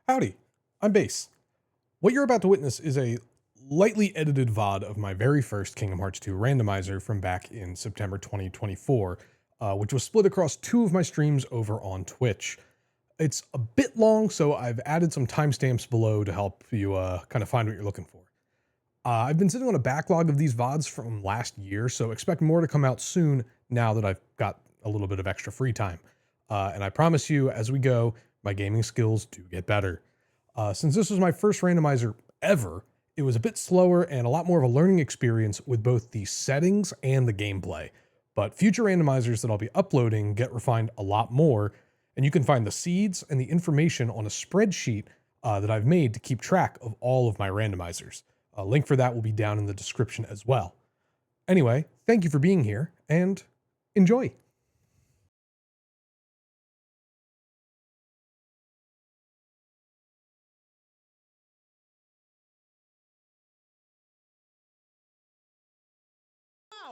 Howdy, I'm Base. What you're about to witness is a lightly edited VOD of my very first Kingdom Hearts 2 randomizer from back in September 2024, which was split across two of my streams over on Twitch. It's a bit long, so I've added some timestamps below to help you kind of find what you're looking for. I've been sitting on a backlog of these VODs from last year, so expect more to come out soon now that I've got a little bit of extra free time. And I promise you, as we go, my gaming skills do get better. Since this was my first randomizer ever, it was a bit slower and a lot more of a learning experience with both the settings and the gameplay. But future randomizers that I'll be uploading get refined a lot more, and you can find the seeds and the information on a spreadsheet that I've made to keep track of all of my randomizers. A link for that will be down in the description as well. Anyway, thank you for being here, and enjoy!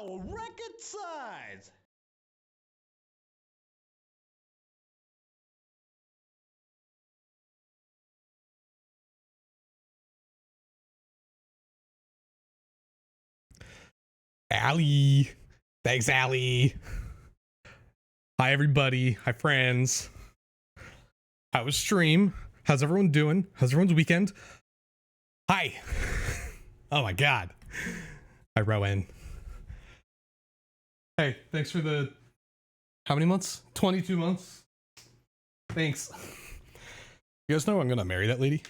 Wow, record size! Allie. Thanks, Allie. Hi, everybody. Hi, friends. How was stream? How's everyone doing? How's everyone's weekend? Hi. Oh my god. Hi, Rowan. Hey, thanks for the... How many months? 22 months? Thanks. You guys know I'm gonna marry that lady?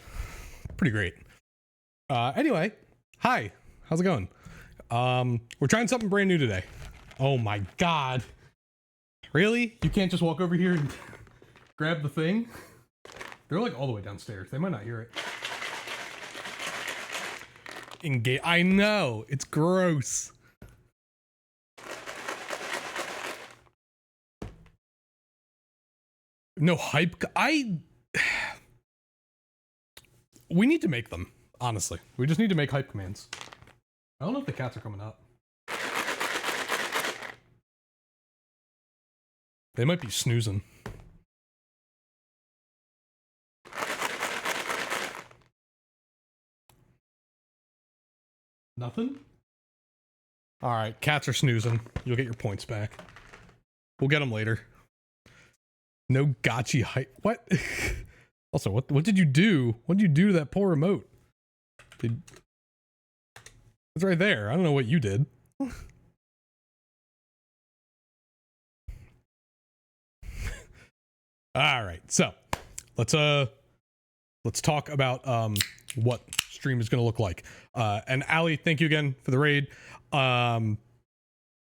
Pretty great. Anyway, hi. How's it going? We're trying something brand new today. Oh my god. Really? You can't just walk over here and grab the thing? They're like all the way downstairs. They might not hear it. I know. It's gross. No hype. We need to make them, honestly. We just need to make hype commands. I don't know if the cats are coming up. They might be snoozing. Nothing? Alright, cats are snoozing. You'll get your points back. We'll get them later. No gotchi hype. What? Also, what did you do? What did you do to that poor remote? It's right there. I don't know what you did. All right, so let's talk about what stream is going to look like. And Allie, thank you again for the raid.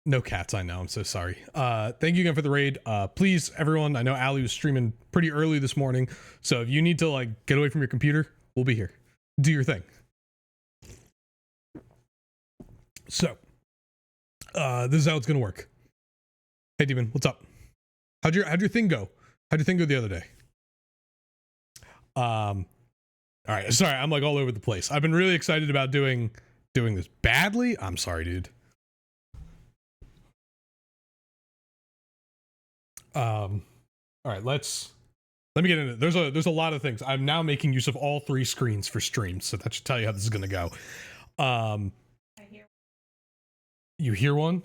No cats, I know. I'm so sorry. Thank you again for the raid. Please, everyone, I know Allie was streaming pretty early this morning, so if you need to like get away from your computer, we'll be here. Do your thing. So, this is how it's gonna work. Hey, Demon, what's up? How'd your thing go? How'd your thing go the other day? All right, sorry, I'm like all over the place. I've been really excited about doing this badly. I'm sorry, dude. All right, let me get into it. There's a lot of things. I'm now making use of all three screens for streams, so that should tell you how this is gonna go. I hear. You hear one?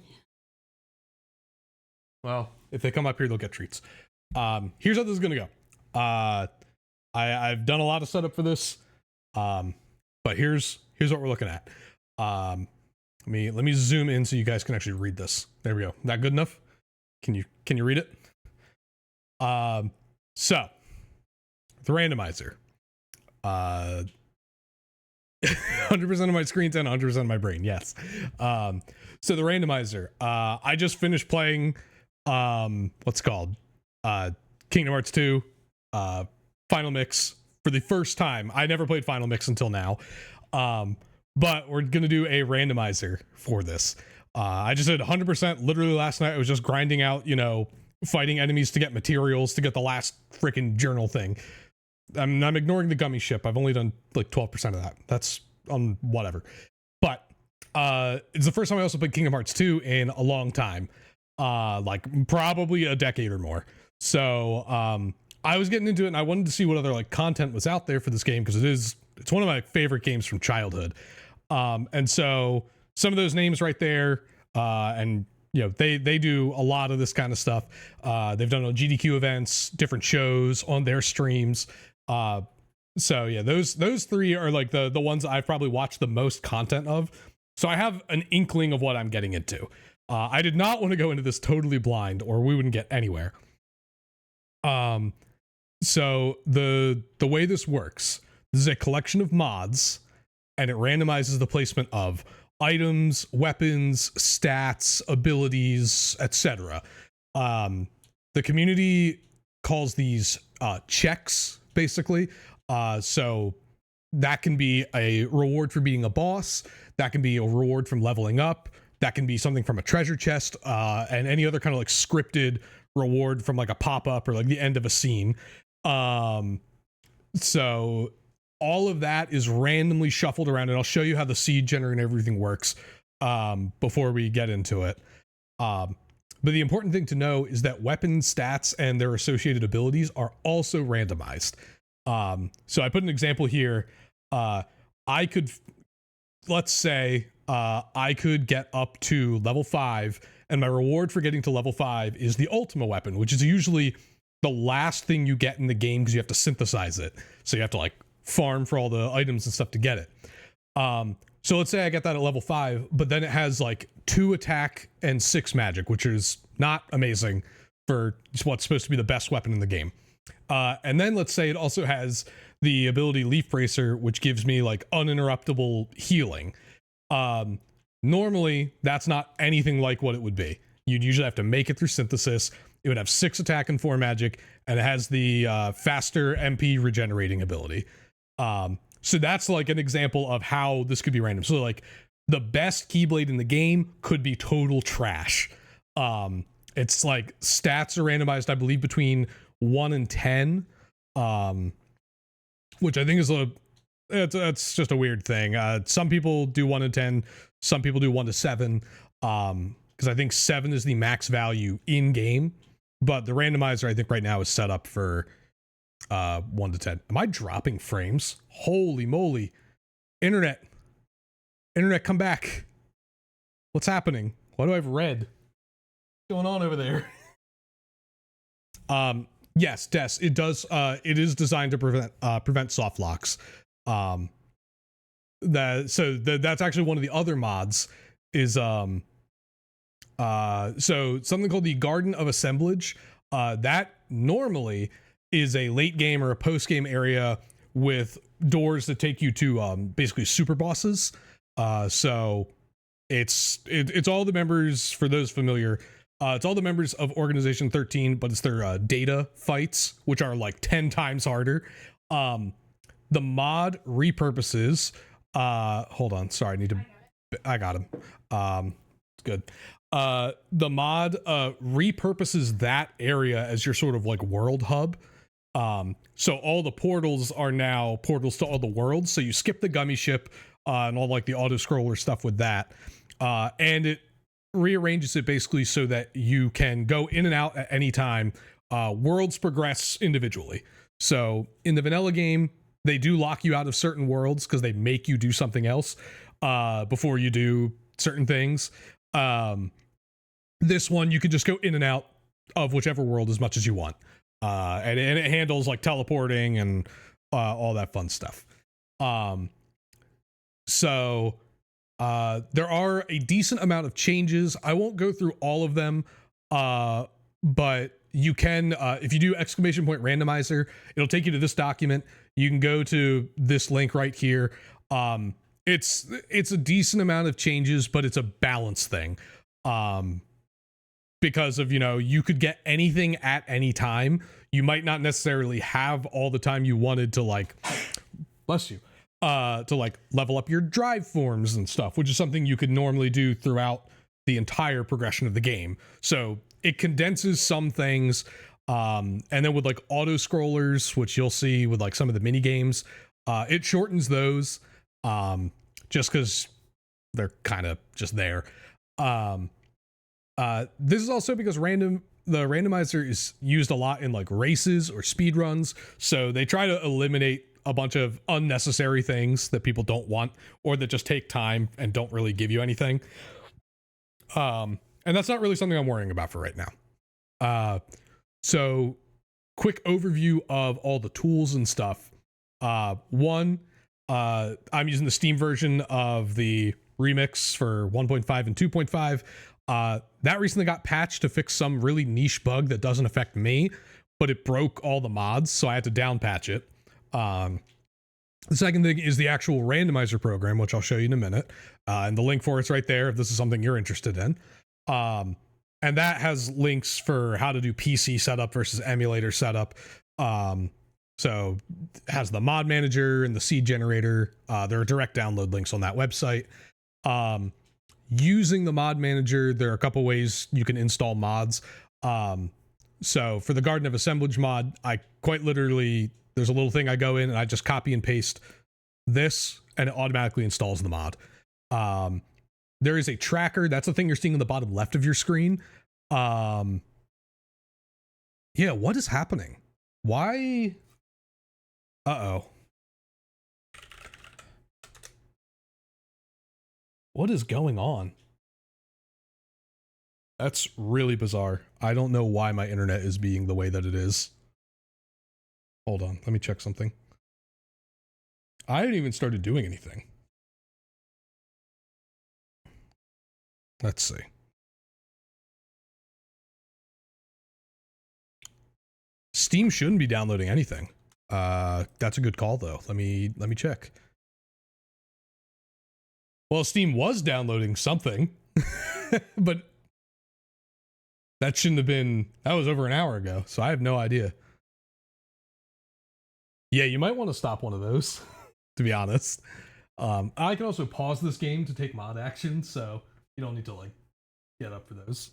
Well, if they come up here, they'll get treats. Here's how this is gonna go. I've done a lot of setup for this, but here's what we're looking at. Let me zoom in so you guys can actually read this. There we go. That good enough? Can you read it? So the randomizer, 100% of my screen's and 100% of my brain. Yes. So the randomizer, I just finished playing, what's it called? Kingdom Hearts 2, Final Mix for the first time. I never played Final Mix until now. But we're going to do a randomizer for this. I just did 100% literally last night. I was just grinding out, fighting enemies to get materials to get the last freaking journal thing. I'm ignoring the gummy ship. I've only done like 12% of that. That's on whatever. But it's the first time I also played Kingdom Hearts 2 in a long time. Like probably a decade or more. So I was getting into it and I wanted to see what other like content was out there for this game, because it's one of my favorite games from childhood. And so some of those names right there, and you know, they do a lot of this kind of stuff. They've done GDQ events, different shows on their streams. So yeah, those three are like the ones I've probably watched the most content of. So I have an inkling of what I'm getting into. I did not want to go into this totally blind, or we wouldn't get anywhere. So the way this works, this is a collection of mods, and it randomizes the placement of items, weapons, stats, abilities, etc. The community calls these checks, basically. So that can be a reward for beating a boss. That can be a reward from leveling up. That can be something from a treasure chest, and any other kind of like scripted reward from like a pop-up or like the end of a scene. So all of that is randomly shuffled around, and I'll show you how the seed generator and everything works before we get into it. But the important thing to know is that weapon stats and their associated abilities are also randomized. So I put an example here. I could, let's say, I could get up to level 5, and my reward for getting to level 5 is the Ultima weapon, which is usually the last thing you get in the game because you have to synthesize it. So you have to like farm for all the items and stuff to get it. So let's say I get that at level 5, but then it has like 2 attack and 6 magic, which is not amazing for what's supposed to be the best weapon in the game. And then let's say it also has the ability Leaf Bracer, which gives me like uninterruptible healing. Normally that's not anything like what it would be. You'd usually have to make it through synthesis. It would have 6 attack and 4 magic, and it has the faster MP regenerating ability. So that's like an example of how this could be random. So like the best Keyblade in the game could be total trash. It's like stats are randomized, I believe, between 1 and 10, which I think is that's just a weird thing. Some people do 1 to 10, some people do 1 to 7, because I think 7 is the max value in game, but the randomizer I think right now is set up for 1 to 10. Am I dropping frames? Holy moly. Internet, come back. What's happening? Why do I have red? What's going on over there? Yes, Des, it does. It is designed to prevent soft locks. That's actually one of the other mods is so something called the Garden of Assemblage. That normally is a late game or a post game area with doors that take you to basically super bosses. So it's all the members, for those familiar, it's all the members of Organization 13, but it's their data fights, which are like 10 times harder. The mod repurposes, hold on, sorry, I got him. It's good. The mod repurposes that area as your sort of like world hub. So all the portals are now portals to all the worlds. So you skip the gummy ship and all like the auto scroller stuff with that. And it rearranges it basically so that you can go in and out at any time. Worlds progress individually. So in the vanilla game, they do lock you out of certain worlds because they make you do something else before you do certain things. This one, you can just go in and out of whichever world as much as you want. And it handles like teleporting and all that fun stuff. So there are a decent amount of changes. I won't go through all of them, but you can, if you do !randomizer, it'll take you to this document. You can go to this link right here. It's a decent amount of changes, but it's a balance thing. Because of, you could get anything at any time. You might not necessarily have all the time you wanted to like, bless you, to like level up your drive forms and stuff, which is something you could normally do throughout the entire progression of the game. So it condenses some things. And then with like auto scrollers, which you'll see with like some of the mini games, it shortens those, just because they're kind of just there. This is also because the randomizer is used a lot in like races or speed runs, so they try to eliminate a bunch of unnecessary things that people don't want or that just take time and don't really give you anything. And that's not really something I'm worrying about for right now. So quick overview of all the tools and stuff. One, I'm using the Steam version of the remix for 1.5 and 2.5. That recently got patched to fix some really niche bug that doesn't affect me, but it broke all the mods, so I had to down patch it. The second thing is the actual randomizer program, which I'll show you in a minute. And the link for it's right there if this is something you're interested in. And that has links for how to do PC setup versus emulator setup. So it has the mod manager and the seed generator. There are direct download links on that website. Using the mod manager, there are a couple ways you can install mods. So for the Garden of Assemblage mod, I quite literally, there's a little thing I go in and I just copy and paste this and it automatically installs the mod. There is a tracker. That's the thing you're seeing in the bottom left of your screen. Yeah, what is happening? Why? Uh-oh. What is going on? That's really bizarre. I don't know why my internet is being the way that it is. Hold on, let me check something. I haven't even started doing anything. Let's see. Steam shouldn't be downloading anything. That's a good call though. Let me check. Well, Steam was downloading something, but that shouldn't have been, that was over an hour ago, so I have no idea. Yeah, you might want to stop one of those, to be honest. I can also pause this game to take mod action, so you don't need to like get up for those.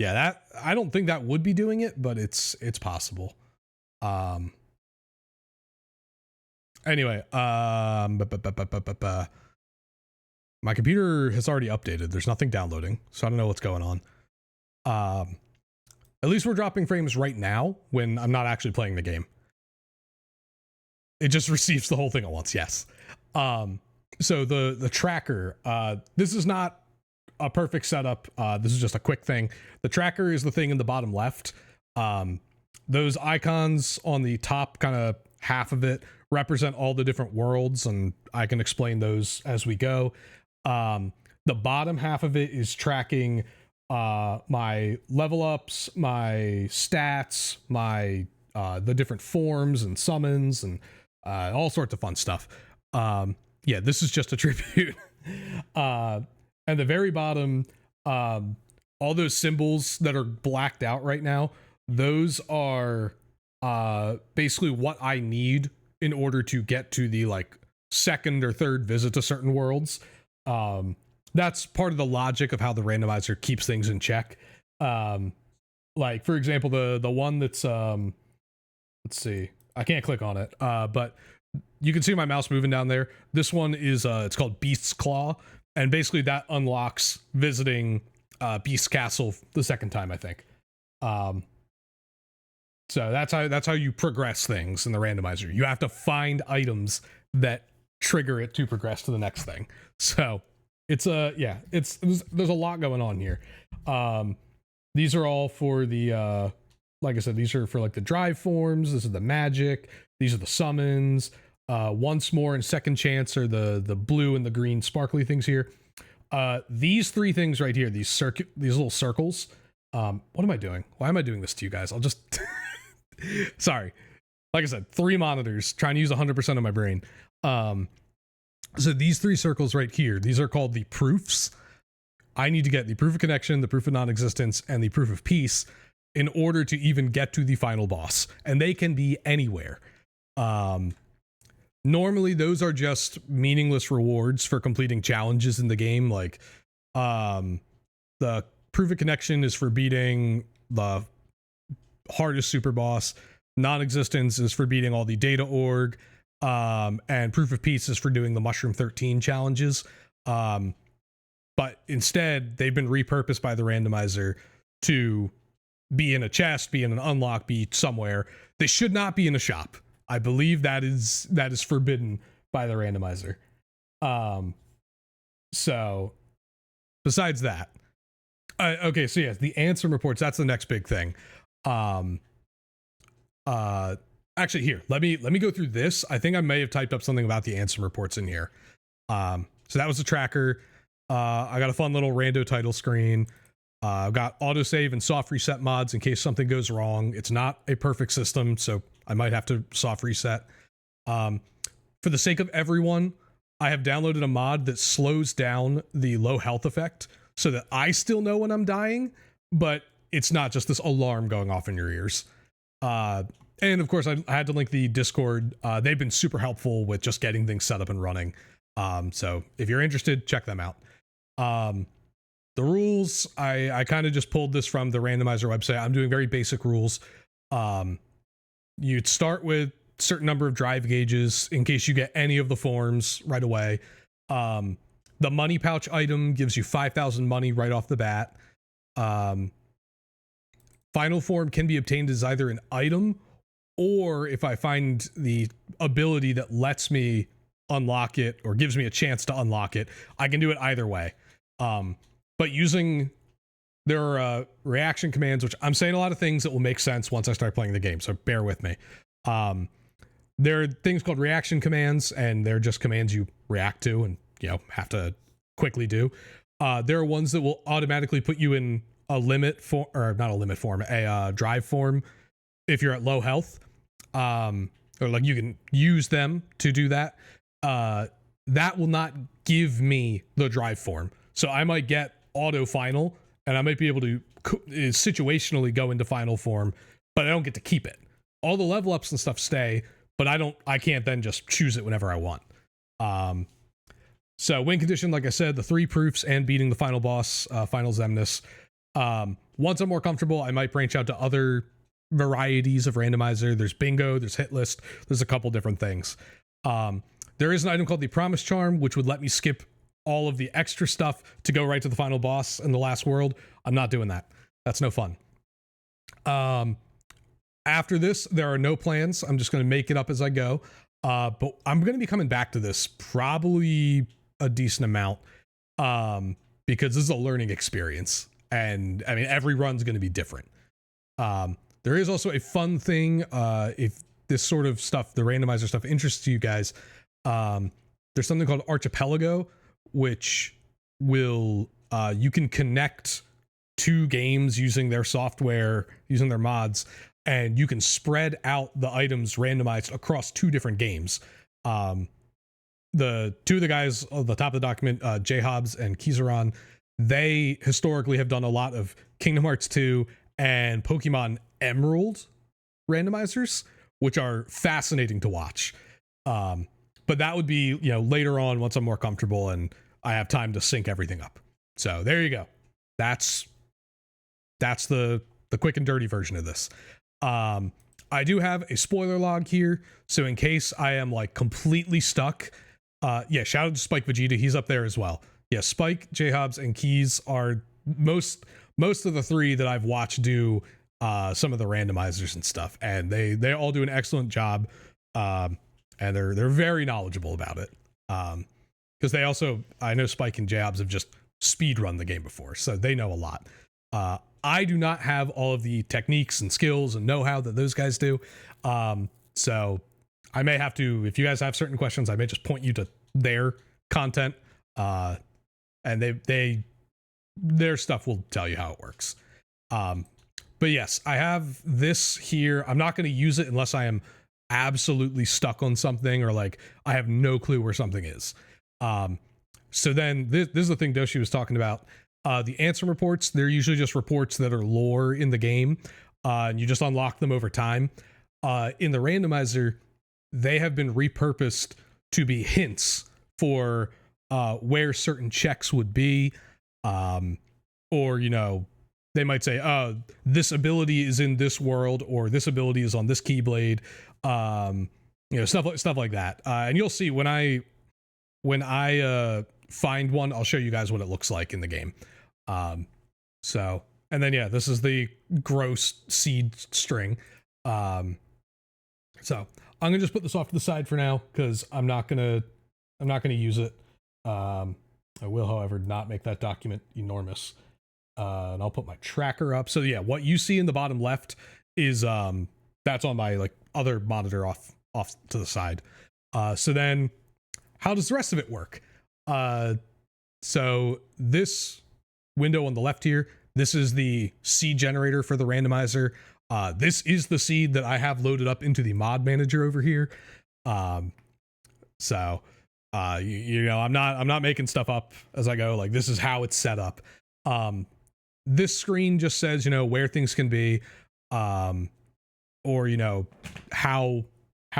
Yeah, that, I don't think that would be doing it, but it's possible. Anyway, my computer has already updated. There's nothing downloading, so I don't know what's going on. At least we're dropping frames right now when I'm not actually playing the game. It just receives the whole thing at once, yes. So the tracker, this is not a perfect setup. This is just a quick thing. The tracker is the thing in the bottom left. Those icons on the top kind of half of it represent all the different worlds, and I can explain those as we go. The bottom half of it is tracking my level ups, my stats, my the different forms and summons and all sorts of fun stuff. Yeah, this is just a tribute. And the very bottom, all those symbols that are blacked out right now, those are basically what I need in order to get to the like second or third visit to certain worlds. That's part of the logic of how the randomizer keeps things in check. Like for example, the one that's let's see, I can't click on it, but you can see my mouse moving down there. This one is it's called Beast's Claw, and basically that unlocks visiting Beast Castle the second time, I think. So that's how you progress things in the randomizer. You have to find items that trigger it to progress to the next thing. So it's yeah, there's a lot going on here. These are all for the like I said, these are for like the drive forms. This is the magic. These are the summons. Once more and second chance are the blue and the green sparkly things here. These three things right here, these little circles. What am I doing? Why am I doing this to you guys? I'll just sorry. Like I said, 3 monitors, trying to use 100% of my brain. So these 3 circles right here, these are called the proofs. I need to get the proof of connection, the proof of non-existence, and the proof of peace in order to even get to the final boss. And they can be anywhere. Normally those are just meaningless rewards for completing challenges in the game. Like, the proof of connection is for beating the hardest super boss. Non-existence is for beating all the data org. And proof of peace is for doing the Mushroom 13 challenges. But instead they've been repurposed by the randomizer to be in a chest, be in an unlock, be somewhere. They should not be in a shop. I believe that is forbidden by the randomizer. So besides that, okay, so yes, the answer reports, that's the next big thing. Actually, here, let me go through this. I think I may have typed up something about the answer reports in here. So that was the tracker. I got a fun little rando title screen. I've got autosave and soft reset mods in case something goes wrong. It's not a perfect system, so I might have to soft reset. For the sake of everyone, I have downloaded a mod that slows down the low health effect so that I still know when I'm dying, but it's not just this alarm going off in your ears. And of course, I had to link the Discord. They've been super helpful with just getting things set up and running. So if you're interested, check them out. The rules, I kind of just pulled this from the randomizer website. I'm doing very basic rules. You'd start with a certain number of drive gauges in case you get any of the forms right away. The money pouch item gives you 5,000 money right off the bat. Final form can be obtained as either an item, or if I find the ability that lets me unlock it or gives me a chance to unlock it, I can do it either way. But using their reaction commands, which I'm saying a lot of things that will make sense once I start playing the game, so bear with me. There are things called reaction commands, and they're just commands you react to and, you know, have to quickly do. There are ones that will automatically put you in a limit form, or not a limit form, a drive form if you're at low health. Or like you can use them to do that. That will not give me the drive form. So I might get auto final, and I might be able to situationally go into final form, but I don't get to keep it. All the level ups and stuff stay, but I can't then just choose it whenever I want. So win condition, like I said, the 3 proofs and beating the final boss, final Xemnas. Once I'm more comfortable, I might branch out to other varieties of randomizer. There's bingo, there's hit list, there's a couple different things. There is an item called the promise charm, which would let me skip all of the extra stuff to go right to the final boss in the last world. I'm not doing that. That's no fun. After this, there are no plans. I'm just going to make it up as I go. But I'm going to be coming back to this probably a decent amount, because this is a learning experience. And I mean, every run's going to be different. There is also a fun thing. If this sort of stuff, the randomizer stuff, interests you guys, there's something called Archipelago, which will, you can connect 2 games using their software, using their mods, and you can spread out the items randomized across 2 different games. The 2 of the guys on the top of the document, J Hobbs and Kizaran, they historically have done a lot of Kingdom Hearts 2 and Pokemon Emerald randomizers, which are fascinating to watch. But that would be, you know, later on once I'm more comfortable and I have time to sync everything up. So there you go. That's the quick and dirty version of this. I do have a spoiler log here, so in case I am like completely stuck, yeah, shout out to Spike Vegeta, he's up there as well. Yeah, Spike, J-Hobbs, and Keys are most of the 3 that I've watched do some of the randomizers and stuff, and they all do an excellent job, and they're very knowledgeable about it. Because they also, I know Spike and J-Hobbs have just speed run the game before, so they know a lot. I do not have all of the techniques and skills and know-how that those guys do. So I may have to, if you guys have certain questions, I may just point you to their content. And their stuff will tell you how it works. But yes, I have this here. I'm not going to use it unless I am absolutely stuck on something, or like I have no clue where something is. So then this is the thing Doshi was talking about. The answer reports, they're usually just reports that are lore in the game, and you just unlock them over time. In the randomizer, they have been repurposed to be hints for where certain checks would be, or, you know, they might say, oh, this ability is in this world, or this ability is on this keyblade, you know, stuff like that. And you'll see when I find one, I'll show you guys what it looks like in the game. So And then, yeah, this is the gross seed string. So I'm gonna just put this off to the side for now because I'm not gonna use it. I will, however, not make that document enormous. And I'll put my tracker up. So yeah, what you see in the bottom left is that's on my like other monitor off to the side. So then how does the rest of it work? So this window on the left here, this is the seed generator for the randomizer. This is the seed that I have loaded up into the mod manager over here. So you know, I'm not making stuff up as I go. Like, this is how it's set up. This screen just says, you know, where things can be, or, you know, how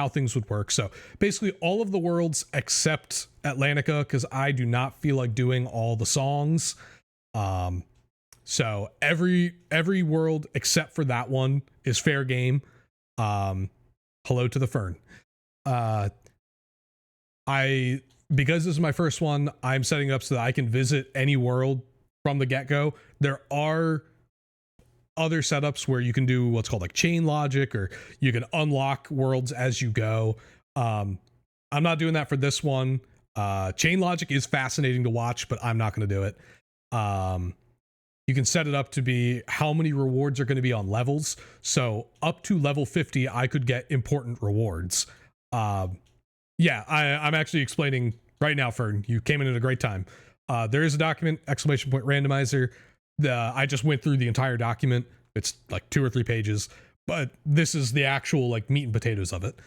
things would work. So basically all of the worlds except Atlantica, because I do not feel like doing all the songs. So every world except for that one is fair game. Hello to the fern. Because this is my first one, I'm setting it up so that I can visit any world from the get-go. There are other setups where you can do what's called like chain logic, or you can unlock worlds as you go. I'm not doing that for this one. Chain logic is fascinating to watch, but I'm not going to do it. You can set it up to be how many rewards are going to be on levels. So up to level 50, I could get important rewards. Yeah, I'm actually explaining right now, Fern. You came in at a great time. There is a document, !randomizer. I just went through the entire document. It's like 2 or 3 pages, but this is the actual like meat and potatoes of it.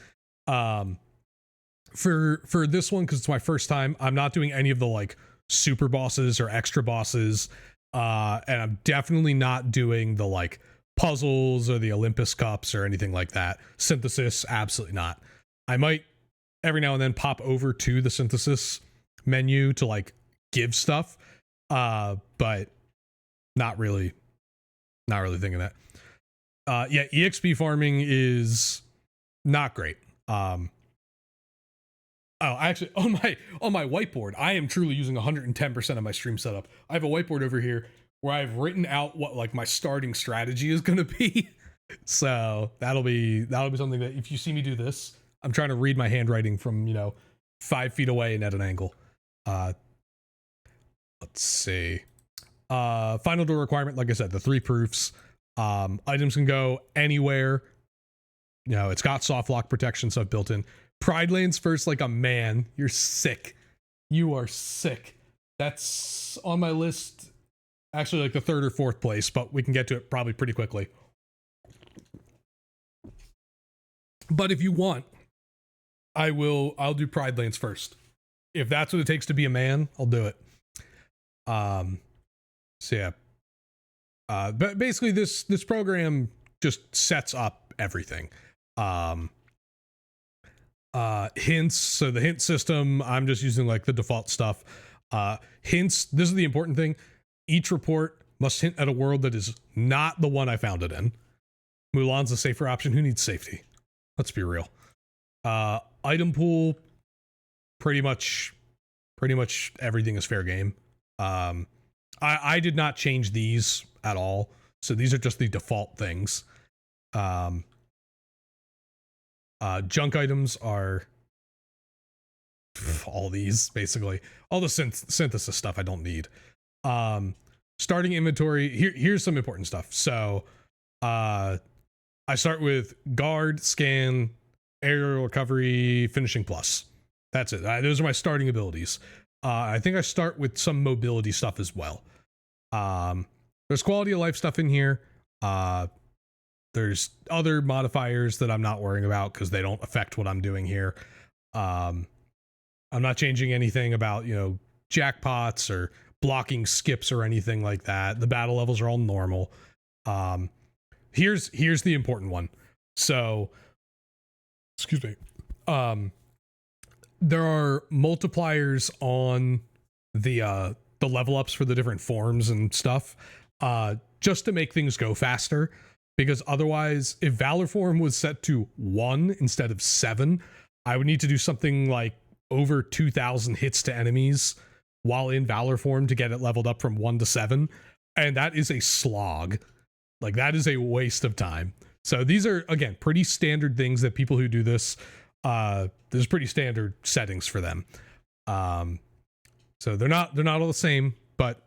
For this one, because it's my first time, I'm not doing any of the like super bosses or extra bosses. And I'm definitely not doing the like puzzles or the Olympus cups or anything like that. Synthesis, absolutely not. I might every now and then pop over to the synthesis menu to like give stuff, but not really thinking that. Yeah, EXP farming is not great. Actually, on my whiteboard, I am truly using 110% of my stream setup. I have a whiteboard over here where I've written out what like my starting strategy is going to be. So that'll be something that if you see me do this, I'm trying to read my handwriting from, you know, 5 feet away and at an angle. Let's see. Final door requirement, like I said, the 3 proofs. Items can go anywhere. You know, it's got soft lock protection stuff built in. Pride lanes first like a man. You're sick. You are sick. That's on my list. Actually, like the 3rd or 4th place, but we can get to it probably pretty quickly. But if you want, I'll do pride lanes first. If that's what it takes to be a man, I'll do it. So yeah. But basically this program just sets up everything. Hints, so the hint system, I'm just using like the default stuff. Hints, this is the important thing. Each report must hint at a world that is not the one I found it in. Mulan's a safer option. Who needs safety? Let's be real. Item pool, pretty much everything is fair game. I did not change these at all, so these are just the default things. Junk items are all these, basically. All the synthesis stuff I don't need. Starting inventory, here's some important stuff. So I start with guard, scan, aerial recovery, finishing plus. That's it. Those are my starting abilities. I think I start with some mobility stuff as well. There's quality of life stuff in here. There's other modifiers that I'm not worrying about because they don't affect what I'm doing here. I'm not changing anything about, you know, jackpots or blocking skips or anything like that. The battle levels are all normal. Here's the important one. So, excuse me. There are multipliers on the level ups for the different forms and stuff, just to make things go faster. Because otherwise, if Valor form was set to 1 instead of 7, I would need to do something like over 2,000 hits to enemies while in Valor form to get it leveled up from 1 to 7. and that is a slog. Like, that is a waste of time. So these are, again, pretty standard things that people who do this, there's pretty standard settings for them. So they're not all the same, but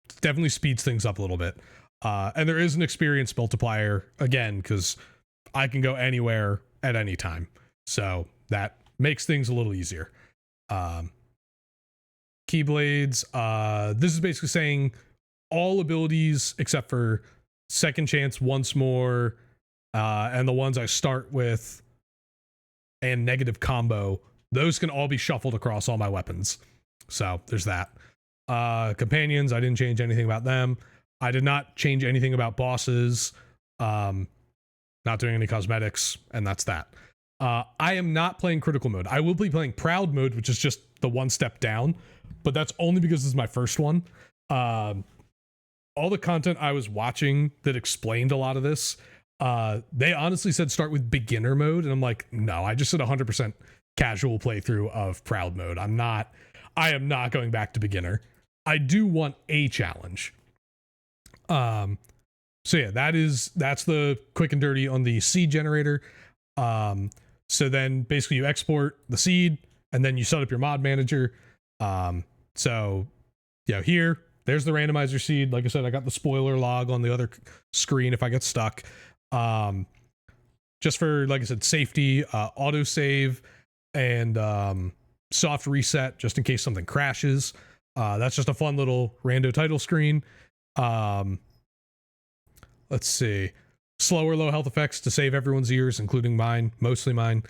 it definitely speeds things up a little bit. And there is an experience multiplier, again, because I can go anywhere at any time. So that makes things a little easier. Keyblades, this is basically saying all abilities except for second chance, once more, and the ones I start with, and negative combo, those can all be shuffled across all my weapons. So there's that. Companions, I didn't change anything about them. I did not change anything about bosses. Not doing any cosmetics, and that's that. I am not playing critical mode. I will be playing proud mode, which is just the one step down, but that's only because this is my first one. All the content I was watching that explained a lot of this, they honestly said start with beginner mode, and I'm like, no, I just did 100% casual playthrough of proud mode. I am not going back to beginner. I do want a challenge. So yeah, that's the quick and dirty on the seed generator. So then basically you export the seed and then you set up your mod manager. So yeah, there's the randomizer seed. Like I said, I got the spoiler log on the other screen if I get stuck. Just for, like I said, safety, auto save and soft reset just in case something crashes. That's just a fun little rando title screen. Let's see. Slower low health effects to save everyone's ears, including mine, mostly mine.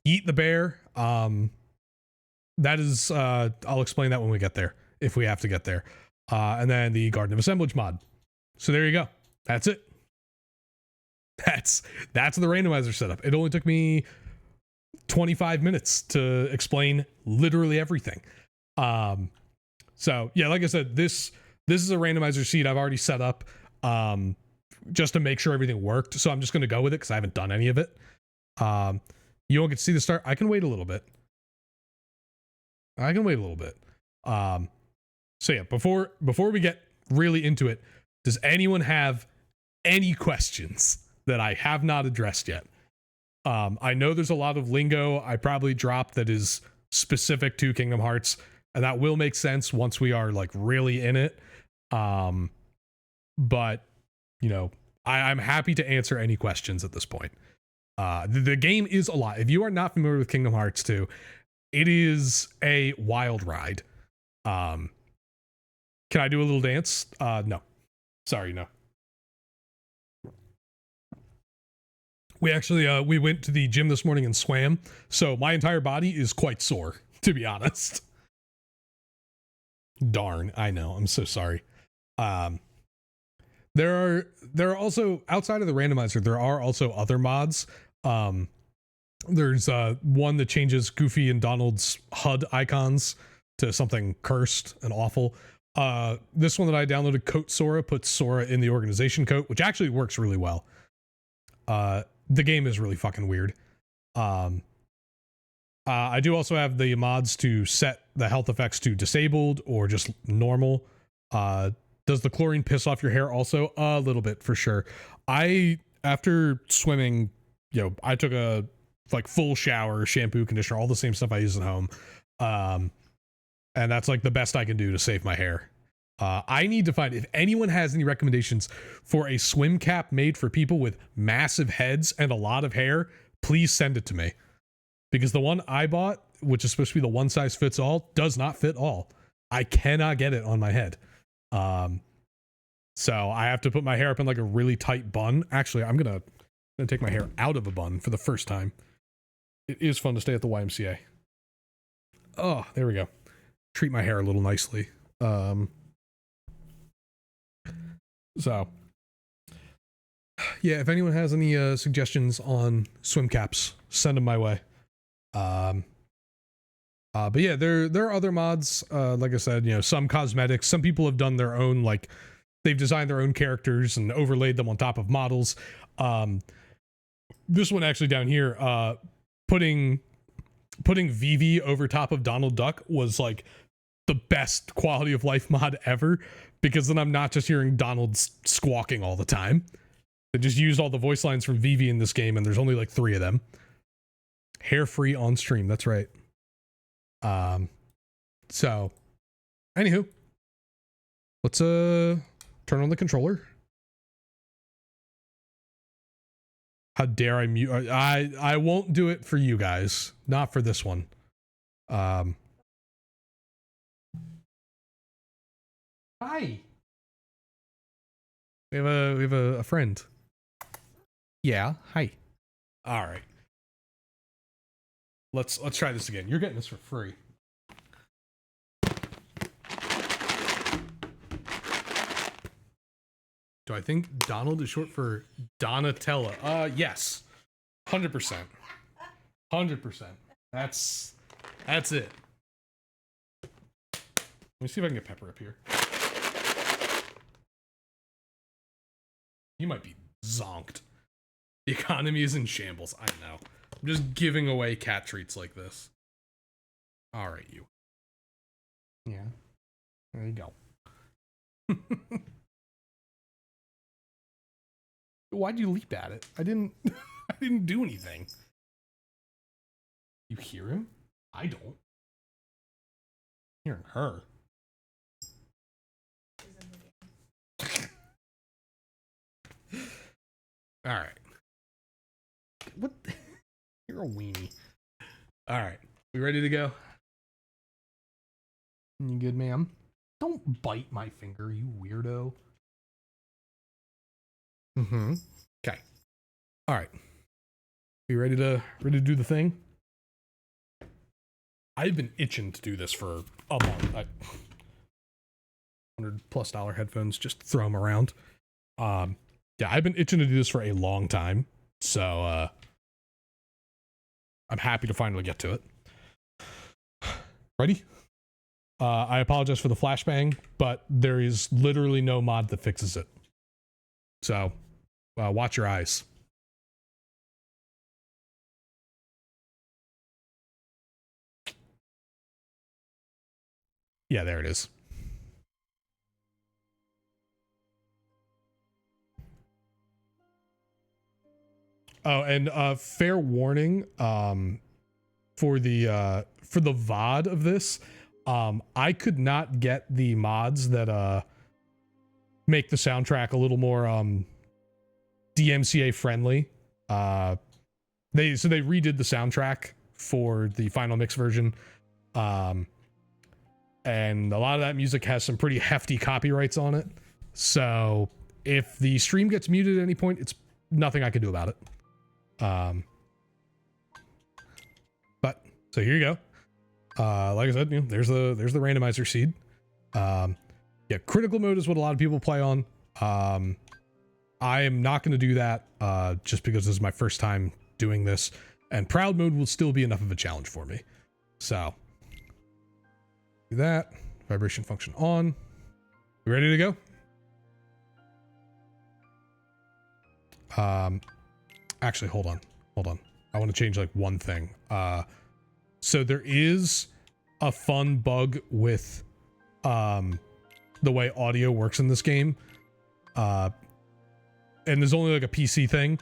Eat the bear. That is, I'll explain that when we get there, if we have to get there. And then the Garden of Assemblage mod. So there you go. That's it. That's the randomizer setup. It only took me 25 minutes to explain literally everything. So yeah, like I said, this is a randomizer seed I've already set up just to make sure everything worked. So I'm just going to go with it because I haven't done any of it. You won't get to see the start. I can wait a little bit. So yeah, before we get really into it, does anyone have any questions that I have not addressed yet? I know there's a lot of lingo I probably dropped that is specific to Kingdom Hearts, and that will make sense once we are like really in it. But you know, I'm happy to answer any questions at this point. The game is a lot. If you are not familiar with Kingdom Hearts 2, it is a wild ride. Can I do a little dance? No. Sorry, no. We actually, we went to the gym this morning and swam, so my entire body is quite sore, to be honest. Darn, I know, I'm so sorry. There are also, outside of the randomizer, there are also other mods. There's one that changes Goofy and Donald's HUD icons to something cursed and awful. This one that I downloaded, Coat Sora, puts Sora in the organization coat, which actually works really well. The game is really fucking weird. I do also have the mods to set the health effects to disabled or just normal. Does the chlorine piss off your hair also? A little bit, for sure. After swimming, you know, I took a like full shower, shampoo, conditioner, all the same stuff I use at home. And that's like the best I can do to save my hair. I need to find, if anyone has any recommendations for a swim cap made for people with massive heads and a lot of hair, please send it to me. Because the one I bought, which is supposed to be the one size fits all, does not fit all. I cannot get it on my head. So I have to put my hair up in like a really tight bun. Actually, I'm gonna take my hair out of a bun for the first time. It is fun to stay at the YMCA. Oh, there we go. Treat my hair a little nicely. So yeah, if anyone has any suggestions on swim caps, send them my way. But yeah, there are other mods. Like I said, you know, some cosmetics. Some people have done their own, like they've designed their own characters and overlaid them on top of models. This one actually down here, putting Vivi over top of Donald Duck was like the best quality of life mod ever, because then I'm not just hearing Donald squawking all the time. They just used all the voice lines from Vivi in this game, and there's only like 3 of them. Hair free on stream. That's right. So, anywho, let's turn on the controller. How dare I mute? I won't do it for you guys. Not for this one. Hi. We have a friend. Yeah. Hi. All right. Let's try this again. You're getting this for free. Do I think Donald is short for Donatella? Yes. 100%. 100%. That's it. Let me see if I can get Pepper up here. You might be zonked. The economy is in shambles. I know. I'm just giving away cat treats like this. All right, you. Yeah. There you go. Why'd you leap at it? I didn't do anything. You hear him? I don't. I'm hearing her. All right. What? You're a weenie. All right. We ready to go? You good, ma'am? Don't bite my finger, you weirdo. Mm-hmm. Okay. All right. You ready to do the thing? I've been itching to do this for a month. $100+ headphones, just throw them around. Yeah, I've been itching to do this for a long time, so I'm happy to finally get to it. Ready? I apologize for the flashbang, but there is literally no mod that fixes it. So, watch your eyes. Yeah, there it is. Oh, and fair warning, for the VOD of this, I could not get the mods that make the soundtrack a little more DMCA friendly. They redid the soundtrack for the final mix version. And a lot of that music has some pretty hefty copyrights on it. So if the stream gets muted at any point, it's nothing I can do about it. But so here you go. Like I said, you know, there's the randomizer seed. Yeah, critical mode is what a lot of people play on. I am not going to do that just because this is my first time doing this, and proud mode will still be enough of a challenge for me. So do that. Vibration function on. We ready to go? Actually, hold on. I want to change like one thing. So there is a fun bug with the way audio works in this game. And there's only like a PC thing.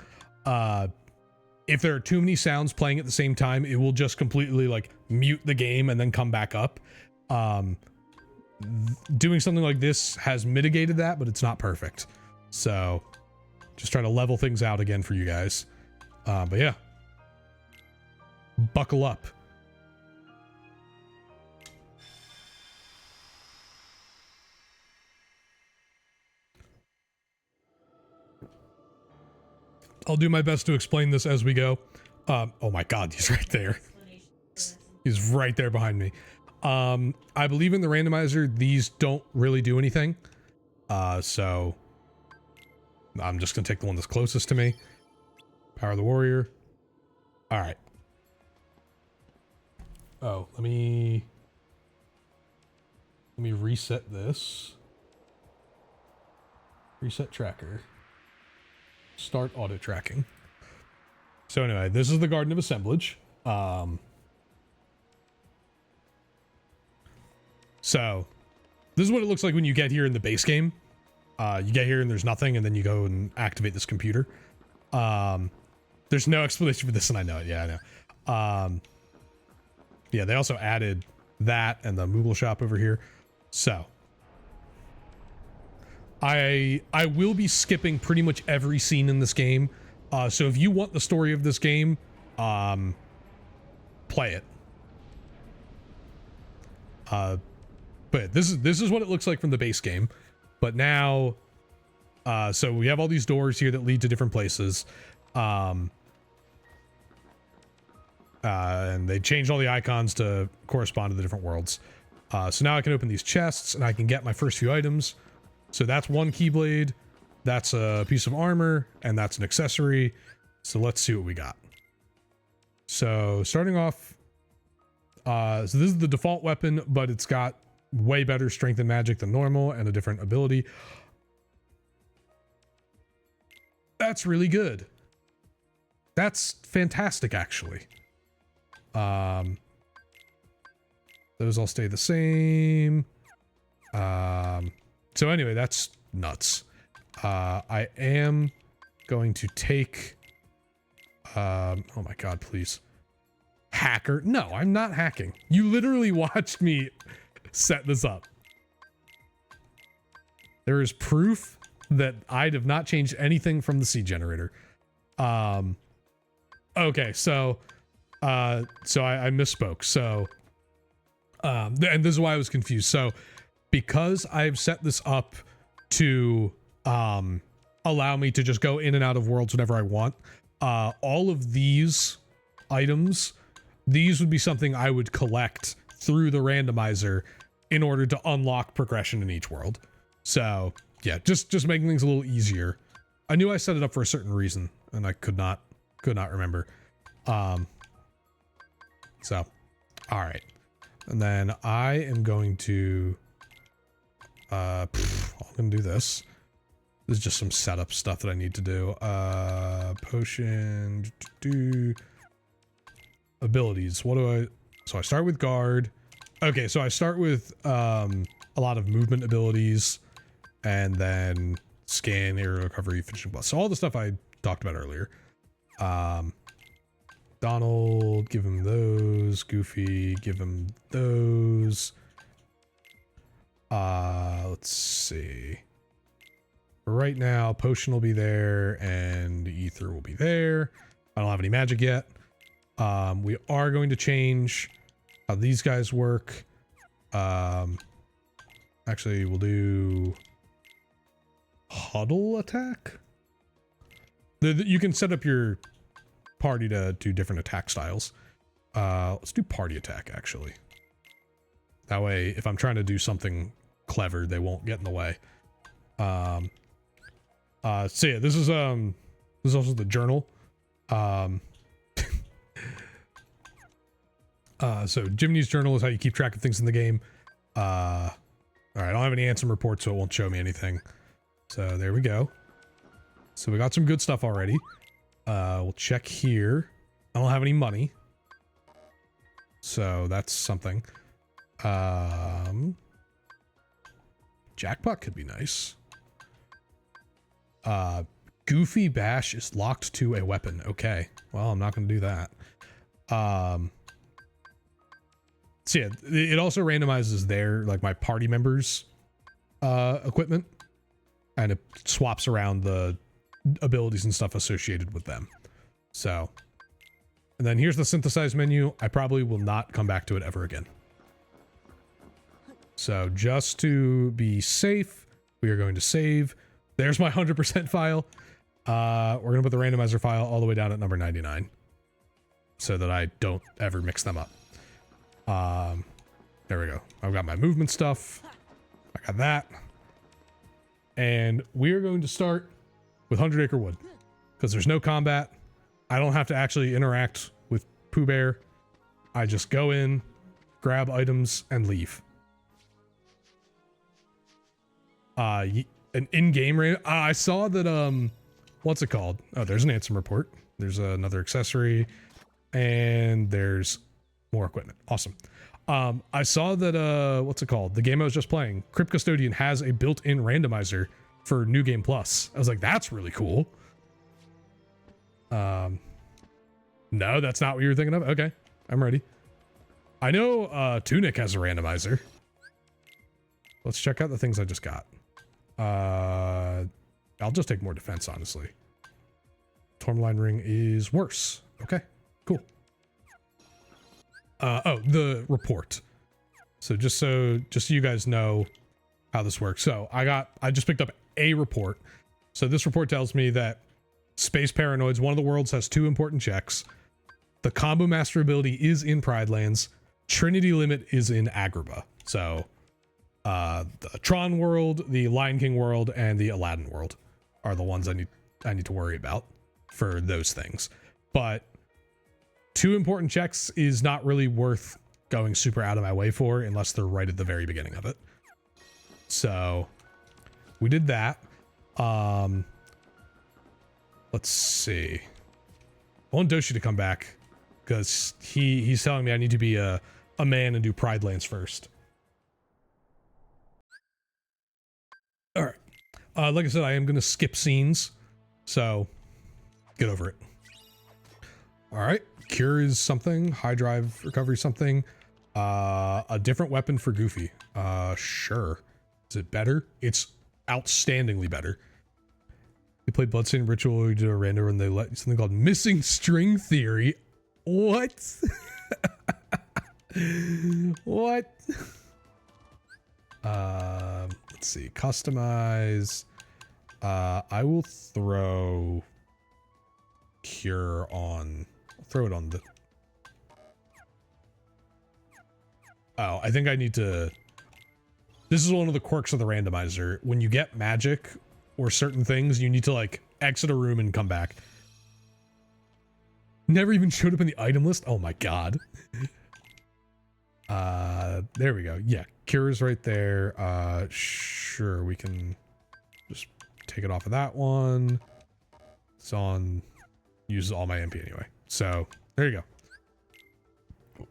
If there are too many sounds playing at the same time, it will just completely like mute the game and then come back up. Doing something like this has mitigated that, but it's not perfect. So just trying to level things out again for you guys. But yeah, buckle up. I'll do my best to explain this as we go. Oh my God, he's right there. He's right there behind me. I believe in the randomizer, these don't really do anything. So I'm just gonna take the one that's closest to me. Power of the Warrior. All right. Oh, let me reset this. Reset tracker. Start auto tracking. So anyway, this is the Garden of Assemblage. So This is what it looks like when you get here in the base game. You get here and there's nothing, and then you go and activate this computer. There's no explanation for this, and I know it. Yeah, I know. Yeah, they also added that and the Moogle shop over here. So I will be skipping pretty much every scene in this game. So if you want the story of this game, play it. But this is what it looks like from the base game. But now, so we have all these doors here that lead to different places. And they changed all the icons to correspond to the different worlds. So now I can open these chests and I can get my first few items. So that's one keyblade, that's a piece of armor, and that's an accessory. So let's see what we got. So starting off, so this is the default weapon, but it's got way better strength and magic than normal and a different ability. That's really good. That's fantastic, actually. Those all stay the same. So anyway, that's nuts. I am going to take, oh my God, please. Hacker. No, I'm not hacking. You literally watched me set this up. There is proof that I have not changed anything from the seed generator. Okay, so I misspoke. So, and this is why I was confused. So, because I've set this up to allow me to just go in and out of worlds whenever I want, all of these items, these would be something I would collect through the randomizer in order to unlock progression in each world. So, yeah, just making things a little easier. I knew I set it up for a certain reason, and I could not remember. So, all right. And then I am going to, I'm going to do this. This is just some setup stuff that I need to do. Potion, abilities. What do I, so I start with guard. Okay, so I start with, a lot of movement abilities, and then scan, area recovery, finishing plus. So all the stuff I talked about earlier. Donald, give him those. Goofy, give him those. Let's see. Right now, potion will be there, and ether will be there. I don't have any magic yet. We are going to change how these guys work. Actually, we'll do huddle attack. You can set up your party to do different attack styles. Let's do party attack, actually. That way, if I'm trying to do something clever, they won't get in the way. So yeah, this is also the journal. So Jiminy's journal is how you keep track of things in the game. All right, I don't have any answer reports, so it won't show me anything. So there we go. So we got some good stuff already. We'll check here. I don't have any money, so that's something. Jackpot could be nice. Goofy bash is locked to a weapon. Okay, well, I'm not going to do that. So yeah, it also randomizes their, like, my party members' equipment, and it swaps around the abilities and stuff associated with them. So, and then here's the synthesized menu. I probably will not come back to it ever again. So just to be safe, we are going to save. There's my 100% file. We're going to put the randomizer file all the way down at number 99 so that I don't ever mix them up. There we go. I've got my movement stuff. I got that. And we are going to start with 100 Acre Wood because there's no combat. I don't have to actually interact with Pooh Bear. I just go in, grab items, and leave. An in-game rate. I saw that, what's it called? Oh, there's an answer report. There's another accessory, and there's more equipment. Awesome. I saw that what's it called? The game I was just playing, Crypt Custodian, has a built-in randomizer for New Game Plus. I was like, that's really cool. No, that's not what you were thinking of. Okay, I'm ready. I know Tunic has a randomizer. Let's check out the things I just got. I'll just take more defense, honestly. Tourmaline ring is worse. Okay, cool. Oh, the report. So just so you guys know how this works. So I just picked up a report. So this report tells me that Space Paranoids, one of the worlds, has 2 important checks. The Combo Master ability is in Pride Lands. Trinity Limit is in Agrabah. So the Tron world, the Lion King world, and the Aladdin world are the ones I need to worry about for those things. But 2 important checks is not really worth going super out of my way for unless they're right at the very beginning of it. So we did that. Let's see. I want Doshi to come back because he's telling me I need to be a man and do Pride Lands first. All right. Like I said, I am going to skip scenes, so get over it. All right. Cure is something. High drive recovery something. A different weapon for Goofy. Sure. Is it better? It's outstandingly better. We played Bloodstained Ritual. We did a random and they let something called Missing String Theory. What? What? Let's see. Customize. I will throw Cure on. I'll throw it on the. Oh, I think I need to. This is one of the quirks of the randomizer. When you get magic or certain things, you need to like exit a room and come back. Never even showed up in the item list. Oh my god. There we go. Yeah, Cure is right there. Sure, we can just take it off of that one. It's on. Uses all my MP anyway. So there you go.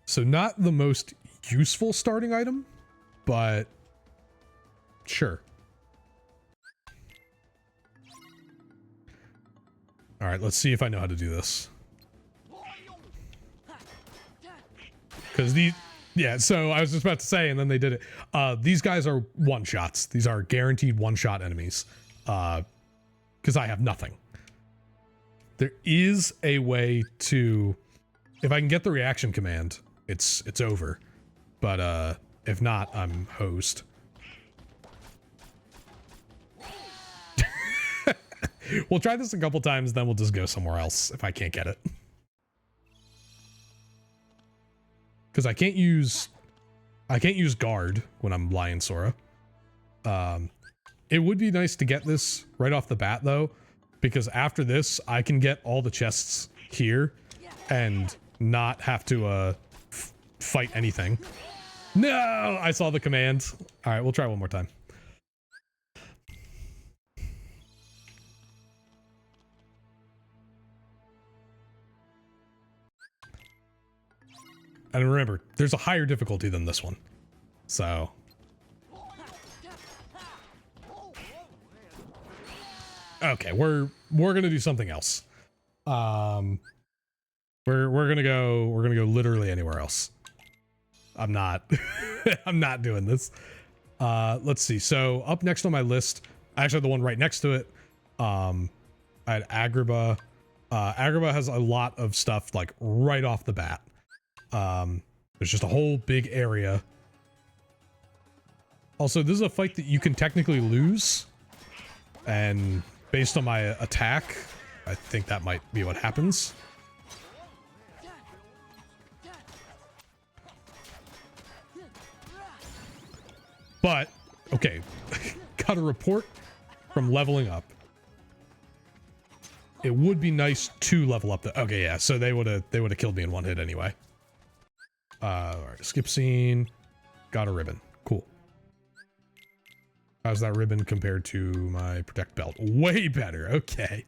So not the most useful starting item, but sure. All right, let's see if I know how to do this. Because so I was just about to say, and then they did it. These guys are one-shots. These are guaranteed one-shot enemies. Because I have nothing. There is a way to, if I can get the reaction command, it's over. But if not, I'm hosed. We'll try this a couple times, then we'll just go somewhere else if I can't get it. Because I can't use guard when I'm Lion Sora. It would be nice to get this right off the bat though, because after this I can get all the chests here and not have to fight anything. No, I saw the command. All right, we'll try one more time. And remember, there's a higher difficulty than this one. So. Okay, we're gonna do something else. We're gonna go literally anywhere else. I'm not I'm not doing this. Let's see. So up next on my list, actually the one right next to it, I had Agrabah. Agrabah has a lot of stuff like right off the bat. There's just a whole big area. Also, this is a fight that you can technically lose, and based on my attack, I think that might be what happens. But okay, got a report from leveling up. It would be nice to level up the. Okay, yeah. So they would have killed me in one hit anyway. All right, skip scene. Got a ribbon. Cool. How's that ribbon compared to my protect belt? Way better. Okay.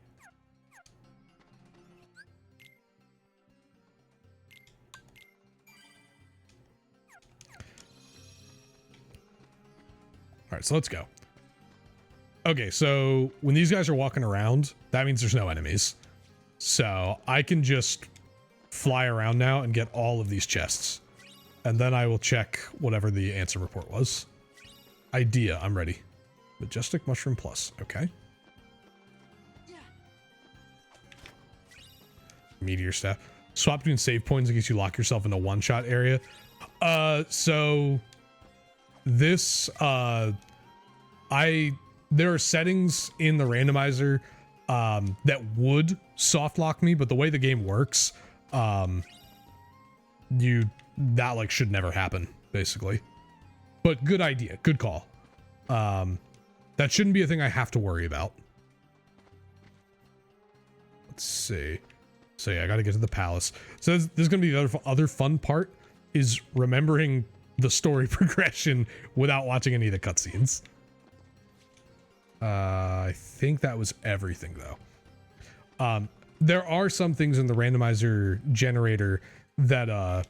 right, so let's go. Okay, so when these guys are walking around, that means there's no enemies. So I can just fly around now and get all of these chests. And then I will check whatever the answer report was. Idea, I'm ready. Majestic Mushroom Plus, okay. Meteor Staff. Swap between save points in case you lock yourself in a one-shot area. So this, there are settings in the randomizer that would soft lock me, but the way the game works, that like should never happen, basically. But good idea, good call. That shouldn't be a thing I have to worry about. Let's see. So yeah, I got to get to the palace. So this is going to be the other fun part, is remembering the story progression without watching any of the cutscenes. I think that was everything, though. There are some things in the randomizer generator that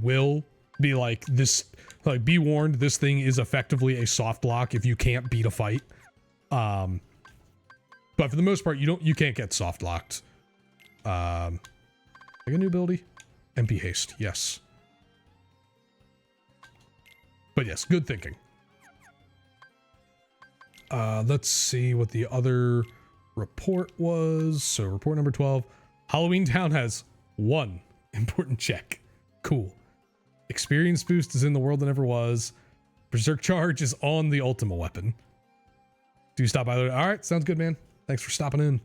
will be like this, like, be warned, this thing is effectively a soft lock if you can't beat a fight. But for the most part, you can't get soft locked. Like a new ability? MP haste, yes. But yes, good thinking. Let's see what the other report was. So report number 12. Halloween Town has one important check. Cool. Experience boost is in the world that never was. Berserk charge is on the Ultima weapon. Do you stop by there? All right, sounds good, man. Thanks for stopping in.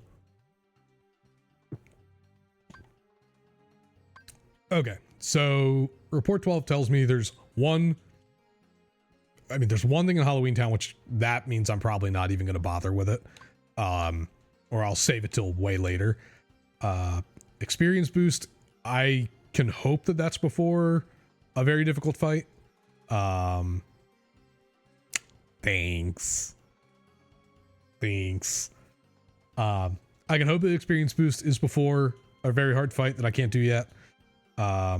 Okay, so report 12 tells me there's one thing in Halloween Town, which that means I'm probably not even going to bother with it. Or I'll save it till way later. Experience boost, I can hope that that's before a very difficult fight. Thanks. I can hope the experience boost is before a very hard fight that I can't do yet. I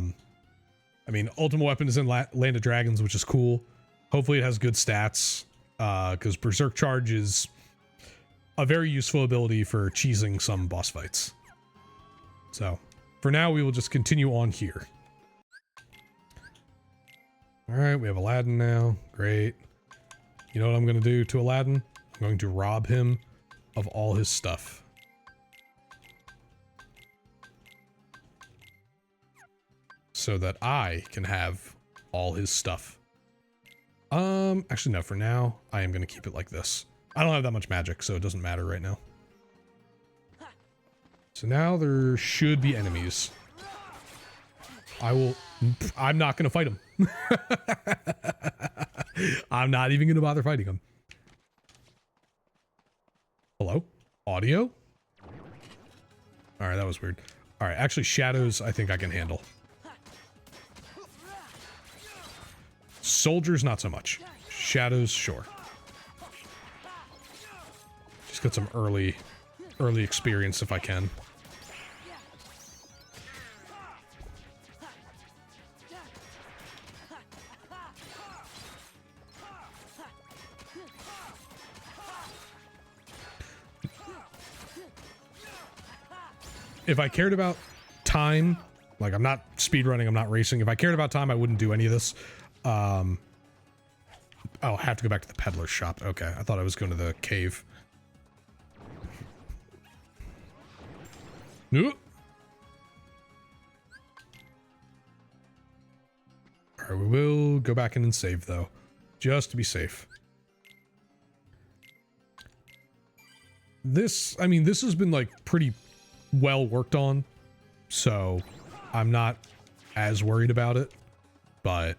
mean, Ultima Weapon is in Land of Dragons, which is cool. Hopefully it has good stats, because Berserk Charge is a very useful ability for cheesing some boss fights. So, for now, we will just continue on here. Alright, we have Aladdin now. Great. You know what I'm going to do to Aladdin? I'm going to rob him of all his stuff. So that I can have all his stuff. Actually no, for now, I am going to keep it like this. I don't have that much magic, so it doesn't matter right now. So now there should be enemies. I'm not going to fight them. I'm not even going to bother fighting them. Hello? Audio? Alright, that was weird. Alright, actually shadows I think I can handle. Soldiers, not so much. Shadows, sure. Just get some early experience if I can. If I cared about time, like I'm not speedrunning, I'm not racing. If I cared about time, I wouldn't do any of this. Oh, I have to go back to the peddler's shop. Okay, I thought I was going to the cave. Nope. Alright, we will go back in and save, though. Just to be safe. This, I mean, this has been, like, pretty well worked on. So, I'm not as worried about it. But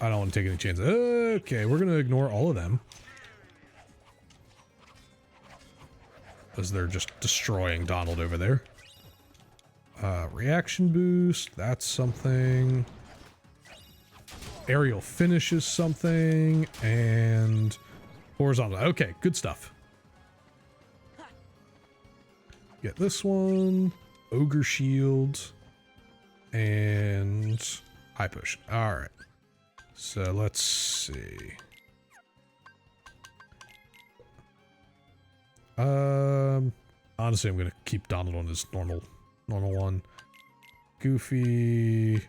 I don't want to take any chances. Okay, we're going to ignore all of them. As they're just destroying Donald over there. Reaction boost, that's something. Aerial finish is something. And horizontal. Okay, good stuff. Get this one. Ogre shield. And high potion. Alright. So let's see. Honestly, I'm gonna keep Donald on his normal one. Goofy.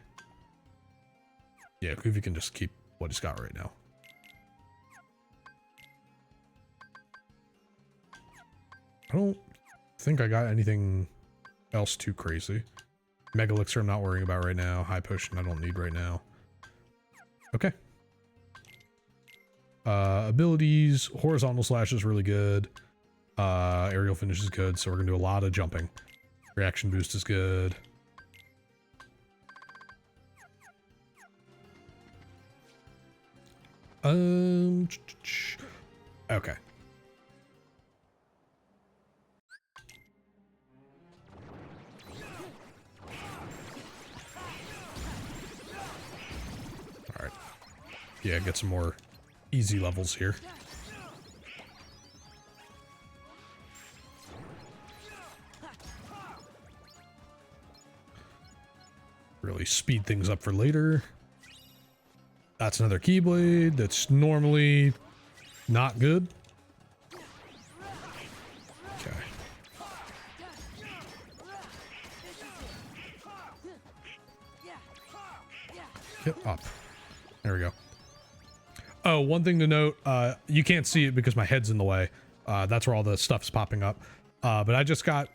Yeah, Goofy can just keep what he's got right now. I don't think I got anything else too crazy. Mega Elixir I'm not worrying about right now. High Potion I don't need right now. Okay. Abilities. Horizontal Slash is really good. Aerial Finish is good, so we're gonna do a lot of jumping. Reaction Boost is good. Okay. Alright. Yeah, get some more easy levels here. Really speed things up for later. That's another keyblade that's normally not good. Okay. Get up. There we go. Oh, one thing to note, you can't see it because my head's in the way. That's where all the stuff's popping up. But I just got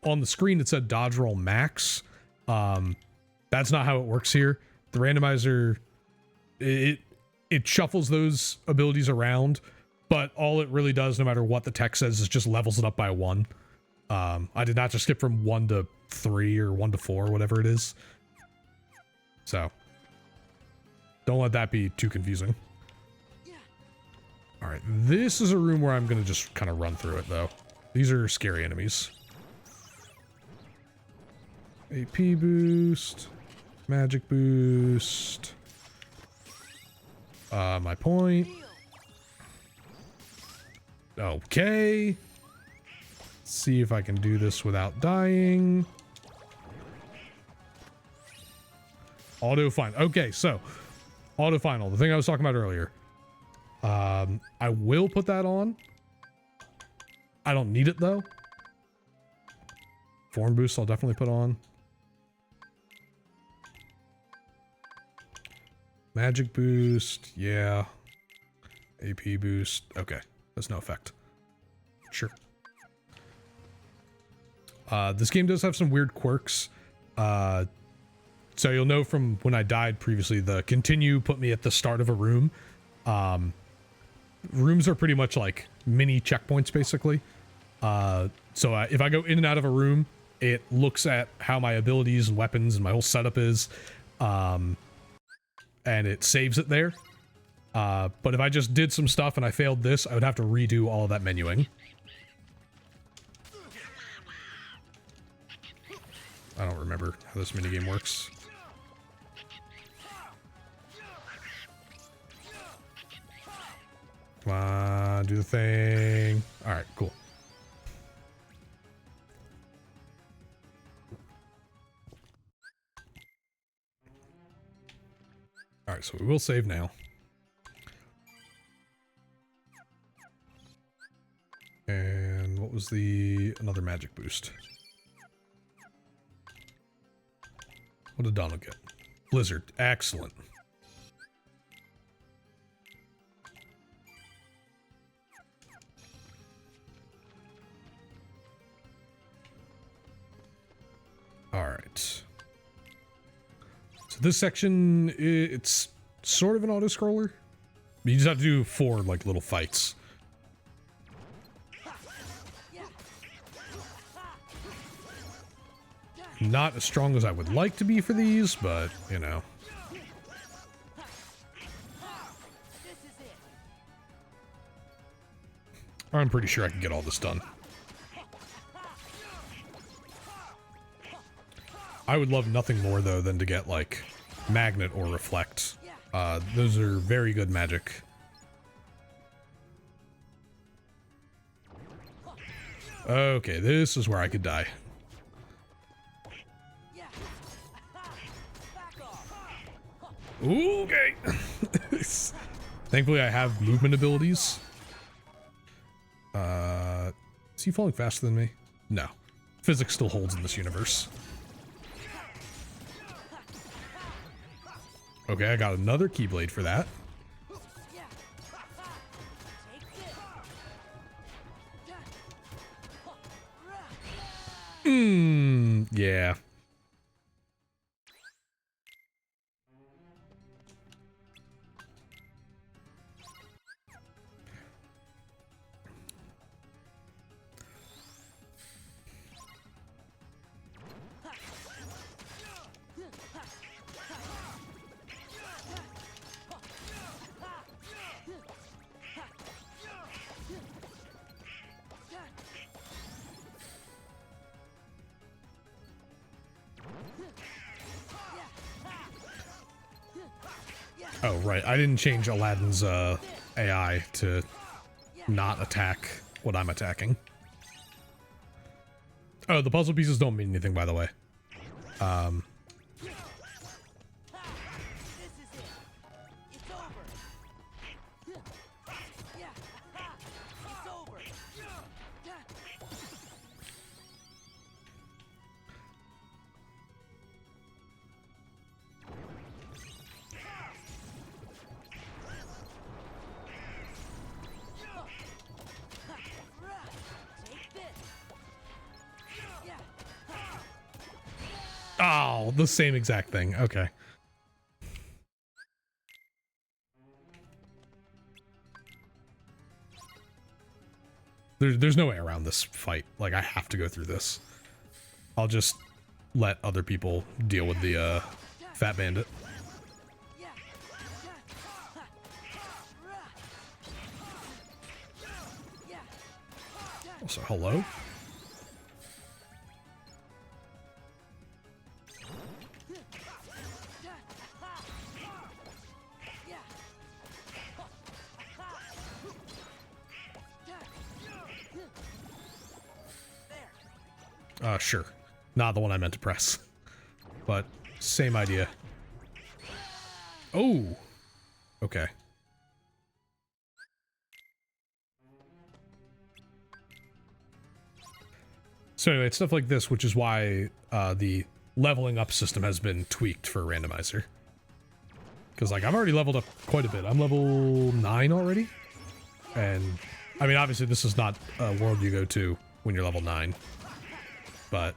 on the screen, it said dodge roll max. That's not how it works here. The randomizer, it shuffles those abilities around, but all it really does, no matter what the text says, is just levels it up by 1. I did not just skip from 1 to 3 or 1 to 4, whatever it is. So, don't let that be too confusing. Alright, this is a room where I'm going to just kind of run through it, though. These are scary enemies. AP boost. Magic boost. My point. Okay. Let's see if I can do this without dying. Auto final. Okay, so auto final, the thing I was talking about earlier. I will put that on. I don't need it though. Form boost I'll definitely put on. Magic boost, yeah. AP boost, okay. There's no effect. Sure. This game does have some weird quirks. So you'll know from when I died previously, the continue put me at the start of a room. Rooms are pretty much like mini checkpoints, basically. So if I go in and out of a room, it looks at how my abilities and weapons and my whole setup is. And it saves it there. But if I just did some stuff and I failed this, I would have to redo all of that menuing. I don't remember how this minigame works. Come on, do the thing. Alright, cool. Alright, so we will save now. And what was another magic boost? What did Donald get? Blizzard. Excellent. Alright. So this section, it's sort of an auto-scroller. You just have to do 4, like, little fights. Not as strong as I would like to be for these, but, you know. I'm pretty sure I can get all this done. I would love nothing more, though, than to get, like, Magnet or Reflect. Those are very good magic. Okay, this is where I could die. Okay. Thankfully, I have movement abilities. Is he falling faster than me? No. Physics still holds in this universe. Okay, I got another keyblade for that. Yeah. Oh, right. I didn't change Aladdin's AI to not attack what I'm attacking. Oh, the puzzle pieces don't mean anything, by the way. Oh, the same exact thing. Okay. There's no way around this fight. Like, I have to go through this. I'll just let other people deal with the Fat Bandit. Also, hello? Sure. Not the one I meant to press. But, same idea. Oh! Okay. So anyway, it's stuff like this, which is why the leveling up system has been tweaked for Randomizer. Because, like, I've already leveled up quite a bit. I'm level 9 already. And, I mean, obviously this is not a world you go to when you're level 9. But...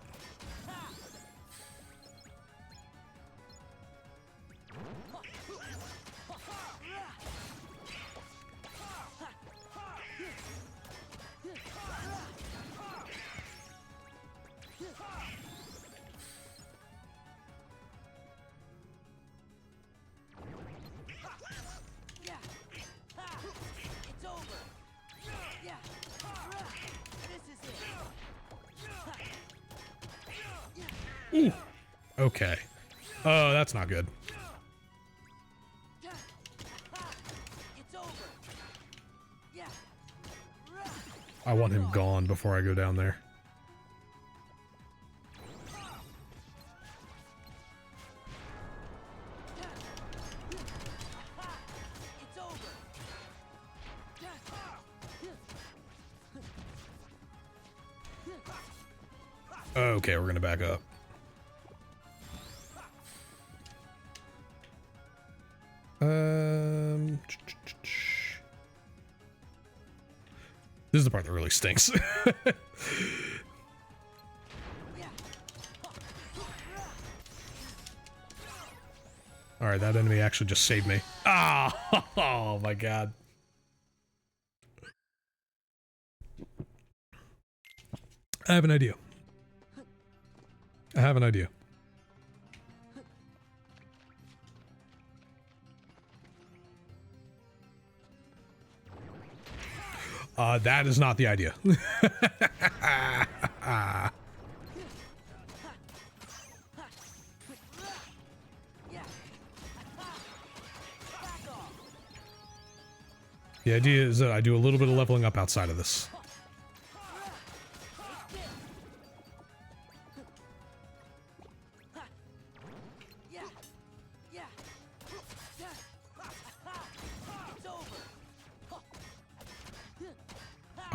Ooh. Okay. Oh, that's not good. I want him gone before I go down there. Okay, we're gonna back up. This is the part that really stinks. Alright, that enemy actually just saved me. Ah! Oh my god. I have an idea. I have an idea. That is not the idea. The idea is that I do a little bit of leveling up outside of this.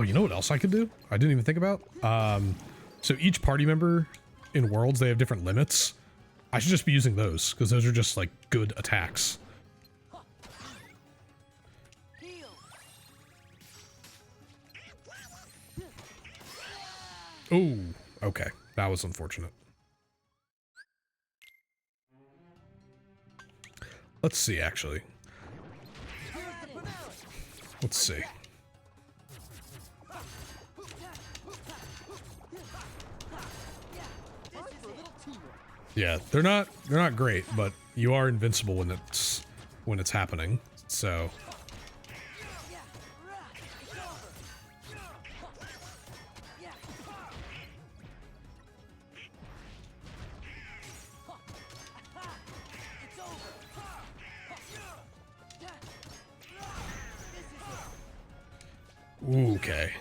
Oh, you know what else I could do? I didn't even think about. So each party member in Worlds, they have different limits. I should just be using those because those are just like good attacks. Oh, okay. That was unfortunate. Let's see, actually. Let's see. Yeah, they're not great, but you are invincible when it's happening. So okay.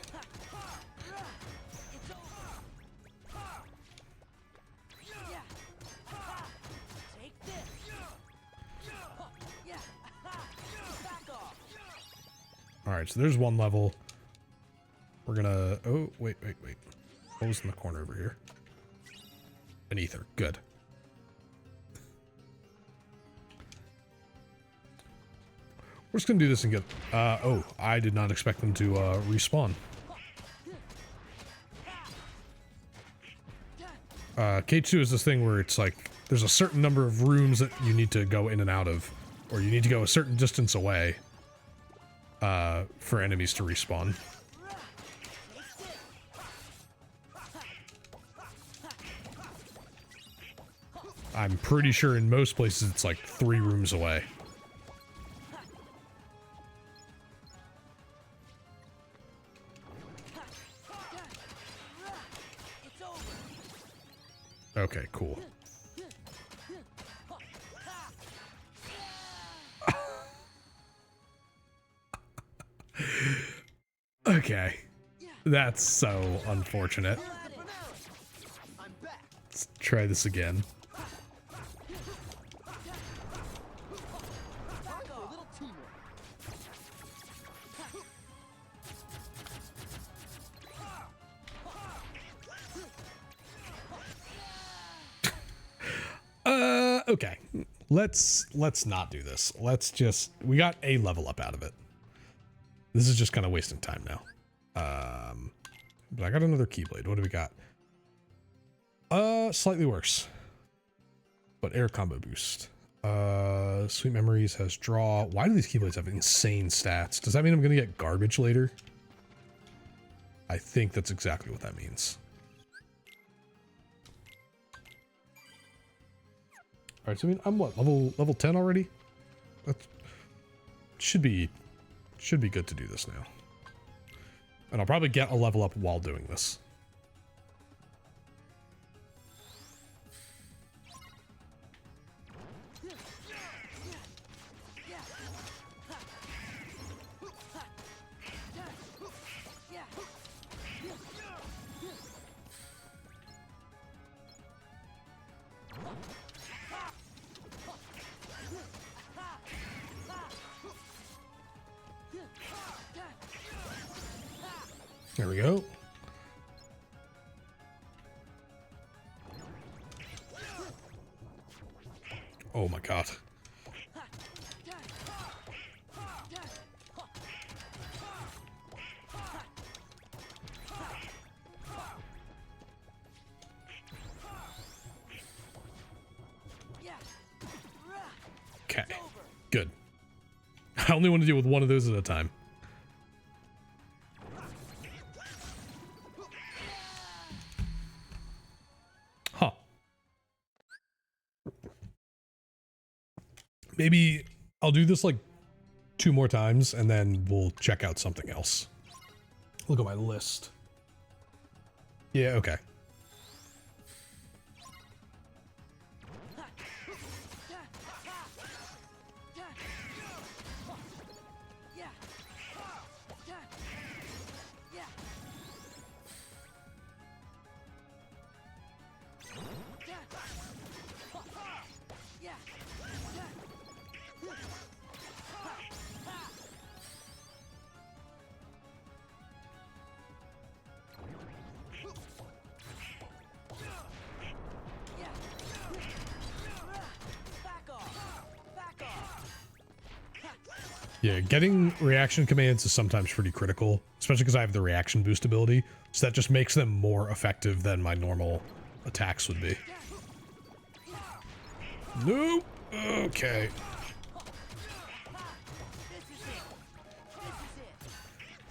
Alright, so there's one level. We're gonna... Oh, wait. What was in the corner over here? An ether. Good. We're just gonna do this and get... oh, I did not expect them to respawn. KH2 is this thing where it's like, there's a certain number of rooms that you need to go in and out of, or you need to go a certain distance away for enemies to respawn. I'm pretty sure in most places it's like 3 rooms away. Okay, cool. Okay. That's so unfortunate. Let's try this again. Okay. Let's not do this. We got a level up out of it. This is just kind of wasting time now. But I got another keyblade. What do we got? Slightly worse. But air combo boost. Sweet Memories has draw. Why do these keyblades have insane stats? Does that mean I'm gonna get garbage later? I think that's exactly what that means. Alright, so I mean, I'm what, level 10 already? That should be good to do this now. And I'll probably get a level up while doing this. There we go. Oh my god. Okay, good. I only want to deal with one of those at a time. Huh. Maybe I'll do this like 2 more times and then we'll check out something else. Look at my list. Yeah, okay. Yeah, getting reaction commands is sometimes pretty critical, especially because I have the reaction boost ability, so that just makes them more effective than my normal attacks would be. Nope. Okay.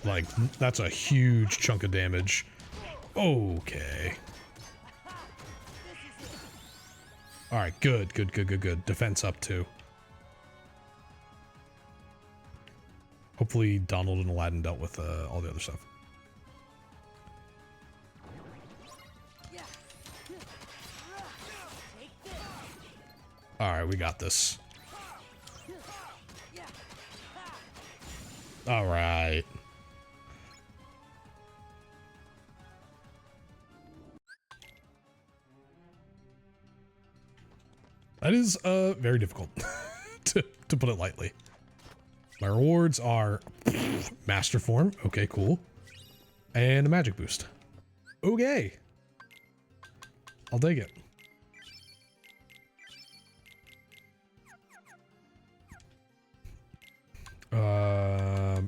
Like, that's a huge chunk of damage. Okay. Alright, good. Defense up too. Hopefully Donald and Aladdin dealt with all the other stuff. Alright, we got this. Alright. That is very difficult, to put it lightly. My rewards are Master Form. Okay, cool. And a magic boost. Okay. I'll take it.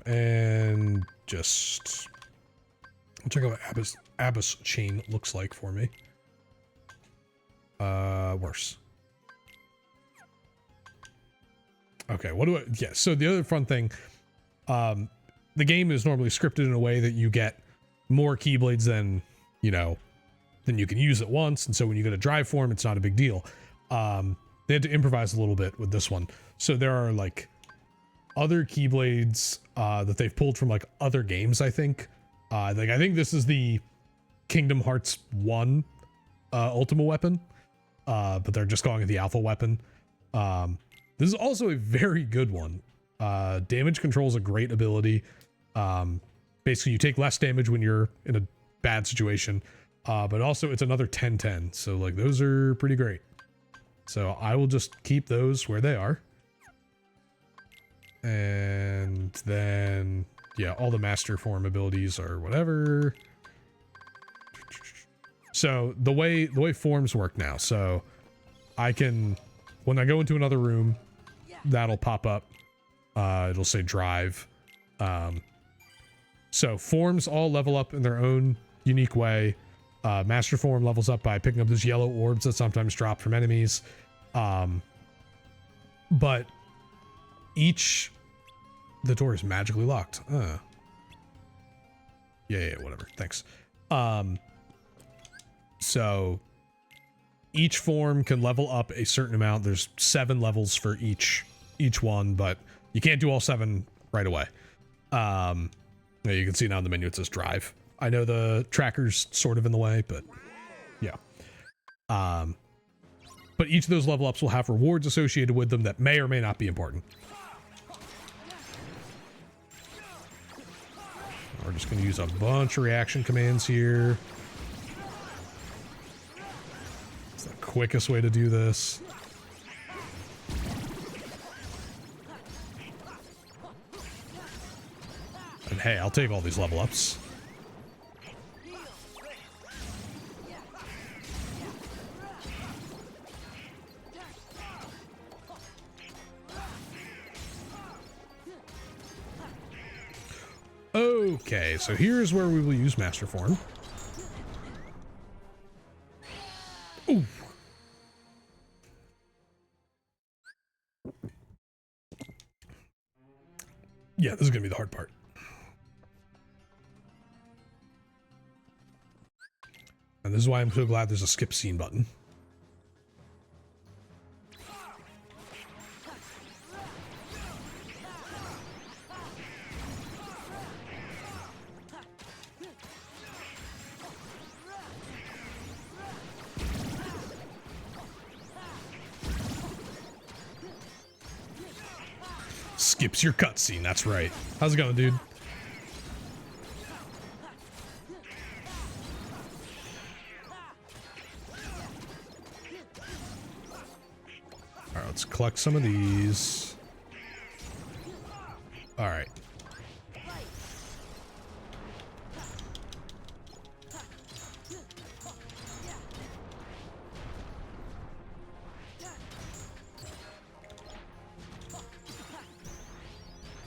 And just I'll check out what Abyss chain looks like for me. Worse. Okay, what do I... Yeah, so the other fun thing, the game is normally scripted in a way that you get more keyblades than, you know, than you can use at once, and so when you get a drive form, it's not a big deal. They had to improvise a little bit with this one. So there are, like, other keyblades that they've pulled from, like, other games, I think. I think this is the Kingdom Hearts 1 Ultima weapon, but they're just calling it the Alpha weapon. This is also a very good one. Damage control is a great ability. Basically, you take less damage when you're in a bad situation, but also it's another 10-10. So, like, those are pretty great. So I will just keep those where they are. And then, yeah, all the Master Form abilities are whatever. So the way forms work now, so I can, when I go into another room, that'll pop up. It'll say drive. So forms all level up in their own unique way. Master Form levels up by picking up those yellow orbs that sometimes drop from enemies. But the door is magically locked. Yeah, whatever. Thanks. So each form can level up a certain amount. There's 7 levels for each one, but you can't do all 7 right away. You can see now in the menu it says drive. I know the tracker's sort of in the way, but yeah. But each of those level ups will have rewards associated with them that may or may not be important. We're just going to use a bunch of reaction commands here. It's the quickest way to do this. And hey, I'll take all these level ups. Okay, so here's where we will use Master Form. Ooh. Yeah, this is gonna be the hard part. And this is why I'm so glad there's a skip scene button. Skips your cutscene, that's right. How's it going, dude? Alright, let's collect some of these. Alright.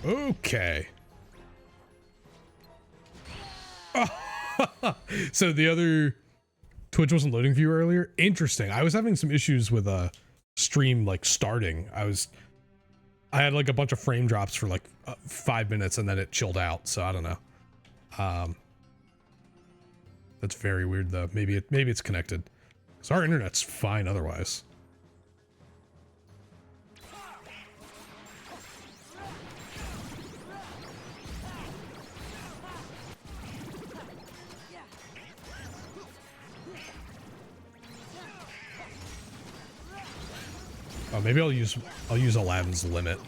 Okay. So the other Twitch wasn't loading for you earlier? Interesting. I was having some issues with stream like starting. I had like a bunch of frame drops for like 5 minutes and then it chilled out, so I don't know. That's very weird though. Maybe it's connected. So our internet's fine otherwise. Oh, maybe I'll use Aladdin's limit.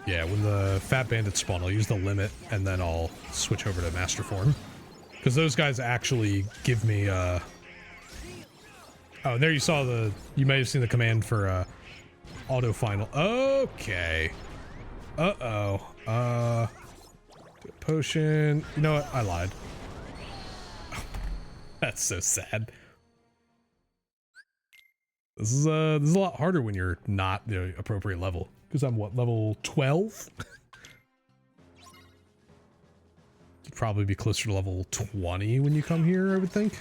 Yeah, when the fat bandits spawn, I'll use the limit and then I'll switch over to master form. Because those guys actually give me oh, and there you saw you may have seen the command for auto final. Okay. Potion. You know what? I lied. That's so sad. This is a lot harder when you're not the appropriate level. Because I'm what, level 12? You'd probably be closer to level 20 when you come here, I would think.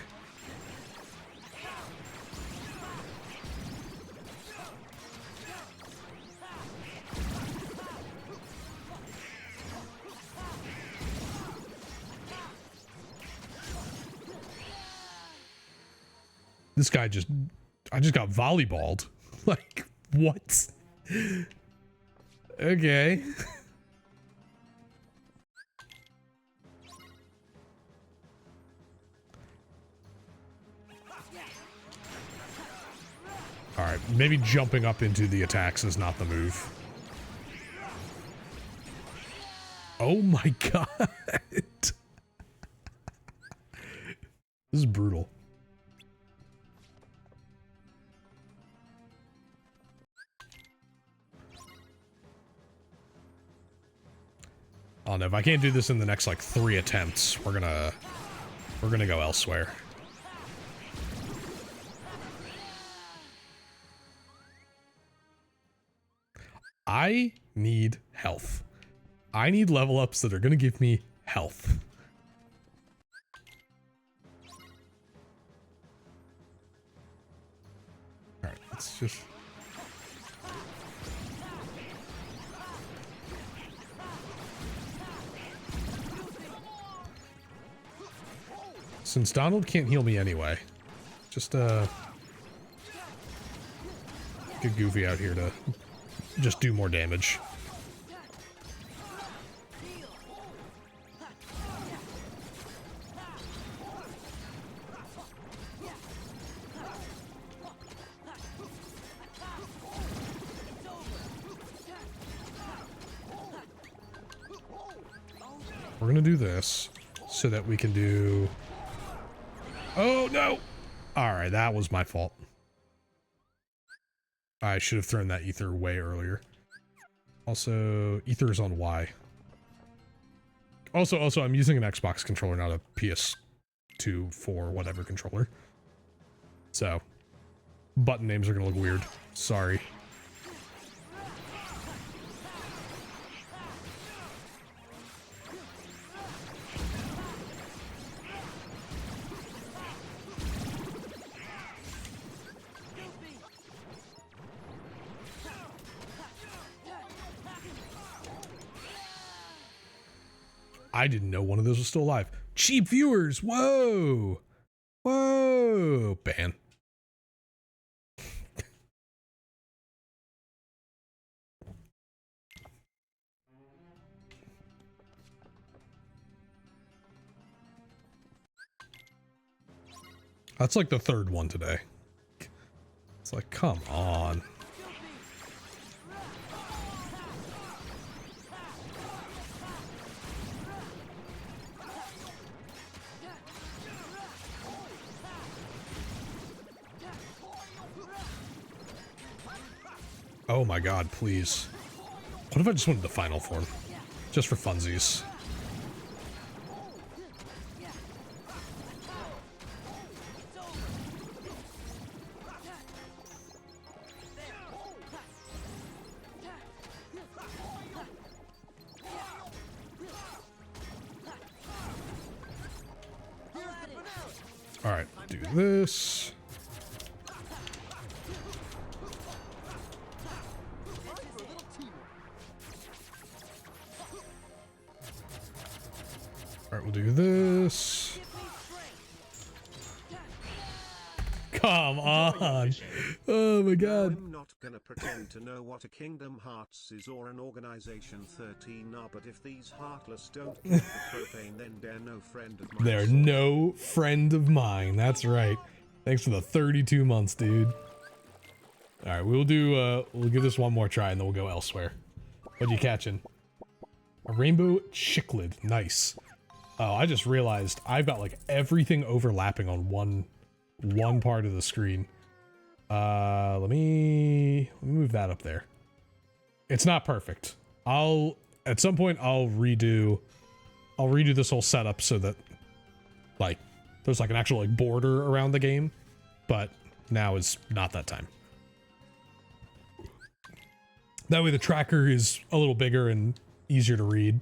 This guy I just got volleyballed. Like, what? Okay. Alright, maybe jumping up into the attacks is not the move. Oh my god. This is brutal. I don't know, if I can't do this in the next like 3 attempts, we're gonna go elsewhere. I need health. I need level ups that are gonna give me health. Alright, let's just... Since Donald can't heal me anyway, just get Goofy out here to just do more damage. We're gonna do this so that we can do... Oh, no! Alright, that was my fault. I should have thrown that ether way earlier. Also, ether is on Y. Also, I'm using an Xbox controller, not a PS2, 4, whatever controller. So, button names are gonna look weird. Sorry. I didn't know one of those was still alive. Cheap viewers, whoa! Whoa! Ban. That's like the 3rd one today. It's like, come on. Oh my god, please. What if I just wanted the final form? Just for funsies. All right, do this. All right, we'll do this. Come on. Oh my god. I'm not gonna pretend to know what a Kingdom Hearts is or an Organization 13 are, but if these heartless don't get the propane, then they're no friend of mine. They're no friend of mine. That's right. Thanks for the 32 months, dude. All right, we'll give this one more try and then we'll go elsewhere. What are you catching? A rainbow chicklid. Nice. Oh, I just realized I've got like everything overlapping on one part of the screen. Let me move that up there. It's not perfect. At some point I'll redo this whole setup so that like there's like an actual like border around the game, but now is not that time. That way the tracker is a little bigger and easier to read.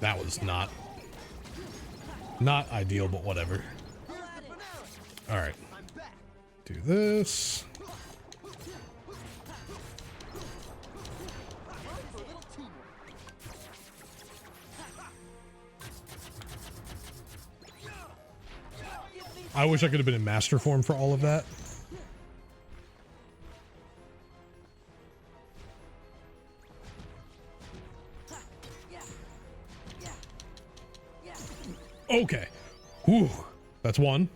That was not ideal, but whatever. All right, do this. I wish I could have been in master form for all of that. Okay. Whew. That's one.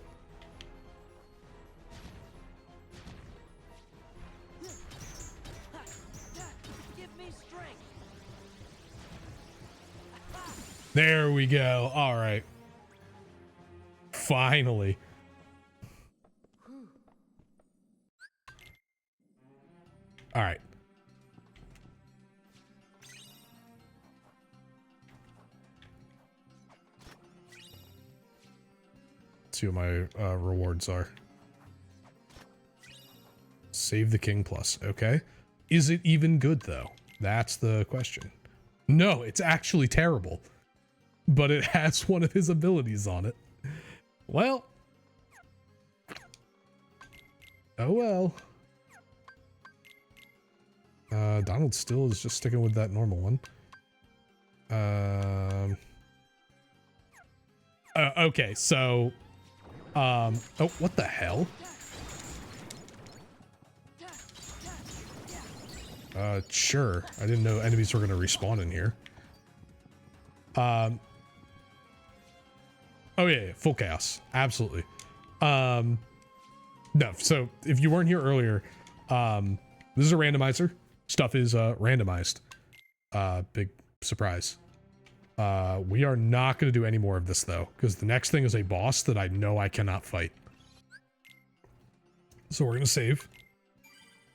There we go. All right. Finally. All right. See what my rewards are. Save the king plus. Okay. Is it even good though? That's the question. No, it's actually terrible. But it has one of his abilities on it. Well. Oh well. Donald still is just sticking with that normal one. Okay, so oh, what the hell? Sure. I didn't know enemies were gonna respawn in here. Oh yeah, full chaos. Absolutely. No, so if you weren't here earlier, this is a randomizer. Stuff is randomized. Big surprise. We are not going to do any more of this though, because the next thing is a boss that I know I cannot fight. So we're going to save.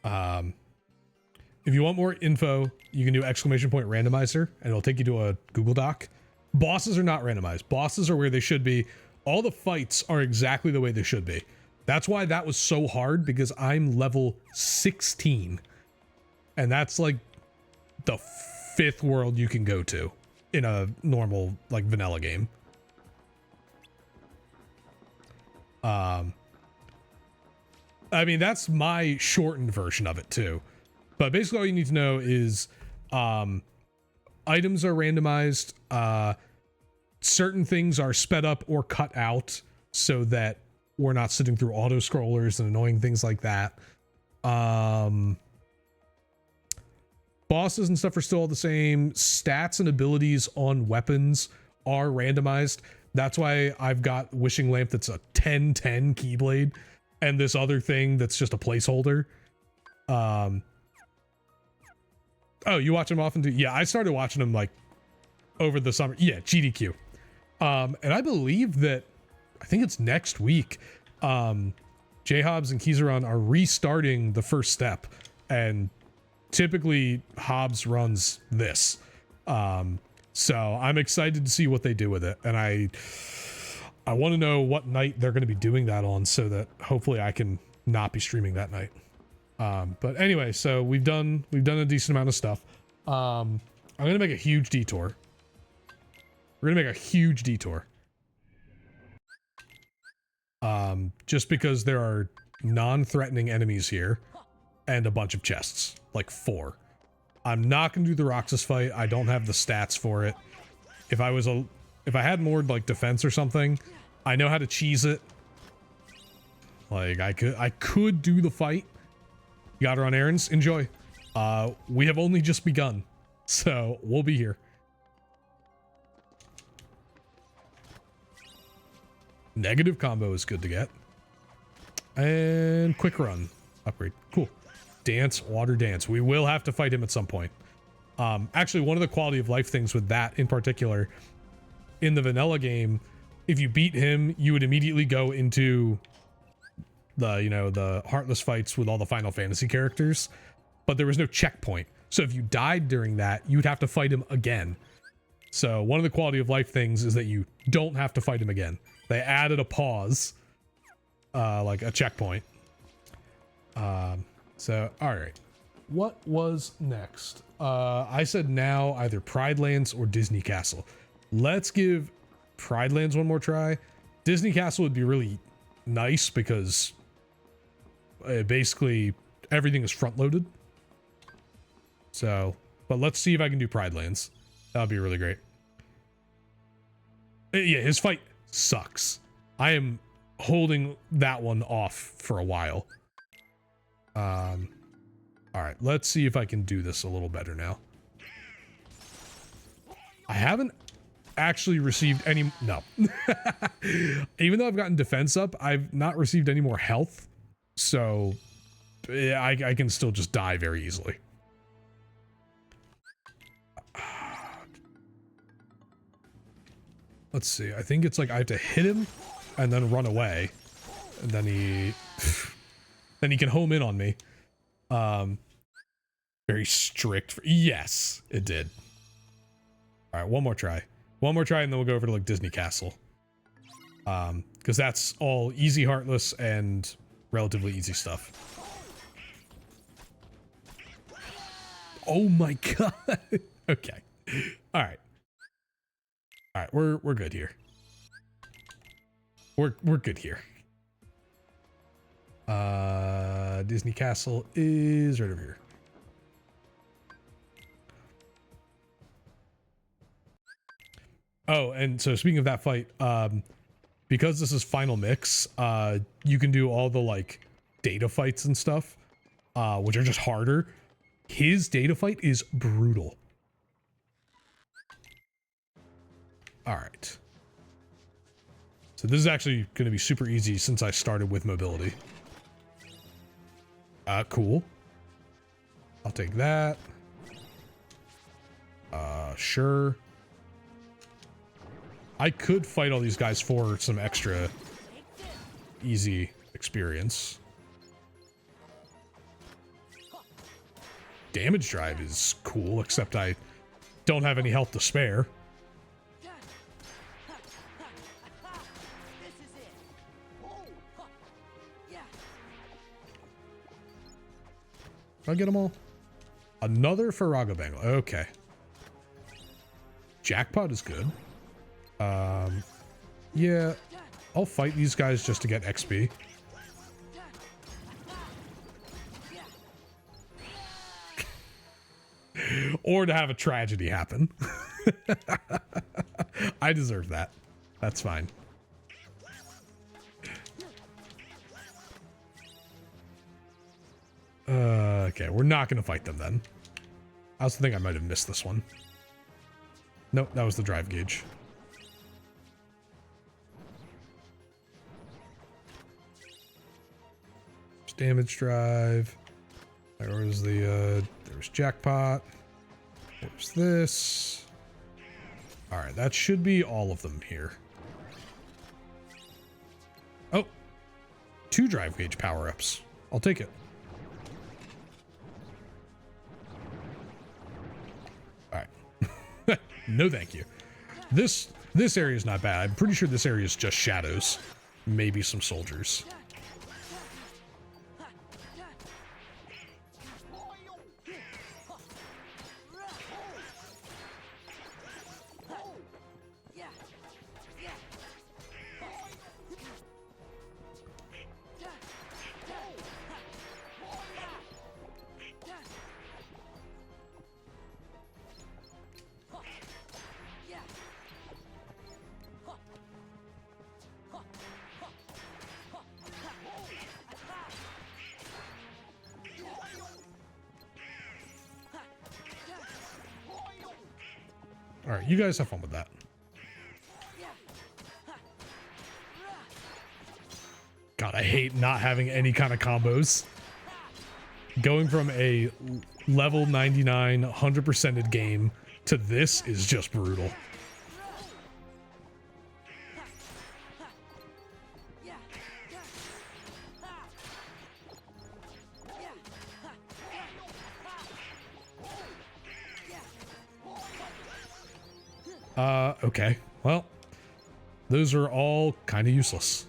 If you want more info, you can do !randomizer and it'll take you to a Google Doc. Bosses are not randomized. Bosses are where they should be. All the fights are exactly the way they should be. That's why that was so hard, because I'm level 16. And that's like the 5th world you can go to in a normal, like, vanilla game. I mean, that's my shortened version of it too. But basically all you need to know is items are randomized. Certain things are sped up or cut out so that we're not sitting through auto scrollers and annoying things like that. Bosses and stuff are still all the same. Stats and abilities on weapons are randomized. That's why I've got Wishing Lamp that's a 10-10 keyblade, and this other thing that's just a placeholder. Oh, you watch them often too? Yeah, I started watching them like over the summer. Yeah, GDQ. And I believe that, I think it's next week, J-Hobbs and Kizaron are restarting the first step, and typically Hobbs runs this. So I'm excited to see what they do with it, and I want to know what night they're going to be doing that on, so that hopefully I can not be streaming that night. But anyway, so we've done a decent amount of stuff. I'm going to make a huge detour. We're going to make a huge detour. Just because there are non-threatening enemies here and a bunch of chests, like 4. I'm not going to do the Roxas fight. I don't have the stats for it. If I had more like defense or something, I know how to cheese it. Like I could do the fight. You got her on errands? Enjoy. We have only just begun, so we'll be here. Negative combo is good to get. And quick run upgrade. Cool. Dance, water dance. We will have to fight him at some point. Actually, one of the quality of life things with that in particular, in the vanilla game, if you beat him, you would immediately go into the, you know, the Heartless fights with all the Final Fantasy characters, but there was no checkpoint. So if you died during that, you would have to fight him again. So one of the quality of life things is that you don't have to fight him again. They added a pause, like a checkpoint. So, all right. What was next? I said now either Pride Lands or Disney Castle. Let's give Pride Lands one more try. Disney Castle would be really nice because basically everything is front loaded. So, but let's see if I can do Pride Lands. That would be really great. Yeah, his fight sucks. I am holding that one off for a while. All right, let's see if I can do this a little better now. I haven't actually received any, no. Even though I've gotten defense up, I've not received any more health. So I can still just die very easily. Let's see. I think it's like I have to hit him and then run away. And then he can home in on me. Very strict. Yes, it did. All right, one more try. One more try and then we'll go over to like Disney Castle. Because that's all easy Heartless and relatively easy stuff. Oh my god. Okay. All right. All right, we're good here. We're good here. Disney Castle is right over here. Oh, and so speaking of that fight, because this is final mix, you can do all the like data fights and stuff, which are just harder. His data fight is brutal. All right. So this is actually going to be super easy since I started with mobility. Cool. I'll take that. Sure. I could fight all these guys for some extra easy experience. Damage drive is cool, except I don't have any health to spare. Did I get them all? Another Farago Bangle. Okay. Jackpot is good. Yeah, I'll fight these guys just to get XP. Or to have a tragedy happen. I deserve that. That's fine. Okay, we're not going to fight them then. I also think I might have missed this one. Nope, that was the drive gauge. Damage drive. There was the there was jackpot. There's this. All right, that should be all of them here. Oh, 2 drive gauge power-ups. I'll take it. All right. No, thank you. This area is not bad. I'm pretty sure this area is just shadows. Maybe some soldiers. All right, you guys have fun with that. God, I hate not having any kind of combos. Going from a level 99 100%ed game to this is just brutal. Okay. Well, those are all kind of useless.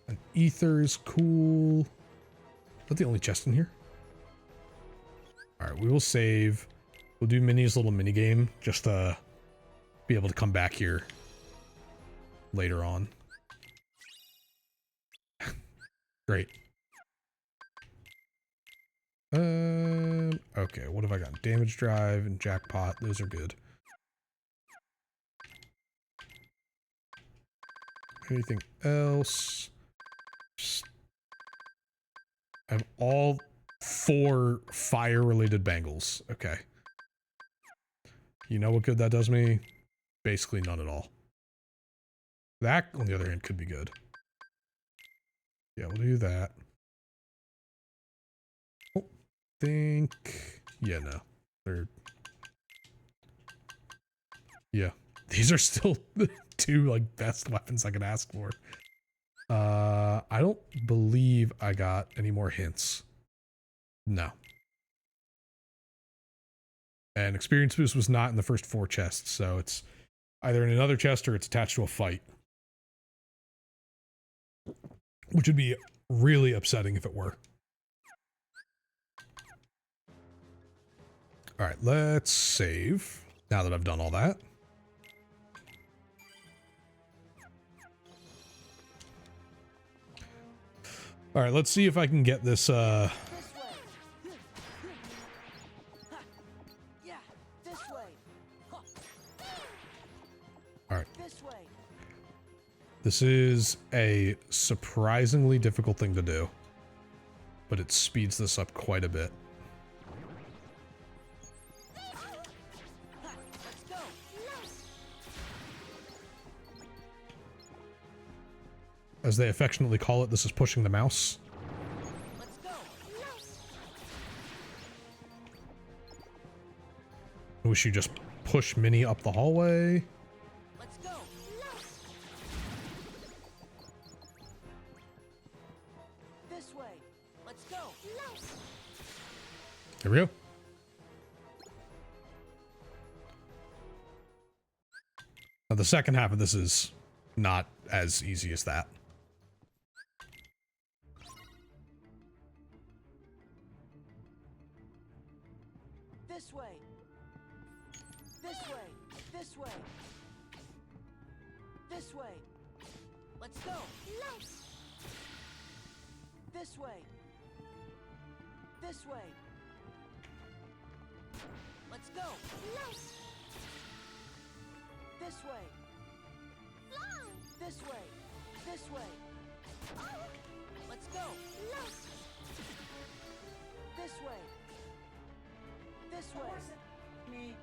An ether is cool. Is that the only chest in here? All right, we will save. We'll do Minnie's little mini game just to be able to come back here later on. Great. Okay, what have I got? Damage drive and jackpot. Those are good. Anything else? I have all 4 fire-related bangles. Okay. You know what good that does me? Basically none at all. That, on the other hand, could be good. Yeah, we'll do that. Yeah, no, they're, yeah, these are still the 2 like best weapons I could ask for. I don't believe I got any more hints. No. And experience boost was not in the first 4 chests, so it's either in another chest or it's attached to a fight, which would be really upsetting if it were. All right, let's save now that I've done all that. All right, let's see if I can get this, Yeah, this way. all right. This way. This is a surprisingly difficult thing to do, but it speeds this up quite a bit. As they affectionately call it, this is pushing the mouse. Let's go. I wish you just push Minnie up the hallway. Let's go. This way. Let's go. There we go. Now the second half of this is not as easy as that. This way. This way. This way. This way. Let's go. This way. This way. Let's go. This way. This way. This way. Let's go. This way. This way. Me.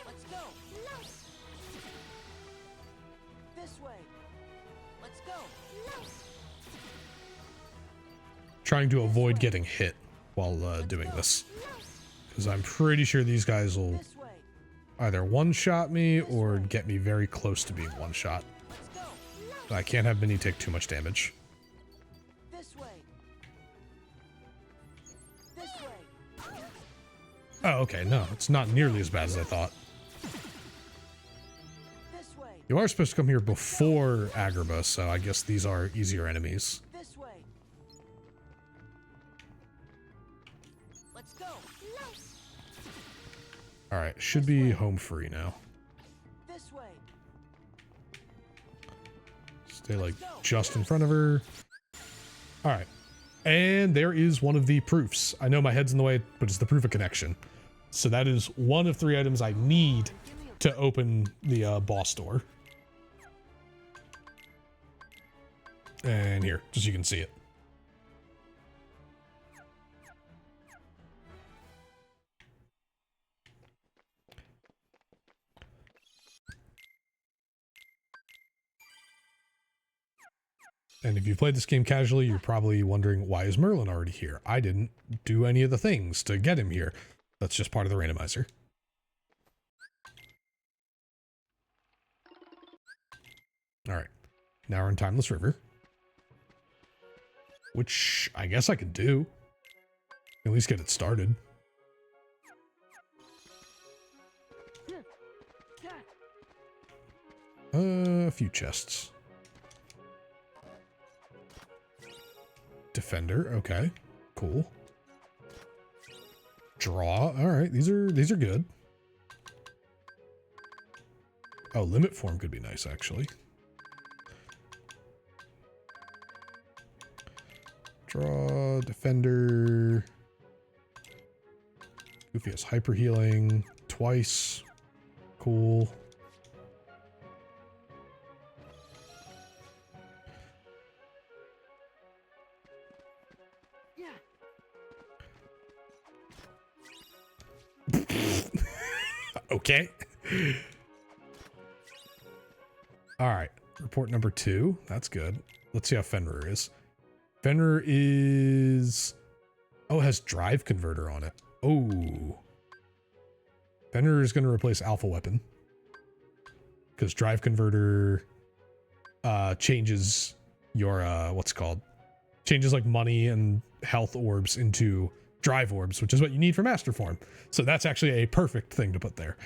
Let's go. This way. Let's go. trying to avoid getting hit while doing this. Because I'm pretty sure these guys will This way. either one-shot me or get me very close to being one-shot. Let's go. I can't have Minnie take too much damage. This way. This way. Oh, okay, no, it's not nearly as bad as I thought. This way. You are supposed to come here before Agrabah, so I guess these are easier enemies. This way. Let's go. Alright, should be home free now. This way. Stay like just in front of her. Alright. And there is one of the proofs. I know my head's in the way, but it's the proof of connection. So that is one of 3 items I need to open the boss door. And here, just so you can see it. And if you've played this game casually, you're probably wondering, why is Merlin already here? I didn't do any of the things to get him here. That's just part of the randomizer. Alright, now we're in Timeless River. Which I guess I could do. At least get it started. A few chests. Defender, okay. Cool. Draw, alright, these are good. Oh, limit form could be nice, actually. Draw, defender. Goofy has hyper healing twice. Cool. Okay. All right. Report number 2. That's good. Let's see how Fenrir is. Fenrir is... Oh, it has drive converter on it. Oh. Fenrir is going to replace alpha weapon. Because drive converter changes your, what's it called? Changes like money and health orbs into drive orbs, which is what you need for master form. So that's actually a perfect thing to put there.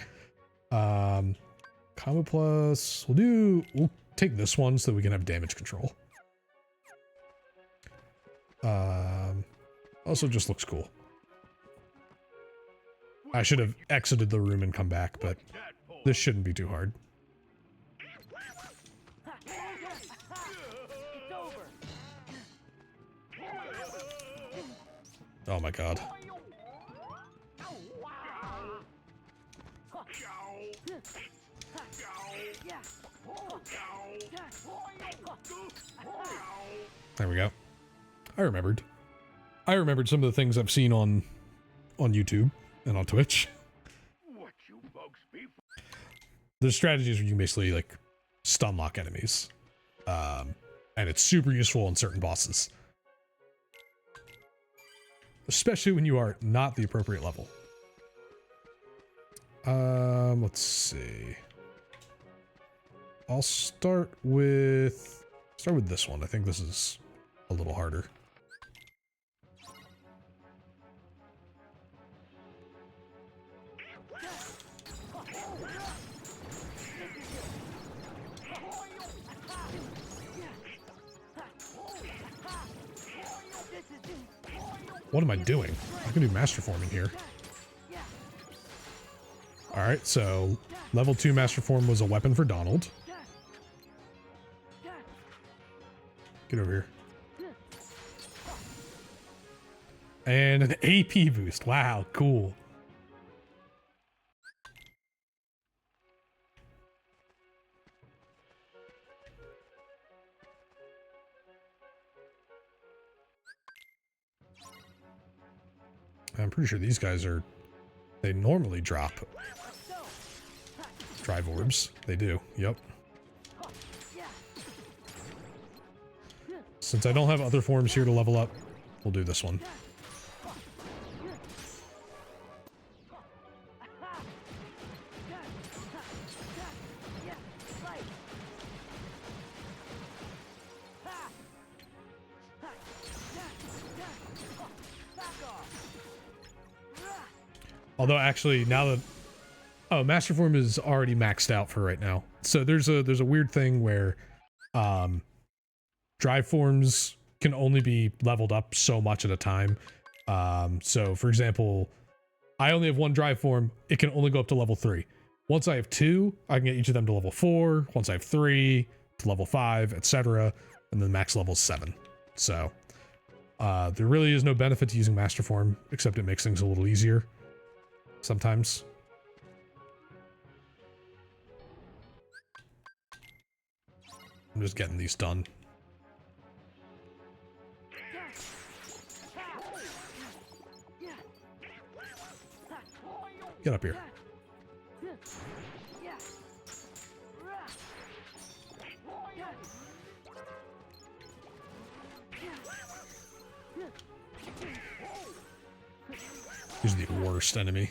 Combo plus, we'll take this one so that we can have damage control. Also just looks cool. I should have exited the room and come back, but this shouldn't be too hard. It's over. Oh my god. There we go. I remembered some of the things I've seen on YouTube and on Twitch. There's strategies where you can basically like stun lock enemies. And it's super useful on certain bosses. Especially when you are not the appropriate level. Let's see. I'll start with this one. I think this is a little harder. What am I doing? I can do master forming here. Alright, so level 2 master form was a weapon for Donald. Get over here. And an AP boost. Wow, cool. I'm pretty sure these guys are... They normally drop drive orbs. They do. Yep. Since I don't have other forms here to level up, we'll do this one. Although actually now that Master Form is already maxed out for right now. So there's a weird thing where drive forms can only be leveled up so much at a time. So for example, I only have one drive form. It can only go up to level 3. Once I have 2, I can get each of them to level 4. Once I have 3 to level 5, etc. And then the max level is 7. So there really is no benefit to using Master Form, except it makes things a little easier sometimes. I'm just getting these done. Get up here. He's the worst enemy.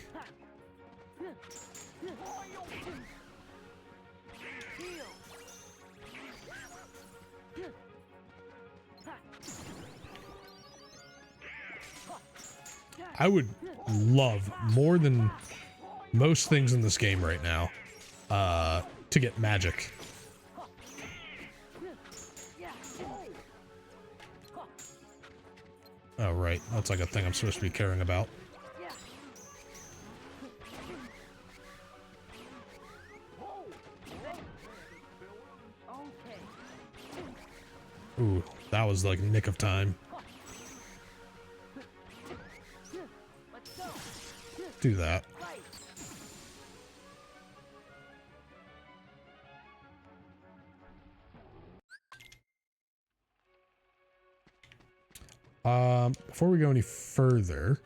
I would love more than most things in this game right now to get magic. Oh, right. That's like a thing I'm supposed to be caring about. Ooh, that was like nick of time. Do that. Before we go any further,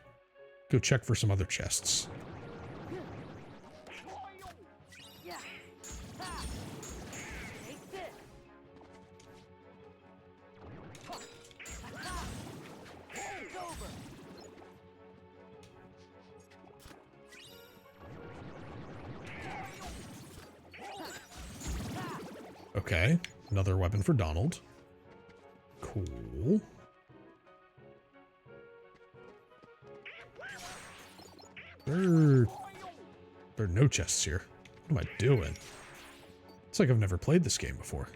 go check for some other chests. Okay, another weapon for Donald. Cool. There are no chests here. What am I doing? It's like I've never played this game before.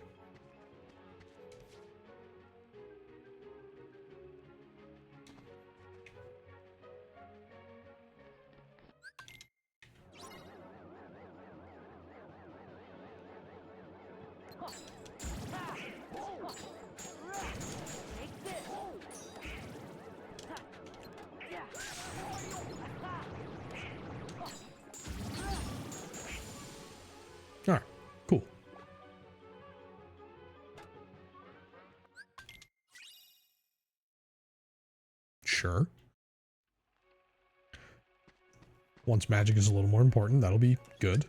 Alright, cool. Sure. Once magic is a little more important, that'll be good.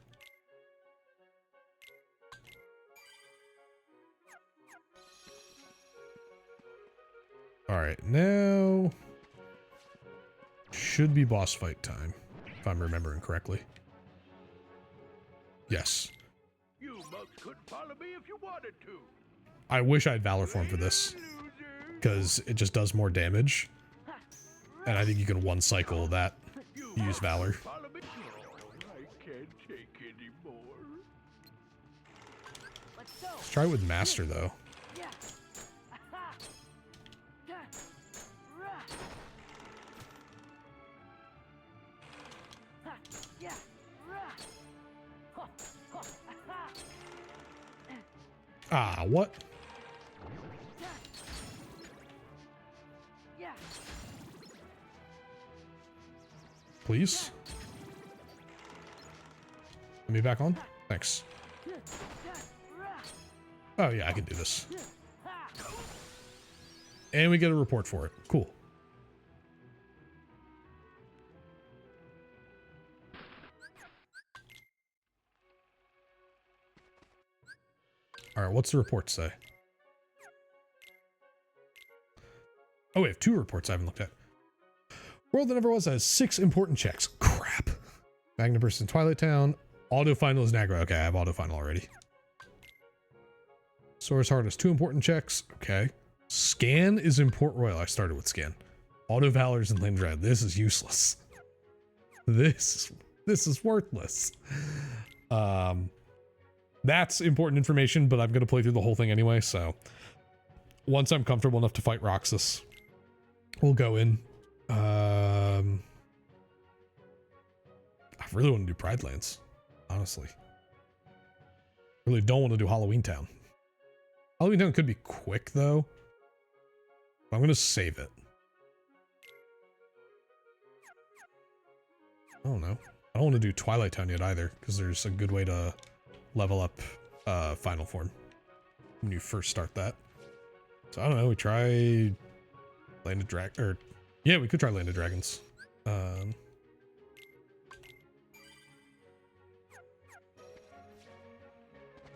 Alright, now should be boss fight time, if I'm remembering correctly. Yes. You mugs couldn't follow me if you wanted to. I wish I had Valor Form for this, because it just does more damage. And I think you can one cycle that. You use Valor. Follow me. I can't take any more. Let's try it with Master, though. Ah, what? Please? Let me back on? Thanks. Oh yeah, I can do this. And we get a report for it. Cool. Alright, what's the report say? Oh, we have 2 reports I haven't looked at. World That Never Was has 6 important checks. Crap. Magnaburst in Twilight Town. Auto final is Nagra. Okay, I have auto final already. Source Heart has 2 important checks. Okay. Scan is in Port Royal. I started with Scan. Auto Valors in Lindrad. This is useless. This is worthless. That's important information, but I'm going to play through the whole thing anyway, so once I'm comfortable enough to fight Roxas, we'll go in. I really want to do Pride Lands, honestly. Really don't want to do Halloween Town. Halloween Town could be quick, though. I'm going to save it. I don't know. I don't want to do Twilight Town yet either, because there's a good way to level up final form when you first start that. So I don't know, we try Land of Dragons, or yeah, we could try Land of Dragons.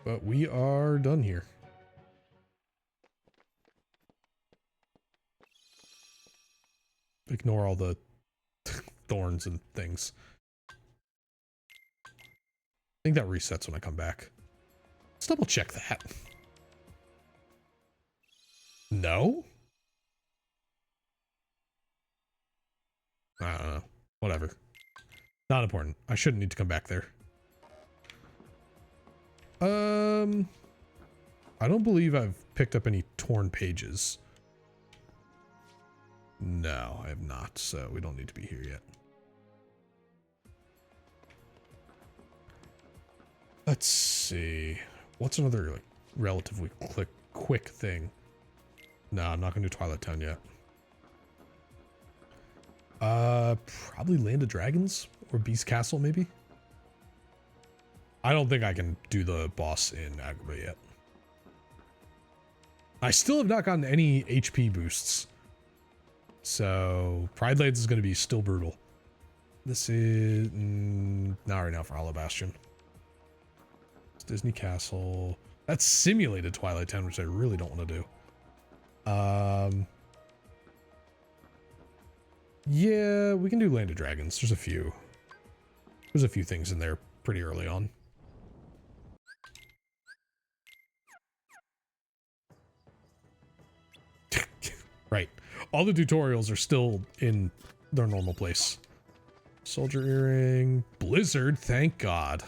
But we are done here. Ignore all the thorns and things. I think that resets when I come back. Let's double check that. No? I don't know. Whatever. Not important. I shouldn't need to come back there. I don't believe I've picked up any torn pages. No, I have not, so we don't need to be here yet. Let's see. What's another like relatively quick thing? No, I'm not gonna do Twilight Town yet. Probably Land of Dragons or Beast Castle, maybe. I don't think I can do the boss in Agrabah yet. I still have not gotten any HP boosts. So Pride Lands is going to be still brutal. This is not right now for Hollow Bastion. It's Disney Castle. That's simulated Twilight Town, which I really don't want to do. Yeah, we can do Land of Dragons. There's a few things in there pretty early on. Right. All the tutorials are still in their normal place. Soldier Earring. Blizzard, thank God.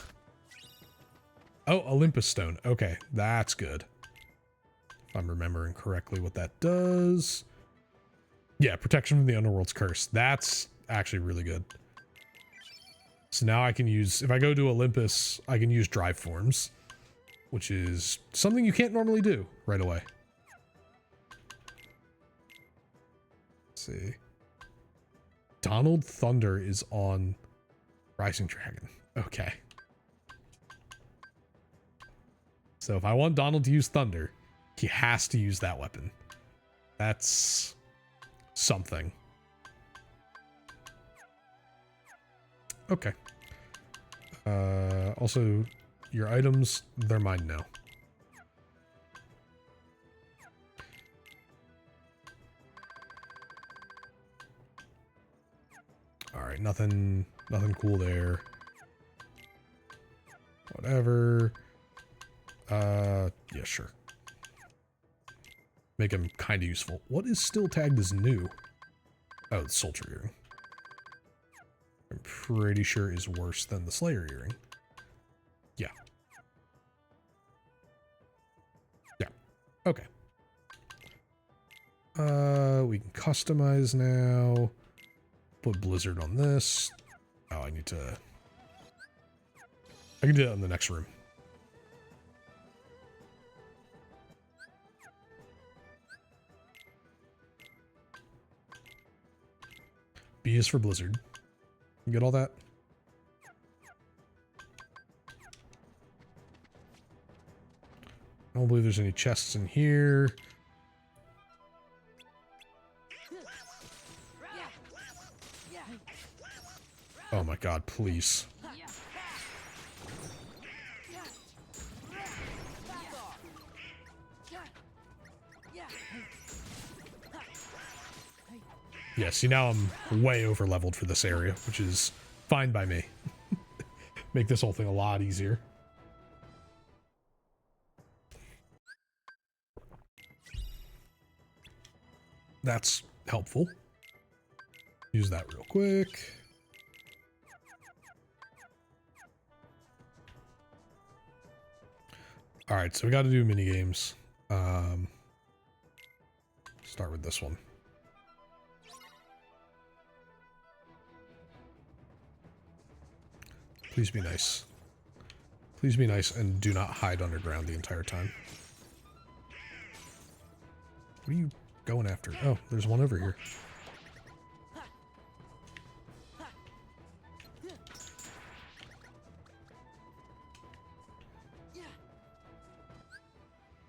Oh, Olympus Stone. Okay, that's good. If I'm remembering correctly what that does. Yeah, protection from the Underworld's curse. That's actually really good. So now I can use, if I go to Olympus, I can use drive forms, which is something you can't normally do right away. Let's see. Donald Thunder is on Rising Dragon. Okay. So if I want Donald to use Thunder, he has to use that weapon. That's something. Okay. Also, your items, they're mine now. Alright, nothing cool there. Whatever. Yeah, sure. Make him kind of useful. What is still tagged as new? Oh, the Soldier Earring. I'm pretty sure is worse than the Slayer Earring. Yeah. Yeah. Okay. We can customize now. Put Blizzard on this. Oh, I need to... I can do that in the next room. B is for Blizzard. You get all that? I don't believe there's any chests in here. Oh my god, please. Yeah, see, now I'm way over leveled for this area, which is fine by me. Make this whole thing a lot easier. That's helpful. Use that real quick. All right, so we got to do mini games. Start with this one. Please be nice. Please be nice and do not hide underground the entire time. What are you going after? Oh, there's one over here.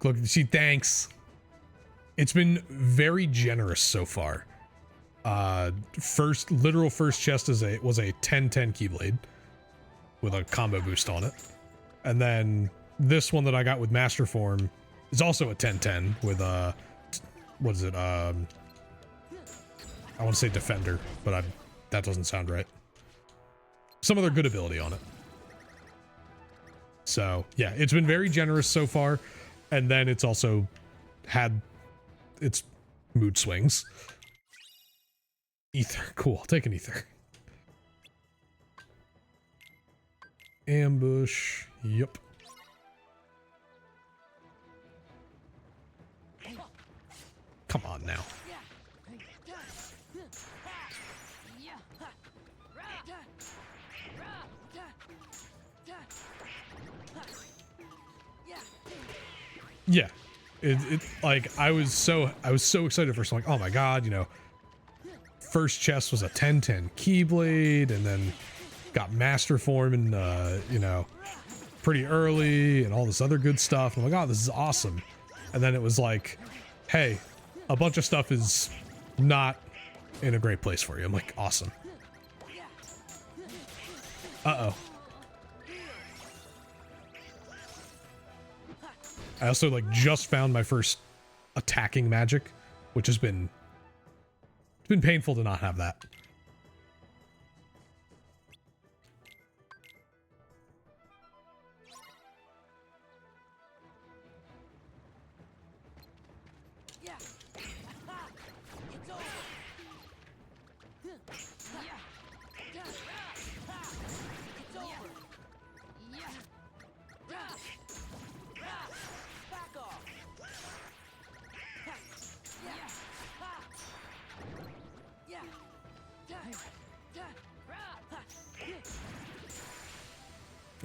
Look, see, thanks. It's been very generous so far. Literal first chest was a 10-10 keyblade with a combo boost on it. And then this one that I got with Master Form is also a 10-10 with what is it? I want to say Defender, but that doesn't sound right. Some other good ability on it. So yeah, it's been very generous so far. And then it's also had its mood swings. Ether. Cool. I'll take an ether. Ambush. Yep. Come on now. Yeah, it like I was so excited first. I'm like, oh my god, you know, first chest was a 10-10 keyblade, and then got Master Form and you know, pretty early, and all this other good stuff. I'm like, oh, this is awesome. And then it was like, hey, a bunch of stuff is not in a great place for you. I'm like, awesome. Uh-oh. I also like just found my first attacking magic, which has been, it's been painful to not have that.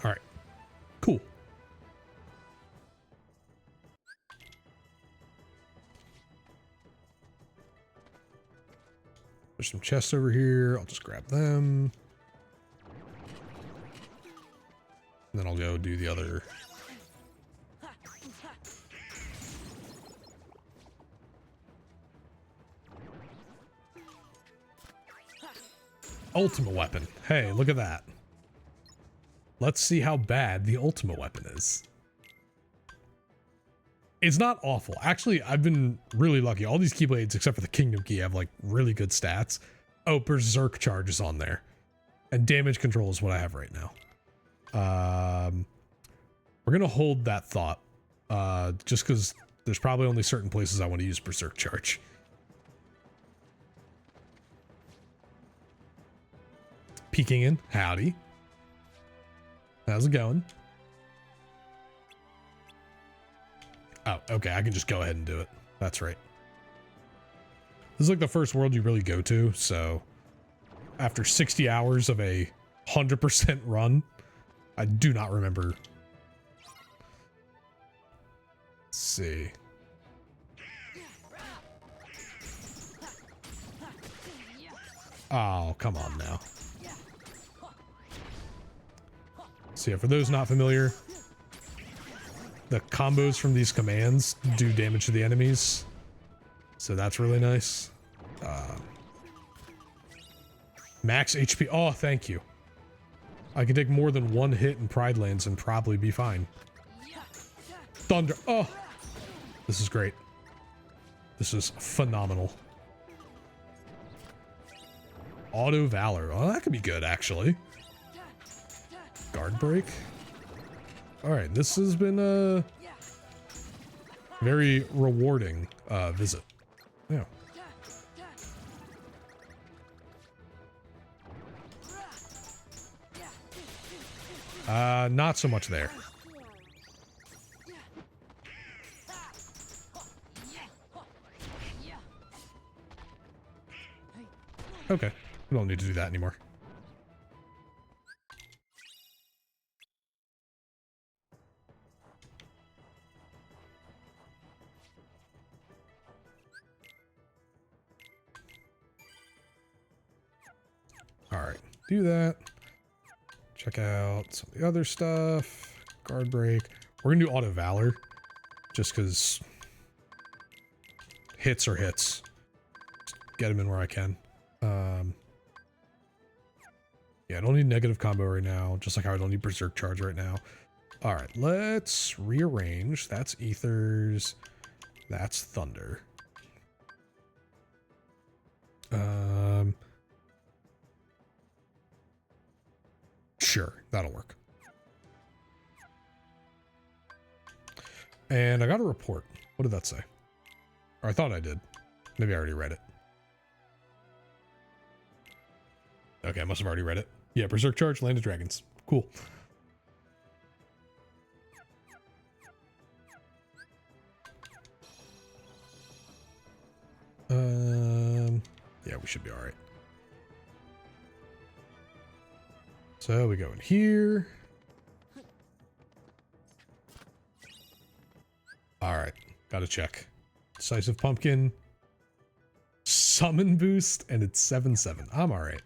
All right, cool. There's some chests over here. I'll just grab them. And then I'll go do the other. Ultimate weapon. Hey, look at that. Let's see how bad the ultimate weapon is. It's not awful. Actually, I've been really lucky. All these keyblades, except for the Kingdom Key, have like really good stats. Oh, Berserk charge is on there. And damage control is what I have right now. We're going to hold that thought. Just because there's probably only certain places I want to use Berserk charge. Peeking in. Howdy. How's it going? Oh, okay. I can just go ahead and do it. That's right. This is like the first world you really go to, so after 60 hours of a 100% run, I do not remember. Let's see. Oh, come on now. So yeah, for those not familiar, the combos from these commands do damage to the enemies. So that's really nice. Max HP. Oh, thank you. I can take more than one hit in Pride Lands and probably be fine. Thunder. Oh, this is great. This is phenomenal. Auto Valor. Oh, that could be good, actually. Guard break. All right, this has been a very rewarding visit. Yeah. Not so much there. Okay, we don't need to do that anymore. All right, do that. Check out some of the other stuff. Guard break. We're gonna do auto valor, just because hits are hits. Just get them in where I can. Yeah, I don't need negative combo right now, just like how I don't need berserk charge right now. All right, let's rearrange. That's ethers. That's thunder. Sure, that'll work. And I got a report. What did that say? Or I thought I did. Maybe I already read it. Okay, I must have already read it. Yeah, berserk charge, land of dragons. Cool. Yeah, we should be all right. So we go in here. All right, gotta check. Decisive pumpkin, summon boost, and it's 7/7. I'm all right.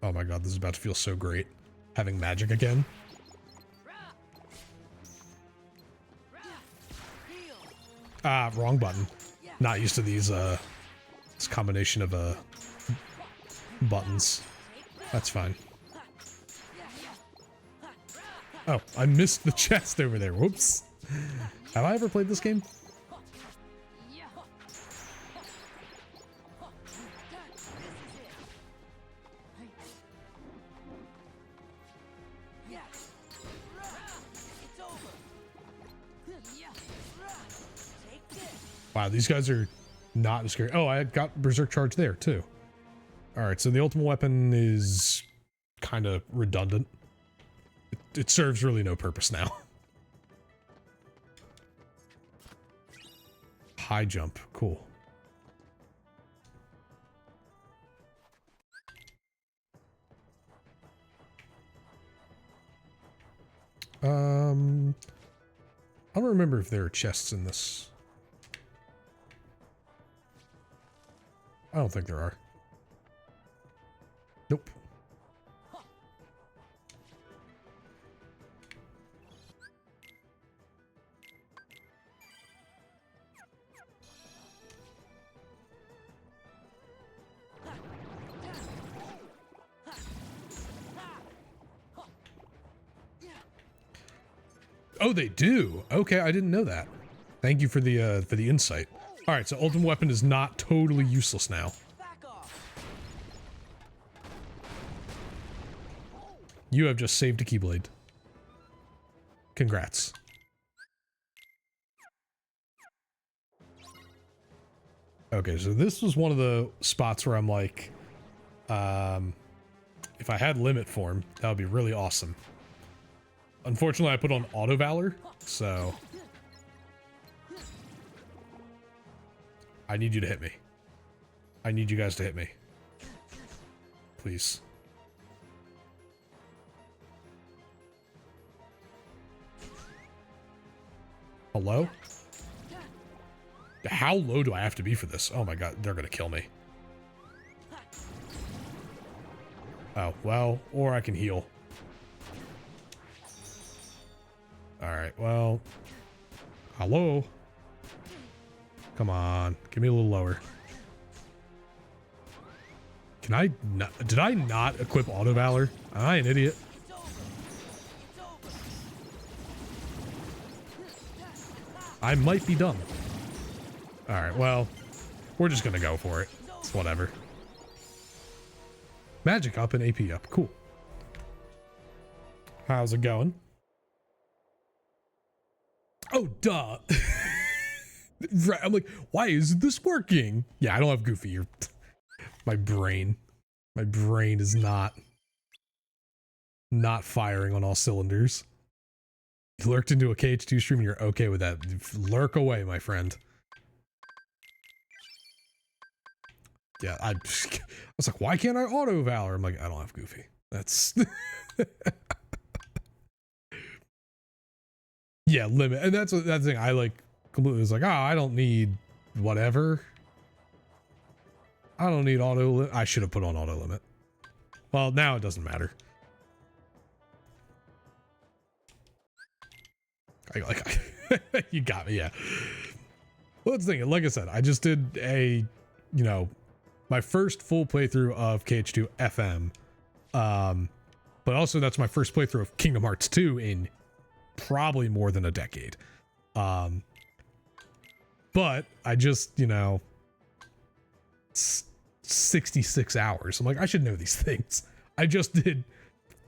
Oh my god, this is about to feel so great. Having magic again. Ah, wrong button. Not used to these, this combination of, buttons. That's fine. Oh, I missed the chest over there. Whoops. Have I ever played this game? Wow, these guys are not as scary. Oh, I got berserk charge there too. All right, so the ultimate weapon is kind of redundant. It serves really no purpose now. High jump, cool. I don't remember if there are chests in this. I don't think there are. Nope. Oh, they do. Okay, I didn't know that. Thank you for the insight. All right, so ultimate weapon is not totally useless now. You have just saved a keyblade. Congrats. Okay, so this was one of the spots where I'm like, if I had limit form, that would be really awesome. Unfortunately, I put on auto valor, so I need you to hit me. I need you guys to hit me. Please. Hello? How low do I have to be for this? Oh my god, they're gonna kill me. Oh, well, or I can heal. Alright, well. Hello? Come on, give me a little lower. Can I not, did I not equip auto valor? Am I an idiot? I might be dumb. Alright, well, we're just gonna go for it. It's whatever. Magic up and AP up. Cool. How's it going? Oh, duh. Right, I'm like, why isn't this working? Yeah, I don't have Goofy. You're my brain is not firing on all cylinders. You lurked into a KH2 stream and you're okay with that. Lurk away, my friend. Yeah, I was like, why can't I auto Valor? I'm like, I don't have Goofy. That's yeah, limit. And that's the thing. I like completely was like, oh, I don't need whatever. I don't need auto. I should have put on auto limit. Well, now it doesn't matter. You got me, yeah. Well, that's the thing. Like I said, I just did a, you know, my first full playthrough of KH2 FM. But also that's my first playthrough of Kingdom Hearts 2 in probably more than a decade. But I just, you know, 66 hours. I'm like, I should know these things. I just did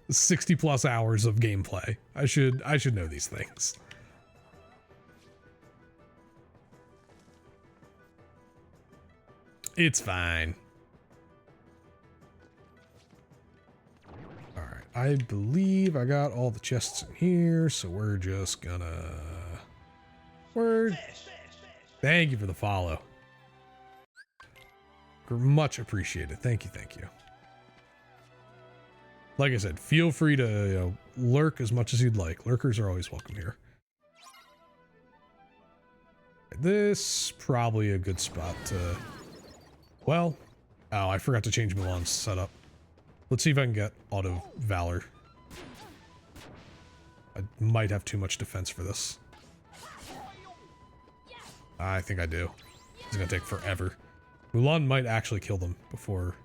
60 plus hours of gameplay. I should know these things. It's fine. All right, I believe I got all the chests in here, so we're just gonna... Thank you for the follow. Much appreciated. Thank you, thank you. Like I said, feel free to, you know, lurk as much as you'd like. Lurkers are always welcome here. This probably a good spot to... Well, oh, I forgot to change Milan's setup. Let's see if I can get auto Valor. I might have too much defense for this. I think I do. It's gonna take forever. Mulan might actually kill them before...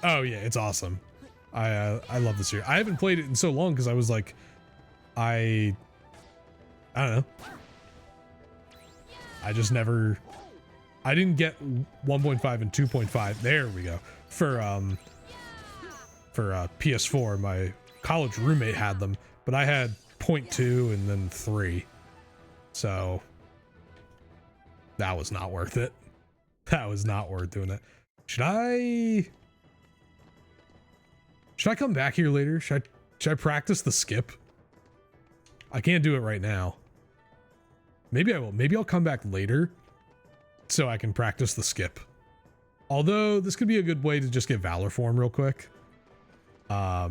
Oh yeah, it's awesome. I love this series. I haven't played it in so long because I was like, I don't know. I just never... I didn't get 1.5 and 2.5. There we go. For PS4, my college roommate had them, but I had 0.2 and then 3. So that was not worth it. That was not worth doing it. Should I come back here later? Should I practice the skip? I can't do it right now. Maybe I will. Maybe I'll come back later so I can practice the skip. Although this could be a good way to just get Valor form real quick. I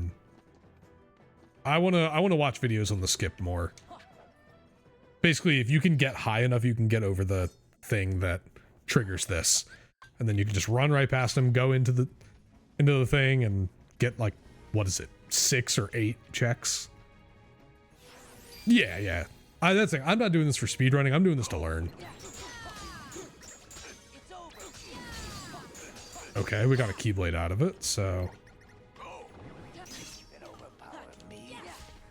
want to watch videos on the skip more. Basically, if you can get high enough, you can get over the thing that triggers this, and then you can just run right past him, go into the thing, and get like, what is it, 6 or 8 checks? Yeah. That's the thing. I'm not doing this for speedrunning. I'm doing this to learn. Okay, we got a keyblade out of it, so...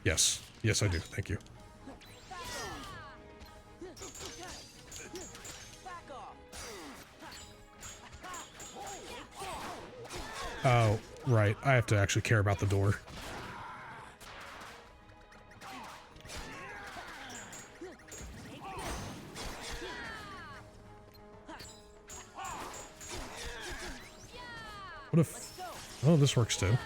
Yes, I do. Thank you. Oh, right. I have to actually care about the door. What if... Oh, this works too.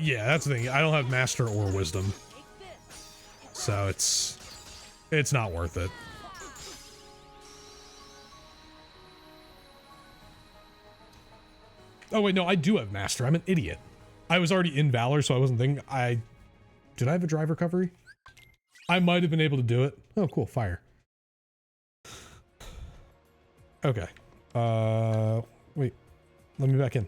Yeah, that's the thing. I don't have Master or Wisdom. So it's not worth it. Oh wait, no, I do have Master. I'm an idiot. I was already in Valor, so I wasn't thinking. Did I have a drive recovery? I might have been able to do it. Oh, cool. Fire. Okay. Wait. Let me back in.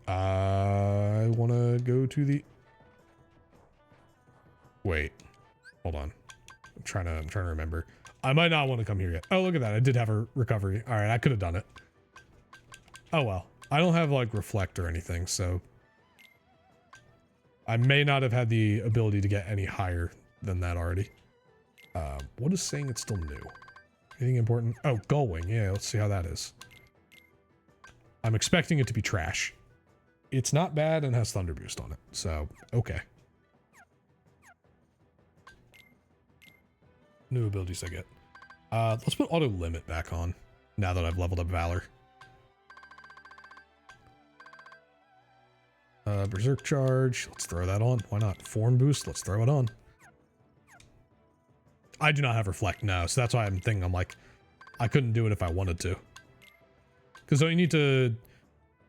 I want to go to the... Wait. Hold on. I'm trying to remember. I might not want to come here yet. Oh, look at that. I did have a recovery. All right, I could have done it. Oh, well. I don't have, like, reflect or anything, so... I may not have had the ability to get any higher than that already. What is saying it's still new? Anything important? Oh, Gullwing. Yeah, let's see how that is. I'm expecting it to be trash. It's not bad and has Thunder Boost on it, so, okay. New abilities I get. Let's put Auto Limit back on, now that I've leveled up Valor. Berserk Charge, let's throw that on. Why not? Form Boost, let's throw it on. I do not have Reflect now, so that's why I'm thinking, I'm like, I couldn't do it if I wanted to. Because don't you need to,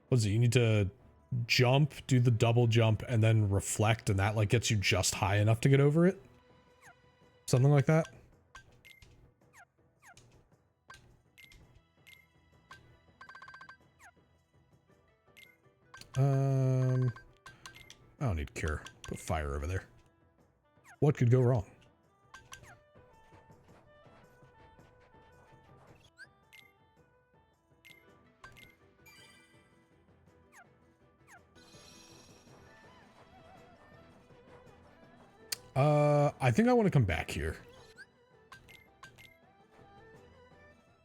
what is it, you need to jump, do the double jump, and then reflect, and that like gets you just high enough to get over it? Something like that? I don't need Cure. Put Fire over there. What could go wrong? I think I want to come back here.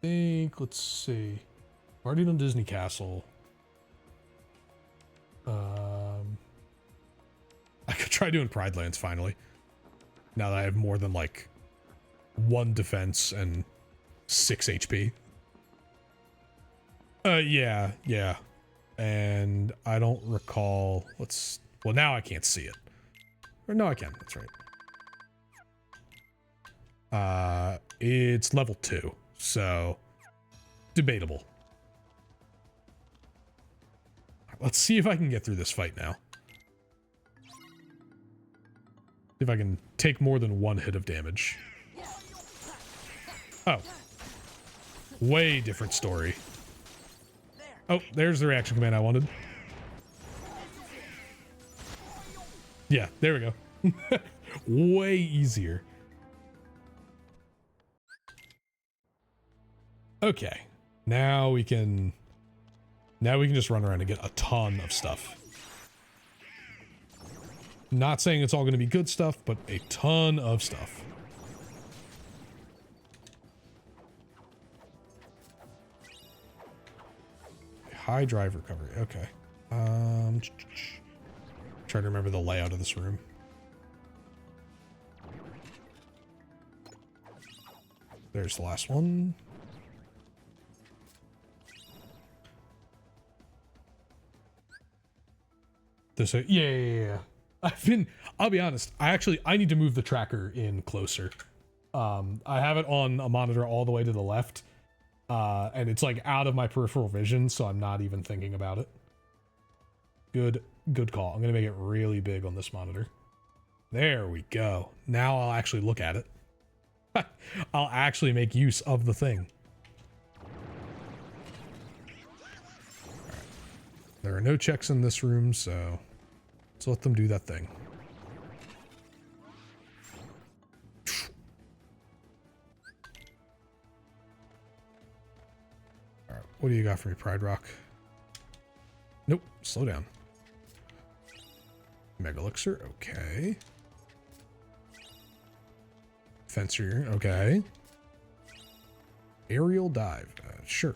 Let's see. Already done Disney Castle. I could try doing Pride Lands finally. Now that I have more than like 1 defense and 6 HP. Yeah. And I don't recall. Well, now I can't see it. Or no, I can. That's right. It's level 2, so debatable. Let's see if I can get through this fight now. See if I can take more than 1 hit of damage. Oh. Way different story. Oh, there's the reaction command I wanted. Yeah, there we go. Way easier. Okay. Now we can just run around and get a ton of stuff. Not saying it's all going to be good stuff, but a ton of stuff. High drive recovery. Okay. Try to remember the layout of this room. There's the last one. This, yeah. I'll be honest, I need to move the tracker in closer. I have it on a monitor all the way to the left, and it's like out of my peripheral vision, so I'm not even thinking about it. Good call. I'm gonna make it really big on this monitor. There we go. Now I'll actually look at it. I'll actually make use of the thing. Right. There are no checks in this room, so let's let them do that thing. Alright, what do you got for me, Pride Rock? Nope, slow down. Mega Elixir, okay. Fencer, okay. Aerial Dive, sure.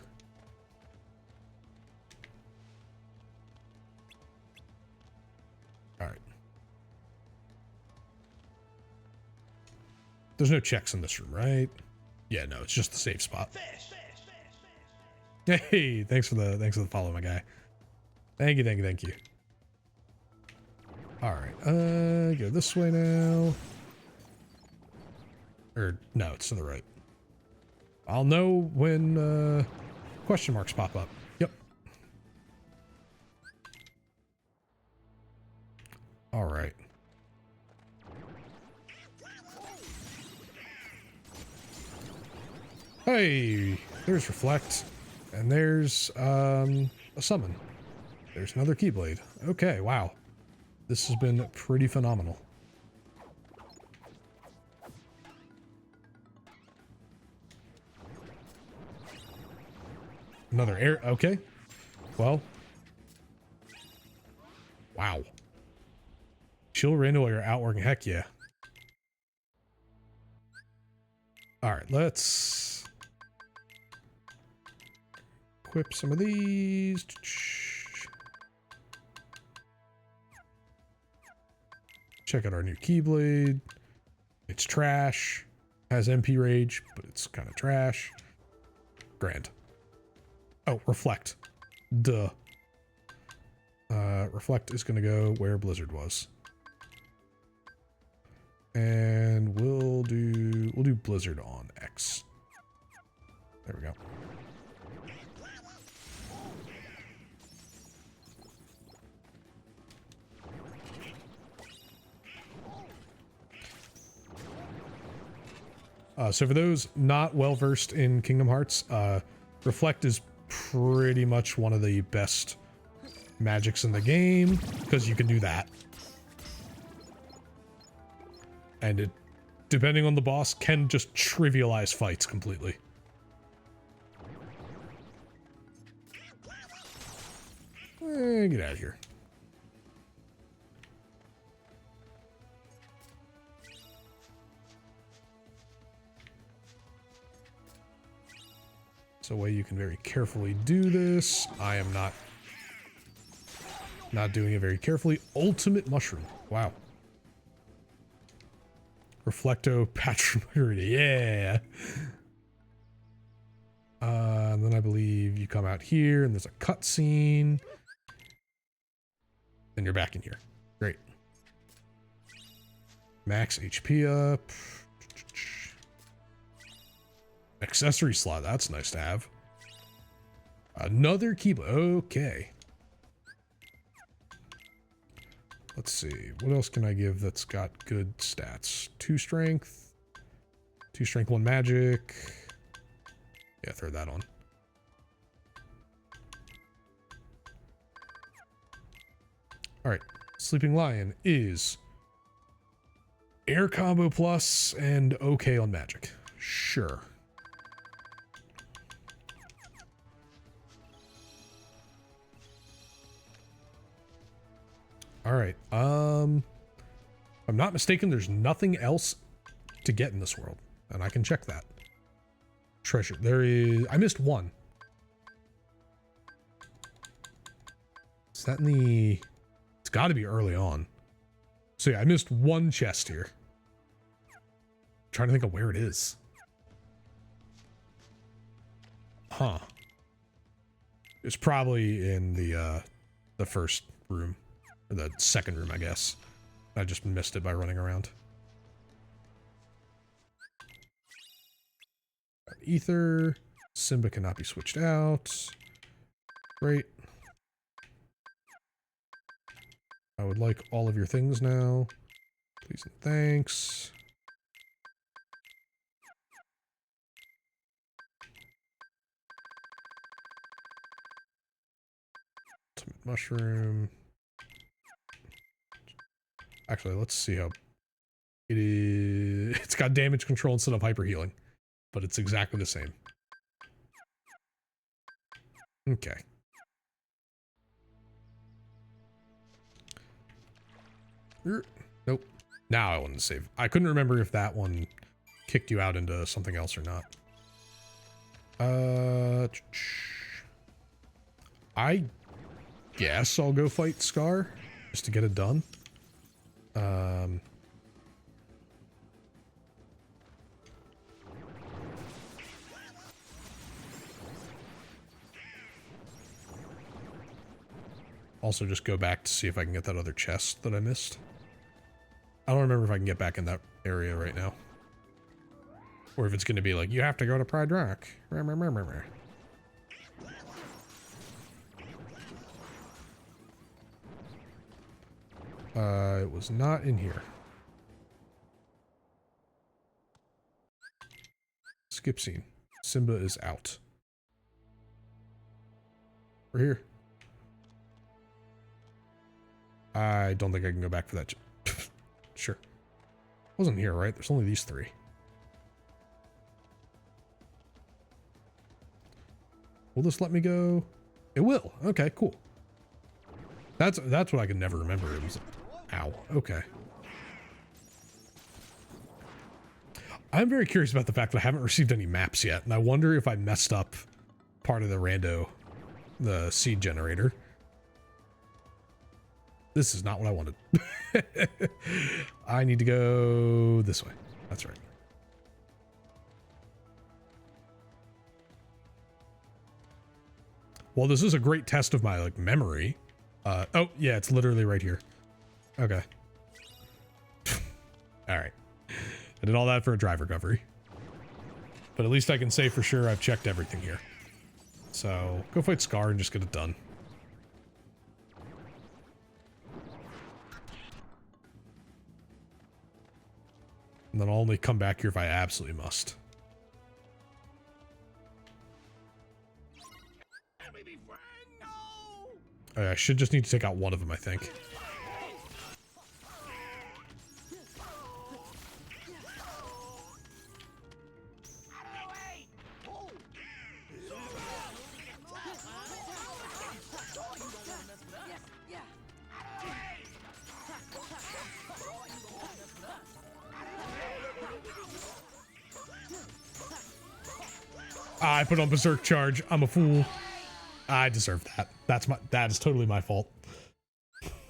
Alright. There's no checks in this room, right? Yeah, no, it's just the safe spot. Hey, thanks for the follow, my guy. Thank you. Alright, go this way now. Or, no, it's to the right. I'll know when, question marks pop up. Yep. Alright. Hey, there's Reflect. And there's, a Summon. There's another Keyblade. Okay, wow. This has been pretty phenomenal. Another air. Okay. Well. Wow. Chill rando while you're outworking. Heck yeah. Alright, let's equip some of these. Check out our new keyblade. It's trash. Has MP rage, but it's kind of trash. Grand. Oh, reflect. Duh. Reflect is going to go where Blizzard was. And we'll do Blizzard on X. There we go. So for those not well versed in Kingdom Hearts, Reflect is pretty much one of the best magics in the game because you can do that. And it, depending on the boss, can just trivialize fights completely. Get out of here. It's a way you can very carefully do this. I am not doing it very carefully. Ultimate Mushroom. Wow. Reflecto Patrimony. Yeah. And then I believe you come out here and there's a cutscene. And you're back in here. Great. Max HP up. Accessory slot. That's nice to have. Another keyblade. Okay. Let's see. What else can I give that's got good stats? 2 strength. 2 strength, 1 magic. Yeah, throw that on. Alright. Sleeping Lion is air combo plus and okay on magic. Sure. Alright, if I'm not mistaken, there's nothing else to get in this world. And I can check that. Treasure. There is... I missed one. Is that in the... It's got to be early on. So yeah, I missed one chest here. I'm trying to think of where it is. Huh. It's probably in the first room. Or the second room, I guess. I just missed it by running around. Ether. Simba cannot be switched out. Great. I would like all of your things now. Please and thanks. Ultimate Mushroom. Actually, let's see how it is. It's got damage control instead of hyper healing, but it's exactly the same. Okay. Nope. Now I want to save. I couldn't remember if that one kicked you out into something else or not. I guess I'll go fight Scar just to get it done. Also just go back to see if I can get that other chest that I missed. I don't remember if I can get back in that area right now. Or if it's going to be like, you have to go to Pride Rock. It was not in here. Skip scene. Simba is out. We're here. I don't think I can go back for that. Sure. Wasn't here, right? There's only these 3. Will this let me go? It will. Okay, cool. That's what I can never remember. It was, ow. Okay. I'm very curious about the fact that I haven't received any maps yet, and I wonder if I messed up part of the seed generator. This is not what I wanted. I need to go this way. That's right. Well, this is a great test of my like memory. Oh yeah, it's literally right here. Okay. All right. I did all that for a drive recovery. But at least I can say for sure I've checked everything here. So go fight Scar and just get it done. And then I'll only come back here if I absolutely must. Oh, yeah, I should just need to take out one of them, I think. I put on Berserk Charge. I'm a fool. I deserve that. That is totally my fault.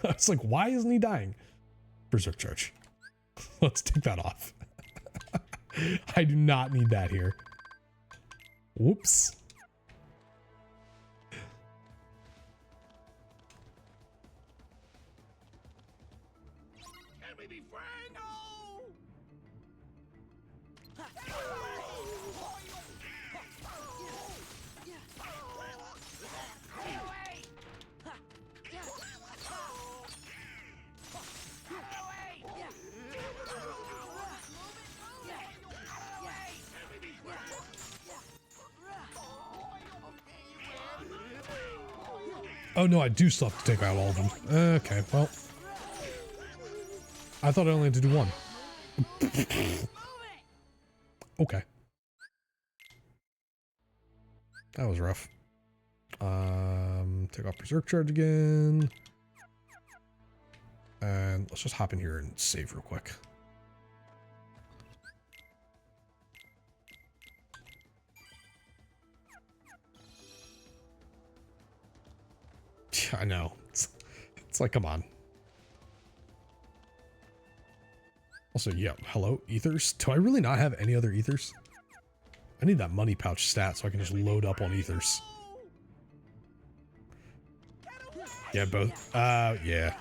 It's like, why isn't he dying? Berserk Charge. Let's take that off. I do not need that here. Whoops. Oh no, I do still have to take out all of them. Okay, well. I thought I only had to do one. Okay. That was rough. Take off Berserk Charge again. And let's just hop in here and save real quick. I know. It's like, come on. Also, yeah, hello, ethers? Do I really not have any other ethers? I need that money pouch stat so I can just load up on ethers. Yeah, both. Yeah.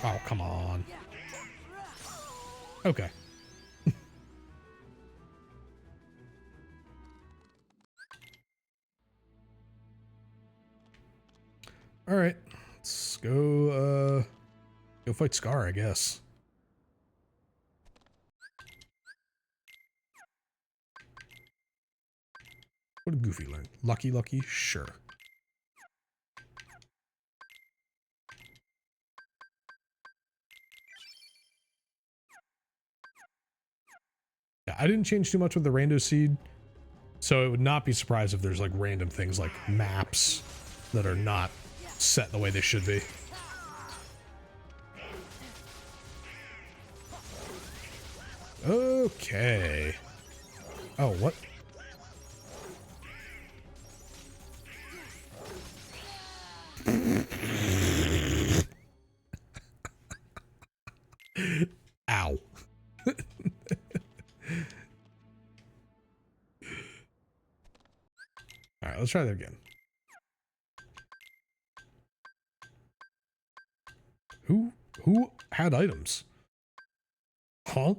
Oh, come on. Okay. All right. Let's go fight Scar, I guess. What did Goofy learn? Lucky, lucky? Sure. Yeah, I didn't change too much with the rando seed, so it would not be surprised if there's like random things like maps that are not set the way they should be. Okay. Oh, what? Ow. All right, let's try that again. Who had items? Huh?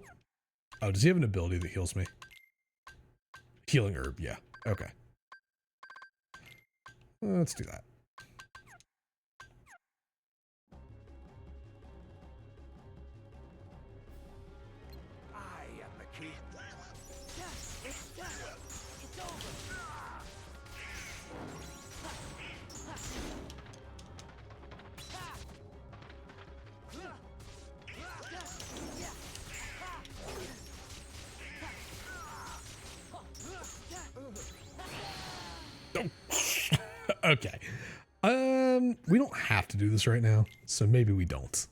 Oh, does he have an ability that heals me? Healing herb, yeah. Okay. Let's do that. I am the king. It's over. Okay. We don't have to do this right now, so maybe we don't.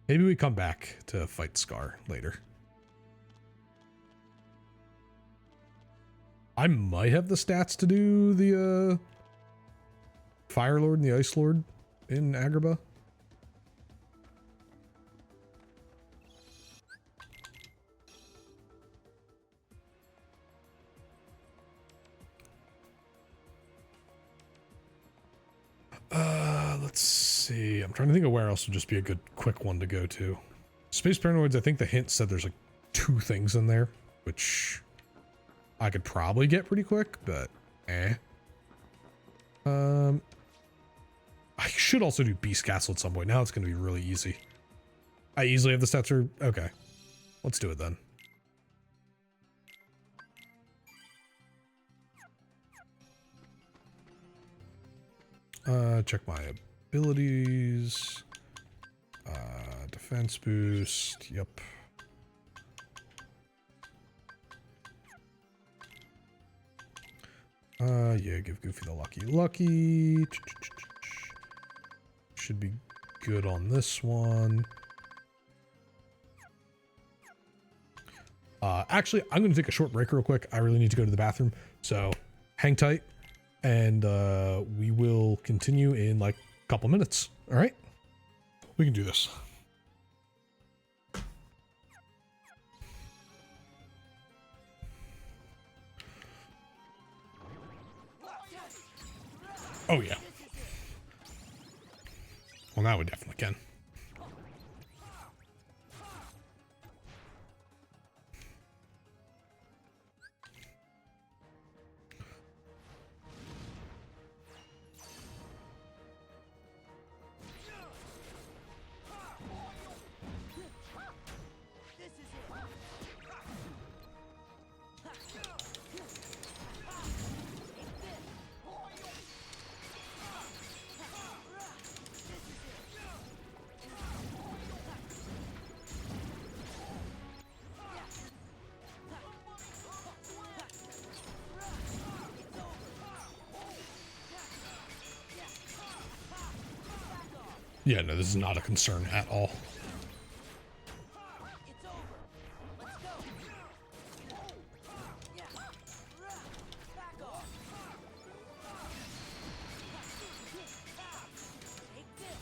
Maybe we come back to fight Scar later. I might have the stats to do the Fire Lord and the Ice Lord in Agrabah. Let's see. I'm trying to think of where else would just be a good quick one to go to. Space Paranoids, I think the hint said there's like 2 things in there, which I could probably get pretty quick, but eh. I should also do Beast Castle at some point. Now it's going to be really easy. I easily have the stats for... Okay. Let's do it then. Check my abilities. Defense boost. Yep. Yeah, give Goofy the lucky. Should be good on this one. Actually, I'm going to take a short break real quick. I really need to go to the bathroom. So hang tight and we will continue in like a couple minutes. All right, we can do this. Oh yeah. Well, now we definitely can. Yeah, no, this is not a concern at all. It's over. Let's go. Yeah. Back off. Take this.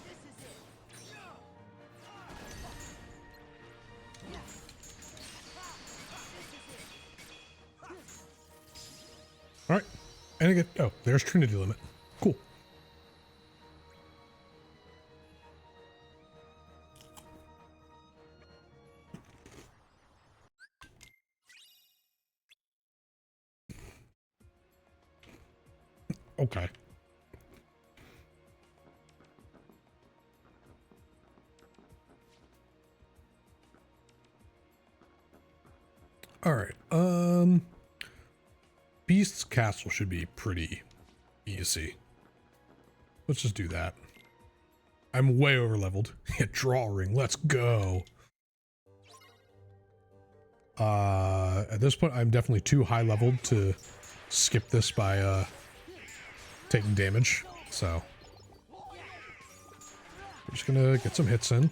Take this. This is it. All right, and again, oh, there's Trinity Limit. Cool. Okay. All right. Beast's Castle should be pretty easy. Let's just do that. I'm way over leveled. Hit draw ring. Let's go. At this point, I'm definitely too high leveled to skip this by taking damage. So we're just gonna get some hits in.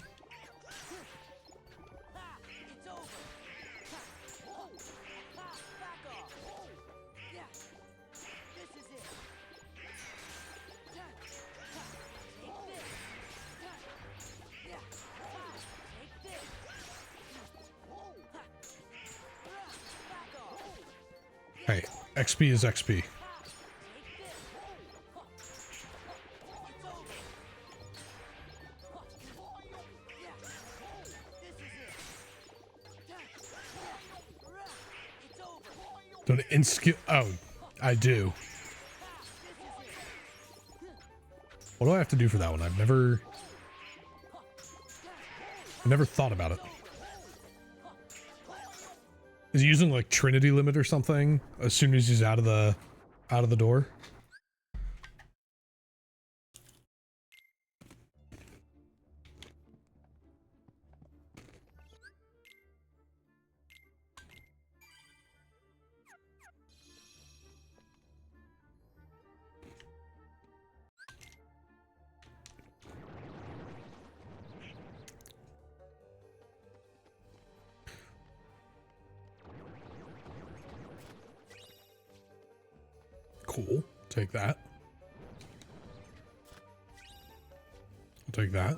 It's over. Back off. Yeah. This is it. Take this. Yeah. Take this. Back off. Hey, XP is XP. Don't in-skill. Oh, I do. What do I have to do for that one? I've never thought about it. Is he using like Trinity limit or something as soon as he's out of the door? Cool. Take that. I'll take that.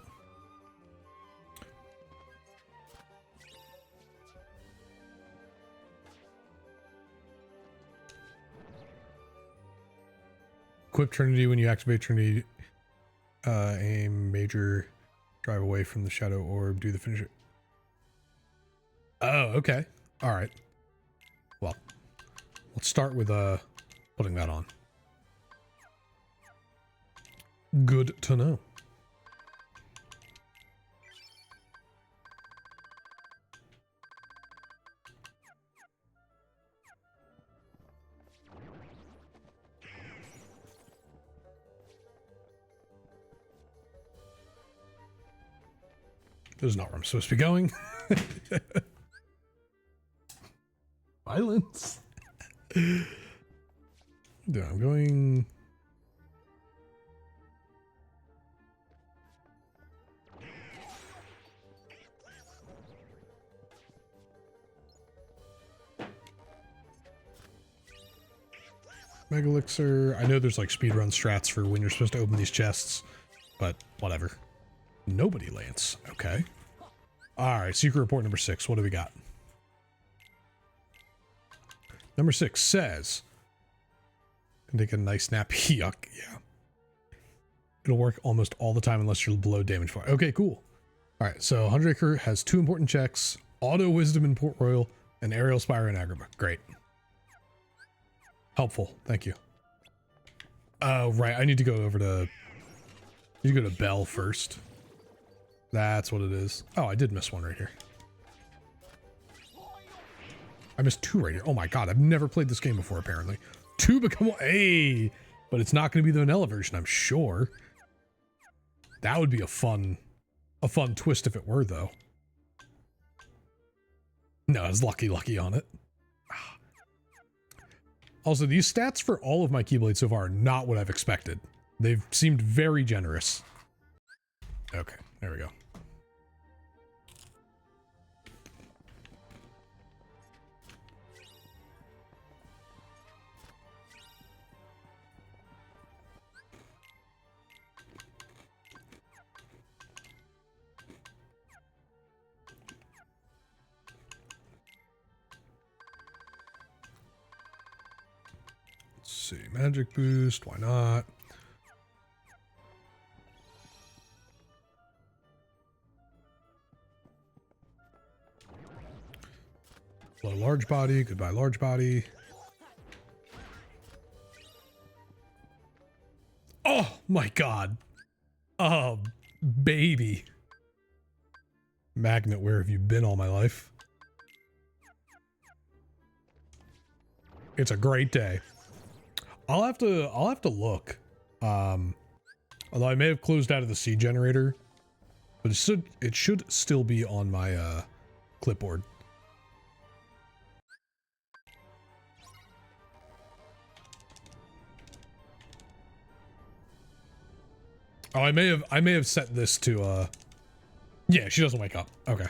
Equip Trinity when you activate Trinity. Aim major, drive away from the shadow orb, do the finisher. Oh, okay. All right. Well, let's start with putting that on. Good to know. This is not where I'm supposed to be going. Violence. Yeah, I'm going. Mega Elixir. I know there's like speedrun strats for when you're supposed to open these chests, but whatever. Nobody Lance. Okay. Alright, secret report number 6. What do we got? Number 6 says, can take a nice nap. Yuck. Yeah. It'll work almost all the time unless you're below damage for. Okay, cool. Alright, so 100 Acre has 2 important checks. Auto Wisdom in Port Royal and Aerial Spire in Agrabah. Great. Helpful. Thank you. Right. I need to go over to... I need to go to Bell first. That's what it is. Oh, I did miss one right here. I missed 2 right here. Oh my god, I've never played this game before, apparently. 2 become 1. Hey! But it's not going to be the vanilla version, I'm sure. That would be a fun twist if it were, though. No, it's lucky on it. Also, these stats for all of my keyblades so far are not what I've expected. They've seemed very generous. Okay, there we go. Let's see, magic boost, why not? Hello, large body. Goodbye, large body. Oh my god. Oh, baby. Magnet, where have you been all my life? It's a great day. I'll have to look. Although I may have closed out of the seed generator, but it should still be on my clipboard. Oh, I may have set this to yeah, she doesn't wake up. Okay.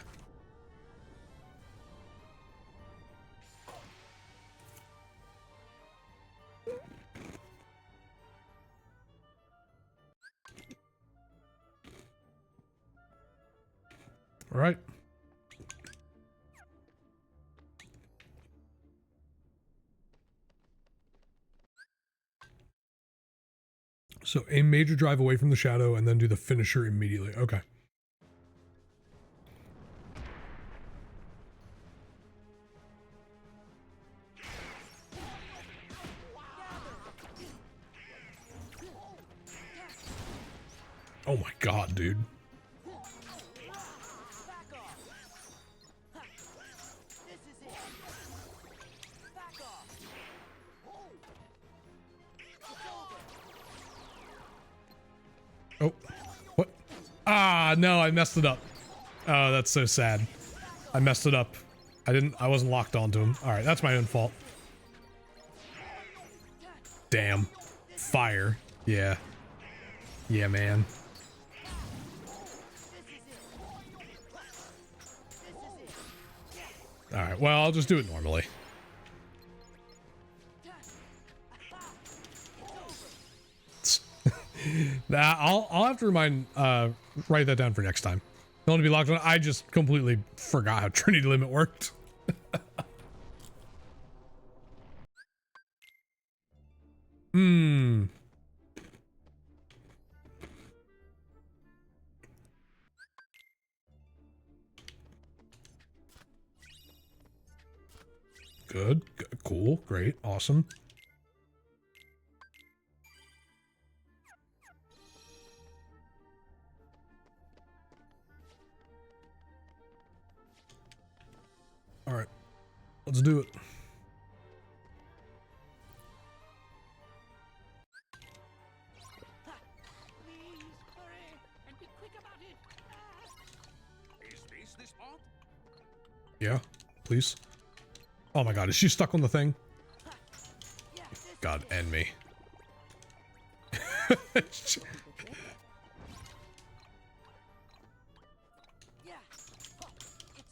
All right. So a major drive away from the shadow and then do the finisher immediately. Okay. Oh my god, dude. Oh, what? Ah, no, I messed it up. Oh, that's so sad. I messed it up. I wasn't locked onto him. All right, that's my own fault. Damn. Fire. Yeah. Yeah, man. All right, well, I'll just do it normally. Nah, I'll have to write that down for next time. Don't want to be locked on. I just completely forgot how Trinity Limit worked. Hmm. Good. Cool. Great. Awesome. All right. Let's do it. Please hurry and be quick about it. Is this the spot? Yeah, please. Oh my god, is she stuck on the thing? God, end me. Yeah. It's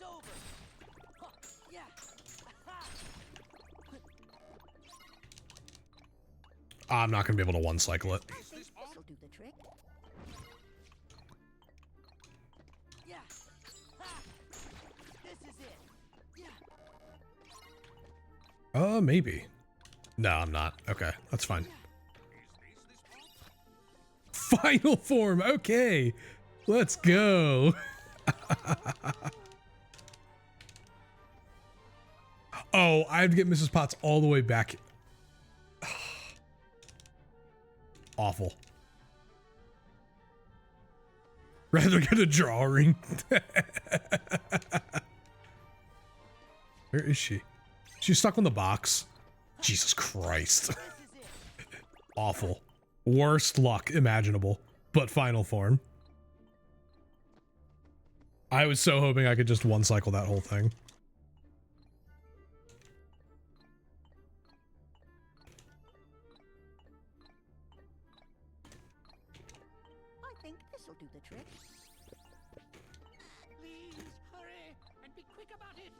over. Yeah. I'm not gonna be able to one cycle it. I think this'll do the trick. Yeah. This is it. Yeah. Maybe. No, I'm not. Okay, that's fine. Final form. Okay, let's go. Oh, I have to get Mrs. Potts all the way back. Awful. Rather get a drawing. Where is she? She's stuck on the box. Jesus Christ. Awful. Worst luck imaginable, but final form. I was so hoping I could just one cycle that whole thing. I think this'll do the trick. Please hurry and be quick about it.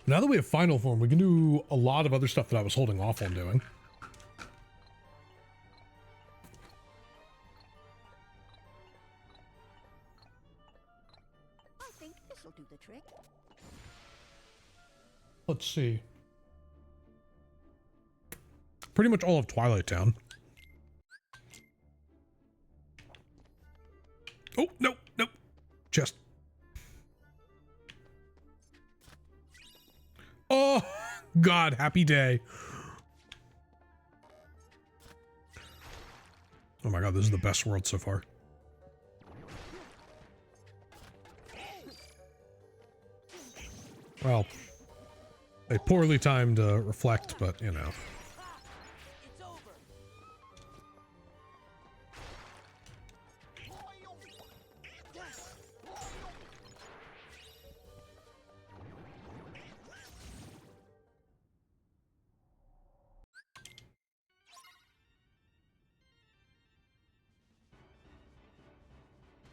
Now that we have final form, we can do a lot of other stuff that I was holding off on doing. I think this'll do the trick. Let's see. Pretty much all of Twilight Town. Oh, no, no. Chest. Oh, God, happy day. Oh my God, this is the best world so far. Well, a poorly timed reflect, but you know. It's over.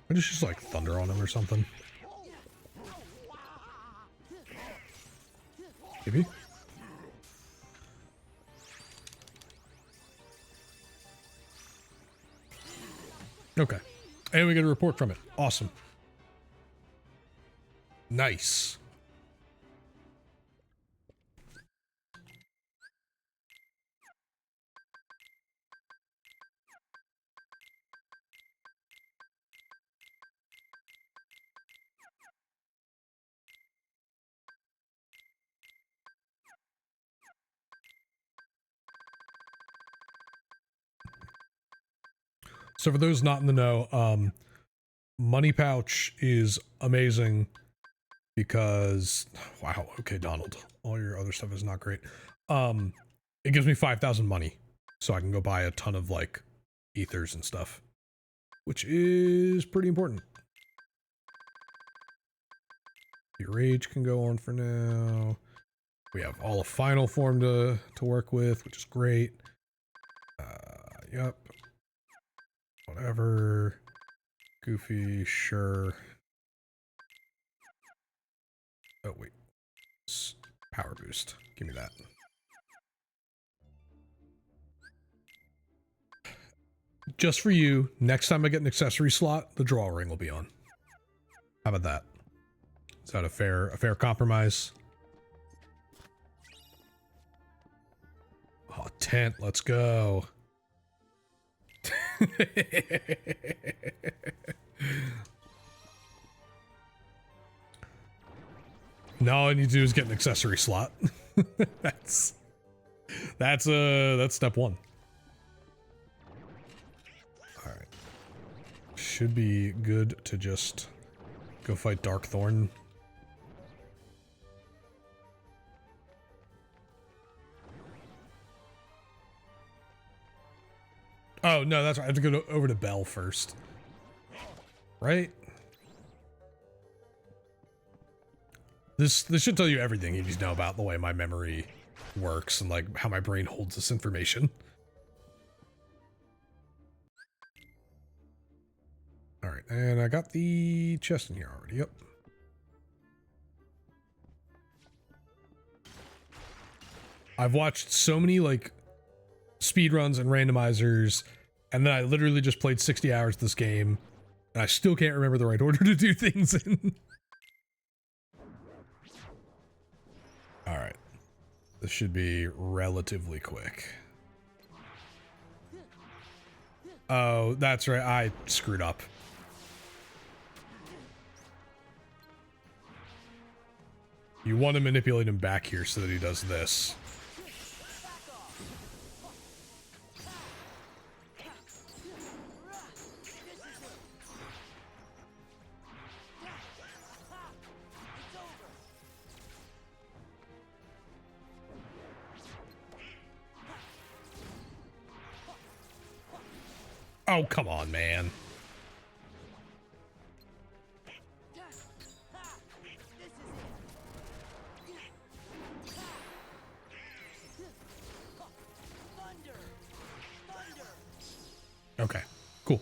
I just like thunder on him or something. Maybe. Okay. And we get a report from it. Awesome. Nice. So for those not in the know, Money Pouch is amazing because, wow, okay, Donald, all your other stuff is not great. It gives me 5,000 money, so I can go buy a ton of, like, ethers and stuff, which is pretty important. Your rage can go on for now. We have all of final form to work with, which is great. Yep. Whatever. Goofy, sure. Oh, wait. Power boost. Give me that. Just for you, next time I get an accessory slot, the draw ring will be on. How about that? Is that a fair compromise? Oh, tent, let's go. Now all I need to do is get an accessory slot. that's step one. All right. Should be good to just go fight Darkthorn. Oh, no, that's right. I have to go over to Bell first. Right? This should tell you everything you need to know about the way my memory works and, like, how my brain holds this information. Alright, and I got the chest in here already. Yep. I've watched so many, like, speedruns and randomizers, and then I literally just played 60 hours of this game, and I still can't remember the right order to do things in. Alright. This should be relatively quick. Oh, that's right. I screwed up. You want to manipulate him back here so that he does this. Oh, come on, man. Okay, cool.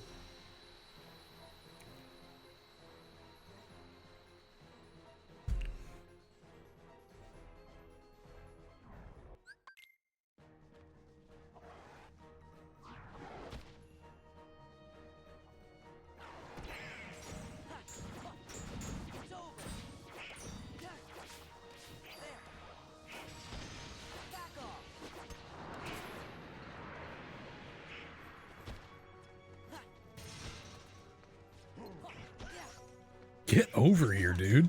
Get over here, dude.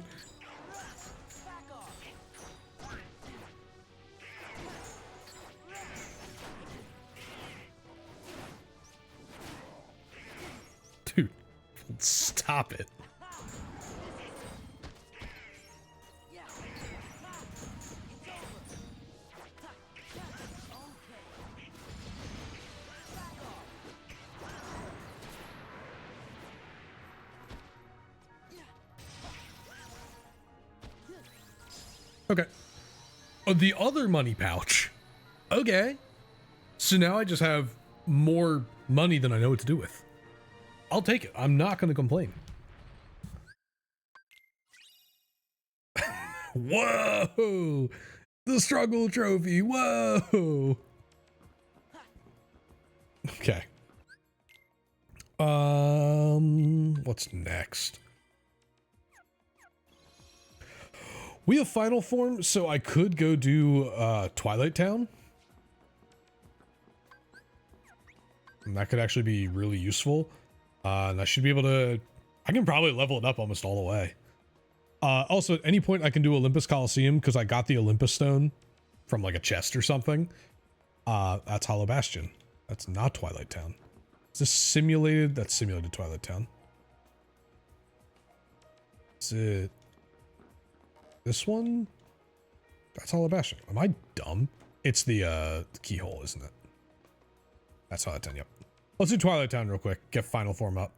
Dude, stop it. Okay. Oh, the other money pouch. Okay. So now I just have more money than I know what to do with. I'll take it. I'm not going to complain. Whoa! The struggle trophy. Whoa! Okay. What's next? We have final form, so I could go do Twilight Town. And that could actually be really useful. And I should be able to, I can probably level it up almost all the way. Also, at any point I can do Olympus Coliseum because I got the Olympus Stone from like a chest or something. That's Hollow Bastion. That's not Twilight Town. Is this simulated? That's simulated Twilight Town. Is it this one? That's Hollow Bastion. Am I dumb? It's the keyhole, isn't it? That's Twilight Town, yep. Let's do Twilight Town real quick. Get final form up.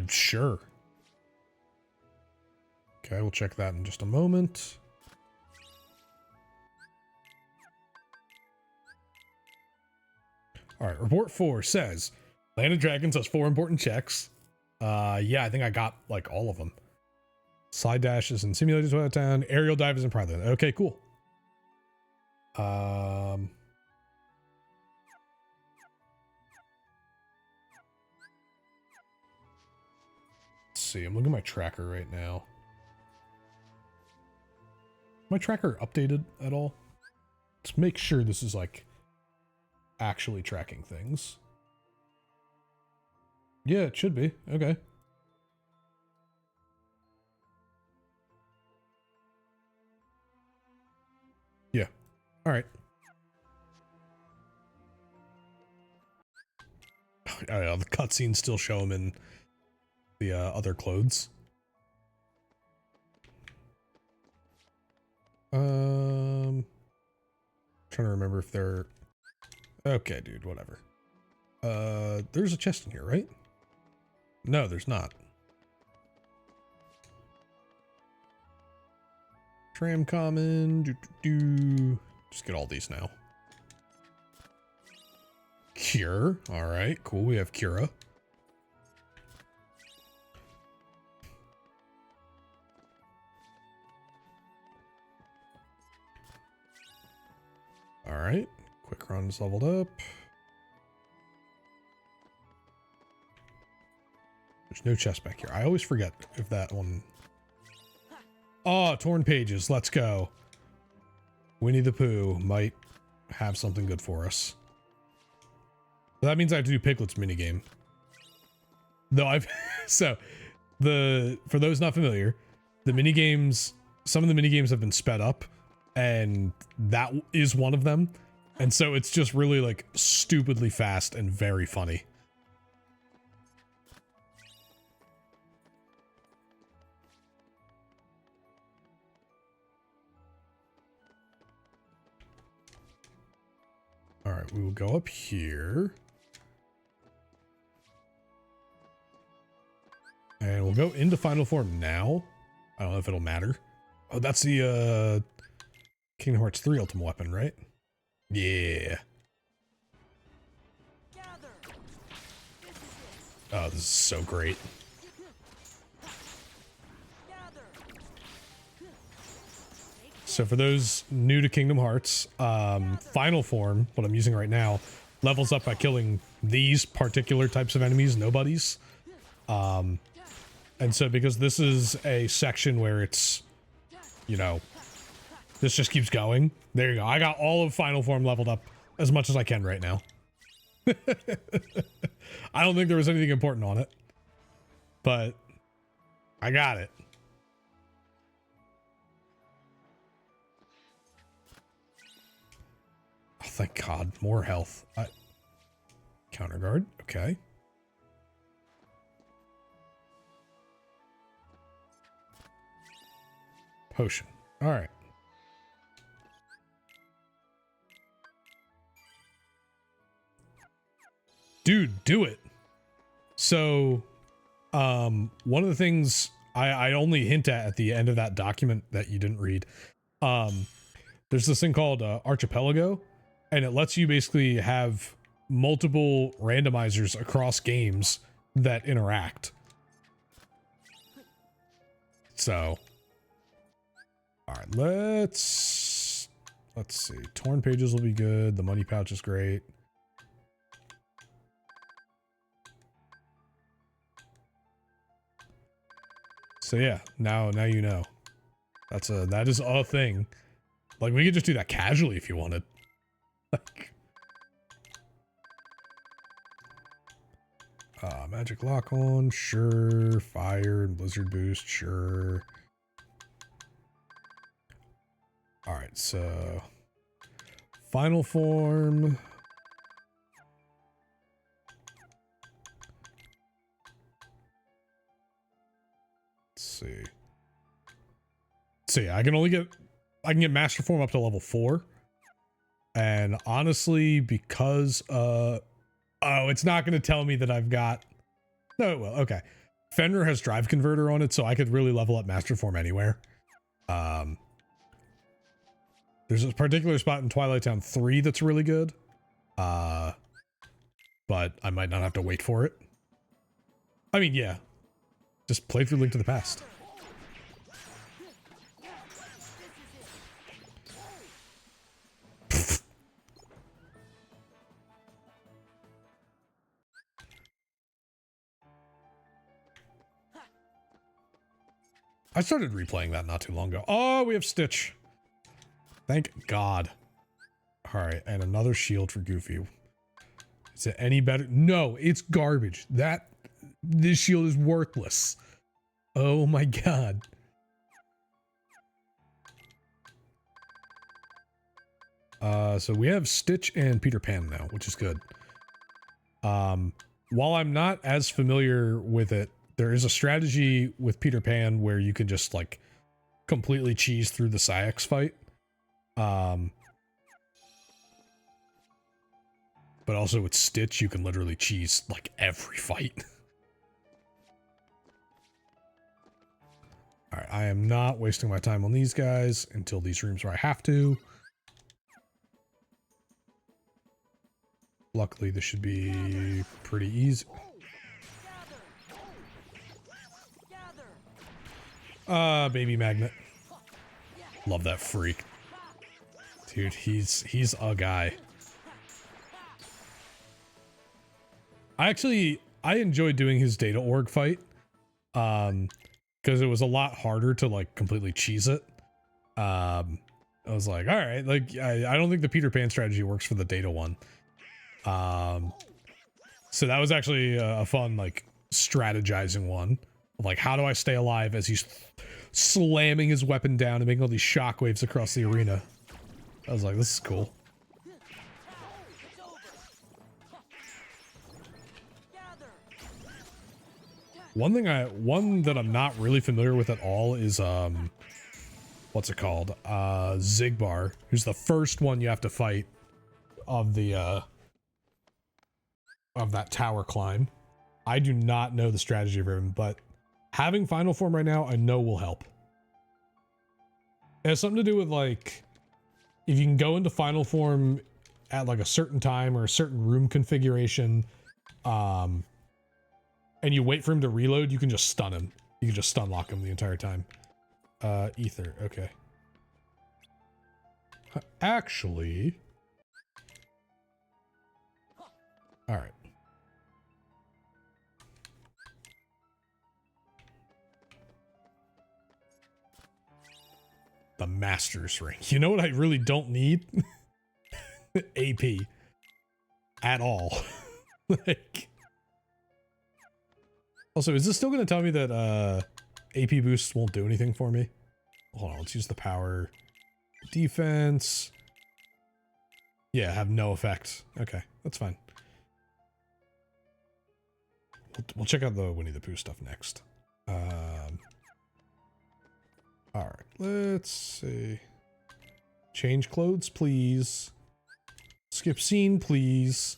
Sure. Okay, we'll check that in just a moment. All right, report 4 says, Land of Dragons has 4 important checks. Yeah, I think I got like all of them. Slide dash is in Simulated Twilight Town. Aerial dive is in Private. Okay, cool. Let's see, I'm looking at my tracker right now. My tracker updated at all? Let's make sure this is like actually tracking things. Yeah, it should be. Okay. Yeah. All right. Oh, yeah, the cutscenes still show him in the other clothes. Trying to remember if they're okay, dude, whatever. There's a chest in here, right? No, there's not. Tram common, just get all these now. Cure, all right, cool. We have Cura. All right, quick run's leveled up. There's no chest back here. I always forget if that one. Oh, torn pages. Let's go. Winnie the Pooh might have something good for us. That means I have to do Piglet's minigame. Though I've so for those not familiar, the minigames, some of the minigames have been sped up, and that is one of them. And so it's just really like stupidly fast and very funny. All right, we will go up here. And we'll go into final form now. I don't know if it'll matter. Oh, that's the Kingdom Hearts 3 ultimate weapon, right? Yeah. Oh, this is so great. So for those new to Kingdom Hearts, final form, what I'm using right now, levels up by killing these particular types of enemies, nobodies. And so because this is a section where it's, you know, this just keeps going. There you go. I got all of final form leveled up as much as I can right now. I don't think there was anything important on it, but I got it. Oh, thank God. More health. Counter guard. Okay. Potion. All right. Dude, do it. So, one of the things I only hint at the end of that document that you didn't read, there's this thing called Archipelago, and it lets you basically have multiple randomizers across games that interact. So, all right, let's see. Torn pages will be good. The money pouch is great. So yeah, now you know. That is a thing. Like, we could just do that casually if you wanted. Like, magic lock on, sure. Fire and blizzard boost, sure. All right, so final form. Let's see. So yeah, I can get master form up to level 4. And honestly, because oh, it's not going to tell me that I've got, no, it will. Okay. Fenrir has drive converter on it, so I could really level up master form anywhere. There's a particular spot in Twilight Town 3 that's really good. But I might not have to wait for it. I mean, yeah. Just play through Link to the Past. I started replaying that not too long ago. Oh, we have Stitch. Thank God. All right, and another shield for Goofy. Is it any better? No, it's garbage. This shield is worthless. Oh my God. So we have Stitch and Peter Pan now, which is good. While I'm not as familiar with it, there is a strategy with Peter Pan where you can just like completely cheese through the Saix fight. But also with Stitch, you can literally cheese like every fight. All right, I am not wasting my time on these guys until these rooms where I have to. Luckily, this should be pretty easy. Baby magnet. Love that freak. Dude, he's a guy. I enjoyed doing his data org fight. Because it was a lot harder to like completely cheese it. I was like, all right, like I don't think the Peter Pan strategy works for the data one. So that was actually a fun like strategizing one. Like, how do I stay alive as he's slamming his weapon down and making all these shockwaves across the arena? I was like, this is cool. One that I'm not really familiar with at all is what's it called? Xigbar, who's the first one you have to fight of the of that tower climb. I do not know the strategy for him, but having final form right now I know will help. It has something to do with like if you can go into final form at like a certain time or a certain room configuration, and you wait for him to reload, you can just stun him. You can just stun lock him the entire time. Ether, okay. Actually, all right. The Master's Ring. You know what I really don't need? AP. At all. Like... Also, is this still going to tell me that AP boosts won't do anything for me? Hold on, let's use the power. Defense. Yeah, have no effect. Okay, that's fine. We'll check out the Winnie the Pooh stuff next. Alright, let's see. Change clothes, please. Skip scene, please.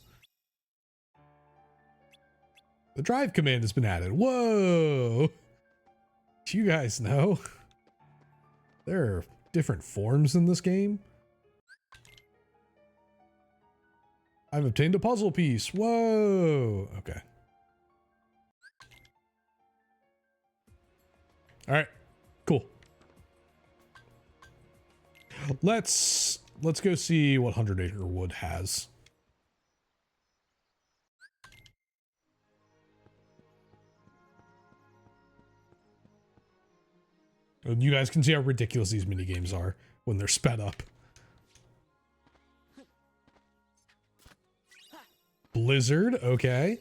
The drive command has been added. Whoa! Do you guys know? There are different forms in this game. I've obtained a puzzle piece. Whoa. Okay. All right. Cool. Let's go see what 100 Acre Wood has. And you guys can see how ridiculous these mini games are when they're sped up. Blizzard, okay.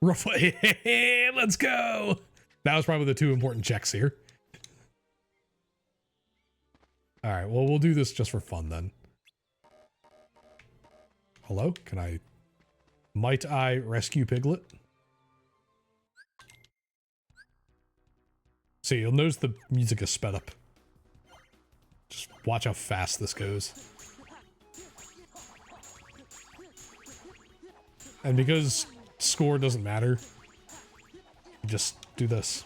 Rough. Let's go. That was probably the two important checks here. All right, well, we'll do this just for fun then. Hello? Might I rescue Piglet? See, you'll notice the music is sped up. Just watch how fast this goes. And because score doesn't matter, you just do this.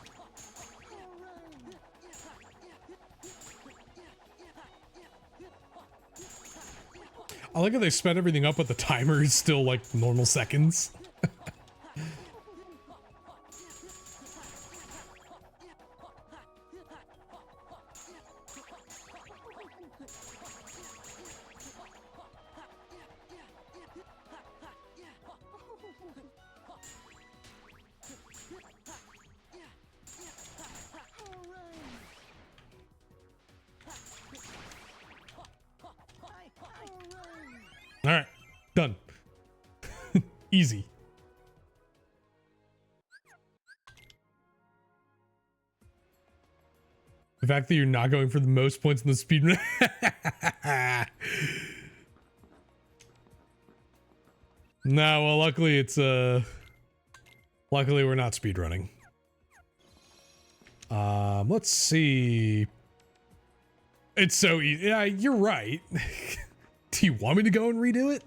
I like how they sped everything up, but the timer is still like normal seconds. All right, done. Easy. The fact that you're not going for the most points in the speed run. No, well, luckily it's luckily we're not speed running. Let's see. It's so easy. Yeah, you're right. Do you want me to go and redo it?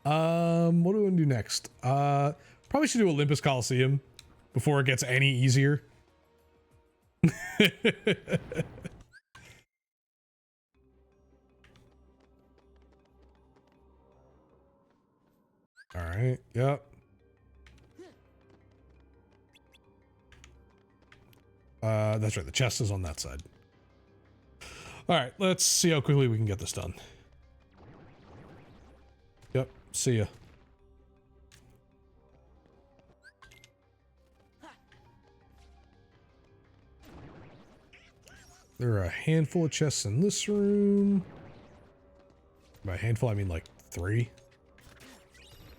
What do we want to do next? Probably should do Olympus Coliseum before it gets any easier. All right. Yep. That's right. The chest is on that side. All right. Let's see how quickly we can get this done. Yep. See ya. There are a handful of chests in this room. By handful, I mean like 3.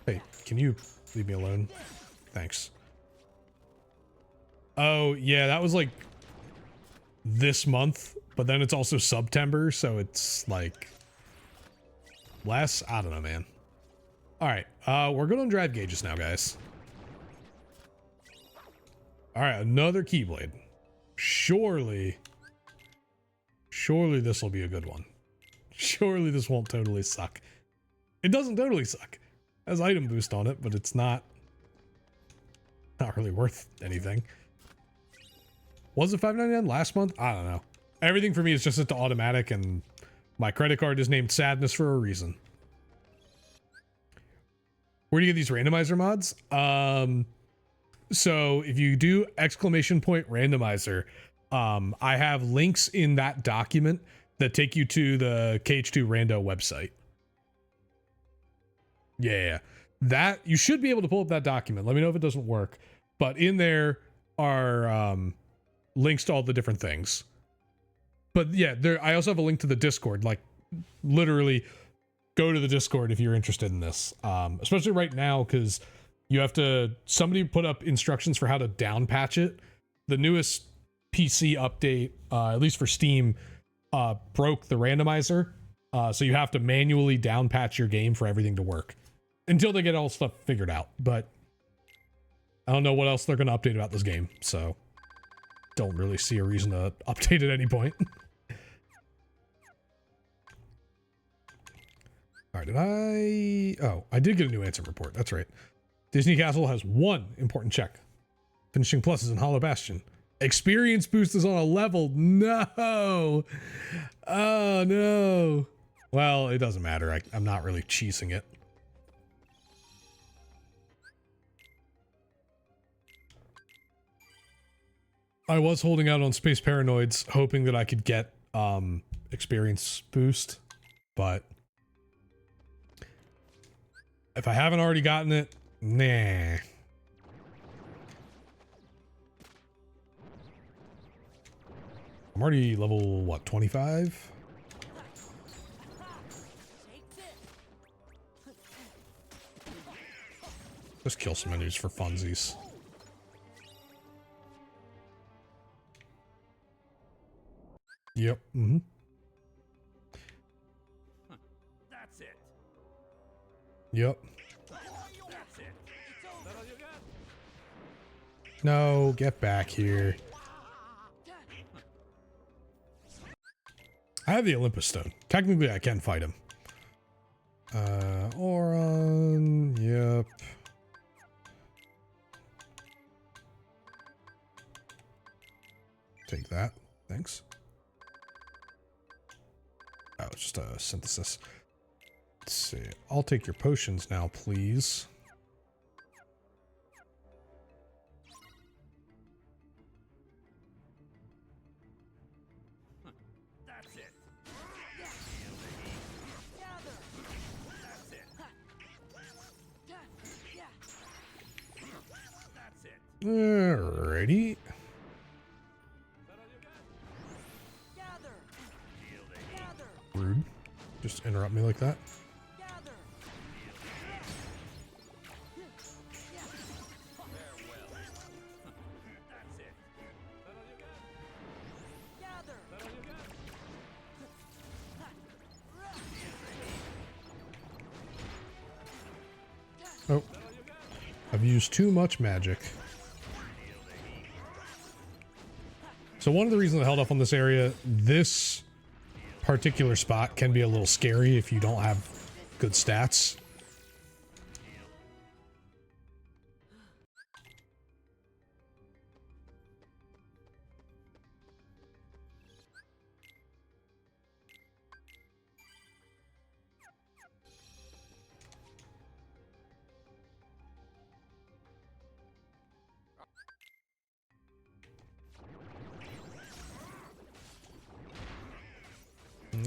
Hey, can you leave me alone? Thanks. Oh, yeah, that was like this month, but then it's also September, so it's like less. I don't know, man. All right, we're good on drive gauges now, guys. All right, another keyblade. Surely this will be a good one. Surely this won't totally suck. It doesn't totally suck. It has item boost on it, but it's not really worth anything. Was it $5.99 last month? I don't know. Everything for me is just set to automatic, and my credit card is named Saddest for a reason. Where do you get these randomizer mods? So if you do !randomizer, I have links in that document that take you to the KH2 Rando website. Yeah, that you should be able to pull up that document. Let me know if it doesn't work. But in there are links to all the different things. But yeah, I also have a link to the Discord. Like, literally, go to the Discord if you're interested in this. Especially right now, because you have to. Somebody put up instructions for how to down patch it. The newest PC update, at least for Steam, broke the randomizer. So you have to manually down patch your game for everything to work until they get all stuff figured out. But I don't know what else they're going to update about this game. So don't really see a reason to update at any point. All right, I did get a new answer report. That's right. Disney Castle has 1 important check. Finishing pluses in Hollow Bastion. Experience boost is on a level. No. Oh, no. Well, it doesn't matter. I'm not really cheesing it. I was holding out on Space Paranoids, hoping that I could get experience boost, but if I haven't already gotten it, nah. I'm already level, what, 25? Just kill some enemies for funsies. Yep. Mm-hmm. That's it. Yep. That's it. No, get back here. I have the Olympus Stone. Technically, I can fight him. Auron. Yep. Take that. Thanks. Oh, it's just a synthesis. Let's see. I'll take your potions now, please. That's it. That's it. Alrighty. Rude. Just interrupt me like that. Oh. I've used too much magic. So one of the reasons I held off on this area, this particular spot can be a little scary if you don't have good stats.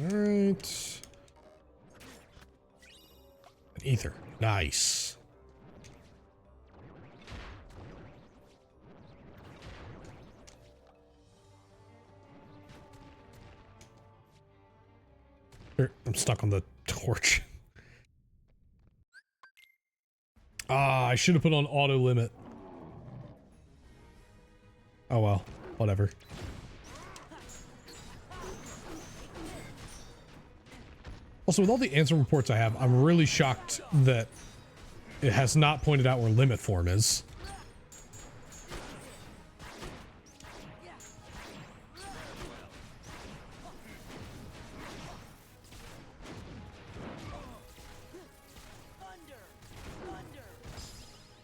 Alright. An ether. Nice. I'm stuck on the torch. Ah, I should have put on auto limit. Oh well, whatever. Also, with all the answer reports I have, I'm really shocked that it has not pointed out where limit form is.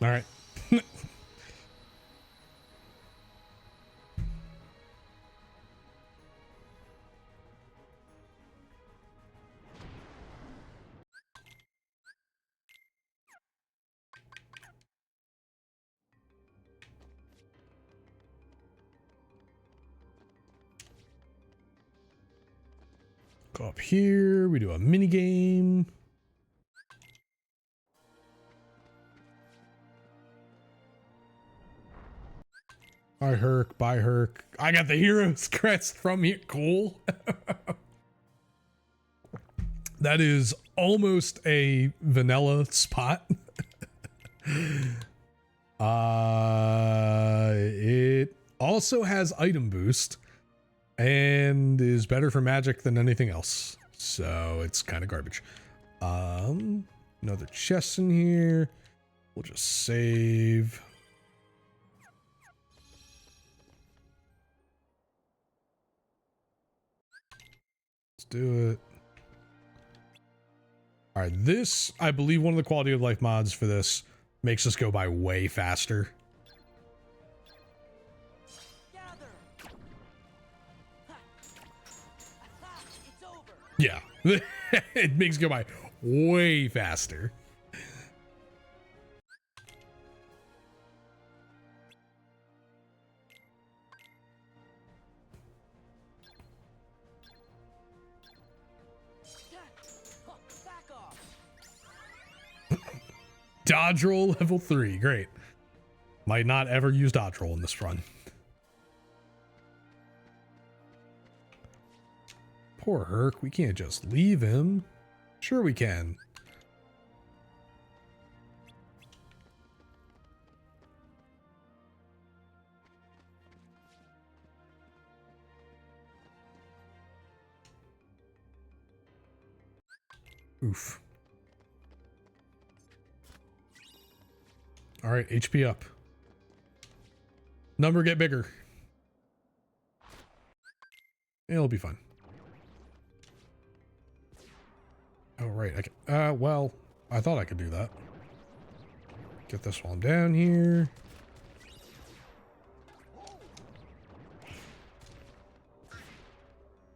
All right. Go up here. We do a mini game. Bye Herc, bye Herc. I got the hero's crest from here. Cool. That is almost a vanilla spot. It also has item boost and is better for magic than anything else. So it's kind of garbage. Another chest in here. We'll just save. Let's do it. All right, this, I believe one of the quality of life mods for this makes us go by way faster. Yeah. It makes it go by way faster. Back off. Dodge roll level 3. Great. Might not ever use dodge roll in this run. Poor Herc. We can't just leave him. Sure we can. Oof. All right, HP up. Number get bigger. It'll be fun. Oh, right. I can, well, I thought I could do that. Get this one down here.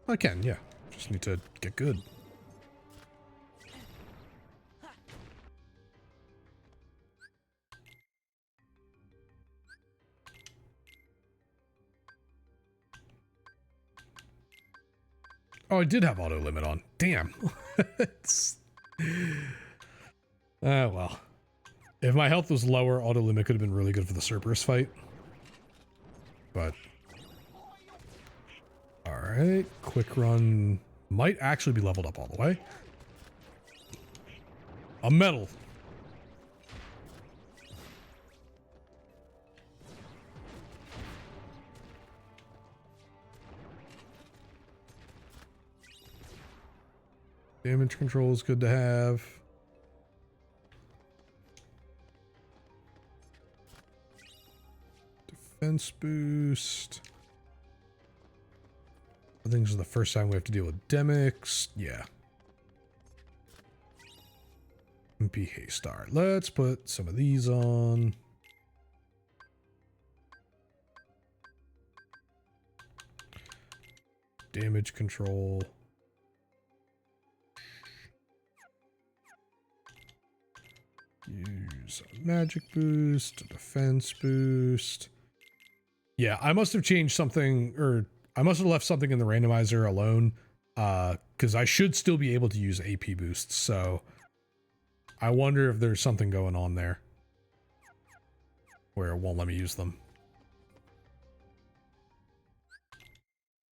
I can, yeah. Just need to get good. Oh, I did have auto limit on. Damn. Well. If my health was lower, auto limit could have been really good for the Cerberus fight. But. Alright. Quick run might actually be leveled up all the way. A medal. Damage control is good to have. Defense boost. I think this is the first time we have to deal with Demics. Yeah. MP Haystar. Let's put some of these on. Damage control. Use a magic boost, a defense boost. Yeah, I must have changed something, or I must have left something in the randomizer alone, because I should still be able to use AP boosts, so I wonder if there's something going on there where it won't let me use them.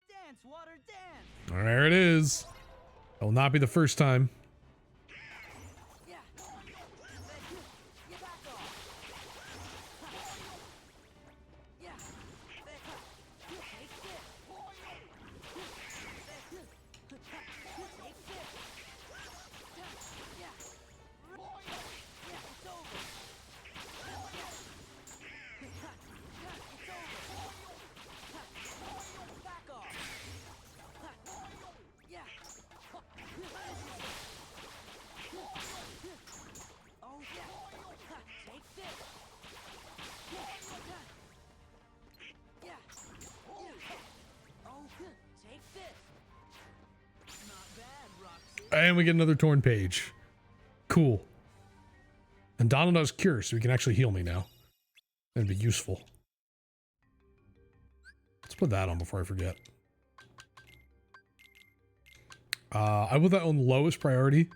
Dance, water, dance. There it is. It will not be the first time. Yeah. You back off. Yeah. Take this. Take this. Yeah. Yeah, it's over. It's over. Back off. Yeah. Oh yeah. Take this. Yeah. Oh, take this. Not bad, Roxy. And we get another torn page. Cool. And Donald knows cure, so he can actually heal me now. That'd be useful. Let's put that on before I forget. I put that on lowest priority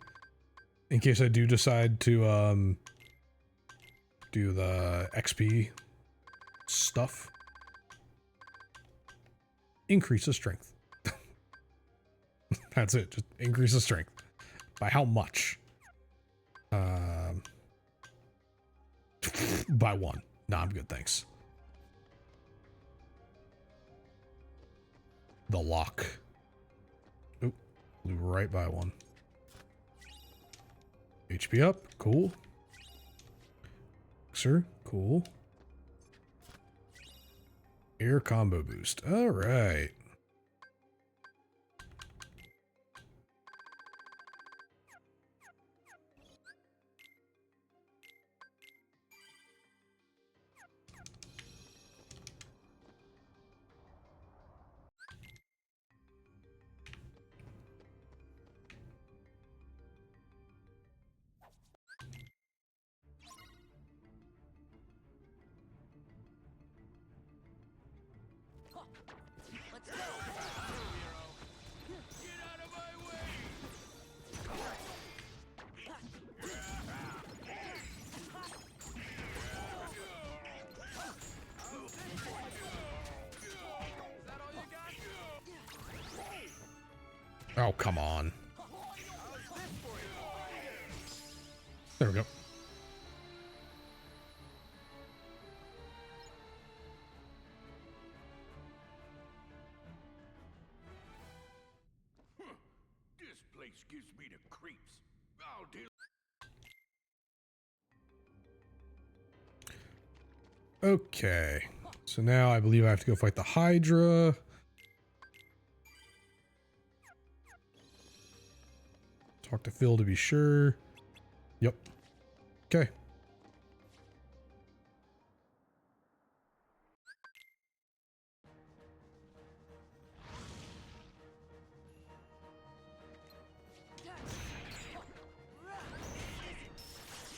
in case I do decide to do the XP stuff. Increase the strength. That's it. Just increase the strength. By how much? By 1. Nah, I'm good, thanks. The lock. Oop, blew right by 1. HP up, cool. Sir, cool. Air combo boost. All right. Oh, come on. There we go. This place gives me the creeps. I'll deal. Okay. So now I believe I have to go fight the Hydra. Talk to Phil to be sure. Yep. Okay.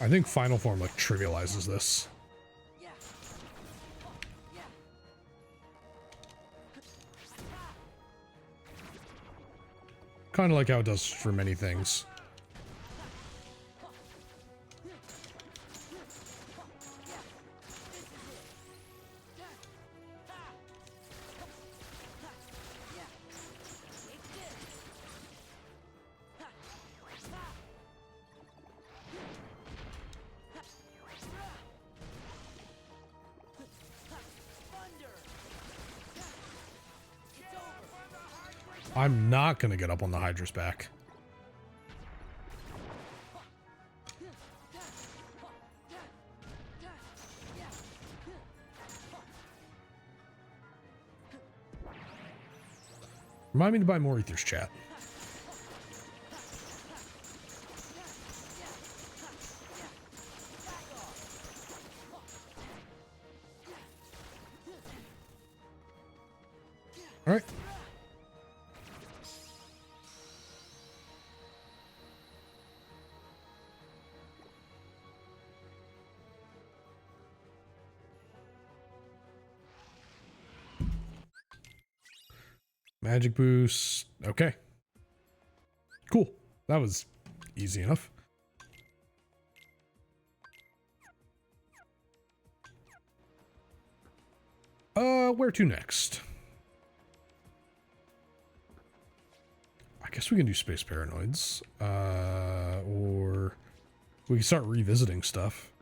I think Final Form like trivializes this. Yeah. Yeah. Kind of like how it does for many things. I'm not going to get up on the Hydra's back. Remind me to buy more ethers, chat. All right. Magic boost. Okay. Cool. That was easy enough. Where to next? I guess we can do Space Paranoids. Or we can start revisiting stuff.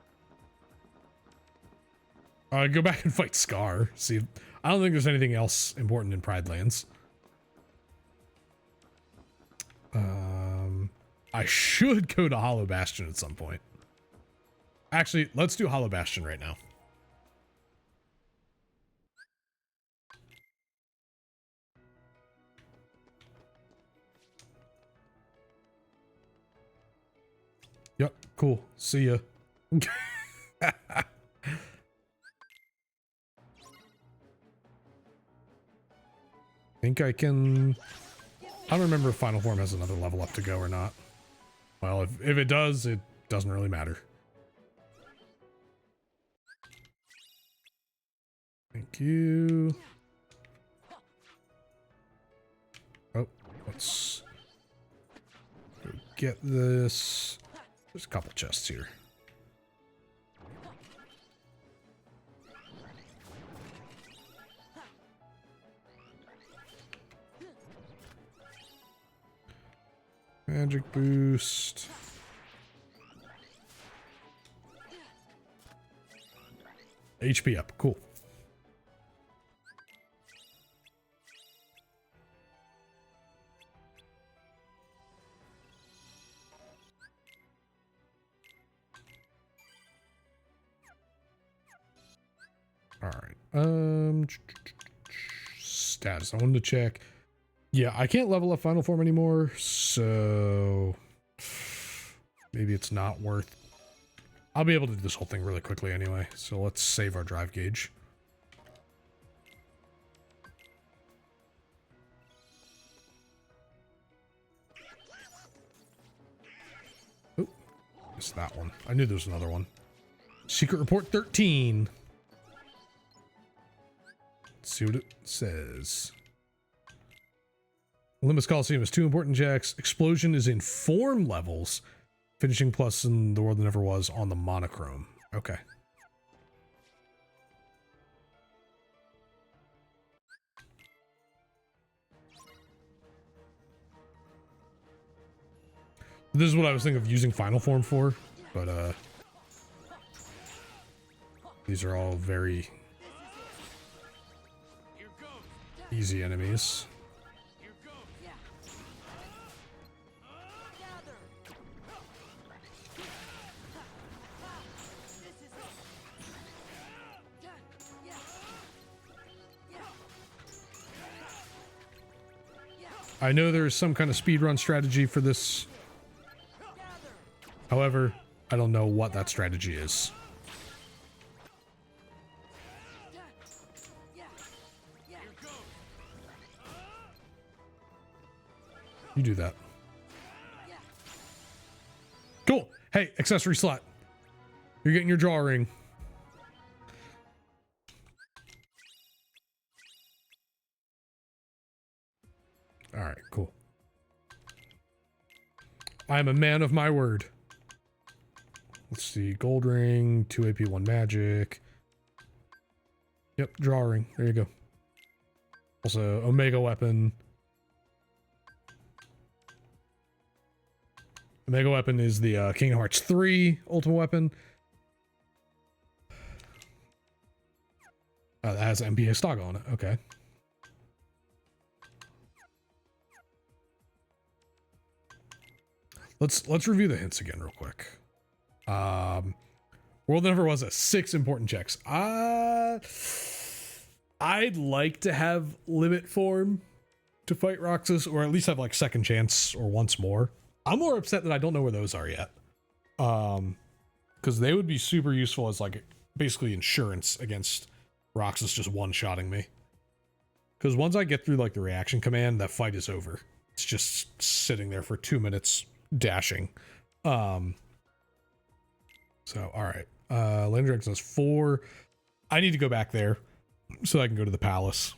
Go back and fight Scar. See, I don't think there's anything else important in Pride Lands. I should go to Hollow Bastion at some point. Actually, let's do Hollow Bastion right now. Yep, cool. See ya. Think I can... I don't remember if Final Form has another level up to go or not. Well, if it does, it doesn't really matter. Thank you. Oh, let's go get this. There's a couple chests here. Magic boost. HP up. Cool. All right. Status. I wanted to check. Yeah, I can't level up Final Form anymore, so maybe it's not worth. I'll be able to do this whole thing really quickly anyway, so let's save our drive gauge. Oh, missed that one. I knew there was another one. Secret Report 13. Let's see what it says. Olympus Coliseum has 2 important checks. Explosion is in form levels. Finishing plus in the world that never was on the monochrome. Okay. This is what I was thinking of using Final Form for, but these are all very easy enemies. I know there's some kind of speedrun strategy for this. However, I don't know what that strategy is. You do that. Cool. Hey, accessory slot. You're getting your draw ring. All right, cool. I'm a man of my word. Let's see. Gold ring, 2 AP, 1 magic. Yep, draw ring. There you go. Also, Omega weapon. Omega weapon is the Kingdom Hearts 3 ultimate weapon. That has NBA stock on it. Okay. Let's review the hints again real quick. World Never Was a 6 important checks. I'd like to have limit form to fight Roxas, or at least have like second chance or once more. I'm more upset that I don't know where those are yet. Because they would be super useful as like basically insurance against Roxas just one-shotting me. Because once I get through like the reaction command, that fight is over. It's just sitting there for 2 minutes dashing. So all right. Land Dragon says 4. I need to go back there so I can go to the palace.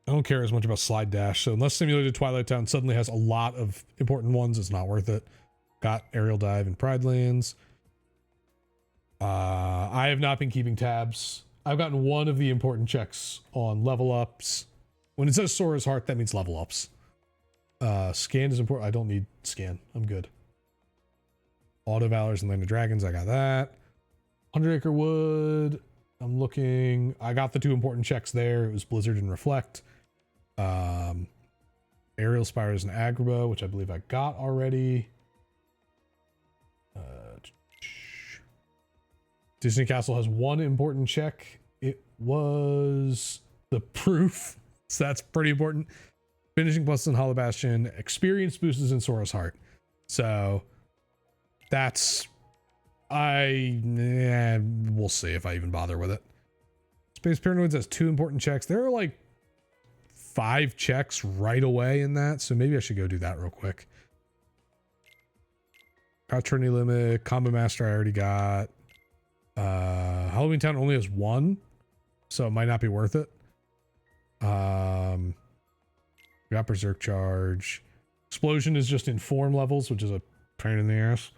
I don't care as much about slide dash, so unless Simulated Twilight Town suddenly has a lot of important ones, it's not worth it. Got Aerial Dive and Pride Lands. I have not been keeping tabs. I've gotten one of the important checks on level ups. When it says Sora's Heart, that means level ups. Scan is important. I don't need scan. I'm good. Auto Valors and Land of Dragons, I got that. 100 Acre Wood. I'm looking. I got the 2 important checks there. It was Blizzard and Reflect. Aerial Spires and Agrabah, which I believe I got already. Disney Castle has 1 important check. It was the proof, so that's pretty important. Finishing plus in Hollow Bastion. Experience boosts in Sora's Heart. So that's... we'll see if I even bother with it. Space Paranoids has 2 important checks. There are like 5 checks right away in that, so maybe I should go do that real quick. Got Trinity Limit, Combo Master I already got. Halloween Town only has 1, so it might not be worth it. We got Berserk Charge. Explosion is just in form levels, which is a pain in the ass.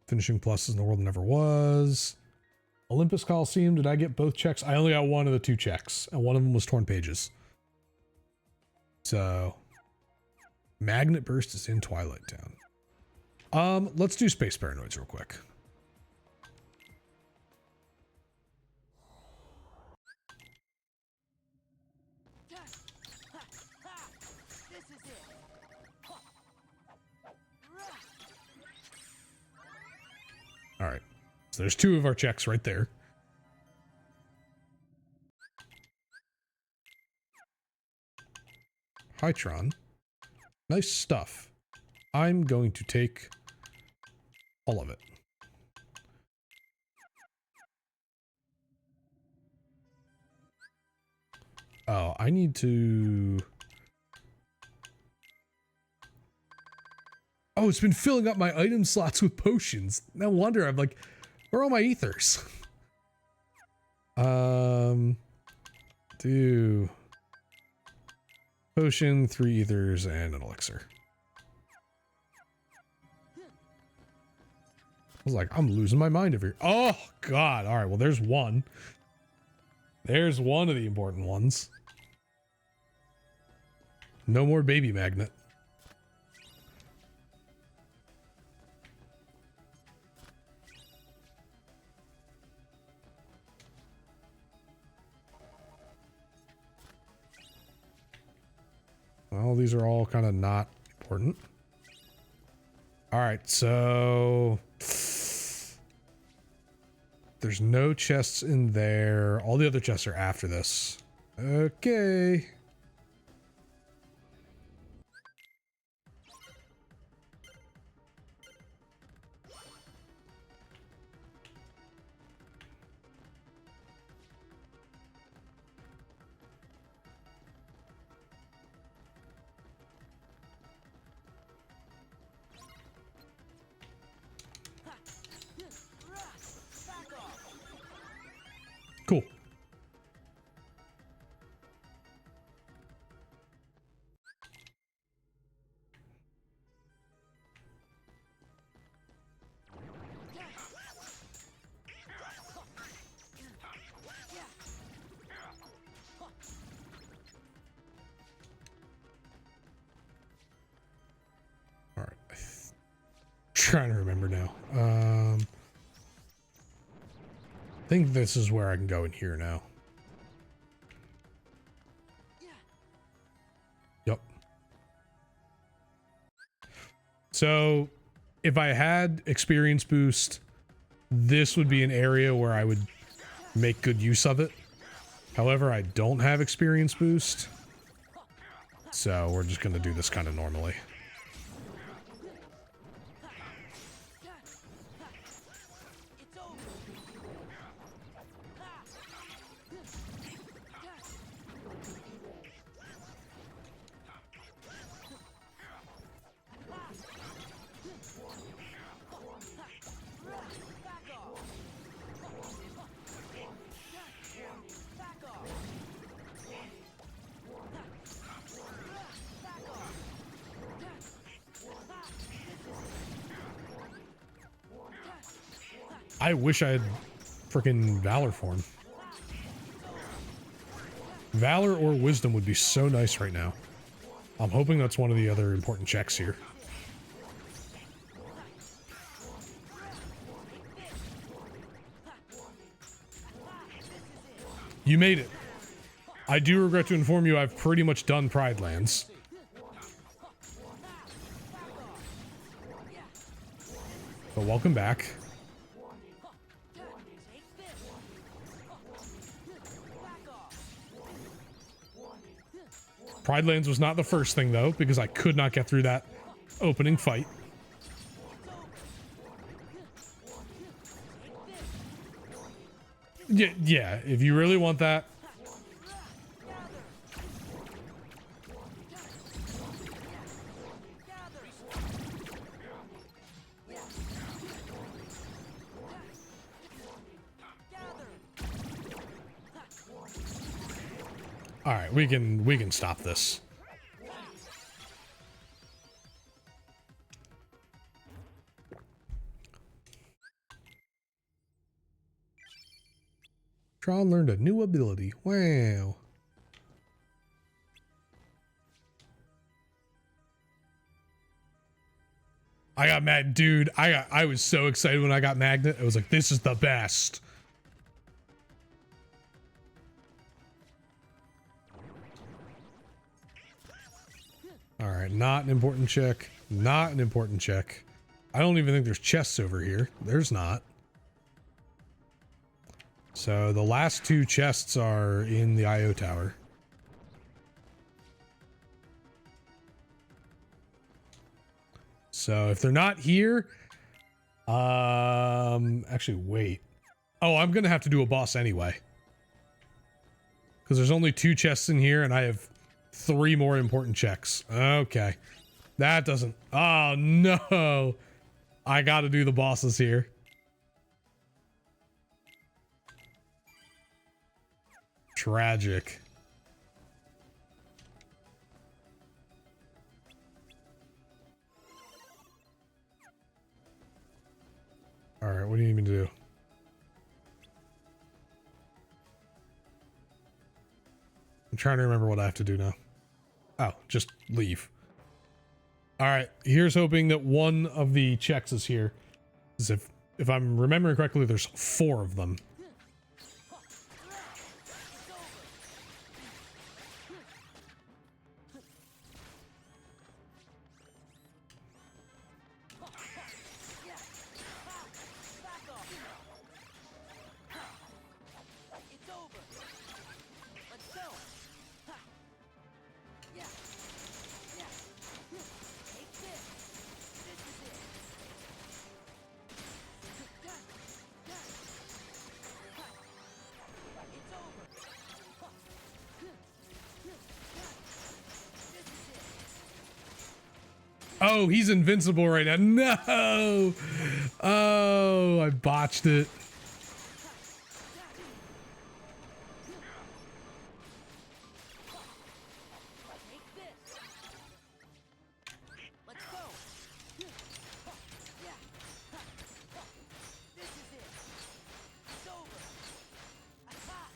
Finishing pluses in the World Never Was. Olympus Coliseum, did I get both checks? I only got 1 of the 2 checks, and one of them was Torn Pages. So, Magnet Burst is in Twilight Town. Let's do Space Paranoids real quick. This is it. All right. So there's 2 of our checks right there. Hi, Tron. Nice stuff. I'm going to take all of it. Oh, I need to... Oh, it's been filling up my item slots with potions. No wonder I'm like, where are all my ethers? Do potion, 3 ethers, and an elixir. I was like, I'm losing my mind over here. Oh, God. All right, well, there's 1. There's 1 of the important ones. No more baby magnet. Well, these are all kind of not important. All right, so there's no chests in there. All the other chests are after this. Okay. Cool. All right. Trying to remember now. I think this is where I can go in here now. Yep. So if I had experience boost, this would be an area where I would make good use of it. However, I don't have experience boost. So we're just going to do this kind of normally. I wish I had freaking Valor form. Valor or Wisdom would be so nice right now. I'm hoping that's one of the other important checks here. You made it. I do regret to inform you I've pretty much done Pride Lands. But welcome back. Pride Lands was not the first thing, though, because I could not get through that opening fight. Yeah, if you really want that. All right, we can stop this. Tron learned a new ability. Wow. I got mad, dude. I was so excited when I got Magnet. I was like, this is the best. All right, not an important check. Not an important check. I don't even think there's chests over here. There's not. So the last two chests are in the IO tower. So if they're not here, actually wait. Oh, I'm gonna have to do a boss anyway. Because there's only two chests in here and I have 3 more important checks. Okay. That doesn't... Oh, no. I gotta do the bosses here. Tragic. Alright, what do you need me to do? I'm trying to remember what I have to do now. Oh, just leave. All right, here's hoping that one of the checks is here. As if I'm remembering correctly, there's 4 of them. It's over. Let's go. Yeah. Yeah. Take this. This is it. It's over. This is it. Oh, he's invincible right now. No! Oh, I botched it. Take this. Let's go. Yeah. This is it. It's over. Aha.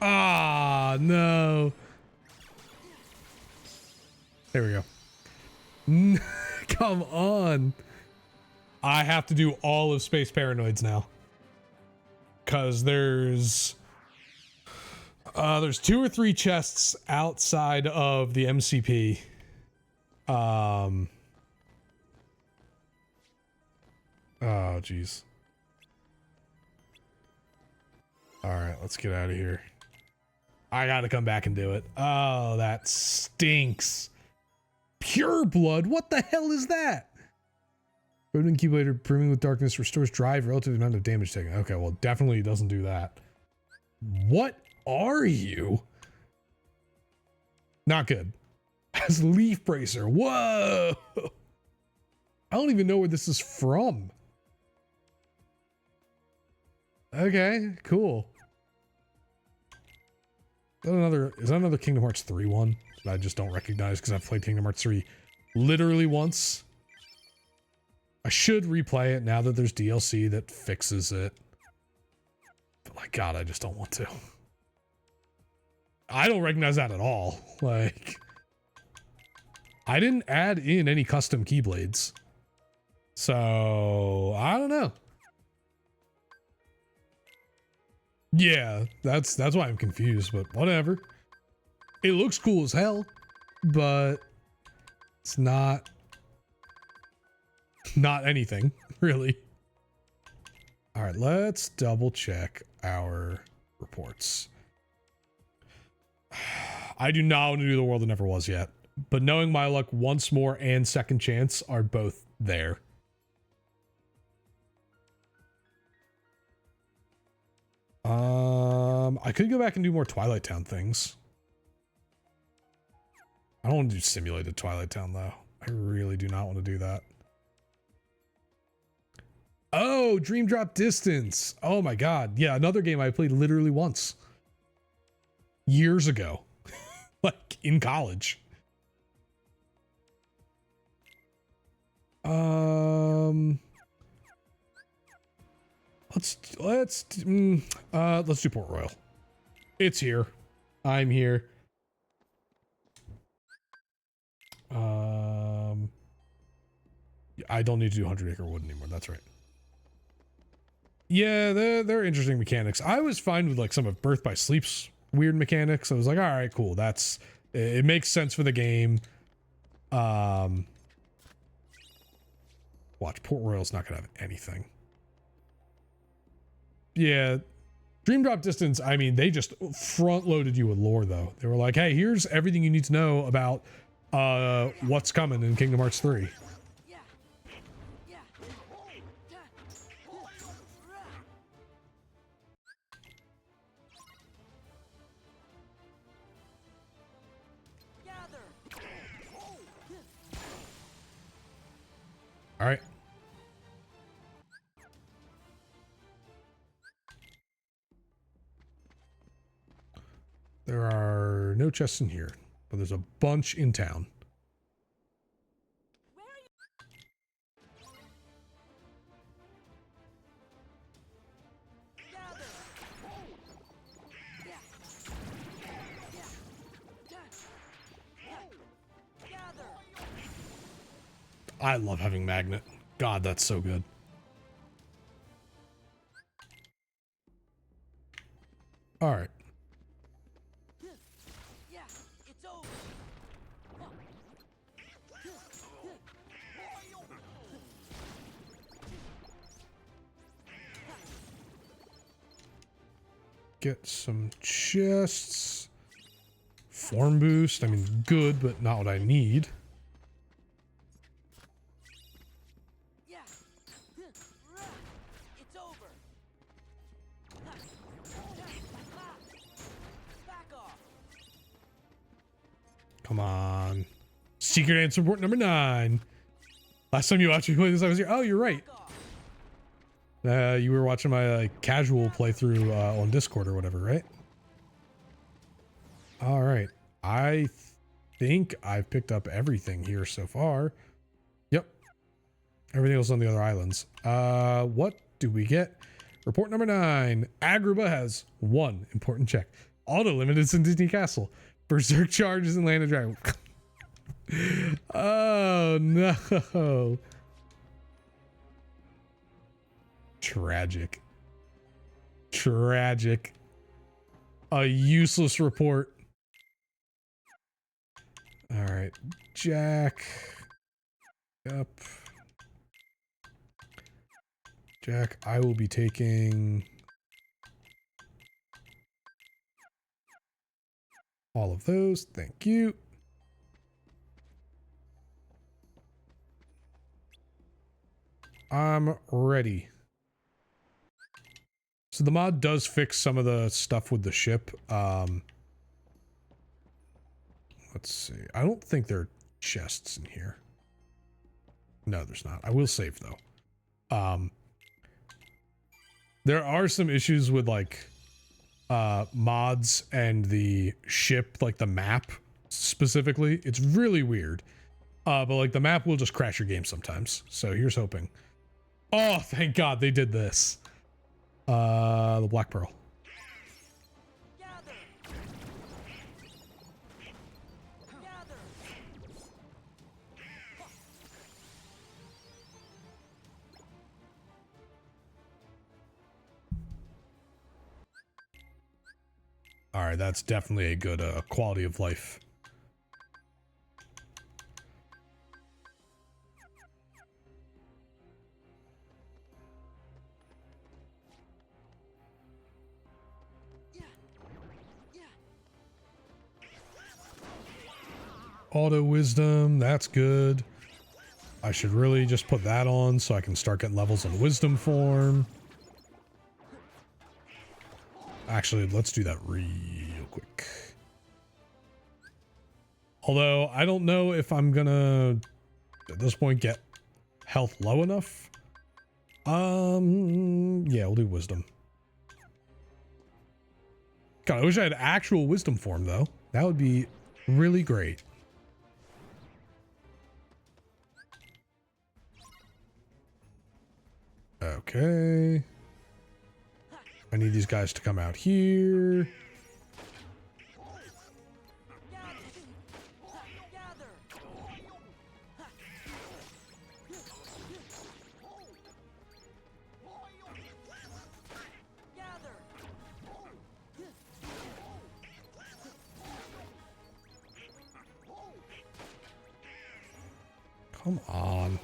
Ah, no. There we go. Come on. I have to do all of Space Paranoids now. Cause there's 2 or 3 chests outside of the MCP. Oh jeez. All right, let's get out of here. I gotta come back and do it. Oh, that stinks. Pure blood? What the hell is that? Rodent Keyblade brimming with darkness restores drive relative to the amount of damage taken. Okay, well, definitely doesn't do that. What are you? Not good. As Leaf Bracer. Whoa! I don't even know where this is from. Okay, cool. Is that another Kingdom Hearts 3 one that I just don't recognize because I've played Kingdom Hearts 3 literally once? I should replay it now that there's DLC that fixes it. But my god, I just don't want to. I don't recognize that at all. Like, I didn't add in any custom keyblades. So, I don't know. Yeah, that's why I'm confused, but whatever. It looks cool as hell, but it's not anything, really. All right, let's double check our reports. I do not want to do the world that never was yet, but knowing my luck, once more and second chance are both there. I could go back and do more Twilight Town things. I don't want to do simulated Twilight Town though. I really do not want to do that. Oh, Dream Drop Distance. Oh my god. Yeah, another game I played literally once. Years ago. Like in college. Let's do Port Royal. It's here. I'm here. I don't need to do 100 Acre Wood anymore. That's right. Yeah, they're interesting mechanics. I was fine with like some of Birth by Sleep's weird mechanics. I was like, all right, cool. It makes sense for the game. Watch, Port Royal's not gonna have anything. Yeah, Dream Drop Distance, I mean, they just front-loaded you with lore, though. They were like, hey, here's everything you need to know about what's coming in Kingdom Hearts 3. Yeah. Yeah. Gather. All right. There are no chests in here, but there's a bunch in town. Gather. Yeah. I love having magnet. God, that's so good. All right. Yeah, it's over. Get some chests. Form boost. I mean, good, but not what I need. Yeah. It's over. Back off. Come on. Secret answer report number 9. Last time you watched me play this, I was here. Oh, you're right. Back off. You were watching my casual playthrough on Discord or whatever, right? All right. I think I've picked up everything here so far. Yep. Everything else on the other islands. What do we get? Report number 9. Agrabah has 1 important check. Auto limited in Disney Castle. Berserk charges and Land of Dragon. Oh no. Tragic. Tragic. A useless report. All right, Jack. Yep. Jack, I will be taking all of those. Thank you. I'm ready. So the mod does fix some of the stuff with the ship. Let's see. I don't think there are chests in here. No, there's not. I will save though. There are some issues with like mods and the ship, like the map specifically. It's really weird. But like the map will just crash your game sometimes. So here's hoping. Oh, thank God they did this. The Black Pearl. Gather. Gather. All right, that's definitely a good quality of life. Yeah. Yeah. Auto wisdom, that's good. I should really just put that on so I can start getting levels in wisdom form. Actually, let's do that real quick. Although I don't know if I'm gonna at this point get health low enough. Yeah, we'll do wisdom. God, I wish I had actual wisdom form though. That would be really great. Okay. I need these guys to come out here. Gather. Gather. Come on.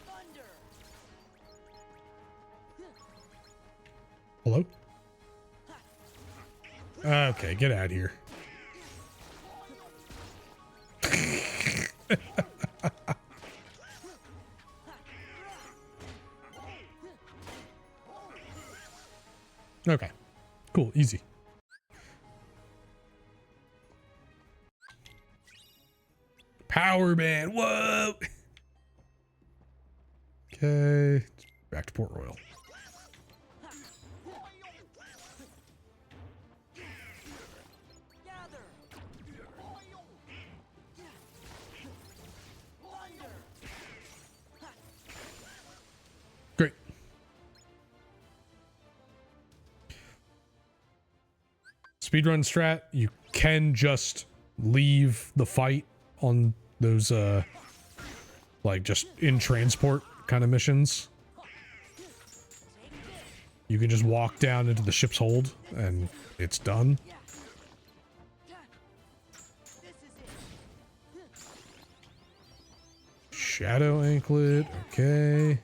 Thunder. Hello? Okay, get out of here. Okay, cool, easy. Power band, whoa! Okay, back to Port Royal. Gather. Thunder. speedrun strat, you can just leave the fight on those like just in transport kind of missions. You can just walk down into the ship's hold and it's done. Shadow anklet, okay.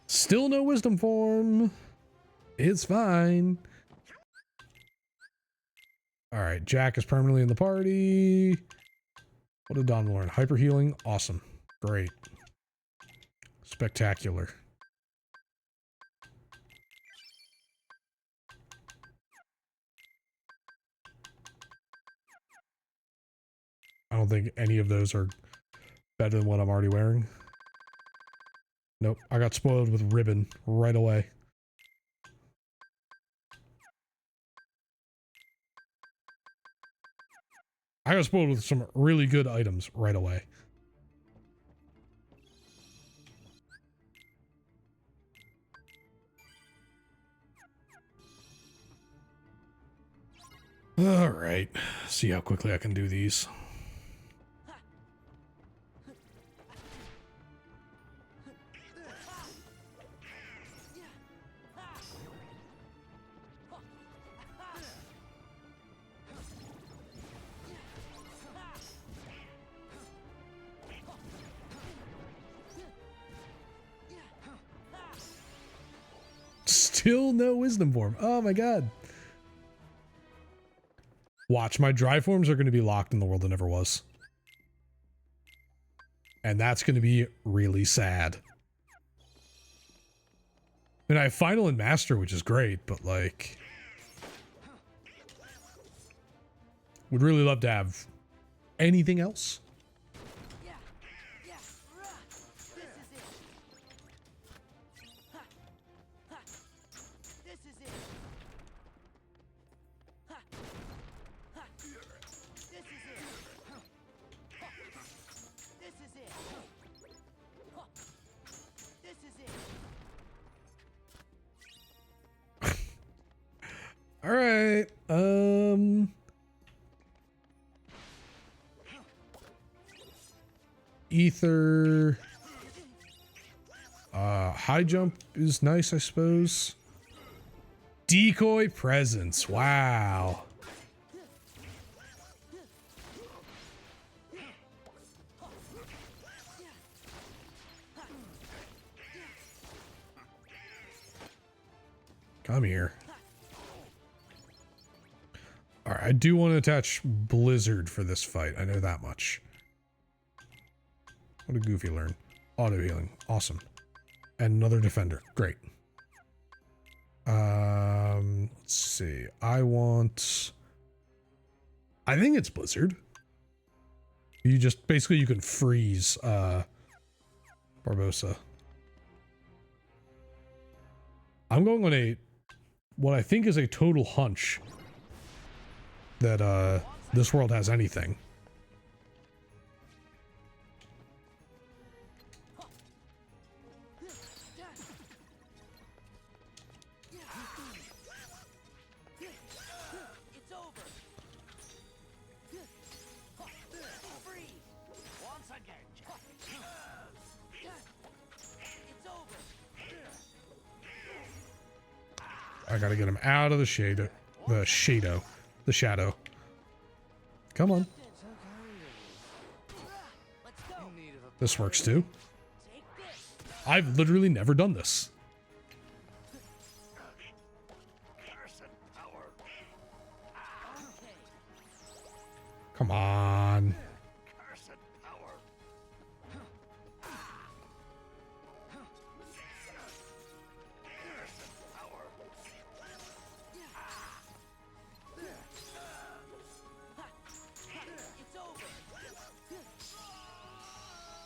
Still no wisdom form. It's fine. All right, Jack is permanently in the party. What did Don learn? Hyper healing, awesome, great, spectacular. I don't think any of those are better than what I'm already wearing. Nope, I got spoiled with ribbon right away. I got spoiled with some really good items right away. All right, see how quickly I can do these. Still no wisdom form. Oh my god. Watch, my dry forms are going to be locked in the world that never was. And that's going to be really sad. And I have final and master, which is great, but like... would really love to have anything else. All right. Ether. High jump is nice, I suppose. Decoy presence. Wow. Come here. All right, I do want to attach Blizzard for this fight. I know that much. What did Goofy learn? Auto healing. Awesome. And another defender. Great. Let's see. I think it's Blizzard. You just basically you can freeze Barbosa. I'm going on what I think is a total hunch that this world has anything. It's over. Freeze. Once again, Jack. It's over. I gotta get him out of the shadow. The shadow. Come on. This works too. I've literally never done this. Come on.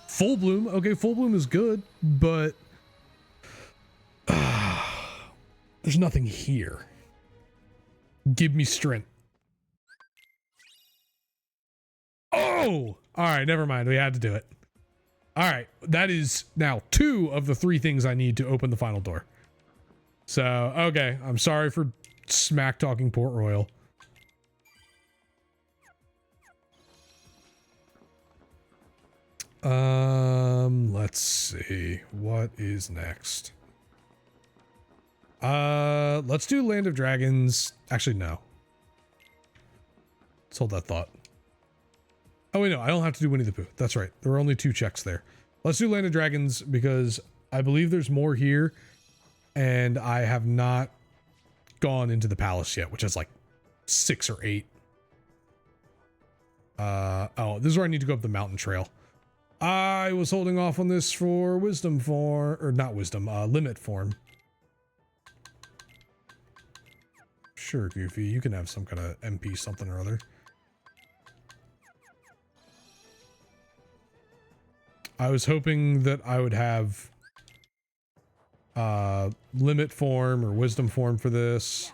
Full bloom. Okay, full bloom is good, but There's nothing here. Give me strength. Oh! Alright, never mind. We had to do it. Alright, that is now 2 of the 3 things I need to open the final door. So, okay. I'm sorry for smack talking Port Royal. Let's see. What is next? Let's do Land of Dragons. Actually, no. Let's hold that thought. Oh, wait, no, I don't have to do Winnie the Pooh. That's right. There are only 2 checks there. Let's do Land of Dragons because I believe there's more here and I have not gone into the palace yet, which has like 6 or 8. Oh, this is where I need to go up the mountain trail. I was holding off on this for wisdom form, or not wisdom, limit form. Sure, Goofy, you can have some kind of MP something or other. I was hoping that I would have limit form or wisdom form for this.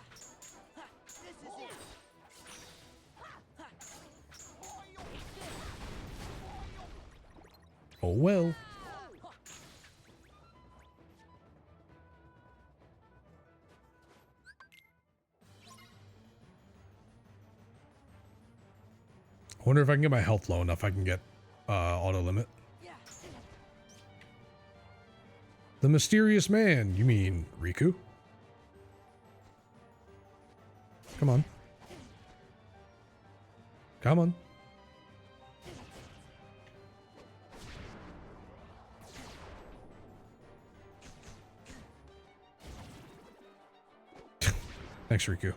Oh well. I wonder if I can get my health low enough I can get auto limit. The mysterious man, you mean Riku? Come on. Come on. Thanks, Riku.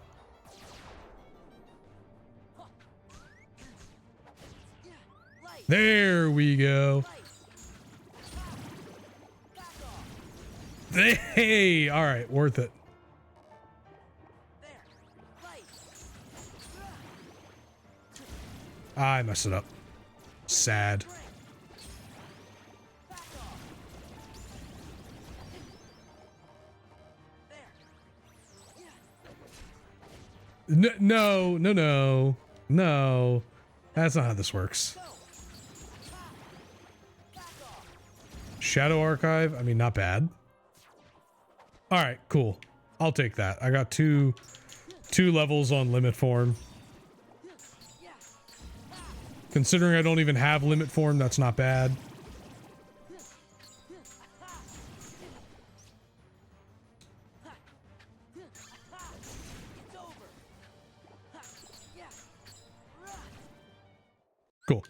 There we go. Hey, all right, worth it. I messed it up. Sad. No. That's not how this works. Shadow Archive, I mean, not bad. All right, cool. I'll take that. I got two levels on limit form. Considering I don't even have limit form, that's not bad. Cool.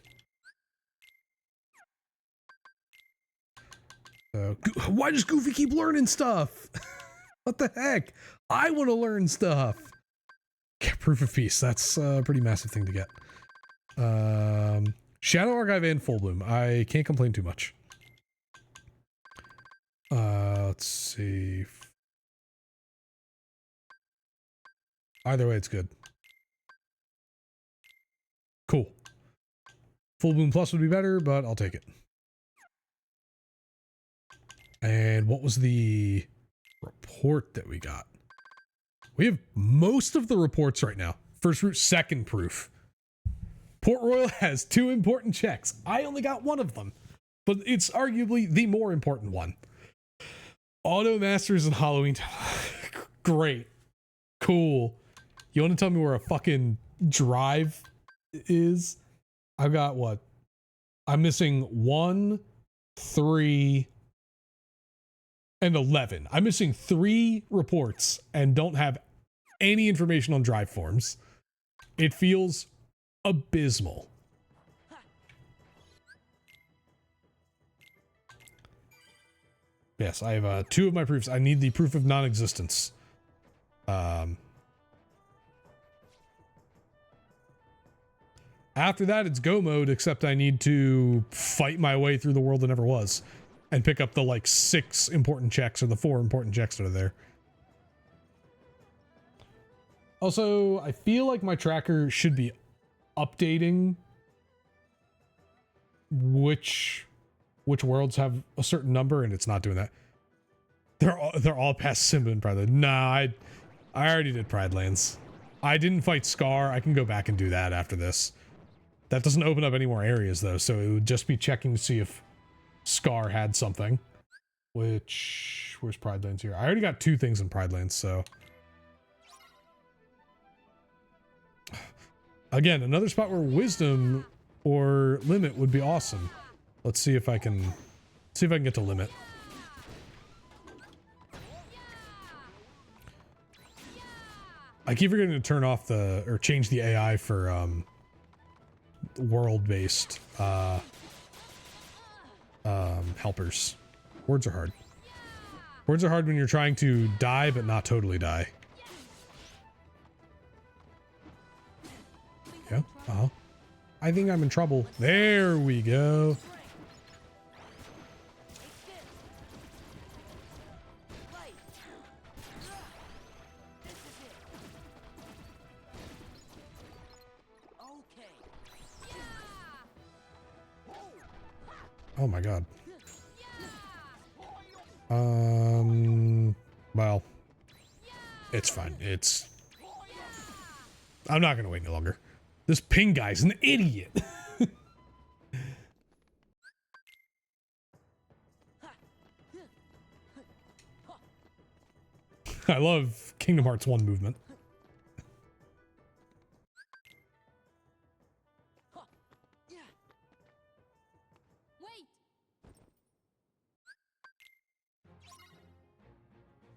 Why does Goofy keep learning stuff? What the heck? I want to learn stuff. Yeah, proof of peace. That's a pretty massive thing to get. Shadow Archive and Full Bloom. I can't complain too much. Let's see. Either way, it's good. Cool. Full Bloom Plus would be better, but I'll take it. And what was the report that we got? We have most of the reports right now. First proof, second proof. Port Royal has 2 important checks. I only got 1 of them, but it's arguably the more important one. Auto Masters and Halloween. Great. Cool. You want to tell me where a fucking drive is? I've got what? I'm missing 1, 3, and 11. I'm missing 3 reports and don't have any information on drive forms. It feels abysmal. Yes, I have 2 of my proofs. I need the proof of non-existence. After that, it's go mode, except I need to fight my way through the world that never was and pick up the like 6 important checks or the 4 important checks that are there. Also, I feel like my tracker should be updating which worlds have a certain number, and it's not doing that. They're all past Simba and Pride Lands. Nah, I already did Pride Lands. I didn't fight Scar. I can go back and do that after this. That doesn't open up any more areas though, so it would just be checking to see if Scar had something. Which, where's Pride Lands here? I already got 2 things in Pride Lands, so. Again, another spot where Wisdom or Limit would be awesome. Let's see if I can get to Limit. I keep forgetting to turn off or change the AI for, world-based, helpers. Words are hard. Words are hard when you're trying to die, but not totally die. Yeah, uh-huh. I think I'm in trouble. There we go. Oh my god. Well, it's fine. I'm not gonna wait any longer. This ping guy's an idiot. I love Kingdom Hearts 1 movement.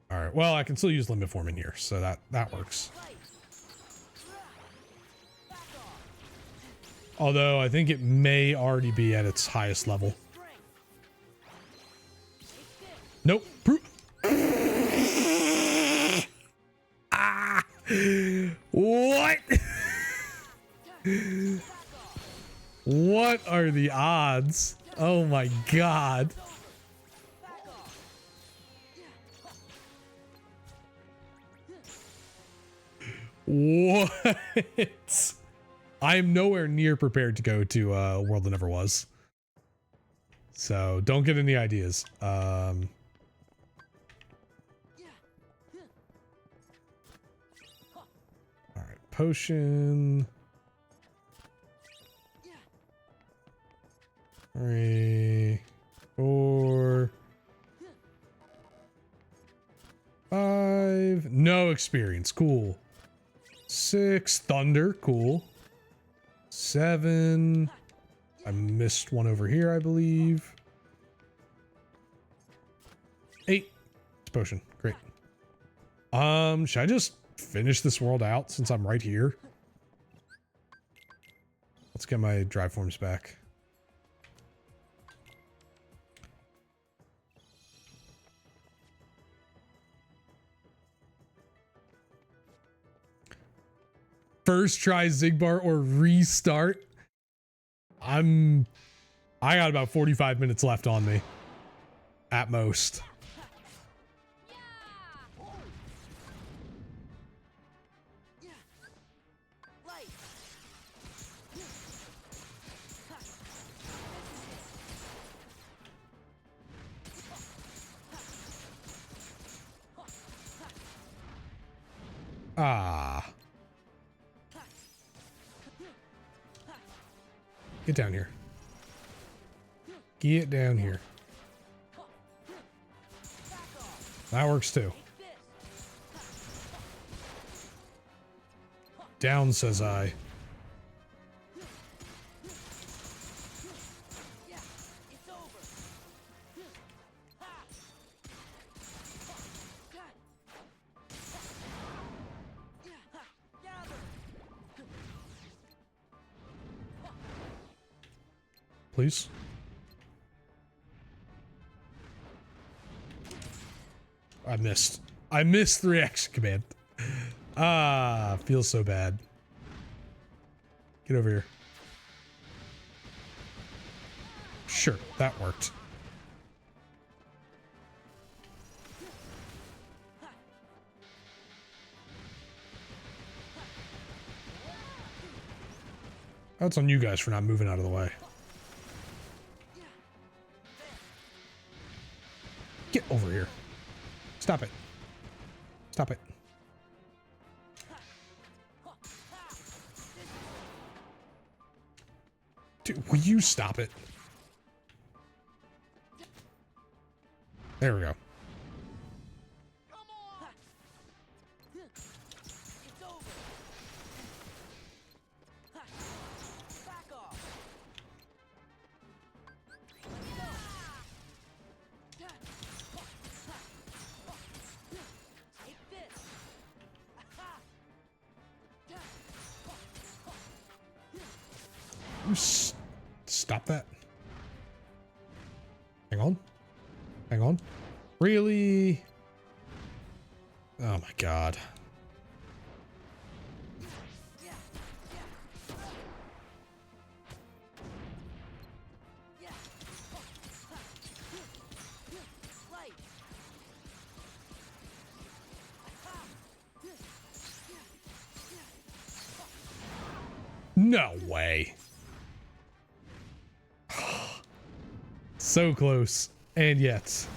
All right. Well, I can still use limit form in here, so that works. Although I think it may already be at its highest level. Nope. Ah! What? What are the odds? Oh my god. What? I'm nowhere near prepared to go to a world that never was. So don't get any ideas. All right, potion. 3, 4, 5. No experience. Cool. 6 thunder. Cool. 7. I missed one over here, I believe. 8. Potion. Great. Should I just finish this world out since I'm right here? Let's get my drive forms back. First try Xigbar or restart. I got about 45 minutes left on me. At most. Ah. Get down here. Get down here. That works too. Down, says I. Please. I missed. I missed the reaction command. Ah, feels so bad. Get over here. Sure, that worked. That's on you guys for not moving out of the way. Get over here. Stop it. Stop it. Dude, will you stop it? There we go. Come on! It's over. Back off. Take this. You stop that. Hang on. Hang on. Really? Oh my god. Light. No way. So close. And yet.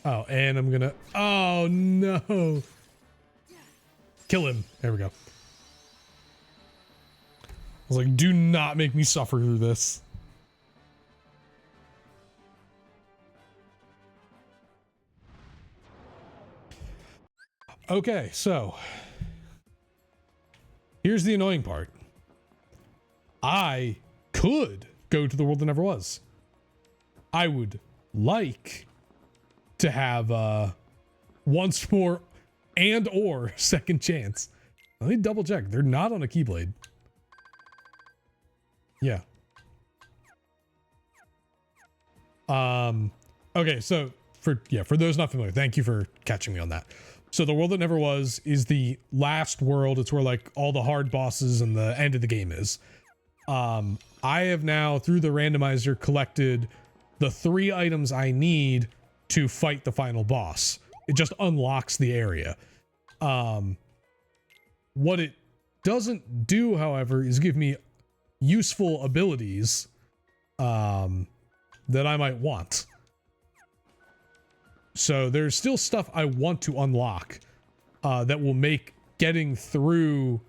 Oh, and I'm gonna... Oh, no. Kill him. There we go. I was like, do not make me suffer through this. Okay, so... Here's the annoying part. I could go to the world that never was. I would like to have once more and or second chance. Let me double check. They're not on a keyblade. Yeah. Okay, so for those not familiar, thank you for catching me on that. So the world that never was is the last world. It's where like all the hard bosses and the end of the game is. I have now through the randomizer collected the 3 items I need to fight the final boss. It just unlocks the area. What it doesn't do, however, is give me useful abilities that I might want. So there's still stuff I want to unlock that will make getting through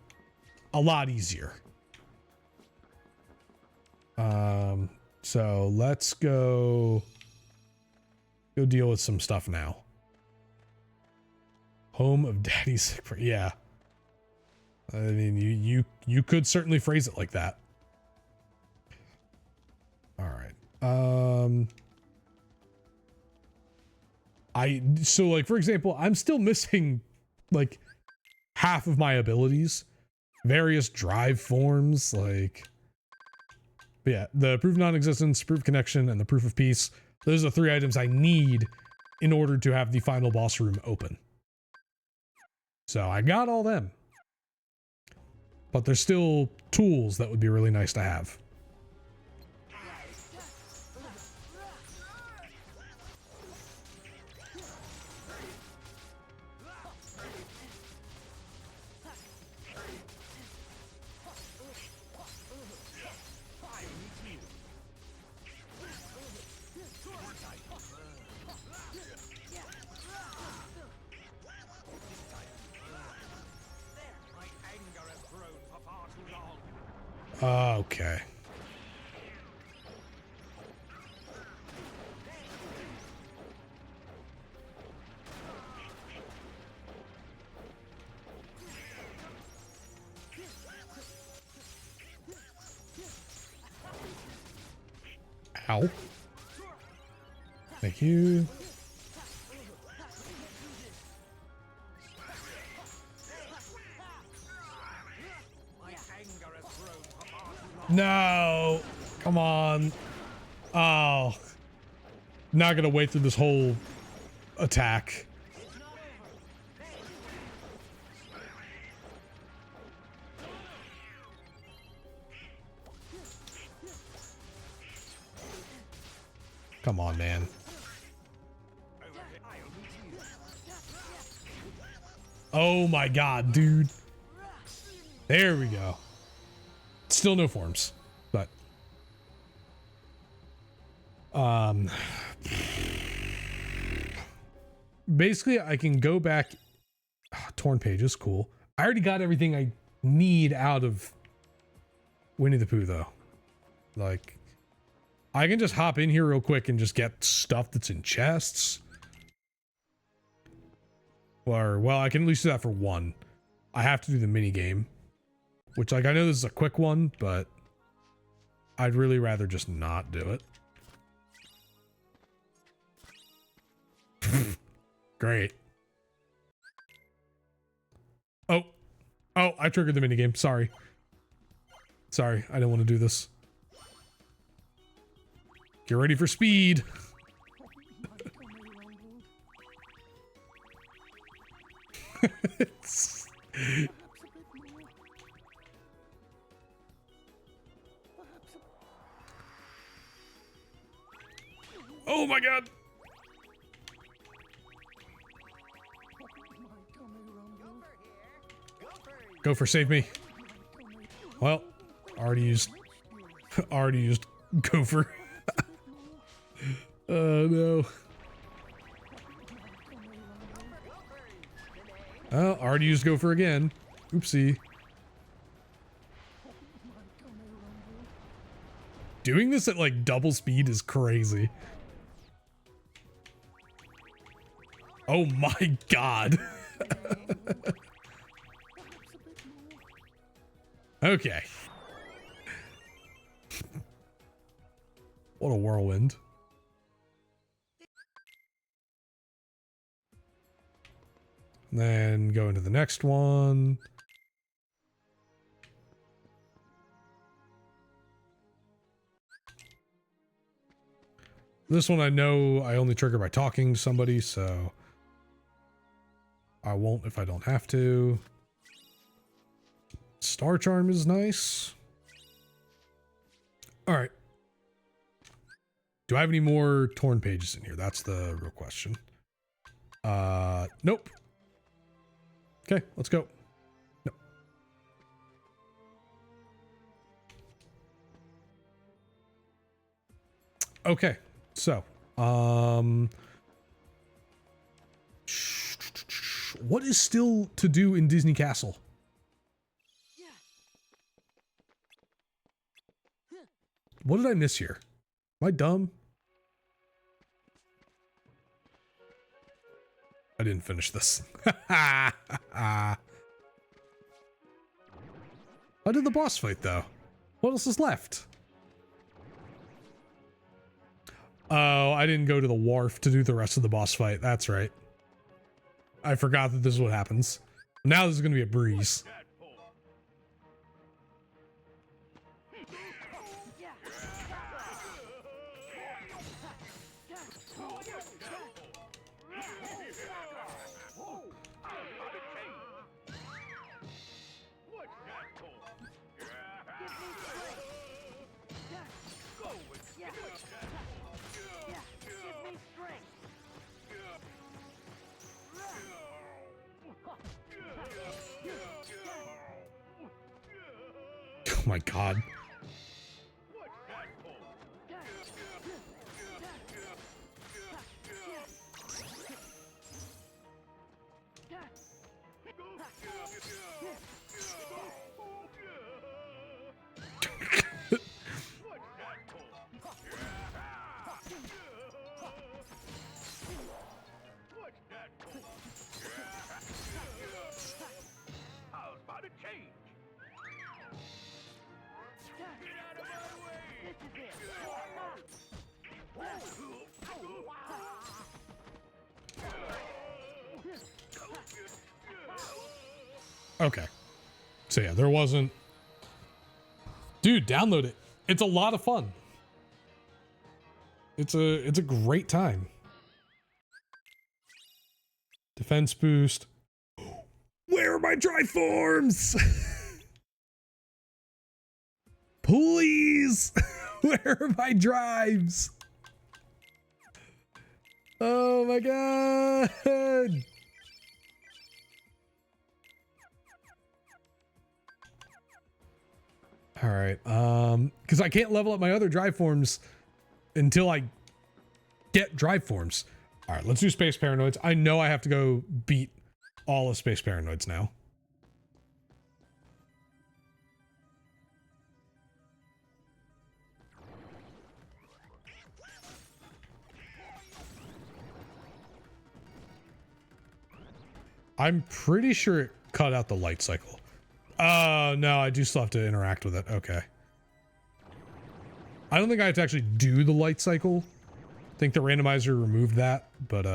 a lot easier. So let's go deal with some stuff now. Home of Daddy's Xigbar. Yeah. I mean, you could certainly phrase it like that. All right. So like, for example, I'm still missing like half of my abilities, various drive forms, like, but yeah, the proof of non-existence, proof of connection, and the proof of peace. Those are the 3 items I need in order to have the final boss room open. So I got all them, but there's still tools that would be really nice to have. Okay. Ow. Thank you. No, come on. Oh, not gonna wait through this whole attack. Come on, man. Oh my god, dude. There we go. Still no forms, but basically I can go back. Torn page is cool. I already got everything I need out of Winnie the Pooh though. Like, I can just hop in here real quick and just get stuff that's in chests. Or, well, I can at least do that for one. I have to do the mini game, which, like, I know this is a quick one, but I'd really rather just not do it. Great. Oh, I triggered the mini game. Sorry. Sorry, I didn't want to do this. Get ready for speed. Oh my god. Gopher, save me. Well, already used Gopher. Oh no. Oh, already used Gopher again. Oopsie. Doing this at like double speed is crazy. Oh my god. Okay. What a whirlwind. Then go into the next one. This one I know I only trigger by talking to somebody, so I won't if I don't have to. Star Charm is nice. All right. Do I have any more torn pages in here? That's the real question. Nope. Okay, let's go. No. Okay, so, what is still to do in Disney Castle? What did I miss here? Am I dumb? I didn't finish this. I did the boss fight though. What else is left? Oh, I didn't go to the wharf to do the rest of the boss fight. That's right. I forgot that this is what happens. Now this is going to be a breeze. Oh my god. Okay. So yeah, there wasn't... Dude, download it. It's a lot of fun. It's a great time. Defense boost. Where are my dry forms? Please. Where are my drives? Oh my god. All right, because I can't level up my other drive forms until I get drive forms. All right, let's do Space Paranoids. I know I have to go beat all of Space Paranoids now. I'm pretty sure it cut out the light cycle. Oh, no, I do still have to interact with it. Okay. I don't think I have to actually do the light cycle. I think the randomizer removed that, but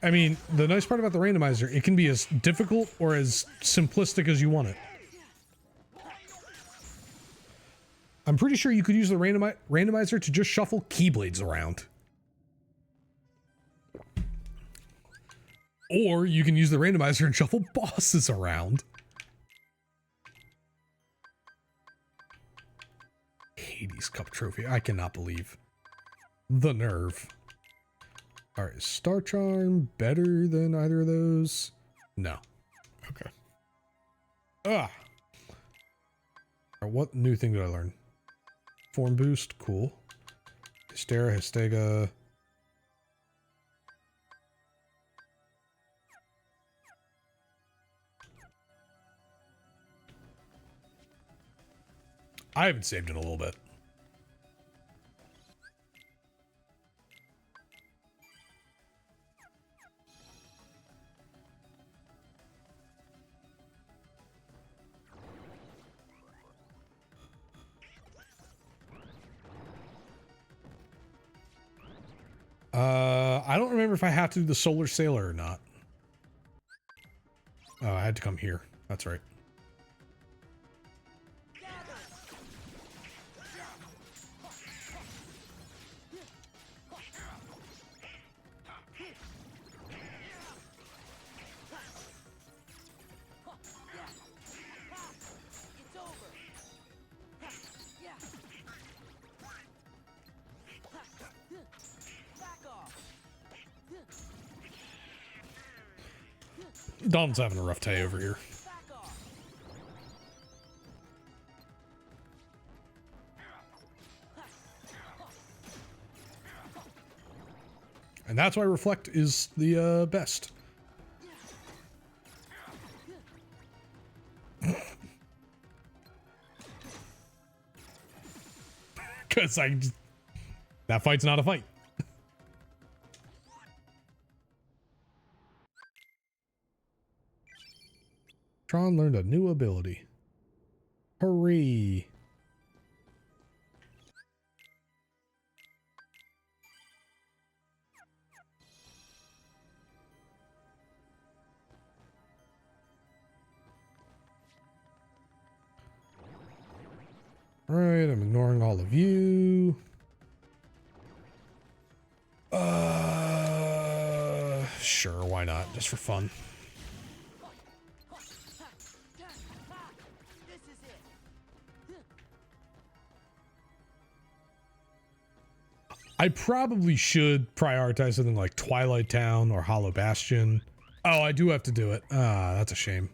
I mean, the nice part about the randomizer, it can be as difficult or as simplistic as you want it. I'm pretty sure you could use the randomizer to just shuffle keyblades around. Or you can use the randomizer and shuffle bosses around. Hades Cup trophy. I cannot believe the nerve. All right, is Star Charm better than either of those? No. Okay. Ah. All right, what new thing did I learn? Form boost, cool. Hystera, Hystega. I haven't saved in a little bit. I don't remember if I have to do the Solar Sailor or not. Oh, I had to come here. That's right. Donald's having a rough day over here. And that's why Reflect is the best. Because that fight's not a fight. Tron learned a new ability. Hooray. Alright, I'm ignoring all of you. Sure, why not? Just for fun. I probably should prioritize something like Twilight Town or Hollow Bastion. Oh, I do have to do it. Ah, that's a shame.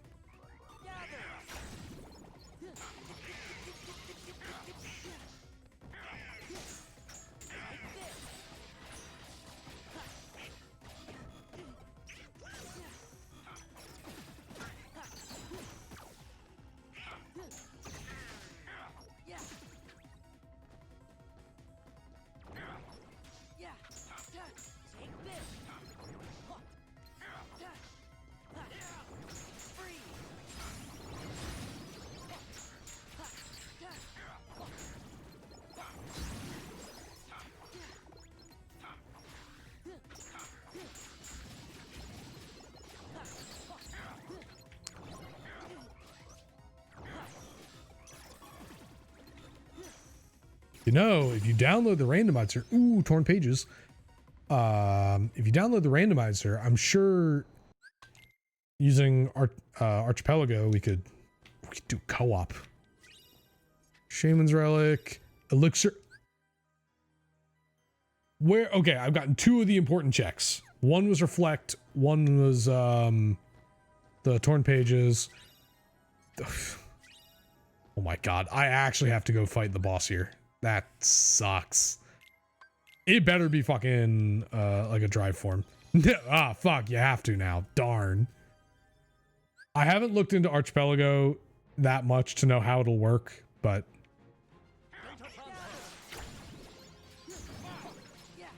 You know, if you download the randomizer, ooh, torn pages. If you download the randomizer, I'm sure using Archipelago, we could do co-op. Shaman's Relic, Elixir. Where, okay, I've gotten 2 of the important checks. One was Reflect, one was the torn pages. Oh my god, I actually have to go fight the boss here. That sucks. It better be fucking like a drive form. Ah, fuck, you have to now. Darn. I haven't looked into Archipelago that much to know how it'll work, but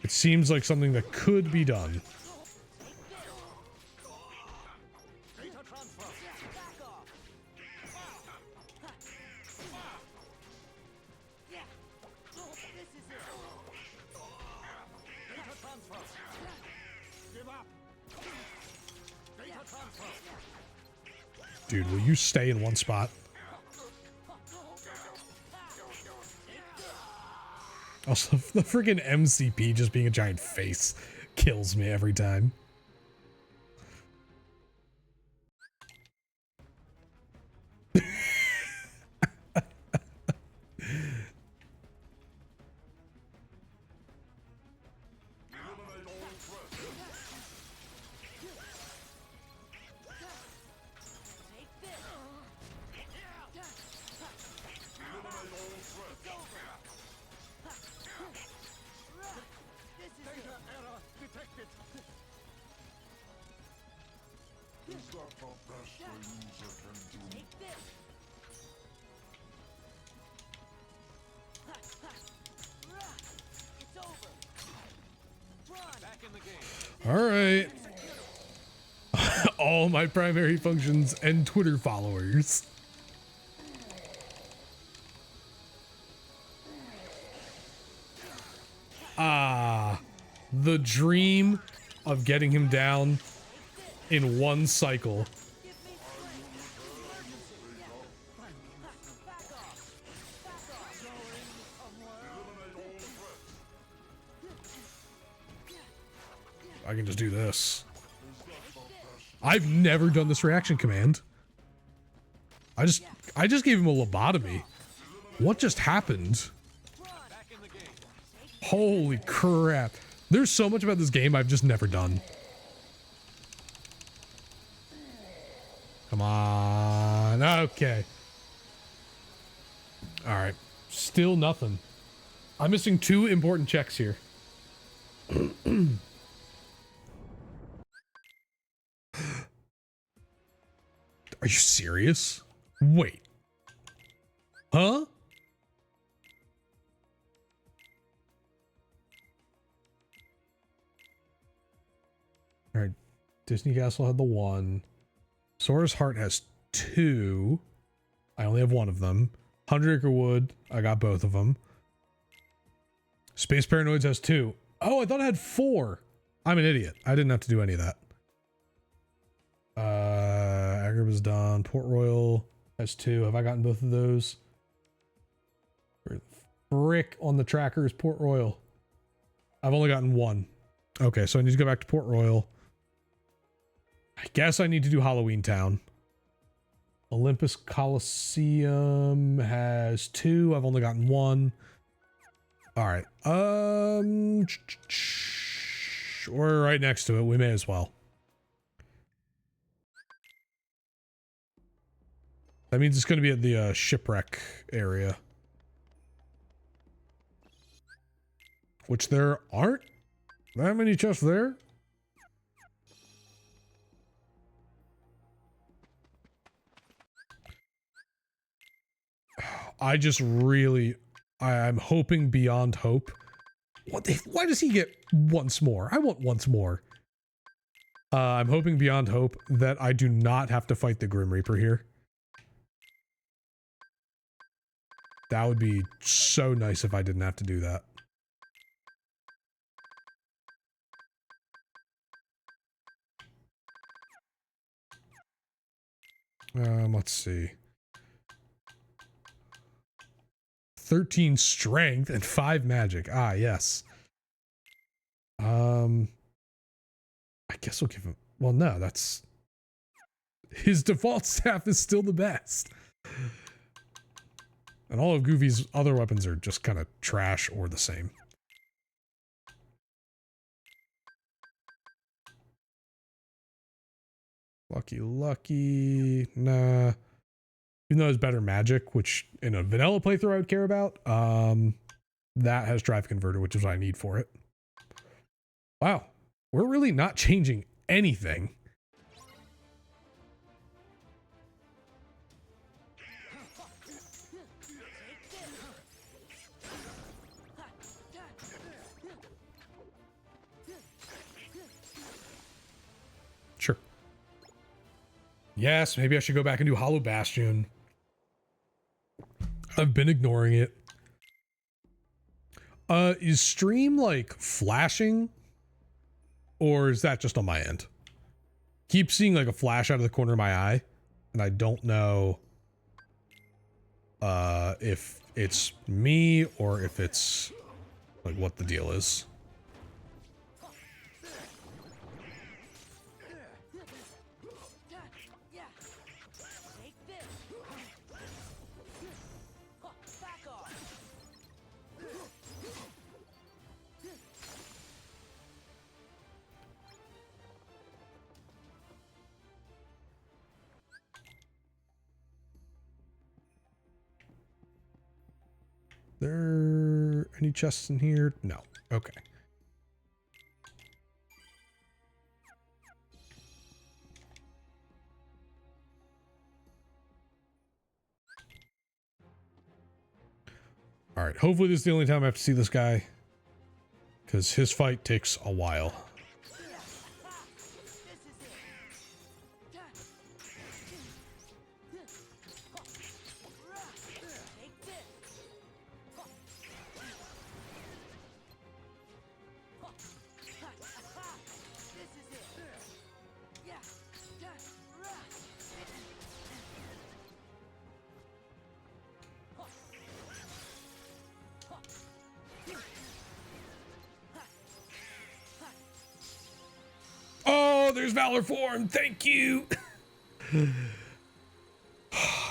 it seems like something that could be done. Dude, will you stay in one spot? Also, the freaking MCP just being a giant face kills me every time. All right. All my primary functions and Twitter followers. Ah, the dream of getting him down in one cycle. I can just do this. I've never done this reaction command. I just gave him a lobotomy. What just happened? Holy crap. There's so much about this game I've just never done. Come on. Okay. All right. Still nothing. I'm missing 2 important checks here. Are you serious? Wait. Huh? All right. Disney Castle had the 1. Sora's Heart has 2. I only have 1 of them. 100 Acre Wood, I got both of them. Space Paranoids has 2. Oh, I thought I had 4. I'm an idiot. I didn't have to do any of that. Agrib is done. Port Royal has 2. Have I gotten both of those? Where the frick on the tracker is Port Royal? I've only gotten 1. Okay, so I need to go back to Port Royal. I guess I need to do Halloween Town. Olympus Coliseum has 2. I've only gotten 1. All right. We're right next to it. We may as well. That means it's going to be at the shipwreck area. Which there aren't that many chests there. I just really, I'm hoping beyond hope. Why does he get once more? I want once more. I'm hoping beyond hope that I do not have to fight the Grim Reaper here. That would be so nice if I didn't have to do that. Let's see. 13 strength and 5 magic. Ah, yes. I guess we'll give him, well, no, that's, his default staff is still the best. And all of Goofy's other weapons are just kind of trash or the same. Lucky, nah. Even though it's better magic, which in a vanilla playthrough I would care about, that has drive converter, which is what I need for it. Wow, we're really not changing anything. Sure. Yes, maybe I should go back and do Hollow Bastion. I've been ignoring it. Is stream like flashing? Or is that just on my end? Keep seeing like a flash out of the corner of my eye, and I don't know if it's me or if it's like what the deal is. There any chests in here? No. Okay. All right. Hopefully this is the only time I have to see this guy, because his fight takes a while. There's Valor form. Thank you.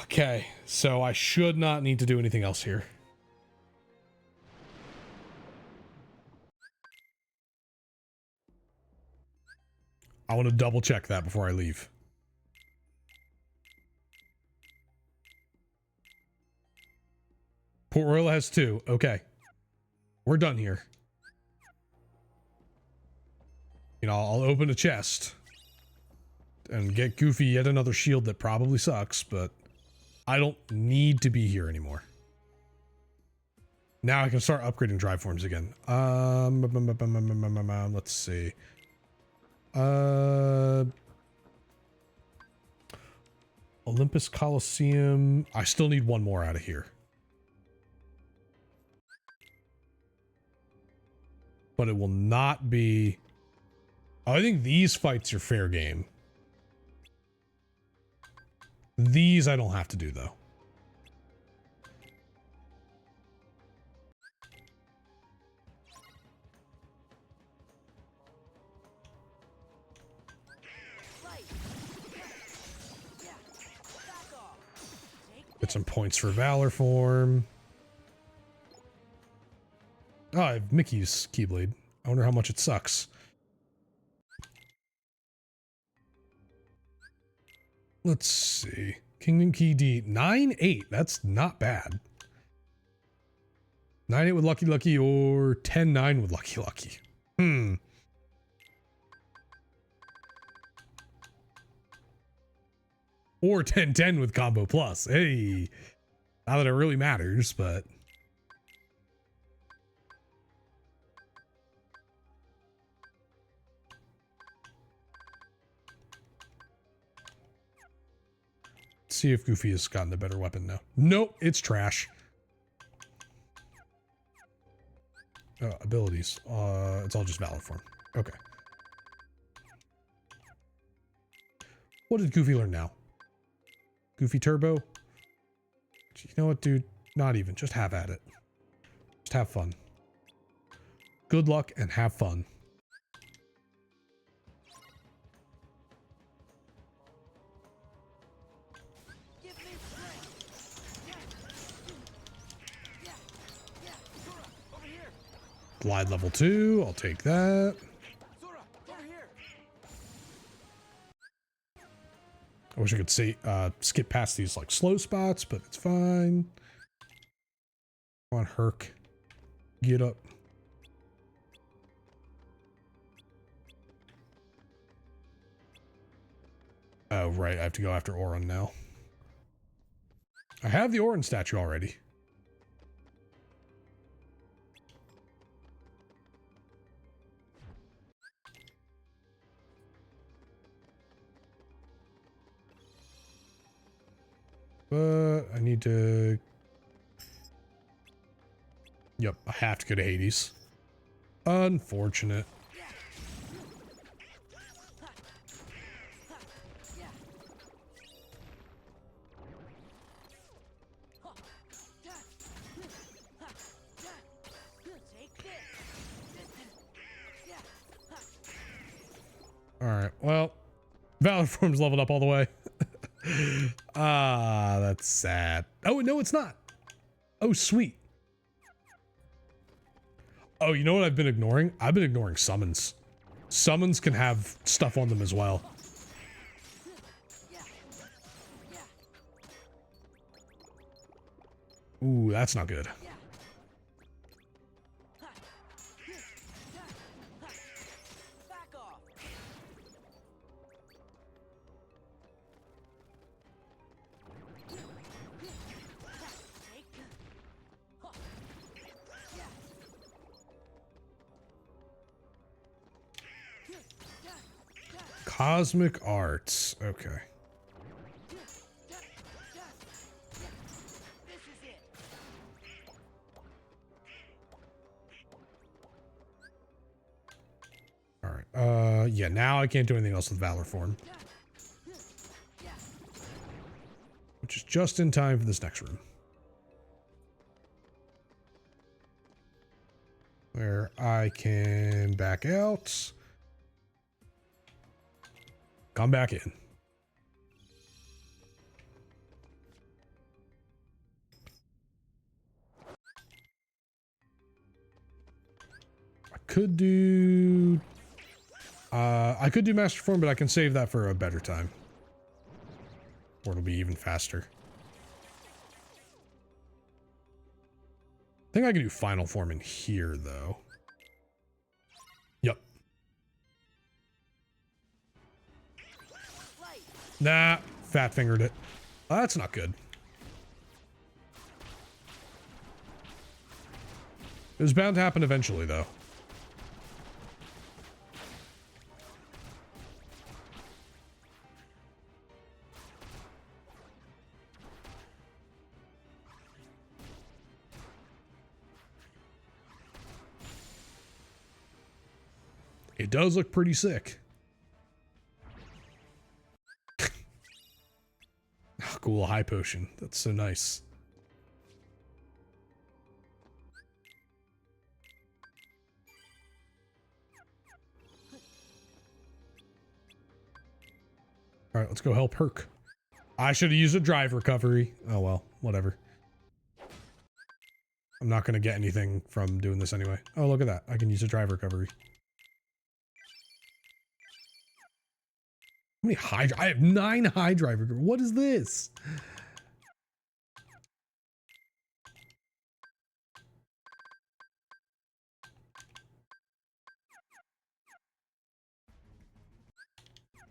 Okay, so I should not need to do anything else here. I want to double check that before I leave. Port Royal has 2. Okay. We're done here. You know, I'll open a chest and get Goofy yet another shield that probably sucks, but I don't need to be here anymore. Now I can start upgrading drive forms again. Let's see. Olympus Coliseum. I still need one more out of here. But it will not be... I think these fights are fair game. These I don't have to do, though. Get some points for Valor form. Oh, I have Mickey's Keyblade. I wonder how much it sucks. Let's see. Kingdom Key D. 9-8. That's not bad. 9-8 with Lucky Lucky or 10-9 with Lucky Lucky. Or 10-10 with Combo Plus. Hey. Not that it really matters, but... see if Goofy has gotten a better weapon now. Nope, it's trash. Abilities. It's all just Valor form. Okay. What did Goofy learn now? Goofy Turbo? You know what, dude? Not even. Just have at it. Just have fun. Good luck and have fun. Give me strength. Yeah. Sora, over here. Glide level 2. I'll take that. Sora, over here. I wish I could see skip past these like slow spots, but it's fine. Come on, Herc. Get up. Oh, right. I have to go after Orin now. I have the Orin statue already. But I need to... Yep, I have to go to Hades. Unfortunate. Alright, well, Valor Form's leveled up all the way. Ah, that's sad. Oh, no, it's not. Oh, sweet. Oh, you know what I've been ignoring? I've been ignoring summons. Summons can have stuff on them as well. Ooh, that's not good. Cosmic Arts. Okay. All right. Yeah, now I can't do anything else with Valor Form. Which is just in time for this next room. Where I can back out. Come back in. I could do Master Form, but I can save that for a better time. Or it'll be even faster. I think I can do Final Form in here, though. Yep. Nah, fat fingered it. That's not good. It was bound to happen eventually, though. It does look pretty sick. Oh, cool, high potion. That's so nice. All right, let's go help Herc. I should have used a drive recovery. Oh well, whatever. I'm not going to get anything from doing this anyway. Oh, look at that. I can use a drive recovery. How many high? I have 9 high drive recovery. What is this?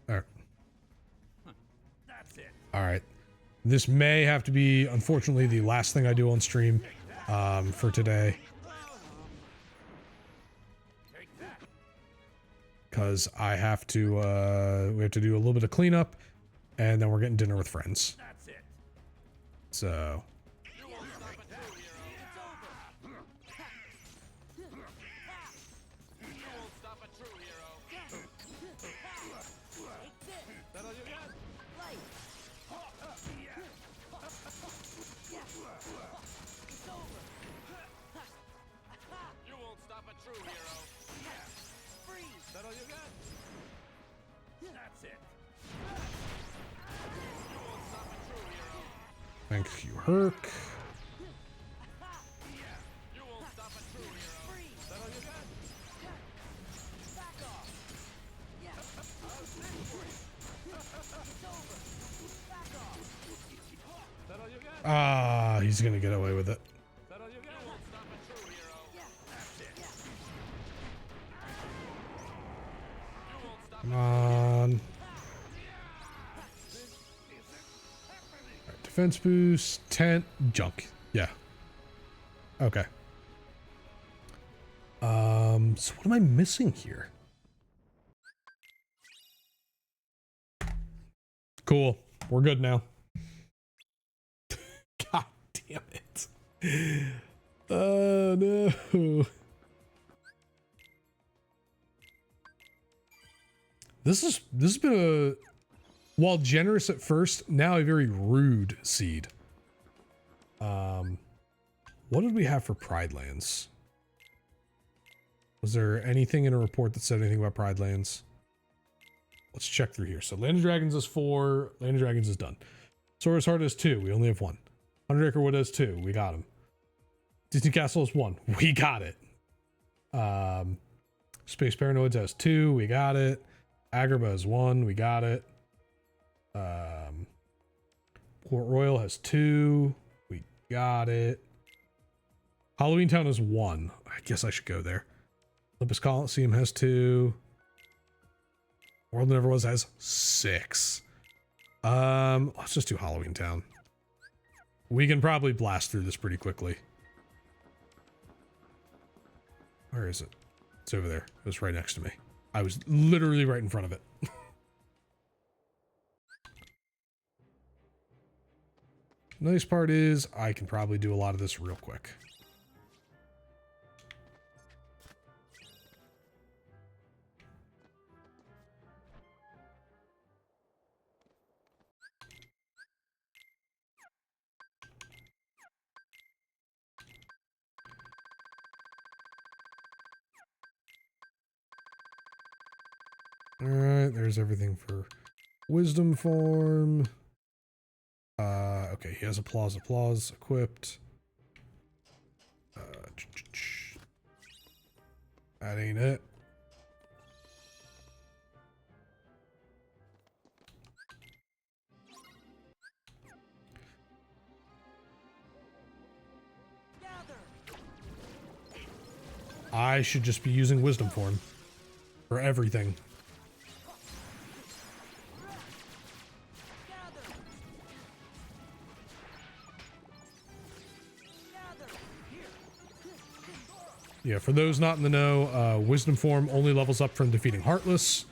All right. That's it. All right. This may have to be, unfortunately, the last thing I do on stream for today. Because I have to, we have to do a little bit of cleanup, and then we're getting dinner with friends. That's it. So. Thank you, Herc. Ah, he's gonna get away with it. Come on. All right, defense boost, tent, junk. Yeah. Okay. So what am I missing here? Cool. We're good now. God damn it. Oh no. This has been a, while generous at first, now a very rude seed. What did we have for Pride Lands? Was there anything in a report that said anything about Pride Lands? Let's check through here. So Land of Dragons is 4. Land of Dragons is done. Sora's Heart is 2. We only have 1. 100 Acre Wood has 2. We got him. Disney Castle is 1. We got it. Space Paranoids has 2. We got it. Agrabah is 1. We got it. Port Royal has 2. We got it. Halloween Town is 1. I guess I should go there. Olympus Coliseum has 2. World Never Was has 6. Let's just do Halloween Town. We can probably blast through this pretty quickly. Where is it? It's over there. It was right next to me. I was literally right in front of it. Nice part is I can probably do a lot of this real quick. All right, there's everything for wisdom form. Okay, he has applause equipped. That ain't it. I should just be using wisdom form for everything. Yeah, for those not in the know, wisdom form only levels up from defeating Heartless,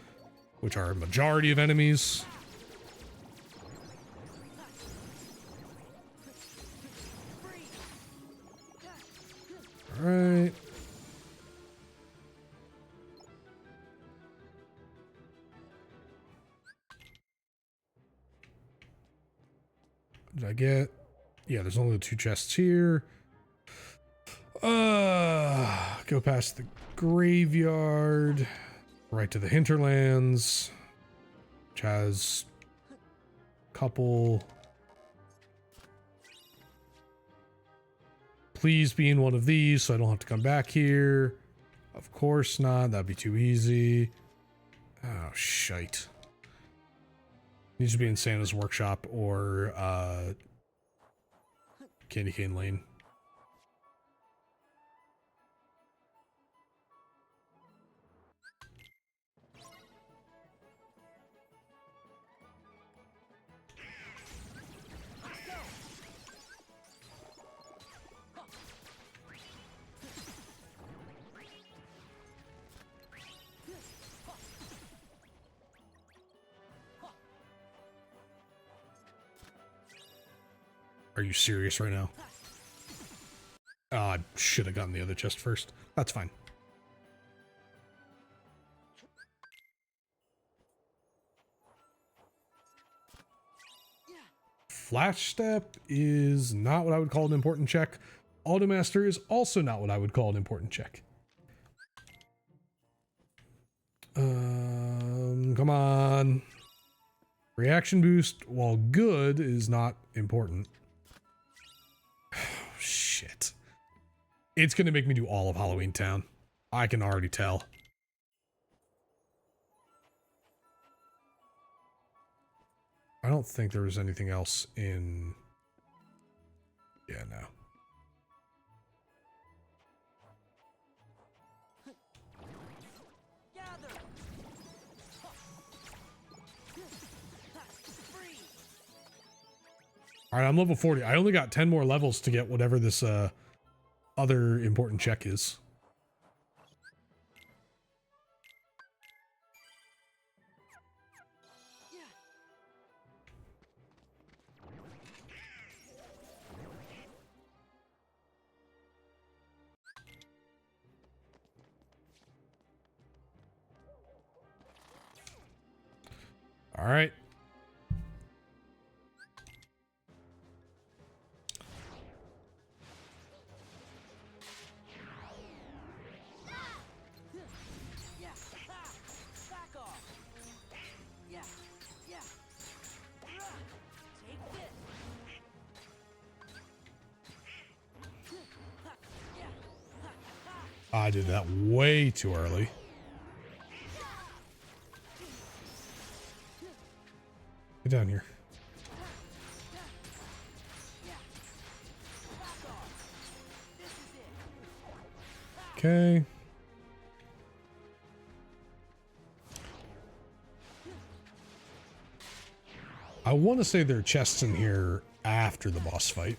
which are a majority of enemies. All right. What did I get? Yeah, there's only the 2 chests here. Go past the graveyard, right to the hinterlands, which has a couple. Please be in one of these so I don't have to come back here. Of course not. That'd be too easy. Oh, shite. Needs to be in Santa's workshop or Candy Cane Lane. Are you serious right now? Oh, I should have gotten the other chest first. That's fine. Flash Step is not what I would call an important check. Automaster is also not what I would call an important check. come on. Reaction boost, while good, is not important. Shit. It's going to make me do all of Halloween Town. I can already tell. I don't think there was anything else in... Yeah, no. Gather. Free. All right, I'm level 40. I only got 10 more levels to get whatever this other important check is. All right. Yeah. Ha. Back off. Yeah. Yeah. Take this. Yeah. I did that way too early. Get down here. Okay. I want to say there are chests in here after the boss fight.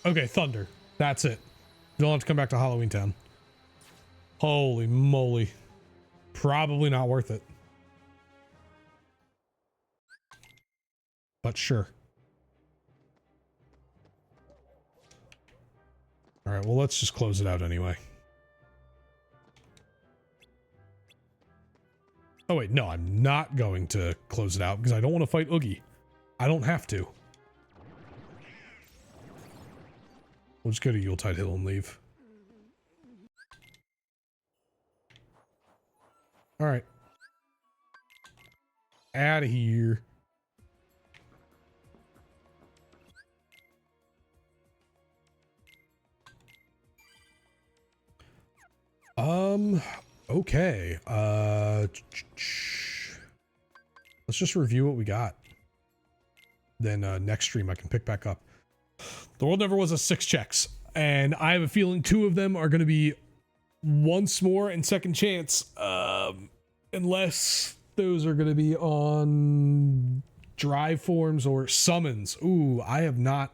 Okay, Thunder. That's it. You don't have to come back to Halloween Town. Holy moly. Probably not worth it. But sure. Alright, well, let's just close it out anyway. Oh wait, no, I'm not going to close it out because I don't want to fight Oogie. I don't have to. We'll just go to Yuletide Hill and leave. Alright. Out of here. Okay. Let's just review what we got. Then next stream I can pick back up. The world never was a 6 checks, and I have a feeling 2 of them are going to be once more and second chance, unless those are going to be on drive forms or summons. Ooh, I have not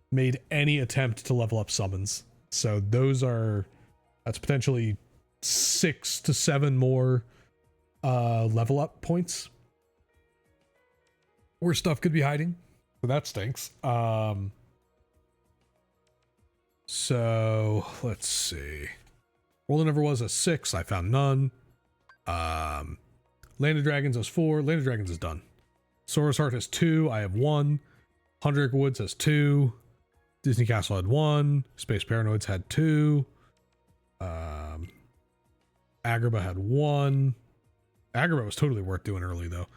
made any attempt to level up summons, so that's potentially 6 to 7 more level up points where stuff could be hiding, so that stinks. So let's see. World Never Was a 6. I found none. Land of Dragons has 4. Land of Dragons is done. Sora's Heart has 2. I have 1. 100 Acre Woods has 2. Disney Castle had 1. Space Paranoids had 2. Agrabah had 1. Agrabah was totally worth doing early though.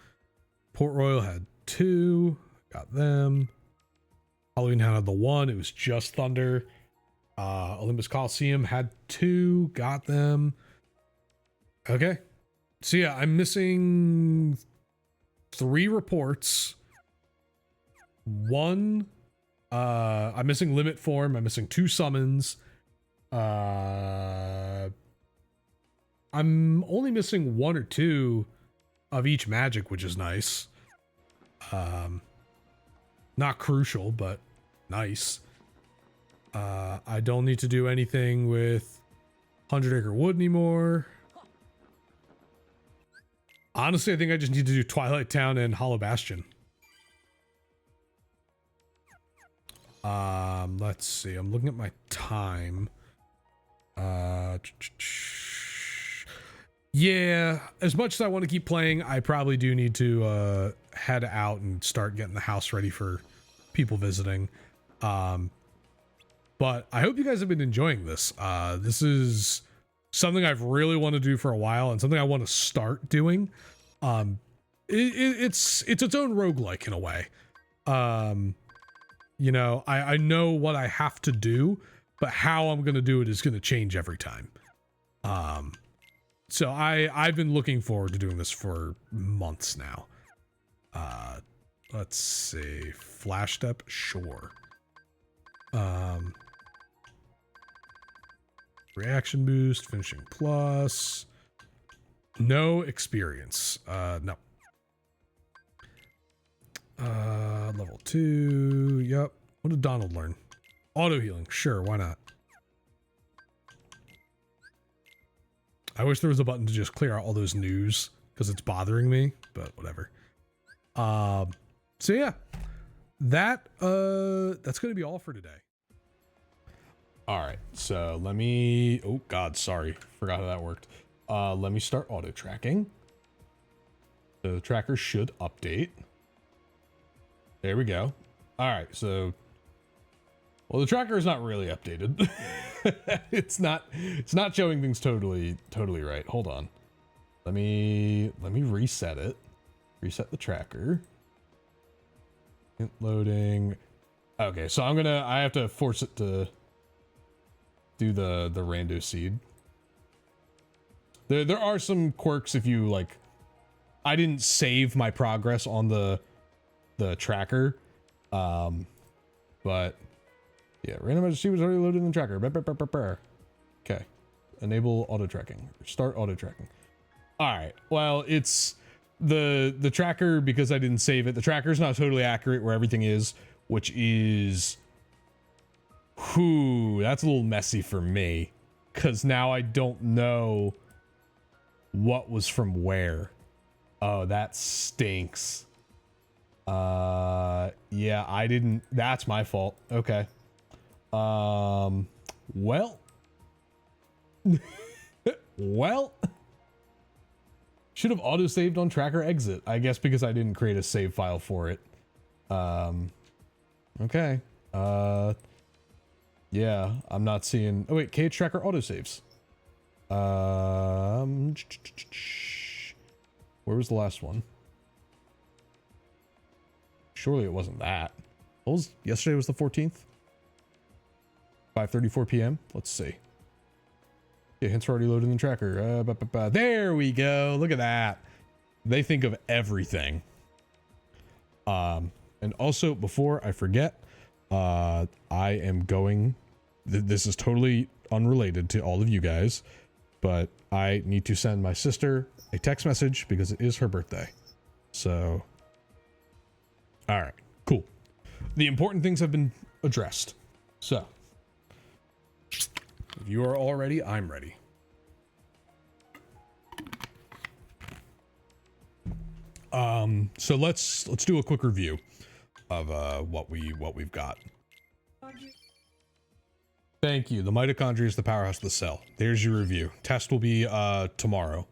Port Royal had 2. Got them. Halloween Town had the 1. It was just Thunder. Olympus Coliseum had 2. Got them. Okay. So yeah, I'm missing 3 reports. 1. I'm missing Limit Form. I'm missing 2 summons. I'm only missing 1 or 2 of each magic, which is nice. Not crucial, but nice. I don't need to do anything with 100 Acre Wood anymore. Honestly, I think I just need to do Twilight Town and Hollow Bastion. Let's see. I'm looking at my time. Yeah, as much as I want to keep playing, I probably do need to head out and start getting the house ready for people visiting. But I hope you guys have been enjoying this. This is something I've really wanted to do for a while and something I want to start doing. It's its own roguelike in a way. You know, I know what I have to do, but how I'm going to do it is going to change every time. So I've been looking forward to doing this for months now. Let's see. Flash step, sure. Reaction boost, finishing plus. No experience. No. Level 2. Yep. What did Donald learn? Auto healing. Sure, why not? I wish there was a button to just clear out all those news because it's bothering me, but whatever. So yeah, that's going to be all for today. All right, so let me, oh God, sorry. Forgot how that worked. Let me start auto tracking. So the tracker should update. There we go. All right, so, well, the tracker is not really updated. it's not showing things totally right. Hold on. Let me reset it. Reset the tracker. Hint loading. Okay, so I have to force it to do the rando seed. There are some quirks if you like. I didn't save my progress on the tracker, but yeah, randomizer seed was already loaded in the tracker. Okay, enable auto tracking. Start auto tracking. All right. Well, it's the tracker because I didn't save it. The tracker's not totally accurate where everything is, which is. Whew, that's a little messy for me, because now I don't know what was from where. Oh, that stinks. Yeah, I didn't, that's my fault. Okay. Well. Well. Should have auto-saved on tracker exit, I guess, because I didn't create a save file for it. Okay. Yeah, I'm not seeing... Oh, wait, KH tracker autosaves. Where was the last one? Surely it wasn't that. What was... Yesterday was the 14th? 5:34 p.m.? Let's see. Yeah, hints are already loaded in the tracker. There we go. Look at that. They think of everything. And also, before I forget, I am going... This is totally unrelated to all of you guys, but I need to send my sister a text message because it is her birthday. So, all right, cool. The important things have been addressed. So, if you are all ready, I'm ready. So let's do a quick review of what we've got. Thank you. The mitochondria is the powerhouse of the cell. There's your review. Test will be tomorrow.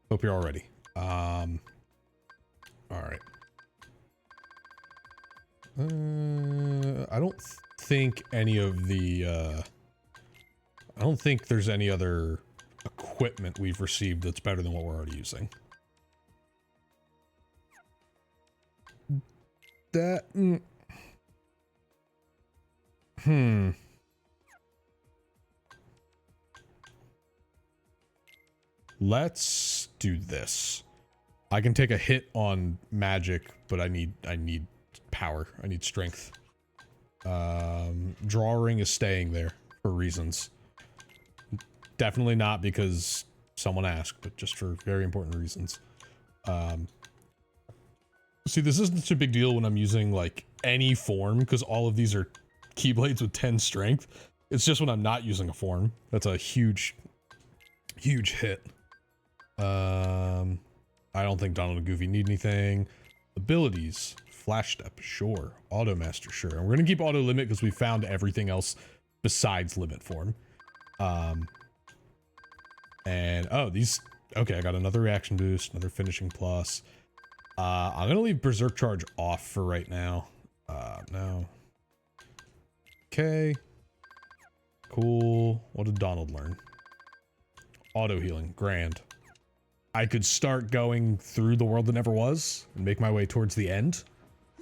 Hope you're all ready. All right. I don't think any of the I don't think there's any other equipment we've received that's better than what we're already using. That Let's do this. I can take a hit on magic, but I need power. I need strength. Draw ring is staying there for reasons. Definitely not because someone asked, but just for very important reasons. See, this isn't such a big deal when I'm using like any form because all of these are keyblades with 10 strength. It's just when I'm not using a form. That's a huge hit. I don't think Donald and Goofy need anything. Abilities. Flash Step, sure. Auto Master, sure. And we're going to keep Auto Limit because we found everything else besides Limit Form. And, oh, these... Okay, I got another reaction boost, another finishing plus. I'm going to leave Berserk Charge off for right now. No. Okay. Cool. What did Donald learn? Auto Healing, grand. I could start going through the world that never was and make my way towards the end.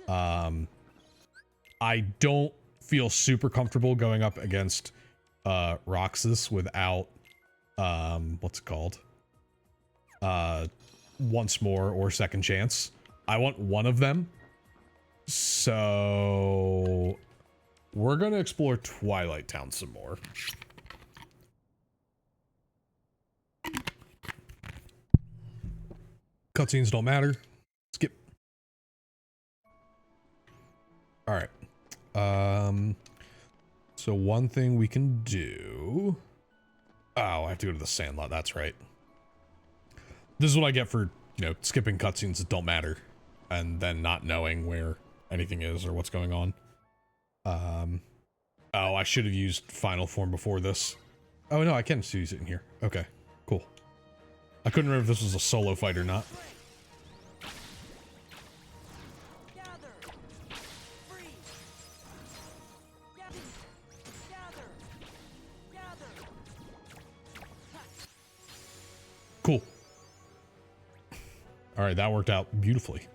I don't feel super comfortable going up against Roxas without what's it called? Once More or Second Chance. I want one of them. So we're gonna explore Twilight Town some more. Cutscenes don't matter. Skip. All right. So one thing we can do. Oh, I have to go to the Sandlot. That's right. This is what I get for, you know, skipping cutscenes that don't matter and then not knowing where anything is or what's going on. Oh, I should have used Final Form before this. Oh, no, I can still use it in here. Okay, cool. I couldn't remember if this was a solo fight or not. Cool. All right, that worked out beautifully.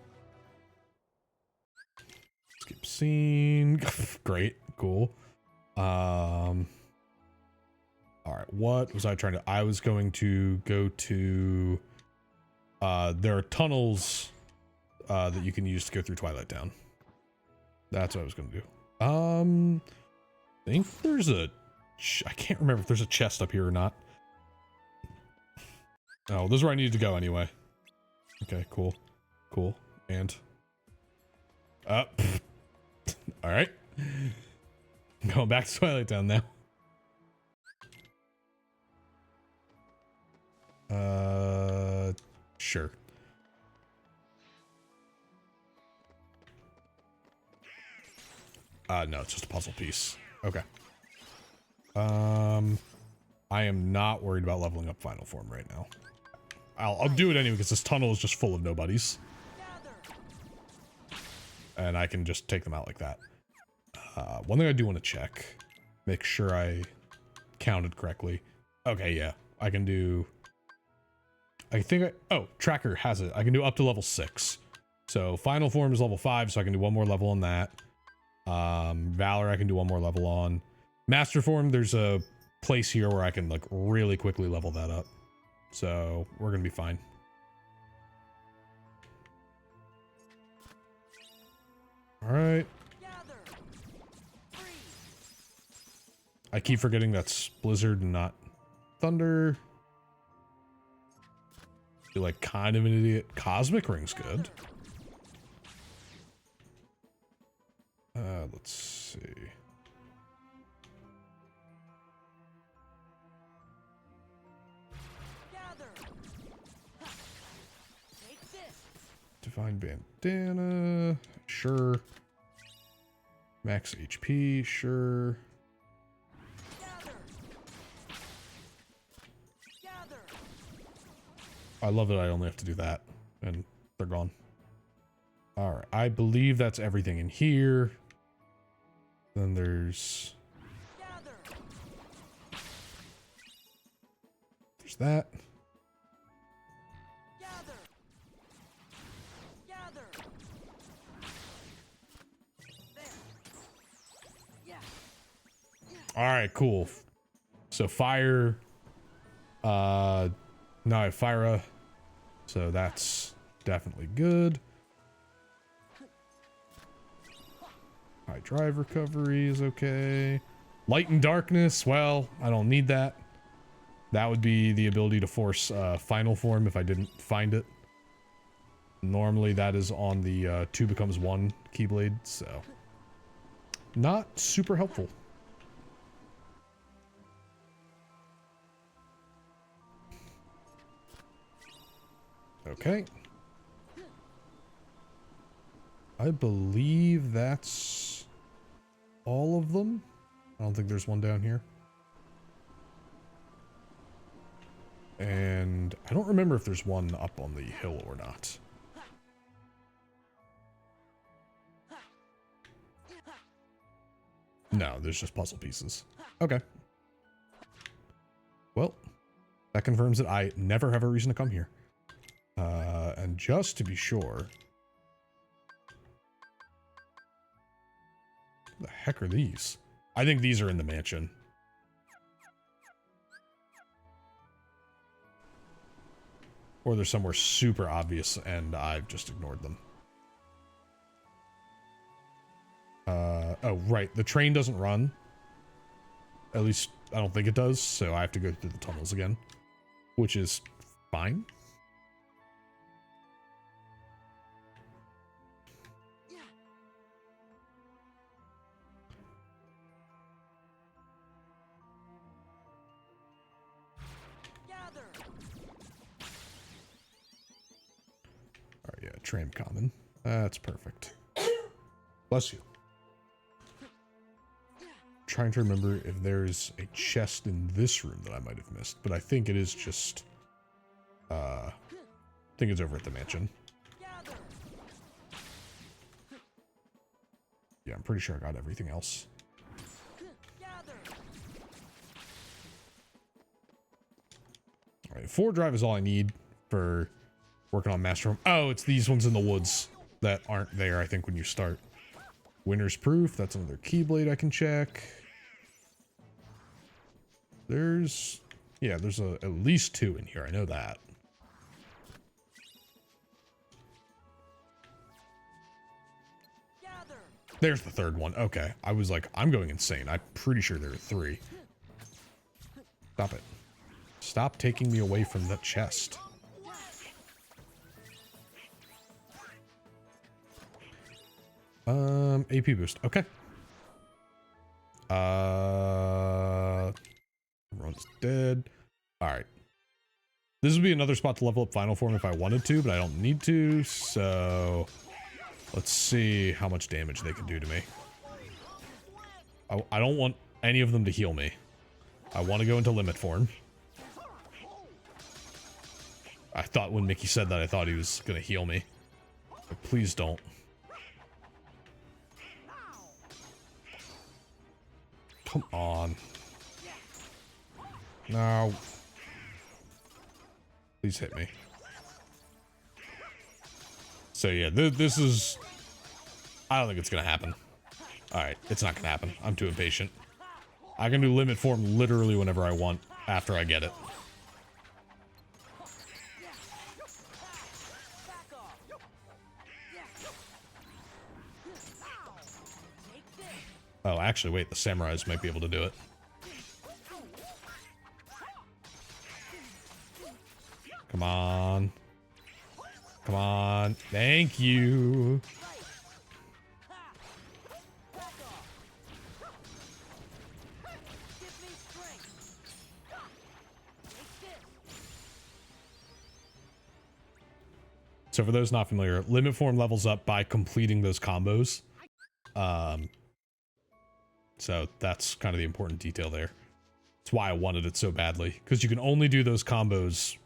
Skip scene. Great, cool. All right, what was I trying to? I was going to go to. There are tunnels that you can use to go through Twilight Town. That's what I was going to do. I think there's a. I can't remember if there's a chest up here or not. Oh, this is where I needed to go anyway. Okay, cool. Cool. And... all right. Going back to Twilight Town now. Sure. No, it's just a puzzle piece. Okay. I am not worried about leveling up Final Form right now. I'll do it anyway because this tunnel is just full of nobodies. And I can just take them out like that. One thing I do want to check. Make sure I counted correctly. Okay, yeah. I can do... oh, Tracker has it. I can do up to level 6. So Final Form is level 5, so I can do one more level on that. Valor I can do one more level on. Master Form, there's a place here where I can like really quickly level that up. So we're gonna be fine. All right. I keep forgetting that's Blizzard and not Thunder. Feel like kind of an idiot. Cosmic Ring's good. Let's see. Divine Bandana, sure. Max HP, sure. I love that I only have to do that, and they're gone. Alright, I believe that's everything in here. Then there's... There's that. All right, cool. So fire, no, I have Fira, so that's definitely good. High drive recovery is okay. Light and darkness, well, I don't need that. That would be the ability to force Final Form if I didn't find it. Normally that is on the 2 becomes 1 keyblade, so not super helpful. Okay, I believe that's all of them. I don't think there's one down here. And I don't remember if there's one up on the hill or not. No, there's just puzzle pieces. Okay. Well, that confirms that I never have a reason to come here. And just to be sure... What the heck are these? I think these are in the mansion. Or they're somewhere super obvious and I've just ignored them. Oh, right. The train doesn't run. At least, I don't think it does, so I have to go through the tunnels again. Which is fine. Alright, yeah, tram common. That's perfect. Bless you. Trying to remember if there's a chest in this room that I might have missed, but I think it is just I think it's over at the mansion. Yeah, I'm pretty sure I got everything else. Alright, 4 drive is all I need for working on Master Home. Oh, it's these ones in the woods that aren't there, I think, when you start. Winner's Proof, that's another keyblade I can check. There's... yeah, there's at least 2 in here, I know that. There's the 3rd one. Okay, I was like, I'm going insane. I'm pretty sure there are 3. Stop it. Stop taking me away from that chest. AP boost. Okay. Everyone's dead. Alright. This would be another spot to level up final form if I wanted to, but I don't need to, so... let's see how much damage they can do to me. I don't want any of them to heal me. I want to go into limit form. I thought when Mickey said that, I thought he was going to heal me. But please don't. Come on. No. Please hit me. So yeah, this is... I don't think it's going to happen. Alright, it's not going to happen. I'm too impatient. I can do limit form literally whenever I want after I get it. Oh, actually, wait, the samurais might be able to do it. Come on. Come on. Thank you. So for those not familiar, limit form levels up by completing those combos. So that's kind of the important detail there. That's why I wanted it so badly, because you can only do those combos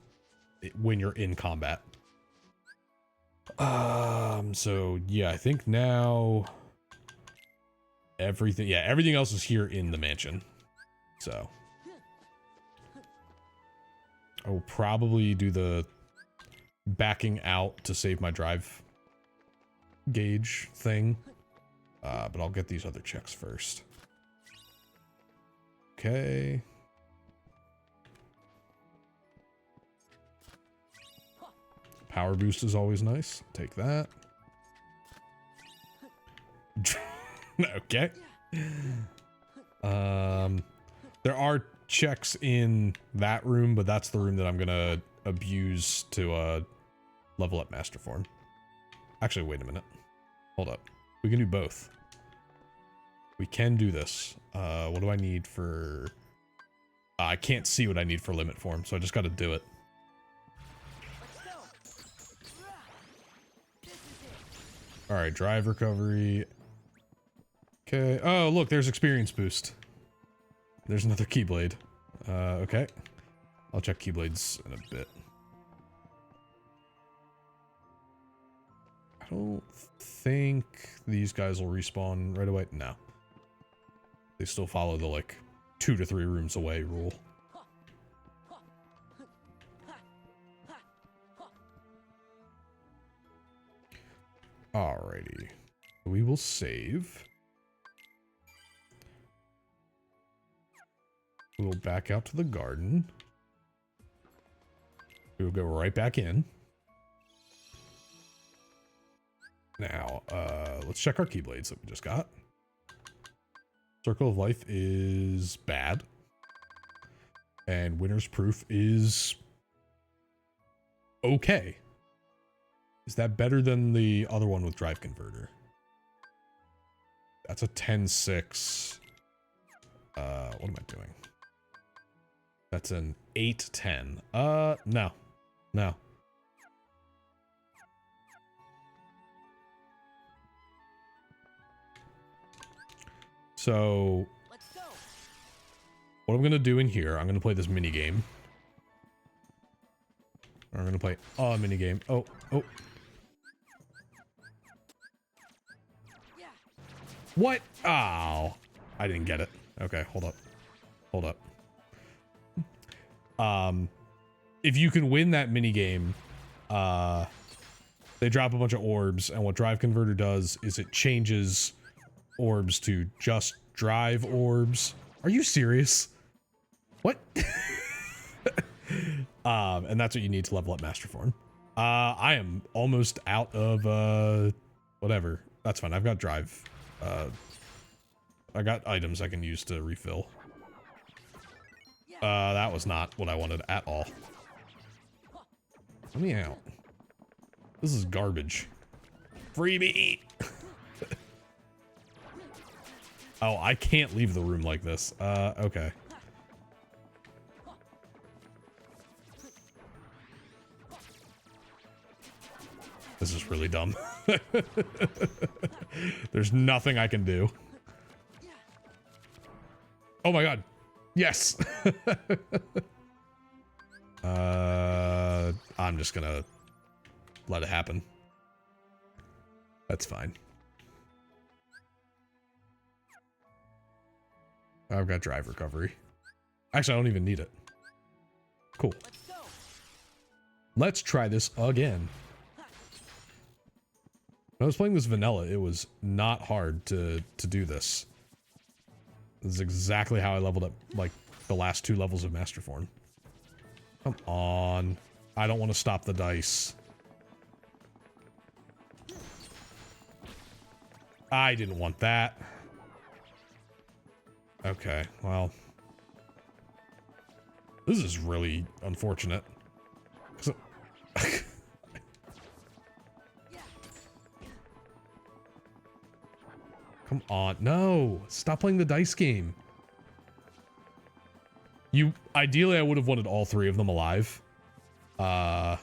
when you're in combat. So yeah, I think now everything else is here in the mansion. So I will probably do the backing out to save my drive gauge thing. But I'll get these other checks first. Okay. Power boost is always nice. Take that. Okay. There are checks in that room, but that's the room that I'm gonna abuse to level up master form. Actually, wait a minute. Hold up. We can do both. We can do this. What do I need for... I can't see what I need for limit form, so I just gotta do it. All right, drive recovery. Okay. Oh, look, there's experience boost. There's another keyblade. Okay. I'll check keyblades in a bit. I don't think these guys will respawn right away. No. They still follow the, like, 2 to 3 rooms away rule. Alrighty. We will save. We'll back out to the garden. We'll go right back in. Now, let's check our keyblades that we just got. Circle of Life is bad. And Winner's Proof is okay. Is that better than the other one with Drive Converter? That's a 10-6. What am I doing? That's an 8-10. No. No. So, Let's go. what I'm gonna do in here, I'm gonna play this mini game. I'm gonna play a mini game. Oh. Yeah. What? Oh, I didn't get it. Okay, hold up. If you can win that mini game, they drop a bunch of orbs, and what Drive Converter does is it changes orbs to just drive orbs. Are you serious? What? And that's what you need to level up Master Form. I am almost out of whatever. That's fine. I've got drive. I got items I can use to refill. That was not what I wanted at all. Let me out. This is garbage. Freebie! Oh, I can't leave the room like this. Okay. This is really dumb. There's nothing I can do. Oh my god. Yes! I'm just gonna let it happen. That's fine. I've got drive recovery. Actually, I don't even need it. Cool. Let's go. Let's try this again. When I was playing this vanilla, it was not hard to do this. This is exactly how I leveled up, like, the last 2 levels of Master Form. Come on. I don't want to stop the dice. I didn't want that. Okay, well. This is really unfortunate. Come on. No! Stop playing the dice game. Ideally, I would have wanted all 3 of them alive. Because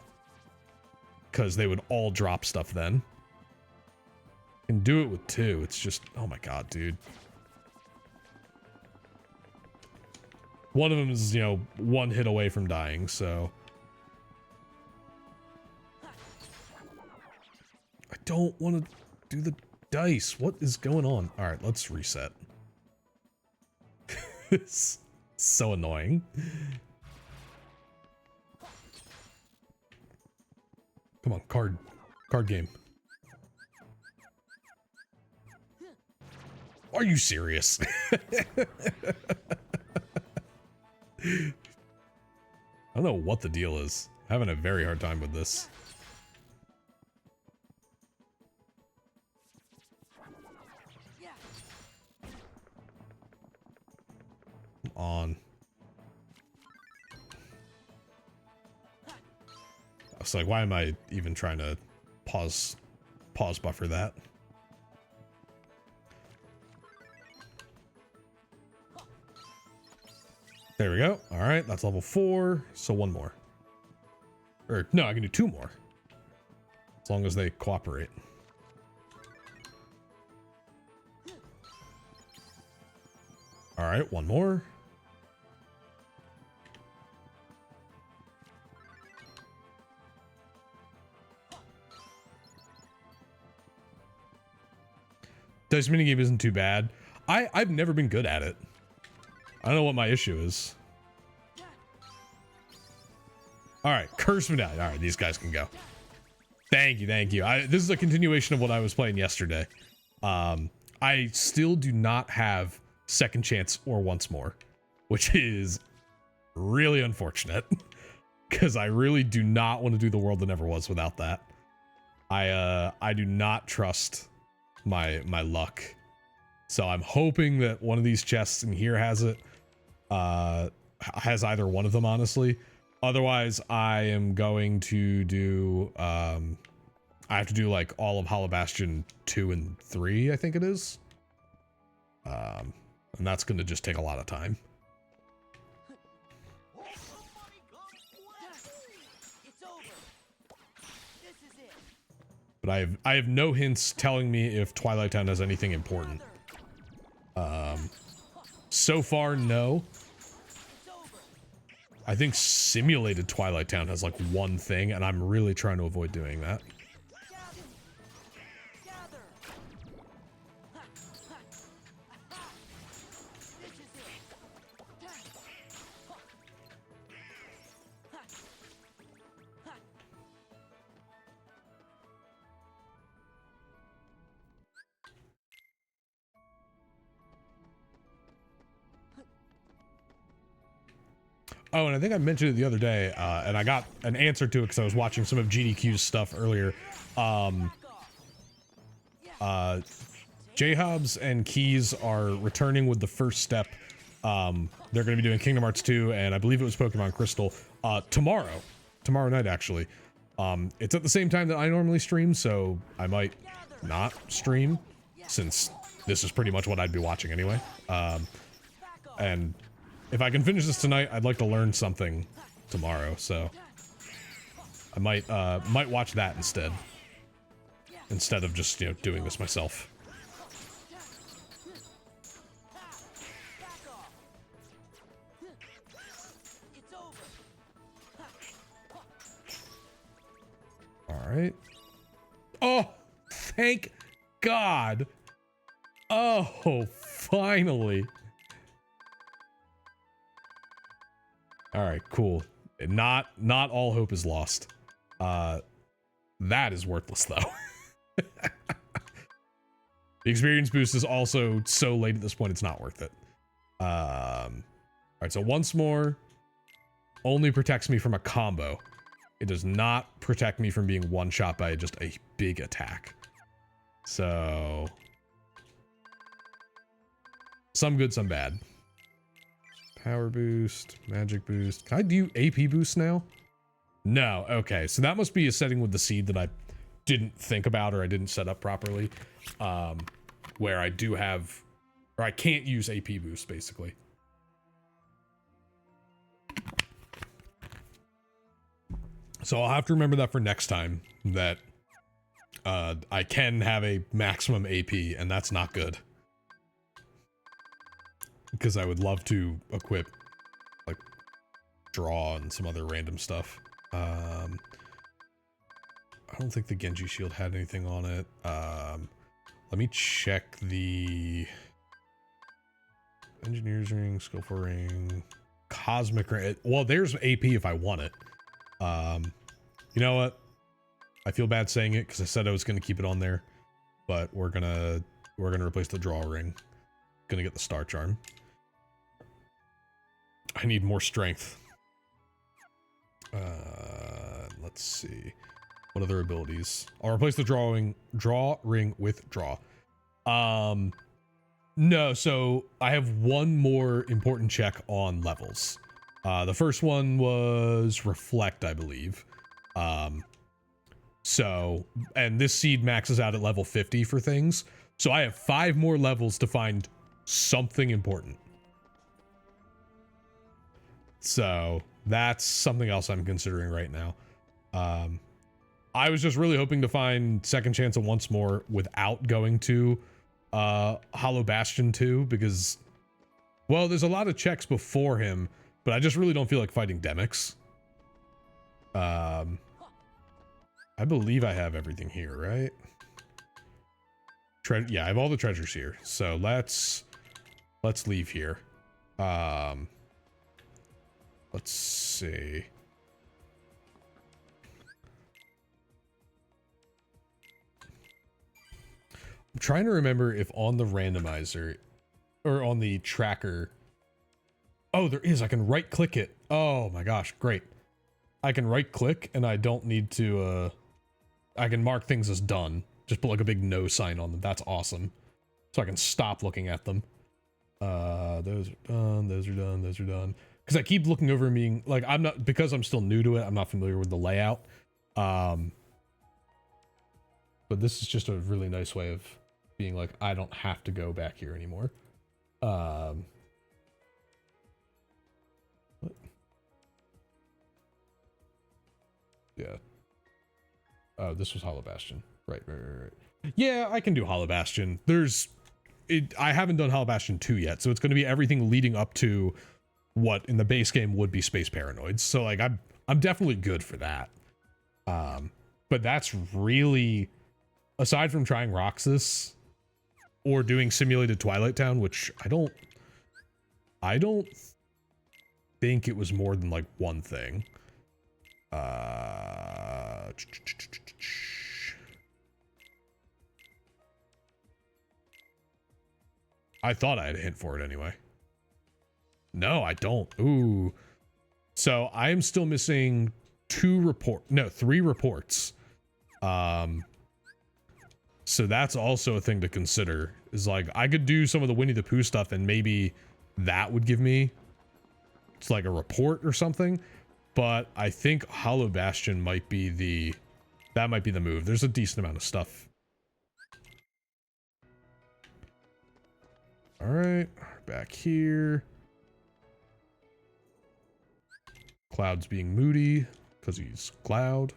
they would all drop stuff then. Can do it with 2. It's just, oh my god, dude. One of them is, you know, 1 hit away from dying, so. I don't want to do the dice. What is going on? Alright, let's reset. It's so annoying. Come on, card game. Are you serious? I don't know what the deal is. I'm having a very hard time with this. Yeah. Come on. I was like, why am I even trying to pause buffer that? There we go. All right, that's level 4. So 1 more. Or no, I can do 2 more. As long as they cooperate. All right, one more. Dice minigame isn't too bad. I've never been good at it. I don't know what my issue is. All right, curse medallion. All right, these guys can go. Thank you, thank you. This is a continuation of what I was playing yesterday. I still do not have second chance or once more, which is really unfortunate because I really do not want to do the world that never was without that. I do not trust my luck, so I'm hoping that one of these chests in here has it. Has either one of them, honestly. Otherwise, I am going to do I have to do like all of Hollow Bastion 2 and 3, I think it is. And that's going to just take a lot of time. It's over. This is it. But I have no hints telling me if Twilight Town has anything important. So far, no. I think Simulated Twilight Town has like one thing, and I'm really trying to avoid doing that. Gather. This is it. Oh, and I think I mentioned it the other day, and I got an answer to it because I was watching some of GDQ's stuff earlier. J-Hobbs and Keys are returning with the first step. They're going to be doing Kingdom Hearts 2, and I believe it was Pokemon Crystal, tomorrow night, actually. It's at the same time that I normally stream, so I might not stream, since this is pretty much what I'd be watching anyway. And if I can finish this tonight, I'd like to learn something tomorrow, so I might watch that instead of just, you know, doing this myself. All right. Oh, thank God. Oh, finally. All right, cool. Not all hope is lost. That is worthless though. The experience boost is also so late at this point, it's not worth it. All right, so once more only protects me from a combo. It does not protect me from being one shot by just a big attack. So some good, some bad. Power boost, magic boost. Can I do AP boost now? No. Okay, so that must be a setting with the seed that I didn't think about or I didn't set up properly. Where I do have, or I can't use AP boost basically. So I'll have to remember that for next time, that I can have a maximum AP, and that's not good. Because I would love to equip, like, draw and some other random stuff. I don't think the Genji shield had anything on it. Let me check the Engineer's Ring, Skillful Ring, Cosmic Ring. Well, there's AP if I want it. You know what? I feel bad saying it because I said I was going to keep it on there, but we're gonna replace the draw ring. Gonna get the Star Charm. I need more strength. Let's see. What other abilities? I'll replace the draw ring with draw. No, so I have one more important check on levels. The first one was Reflect, I believe. So, and this seed maxes out at level 50 for things. So I have 5 more levels to find something important. So that's something else I'm considering right now. I was just really hoping to find Second Chance of Once More without going to Hollow Bastion 2, because Well, there's a lot of checks before him, but I just really don't feel like fighting Demix. I believe I have everything here, right? Yeah, I have all the treasures here. So let's leave here. Let's see. I'm trying to remember if on the randomizer or on the tracker. Oh, there is. I can right click it. Oh my gosh, great. I can right click and I don't need to, I can mark things as done. Just put like a big no sign on them. That's awesome. So I can stop looking at them. Those are done. Those are done. Those are done. Because I keep looking over and being like, because I'm still new to it, I'm not familiar with the layout. But this is just a really nice way of being like, I don't have to go back here anymore. What? Yeah. Oh, this was Hollow Bastion. Right. Yeah, I can do Hollow Bastion. I haven't done Hollow Bastion 2 yet, so it's going to be everything leading up to what in the base game would be Space Paranoids. So like I'm definitely good for that. But that's really, aside from trying Roxas or doing Simulated Twilight Town, which I don't think it was more than like one thing. I thought I had a hint for it anyway. No, I don't. Ooh. So I am still missing 3 reports. So that's also a thing to consider. Is like, I could do some of the Winnie the Pooh stuff and maybe that would give me, it's like a report or something. But I think Hollow Bastion might be the move. There's a decent amount of stuff. All right, back here. Cloud's being moody because he's Cloud.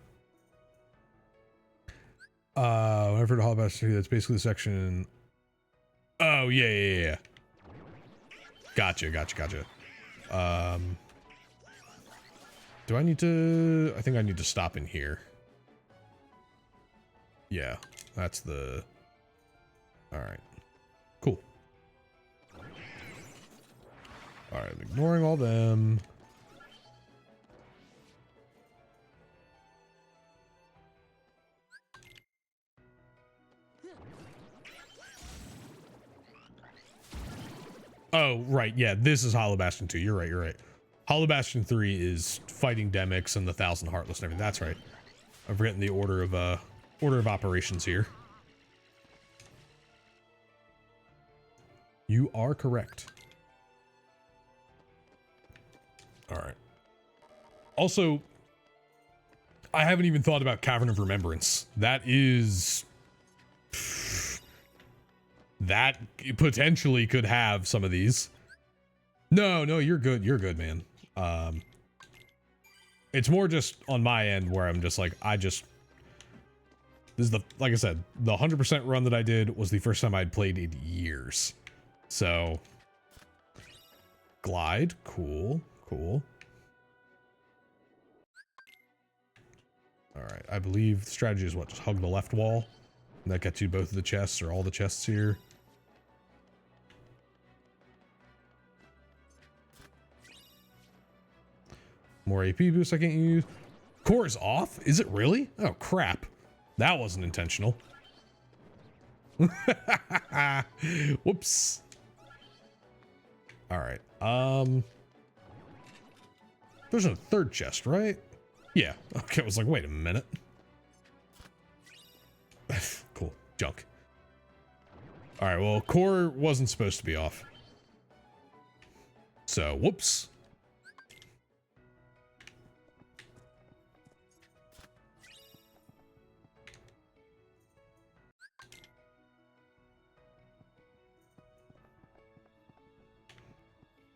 I've heard of Hollow Bastion. That's basically the section. Oh yeah. Gotcha. Do I need to? I think I need to stop in here. Yeah, that's the. All right, cool. All right, I'm ignoring all them. Oh, right. Yeah, this is Hollow Bastion 2. You're right. Hollow Bastion 3 is fighting Demix and the 1,000 Heartless and everything. That's right. I'm forgetting the order of operations here. You are correct. All right. Also, I haven't even thought about Cavern of Remembrance. That potentially could have some of these. No, you're good. You're good, man. It's more just on my end where I'm just like, this is like I said, the 100% run that I did was the first time I'd played in years. So, glide, cool. All right, I believe the strategy is what? Just hug the left wall. And that gets you both of the chests or all the chests here. More AP boost I can't use. Core is off? Is it really? Oh, crap. That wasn't intentional. Whoops. All right. There's a third chest, right? Yeah. Okay, I was like, wait a minute. Cool. Junk. All right, well, core wasn't supposed to be off. So, whoops.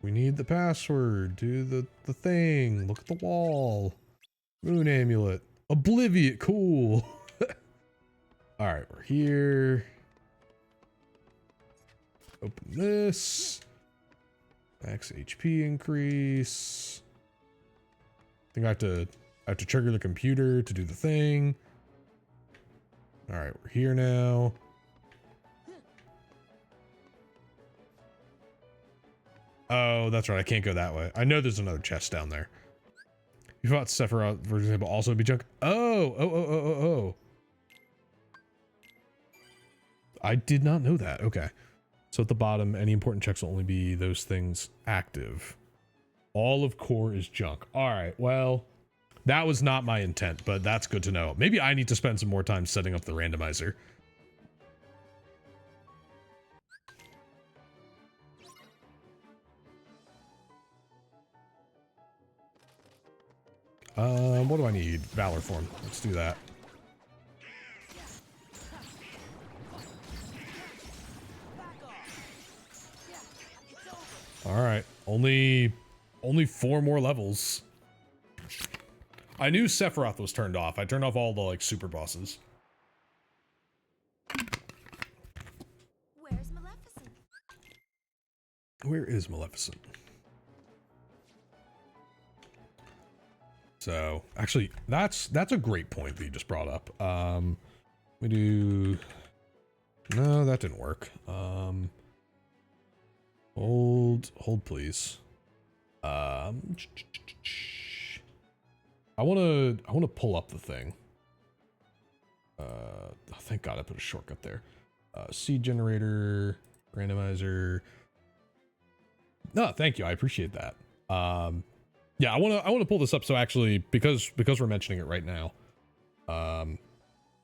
We need the password. Do the thing. Look at the wall. Moon amulet. Oblivion. Cool. All right, we're here. Open this. Max HP increase. I think I have to trigger the computer to do the thing. All right, we're here now. Oh, that's right. I can't go that way. I know there's another chest down there. You thought Sephiroth, for example, also would be junk. Oh. I did not know that. Okay. So at the bottom, any important checks will only be those things active. All of core is junk. All right. Well, that was not my intent, but that's good to know. Maybe I need to spend some more time setting up the randomizer. What do I need? Valor form. Let's do that. All right. Only 4 more levels. I knew Sephiroth was turned off. I turned off all the like super bosses. Where's Maleficent? Where is Maleficent? So actually, that's a great point that you just brought up. We do. No, that didn't work. Hold please. I want to pull up the thing. Thank God I put a shortcut there. Seed generator, randomizer. No, thank you. I appreciate that. Yeah, I want to pull this up. So actually, because we're mentioning it right now. All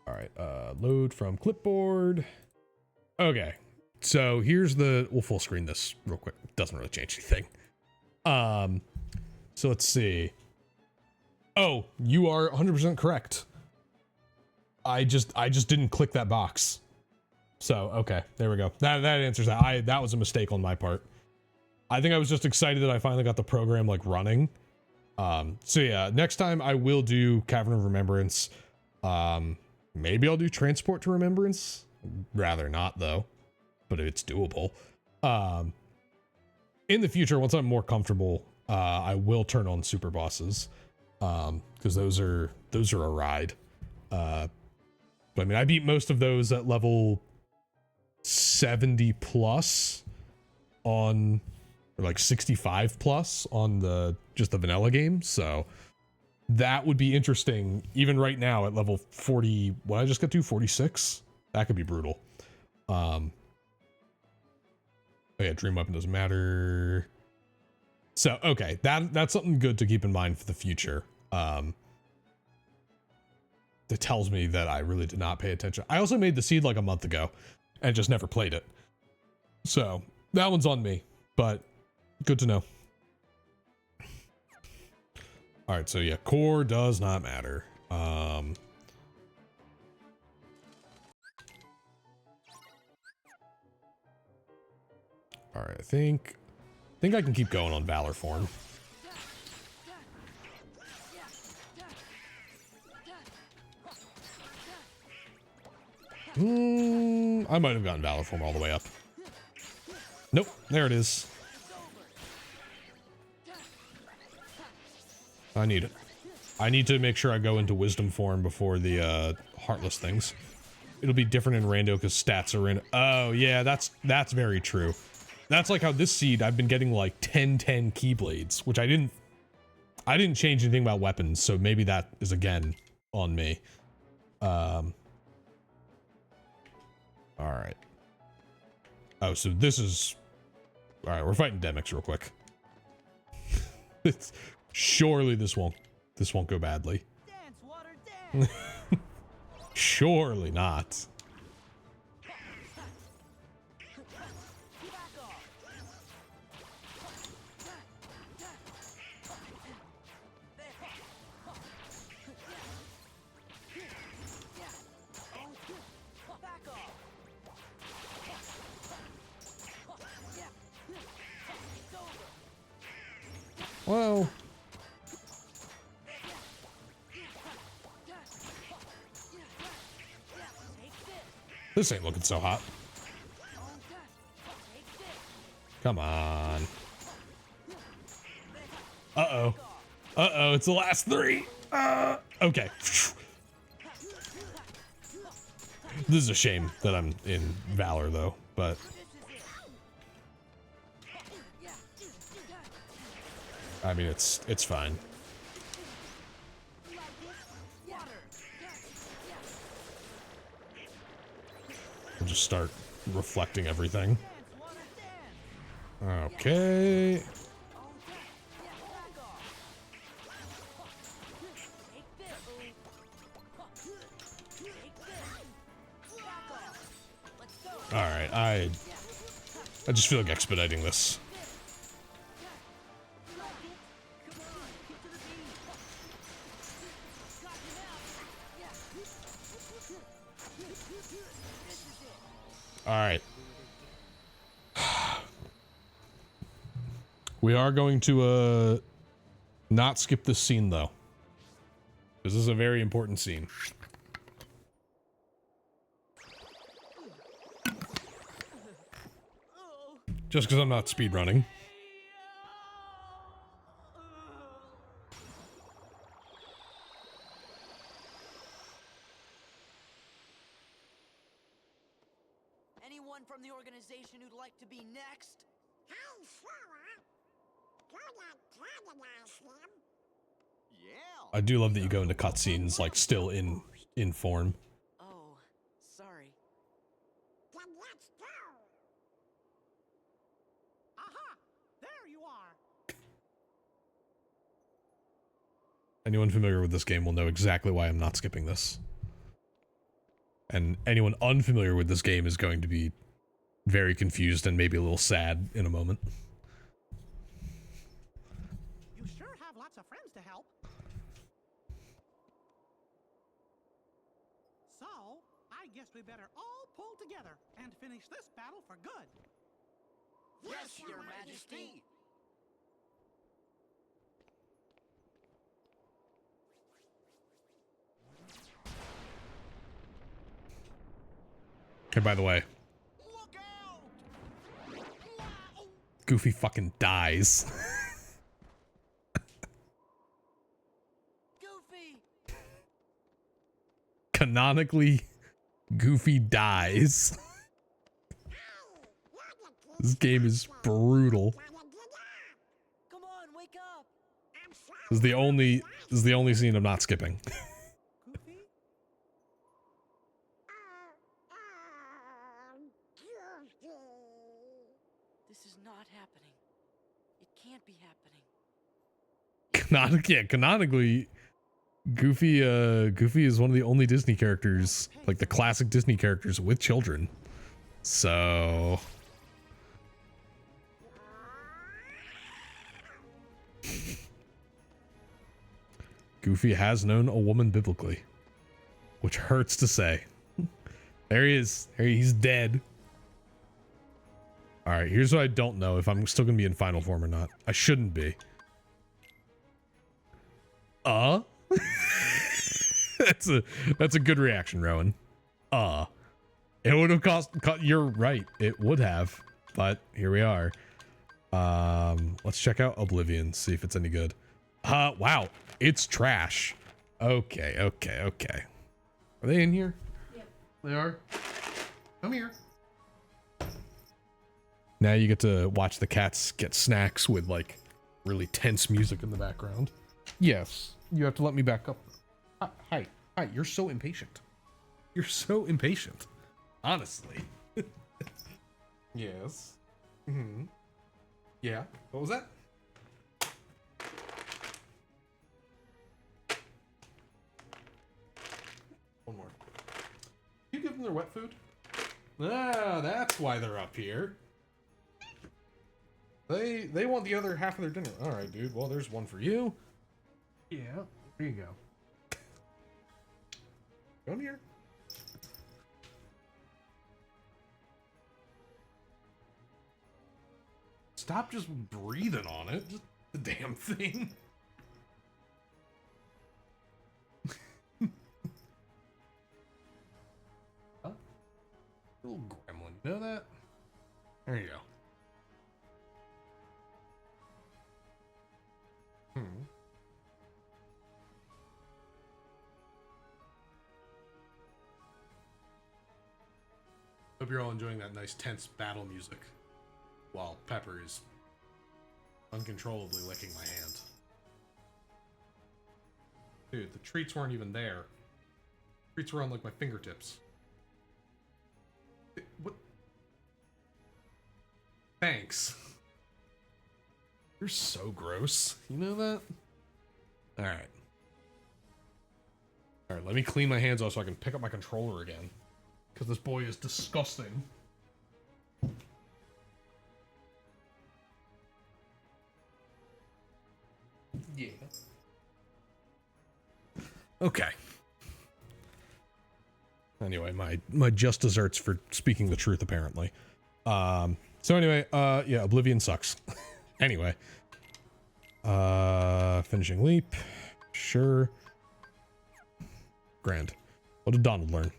right. Load from clipboard. Okay. So here's we'll full screen this real quick. Doesn't really change anything. So let's see. Oh, you are 100% correct. I just didn't click that box. So, okay, there we go. That answers that. That was a mistake on my part. I think I was just excited that I finally got the program like running. So yeah, next time I will do Cavern of Remembrance. Maybe I'll do Transport to Remembrance. Rather not though, but it's doable. In the future, once I'm more comfortable, I will turn on super bosses. Because those are a ride. But I mean, I beat most of those at level 70 plus on, or like 65 plus on just the vanilla game. So that would be interesting even right now at level 40. What I just got to 46. That could be brutal. Oh yeah, dream weapon doesn't matter. So, okay, that's something good to keep in mind for the future. That tells me that I really did not pay attention. I also made the seed like a month ago and just never played it. So, that one's on me, but good to know. All right, so yeah, core does not matter. All right, I think I can keep going on Valor form. I might have gotten Valor form all the way up. Nope, there it is. I need it. I need to make sure I go into Wisdom form before the Heartless things. It'll be different in Rando because stats are in. Oh yeah, that's very true. That's like how this seed I've been getting like 10/10 keyblades, which I didn't change anything about weapons, so maybe that is again on me. All right. Oh, so this is all right. We're fighting Demix real quick. Surely this won't go badly. Dance, water, dance. Surely not. Well, this ain't looking so hot. Come on. Uh-oh. Uh-oh, it's the last three. Okay. This is a shame that I'm in Valor, though, but... I mean, it's fine. We'll just start reflecting everything. Okay. Alright, I just feel like expediting this. Alright. We are going to not skip this scene though. This is a very important scene. Just because I'm not speedrunning. Anyone from the organization who'd like to be next? I do love that you go into cutscenes like still in form. Oh, sorry. Then let's go. Aha! There you are. Anyone familiar with this game will know exactly why I'm not skipping this. And anyone unfamiliar with this game is going to be very confused and maybe a little sad in a moment. You sure have lots of friends to help. So, I guess we better all pull together and finish this battle for good. Yes, Your Majesty. Okay, by the way, Look out! Goofy fucking dies. Goofy! Canonically, Goofy dies. This game is brutal. Come on, wake up! This is the only scene I'm not skipping. Goofy? This is not happening. It can't be happening. Canonically, Goofy is one of the only Disney characters, like the classic Disney characters with children. So Goofy has known a woman biblically, which hurts to say. There he is. He's dead. All right, here's what I don't know, if I'm still gonna be in final form or not. I shouldn't be. That's a good reaction, Rowan. It would have cost. You're right. It would have, but here we are. Let's check out Oblivion, see if it's any good. Wow, it's trash. Okay. Are they in here? Yep. They are. Come here. Now you get to watch the cats get snacks with like really tense music in the background. Yes, you have to let me back up. Hi, you're so impatient. You're so impatient. Honestly. Yes. Mm-hmm. Yeah. What was that? One more. You give them their wet food? Ah, that's why they're up here. They want the other half of their dinner. All right, dude. Well, there's one for you. Yeah. There you go. Come here. Stop just breathing on it. Just the damn thing. Huh? Little gremlin. You know that? There you go. Hope you're all enjoying that nice tense battle music while Pepper is uncontrollably licking my hand. Dude, the treats weren't even there. Treats were on like my fingertips. What? Thanks. You're so gross. You know that? Alright. Alright, let me clean my hands off so I can pick up my controller again. Because this boy is disgusting. Yeah. Okay. Anyway, my just desserts for speaking the truth, apparently. So anyway, yeah, Oblivion sucks. Anyway. Finishing leap. Sure. Grand. What did Donald learn?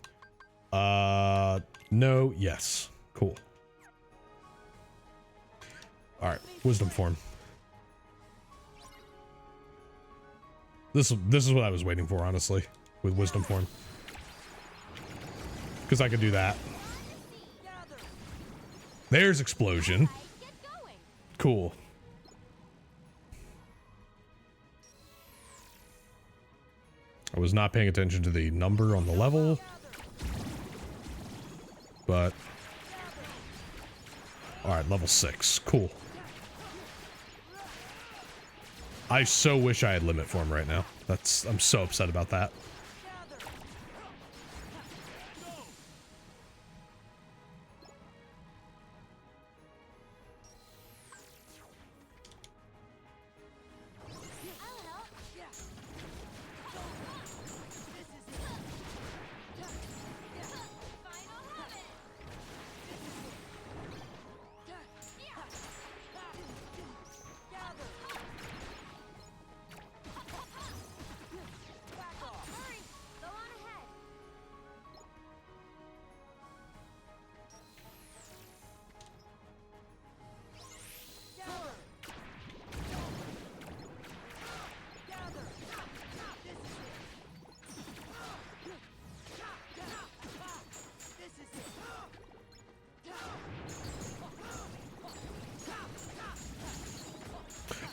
No, yes. Cool. Alright, wisdom form. This is what I was waiting for, honestly, with wisdom form. Because I could do that. There's explosion. Cool. I was not paying attention to the number on the level. But... Alright, level 6. Cool. I so wish I had limit form right now. I'm so upset about that.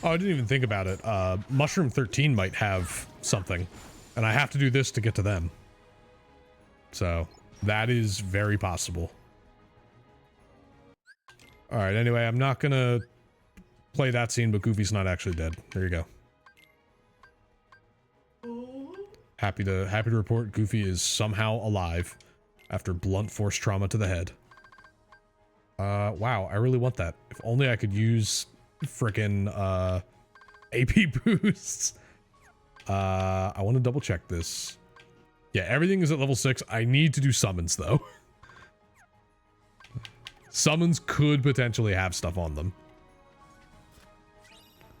Oh, I didn't even think about it. Mushroom 13 might have something, and I have to do this to get to them. So, that is very possible. Alright, anyway, I'm not gonna play that scene, but Goofy's not actually dead. There you go. Happy to report Goofy is somehow alive after blunt force trauma to the head. Wow, I really want that. If only I could use frickin' AP boosts. I want to double check this. Yeah, everything is at level 6. I need to do summons though. Summons could potentially have stuff on them.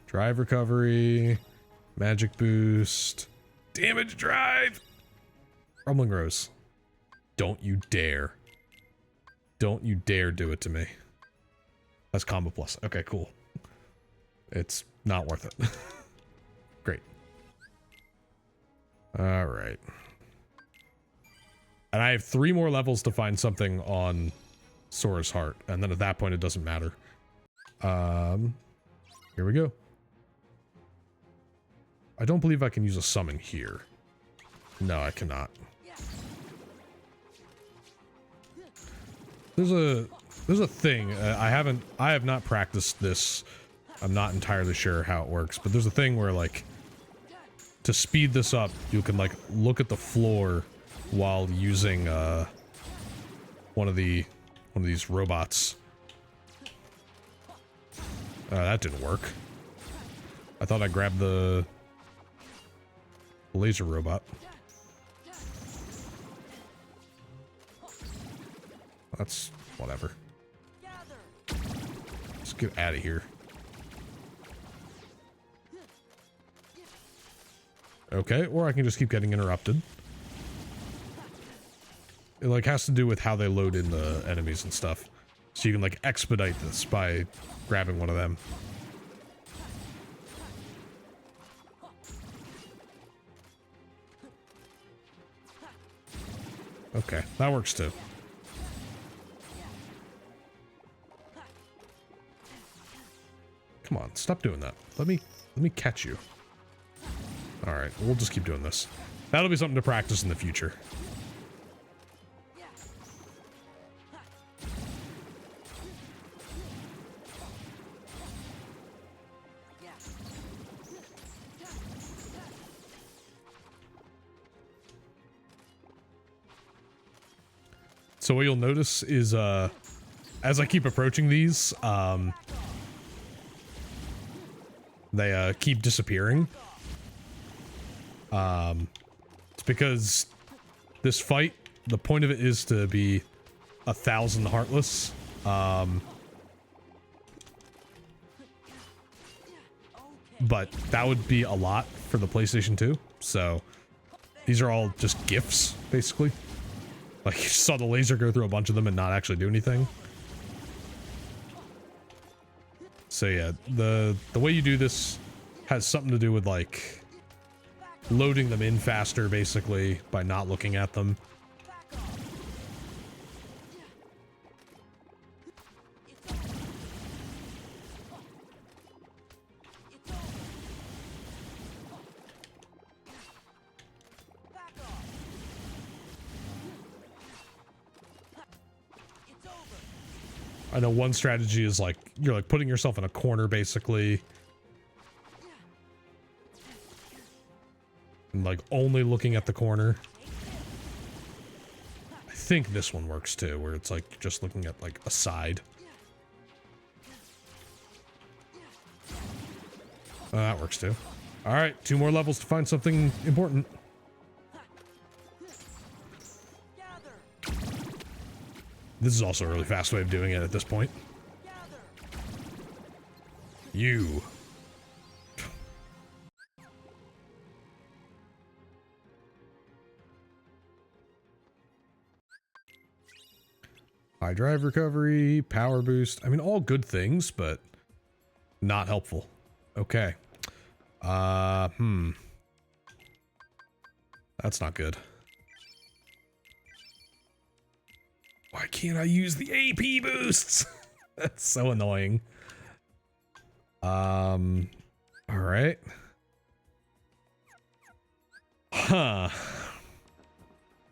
Drive recovery, magic boost, damage drive. Rumbling Rose. Don't you dare. Don't you dare do it to me. That's combo plus. Okay, cool. It's not worth it. Great. All right. And I have 3 more levels to find something on Sora's Heart, and then at that point it doesn't matter. Here we go. I don't believe I can use a summon here. No, I cannot. There's a thing. I have not practiced this. I'm not entirely sure how it works, but there's a thing where, like, to speed this up, you can, like, look at the floor while using one of these robots. That didn't work. I thought I grabbed the laser robot. That's whatever. Let's get out of here. Okay, or I can just keep getting interrupted. It, like, has to do with how they load in the enemies and stuff. So you can, like, expedite this by grabbing one of them. Okay, that works too. Come on, stop doing that. Let me catch you. All right, we'll just keep doing this. That'll be something to practice in the future. So what you'll notice is, as I keep approaching these, they keep disappearing. It's because this fight, the point of it is to be 1,000 heartless. But that would be a lot for the PlayStation 2. So these are all just gifts, basically. Like, you saw the laser go through a bunch of them and not actually do anything. So yeah, the way you do this has something to do with, like, loading them in faster, basically, by not looking at them. I know one strategy is like, you're like putting yourself in a corner basically. And like only looking at the corner. I think this one works too, where it's like just looking at like a side. That works too. All right, 2 more levels to find something important. This is also a really fast way of doing it at this point. You. High drive recovery, power boost. I mean, all good things, but not helpful. Okay. That's not good. Why can't I use the AP boosts? That's so annoying. All right. Huh.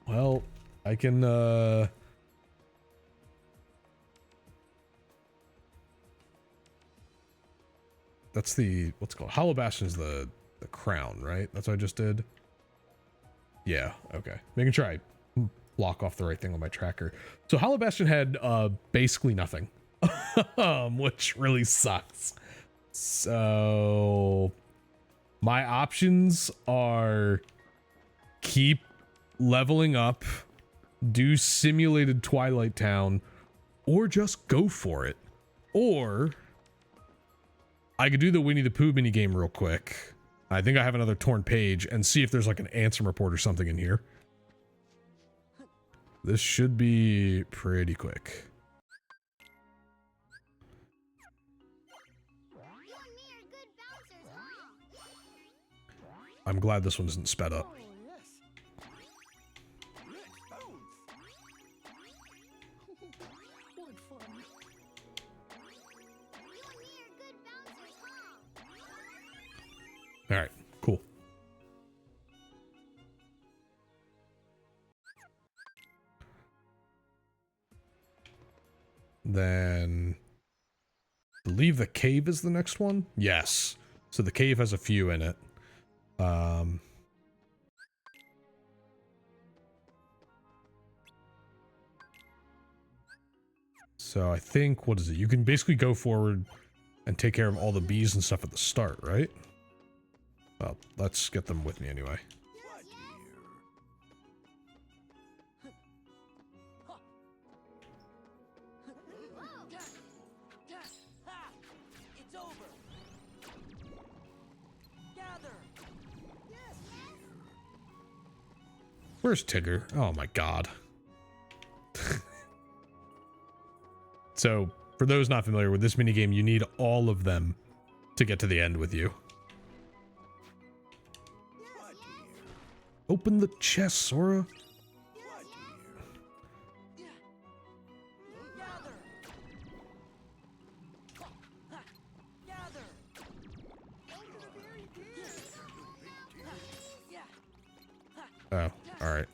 Well, I can, that's the, what's it called? Hollow Bastion's the crown, right? That's what I just did? Yeah, okay. Making sure I block off the right thing on my tracker. So Hollow Bastion had basically nothing, which really sucks. So my options are keep leveling up, do simulated Twilight Town, or just go for it. Or I could do the Winnie the Pooh minigame real quick. I think I have another torn page, and see if there's like an answer report or something in here. This should be pretty quick. I'm glad this one isn't sped up. All right, cool. Then I believe the cave is the next one. Yes. So the cave has a few in it. So I think, what is it? You can basically go forward and take care of all the bees and stuff at the start, right? Well, let's get them with me anyway. Where's Tigger? Oh my god. So, for those not familiar with this minigame, you need all of them to get to the end with you. Open the chest, Sora. Oh, alright.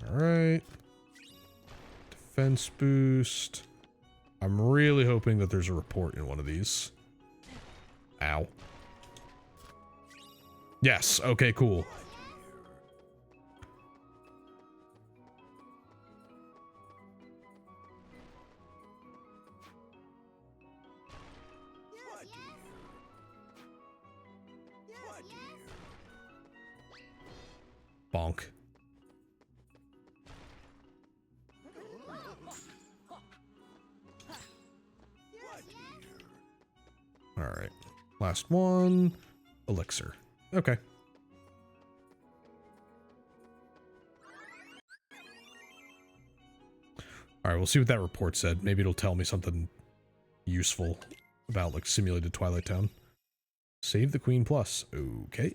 Alright. Defense boost. I'm really hoping that there's a report in one of these. Ow. Yes, okay, cool. Bonk. All right. Last one. Elixir. Okay. All right, we'll see what that report said. Maybe it'll tell me something useful about, like, simulated Twilight Town. Save the Queen Plus. Okay.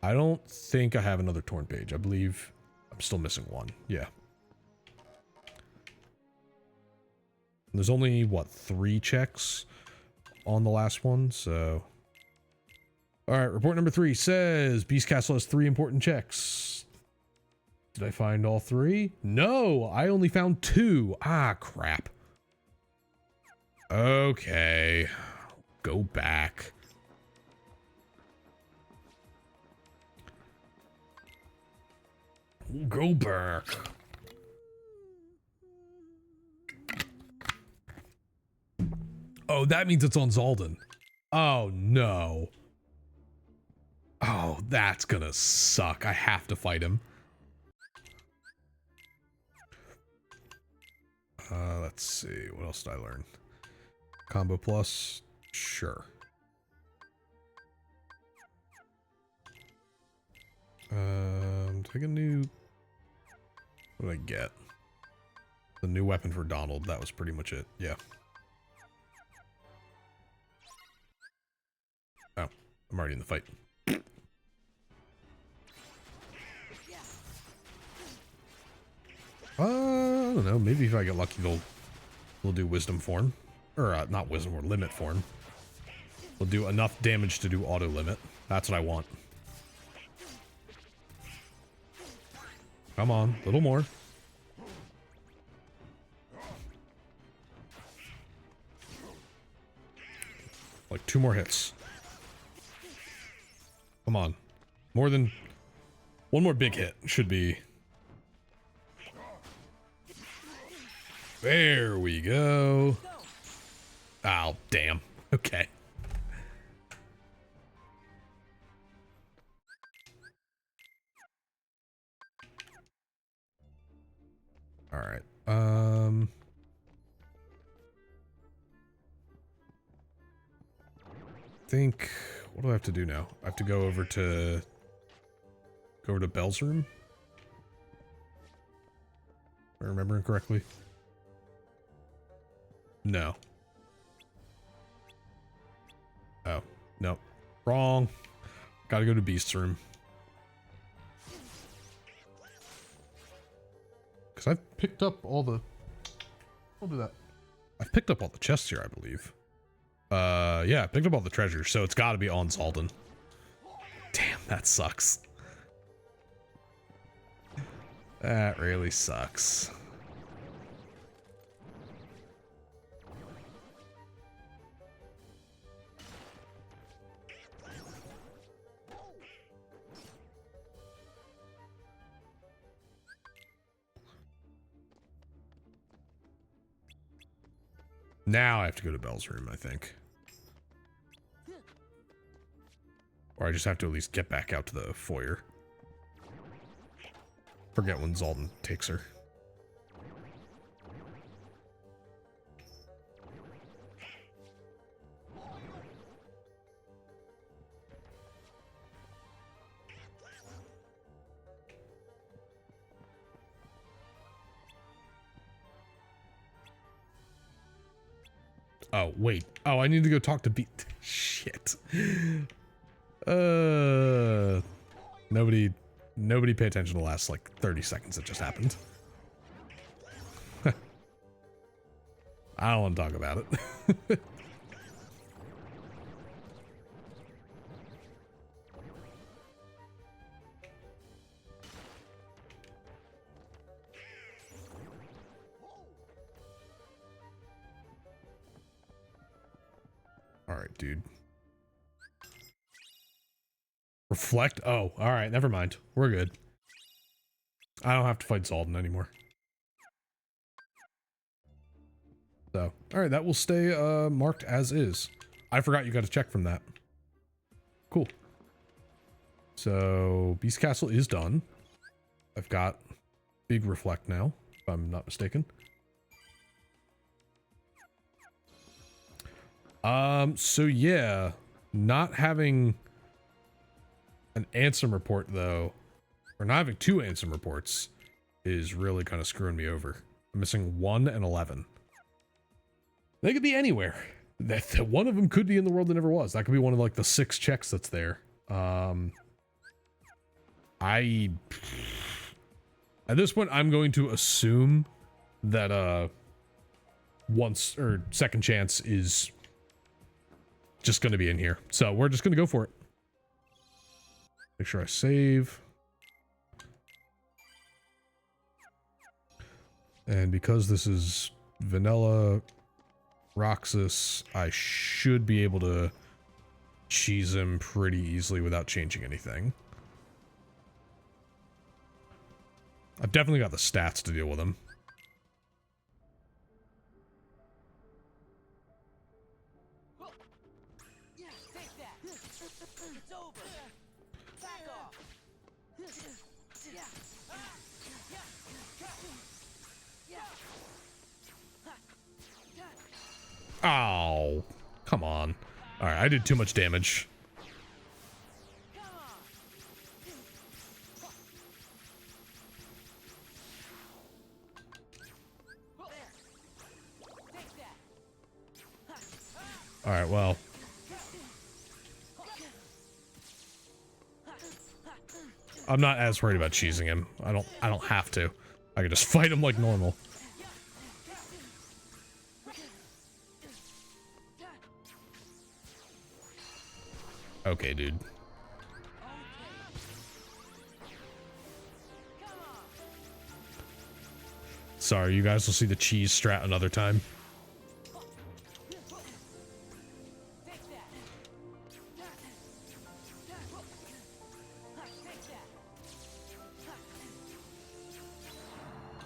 I don't think I have another torn page. I believe I'm still missing one. Yeah. There's only, what, 3 checks on the last one, so... Alright, report number 3 says Beast Castle has 3 important checks. Did I find all 3? No! I only found 2! Ah, crap. Okay. Go back. Go back. Oh, that means it's on Zalden. Oh, no. Oh, that's gonna suck. I have to fight him. Let's see. What else did I learn? Combo plus? Sure. Take a new... What did I get? The new weapon for Donald. That was pretty much it. Yeah. Oh, I'm already in the fight. I don't know. Maybe if I get lucky, they'll do wisdom form. Or, not wisdom, or limit form. They'll do enough damage to do auto limit. That's what I want. Come on, a little more. Like 2 more hits. Come on. More than... 1 more big hit should be... There we go. Oh, damn. Okay. All right. Think, what do I have to do now? I have to go over to Belle's room? If I remember correctly. No. Oh, no. Wrong. Gotta go to Beast's room. Because I've picked up all the... I'll do that. I've picked up all the chests here, I believe. Yeah, I picked up all the treasures, so it's gotta be on Zalden. Damn, that sucks. That really sucks. Now I have to go to Belle's room, I think. Or I just have to at least get back out to the foyer. Forget when Zalden takes her. Oh, wait. Oh, I need to go talk to Shit. Nobody pay attention to the last, like, 30 seconds that just happened. I don't want to talk about it. All right, dude. Reflect? Oh, all right. Never mind. We're good. I don't have to fight Zaldin anymore. So, all right. That will stay marked as is. I forgot you got to check from that. Cool. So, Beast Castle is done. I've got big reflect now, if I'm not mistaken. So yeah, not having an Ansem report though, or not having two Ansem reports is really kind of screwing me over. I'm missing 1 and 11. They could be anywhere. That one of them could be in the world that never was. That could be one of like the 6 checks that's there. At this point, I'm going to assume that once or second chance is just going to be in here. So we're just going to go for it. Make sure I save. And because this is vanilla Roxas, I should be able to cheese him pretty easily without changing anything. I've definitely got the stats to deal with him. Yeah, take that. It's over. Back off. Oh, come on. All right, I did too much damage. All right, well. I'm not as worried about cheesing him. I don't have to. I can just fight him like normal. Okay, dude. Sorry, you guys will see the cheese strat another time.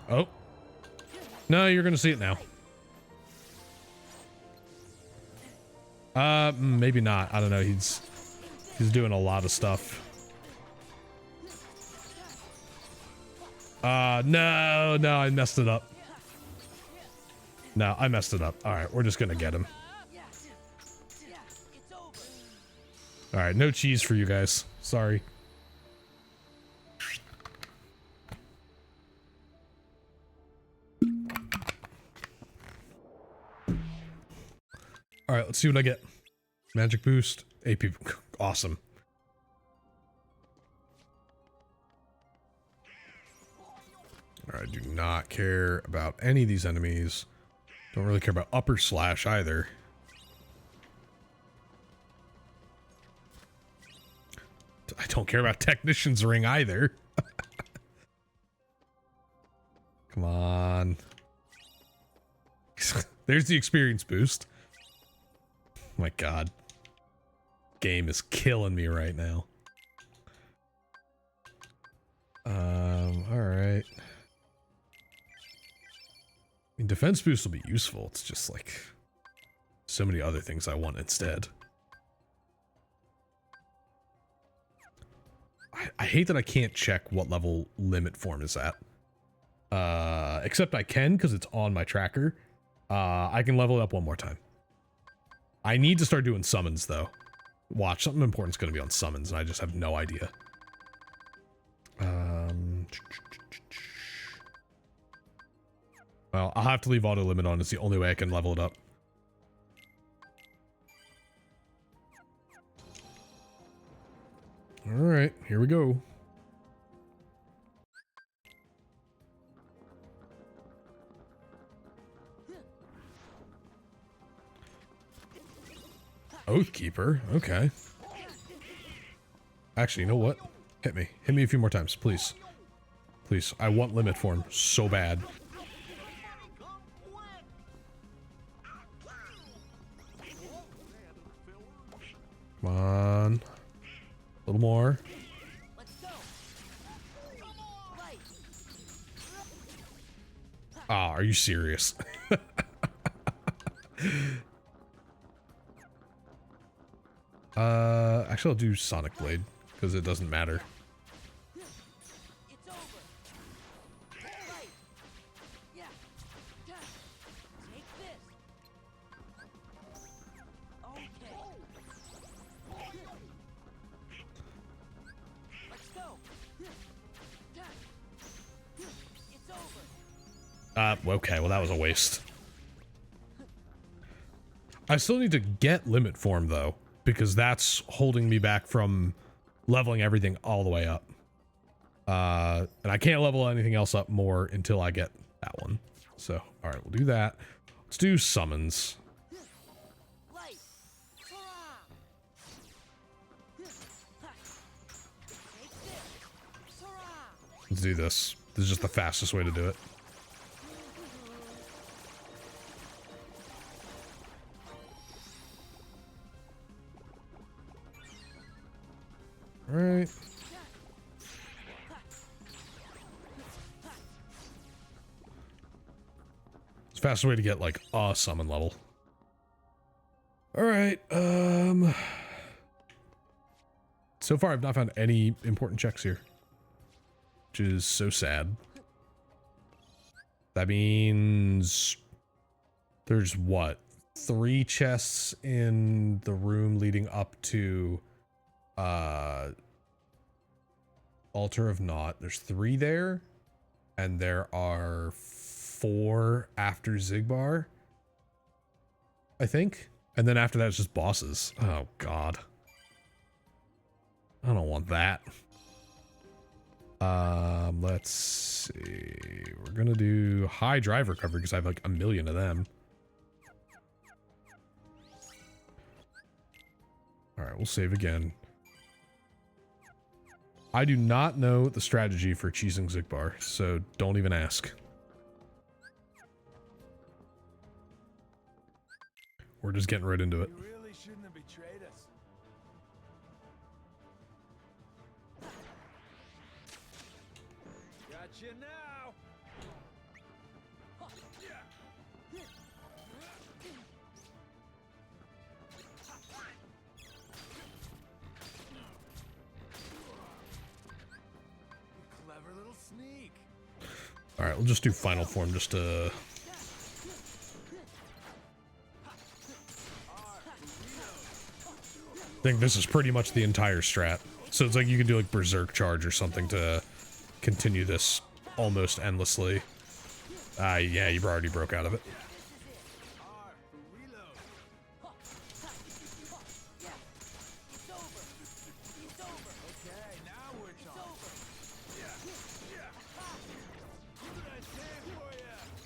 Oh. No, you're gonna see it now. Maybe not. I don't know. He's doing a lot of stuff. No, I messed it up. No, I messed it up. All right, we're just gonna get him. All right, no cheese for you guys. Sorry. All right, let's see what I get. Magic boost, AP, awesome. All right, I do not care about any of these enemies. Don't really care about upper slash either. I don't care about Technician's Ring either. Come on. There's the experience boost. My God. Game is killing me right now. All right. I mean, defense boost will be useful. It's just like so many other things I want instead. I hate that I can't check what level limit form is at. Except I can because it's on my tracker. I can level it up one more time. I need to start doing summons though. Watch, something important's going to be on summons and I just have no idea. Well, I'll have to leave auto limit on. It's the only way I can level it up. All right, here we go. Oathkeeper. Okay. Actually, you know what? Hit me. Hit me a few more times, please. Please. I want limit form so bad. Come on. A little more. Let's go. Fight. Ah, are you serious? Actually, I'll do Sonic Blade because it doesn't matter. It's over. Fight. Yeah. Take this. Okay. Let's go. It's over. Okay, well that was a waste. I still need to get limit form though, because that's holding me back from leveling everything all the way up. And I can't level anything else up more until I get that one. So, all right, we'll do that. Let's do summons. Light. Hurrah. Take this. Hurrah. Let's do this. This is just the fastest way to do it. All right. It's the fastest way to get like a summon level. All right. So far I've not found any important checks here, which is so sad. That means there's what? 3 chests in the room leading up to Altar of Naught. There's 3 there, and there are 4 after Xigbar, I think. And then after that, it's just bosses. Oh, God. I don't want that. Let's see. We're gonna do high drive recovery because I have like a million of them. All right, we'll save again. I do not know the strategy for cheesing Xigbar, so don't even ask. We're just getting right into it. You really shouldn't have betrayed us. Gotcha now. Clever little sneak. All right, we'll just do final form just to... I think this is pretty much the entire strat. So it's like you can do like Berserk Charge or something to continue this almost endlessly. Yeah, you already broke out of it.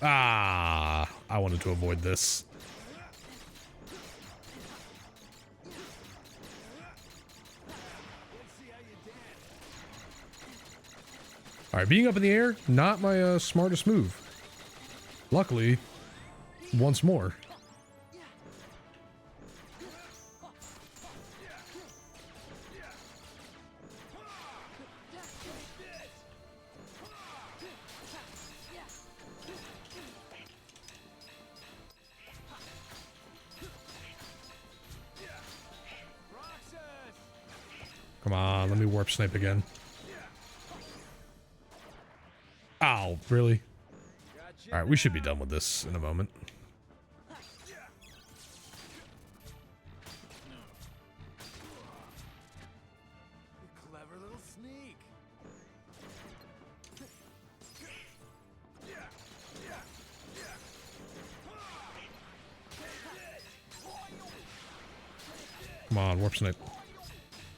Ah, I wanted to avoid this. All right, being up in the air, not my smartest move. Luckily, once more. Come on, let me warp snipe again. Ow, really? All right, we should be done with this in a moment. Clever little sneak. Come on, warp snipe.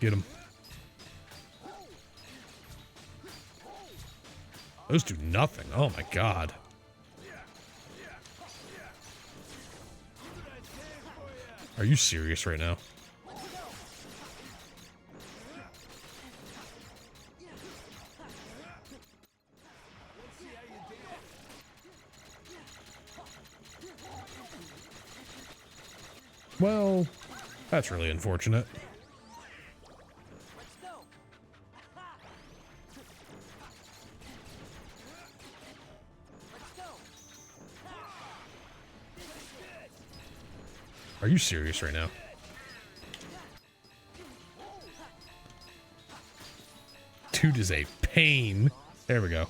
Get him. Those do nothing. Oh my god. Are you serious right now? Well, that's really unfortunate. Let's go. Let's go. This is it. Are you serious right now? Dude is a pain. There we go.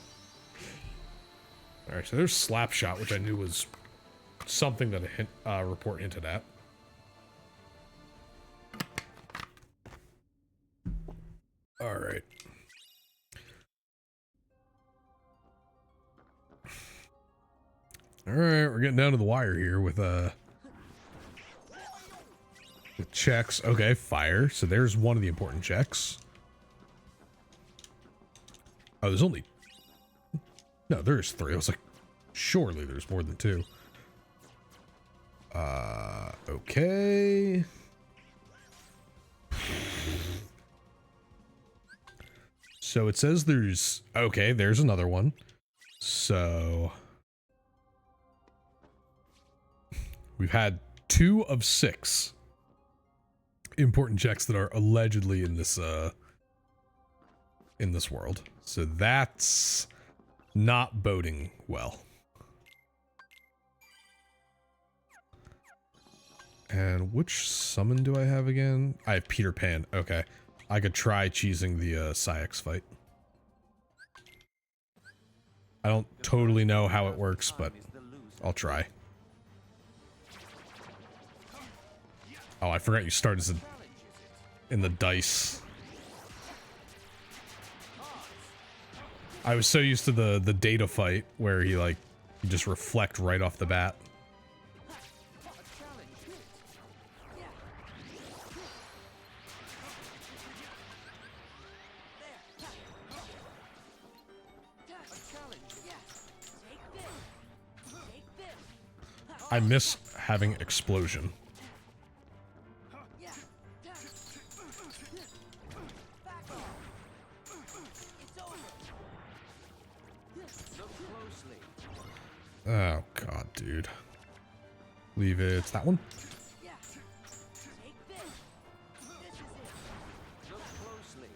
Alright, so there's Slapshot, which I knew was something that a report hinted at. Alright. Alright, we're getting down to the wire here with the checks. Okay, fire. So there's one of the important checks. Oh, there's only... No, there's 3. I was like, surely there's more than 2. Okay. So it says there's... Okay, there's another one. So... We've had 2 of 6 important checks that are allegedly in this world. So that's not boding well. And which summon do I have again? I have Peter Pan. Okay. I could try cheesing the Saix fight. I don't totally know how it works, but I'll try. Oh, I forgot you start as in the dice. I was so used to the data fight where he like you just reflect right off the bat. I miss having explosion. Oh god, dude. Leave it. It's that one? Yeah. Take this. This is it. Look closely.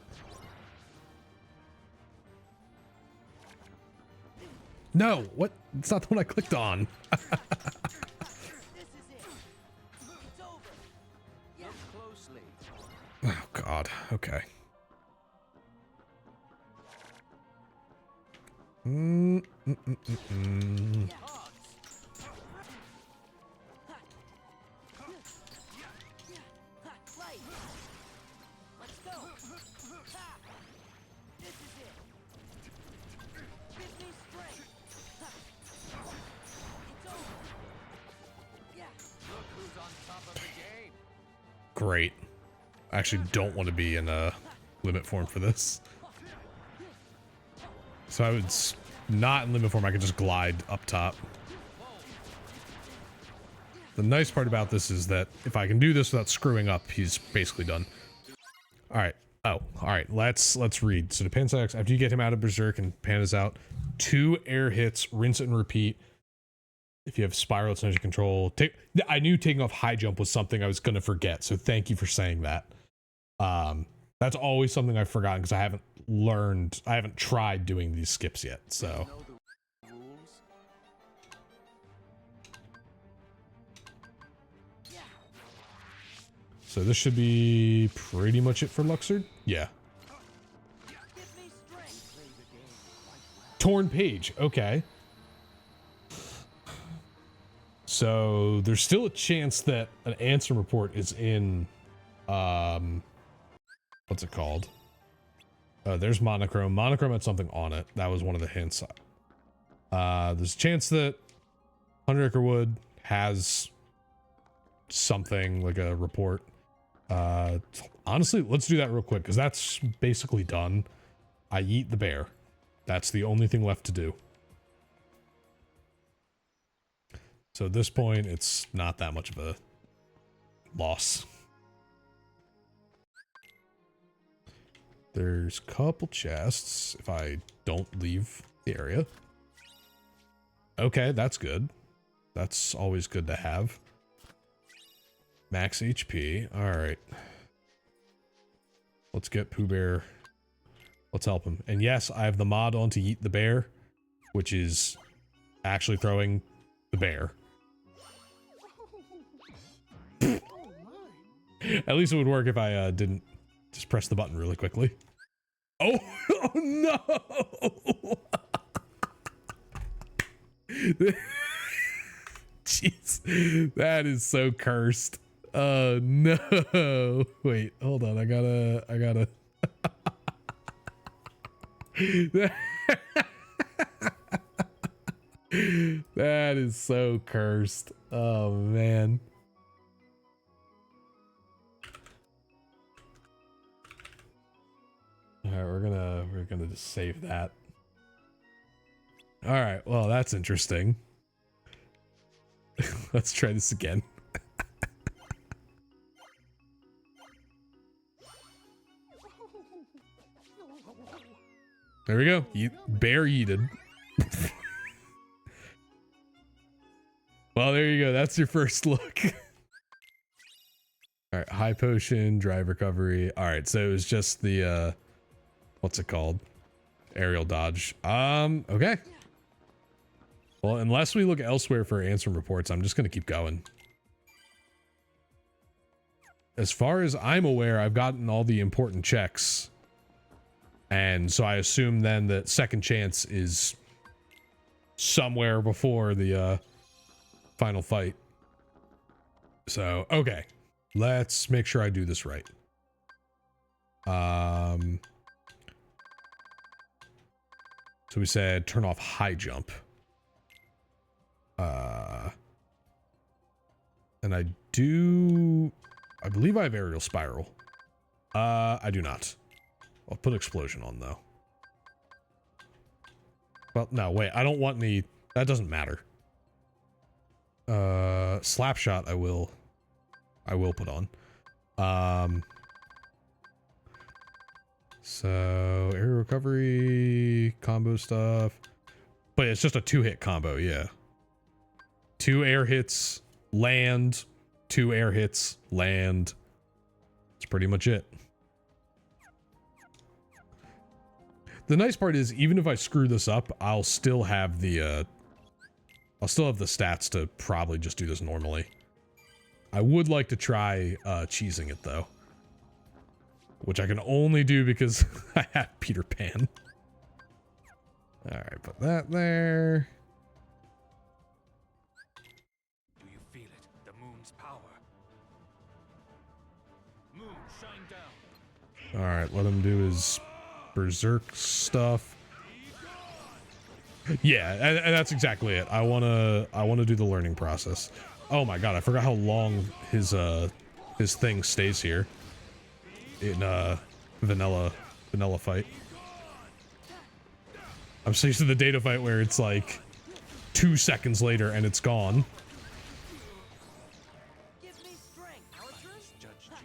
No, what? It's not the one I clicked on. This is it. It's over. Yeah. Look closely. Oh god. Okay. Let's go. This is it. Give me strength. It's over. Yeah. Look who's on top of the game. Great. I actually don't want to be in a limit form for this. So I would not in limit form, I could just glide up top. The nice part about this is that if I can do this without screwing up, he's basically done. Alright. Oh, alright. Let's read. So the Pan Saix, after you get him out of Berserk and Pan is out, 2 air hits, rinse it and repeat. If you have Spiral, it's under control. I knew taking off high jump was something I was going to forget, so thank you for saying that. That's always something I've forgotten because I haven't tried doing these skips yet, so. So this should be pretty much it for Luxord? Yeah. Torn page, okay. So there's still a chance that an answer report is in, what's it called? There's Monochrome. Monochrome had something on it. That was one of the hints. There's a chance that Hunter Ickerwood has something like a report. Honestly, let's do that real quick because that's basically done. I eat the bear. That's the only thing left to do. So at this point, it's not that much of a loss. There's a couple chests if I don't leave the area. Okay, that's good. That's always good to have. Max HP. All right. Let's get Pooh Bear. Let's help him. And yes, I have the mod on to Yeet the Bear, which is actually throwing the bear. At least it would work if I didn't just press the button really quickly. Oh, oh no! Jeez, that is so cursed. Oh no! Wait, hold on. I gotta. That is so cursed. Oh man. All right, we're gonna just save that. All right, well that's interesting. Let's try this again. There we go. Bear yeeted. Well, there you go. That's your first look. All right, high potion, drive recovery. All right, so it was just the what's it called? Aerial dodge. Okay. Well, unless we look elsewhere for answer reports, I'm just gonna keep going. As far as I'm aware, I've gotten all the important checks. And so I assume then that second chance is somewhere before the final fight. So, okay. Let's make sure I do this right. So we said turn off high jump. And I believe I have aerial spiral. I do not. I'll put explosion on though. Well, no, wait, I don't want any, that doesn't matter. Slap shot I will put on. So air recovery, combo stuff. But it's just a 2-hit combo, yeah. 2 air hits, land, 2 air hits, land. That's pretty much it. The nice part is, even if I screw this up, I'll still have the stats to probably just do this normally. I would like to try cheesing it though, which I can only do because I have Peter Pan. All right, put that there. Do you feel it? The moon's power. Moon, shine down. All right, let him do his berserk stuff. Yeah, and that's exactly it. I wanna do the learning process. Oh my god, I forgot how long his thing stays here in vanilla fight. I'm so used to the data fight where it's like 2 seconds later and it's gone. Give me strength. Our turn? Judged you.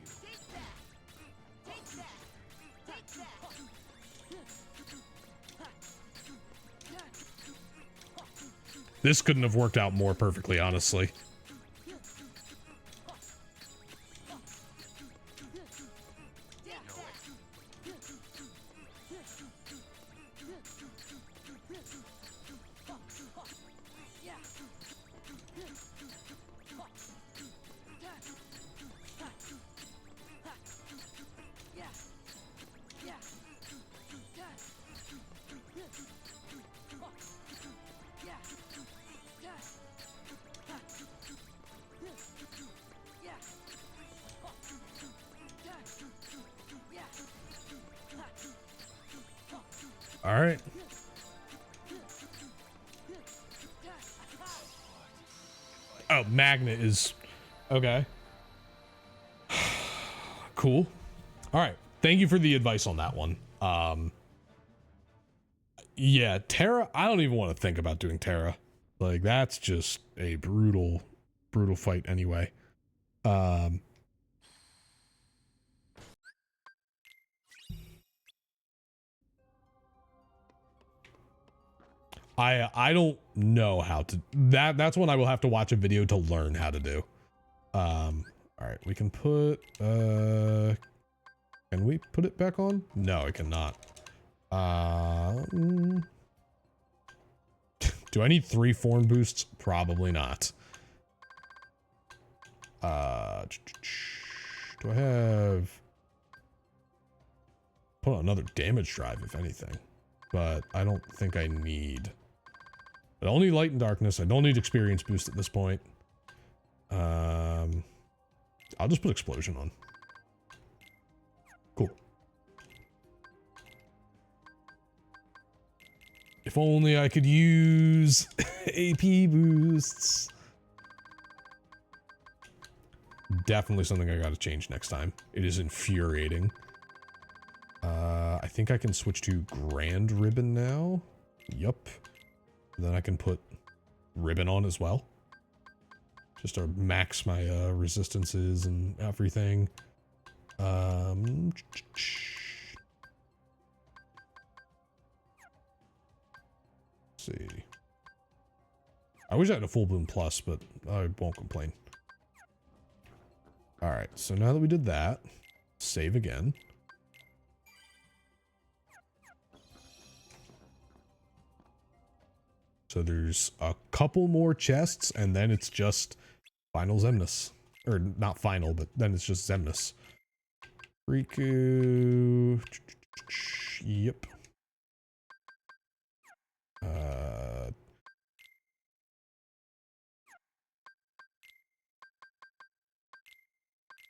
Take that. Take that. Take that. This couldn't have worked out more perfectly, honestly. All right. Oh, magnet is okay. Cool. All right. Thank you for the advice on that one. Yeah, Terra, I don't even want to think about doing Terra. Like, that's just a brutal fight anyway. I don't know how to that's one I will have to watch a video to learn how to do. All right, we can put can we put it back on? No, I cannot. Do I need 3 form boosts? Probably not. Do I have put on another damage drive if anything, but I don't think I need. I don't need light and darkness. I don't need experience boost at this point. I'll just put explosion on. Cool. If only I could use AP boosts. Definitely something I gotta change next time. It is infuriating. I think I can switch to Grand Ribbon now. Yup. Then I can put Ribbon on as well. Just to max my resistances and everything. Let's see. I wish I had a full bloom plus, but I won't complain. Alright, so now that we did that, save again. So there's a couple more chests, and then it's just final Xemnas. Or not final, but then it's just Xemnas. Riku. Yep.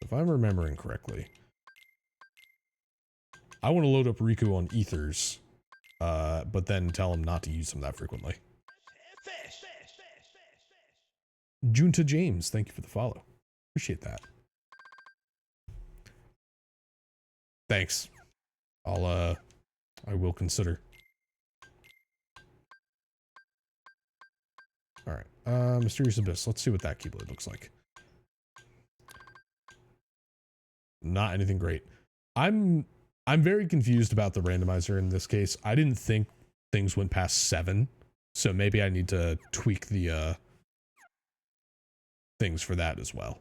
If I'm remembering correctly, I want to load up Riku on ethers, but then tell him not to use them that frequently. Junta James, thank you for the follow. Appreciate that. Thanks. I will consider. All right. Mysterious Abyss. Let's see what that keyblade looks like. Not anything great. I'm very confused about the randomizer in this case. I didn't think things went past 7, so maybe I need to tweak the things for that as well.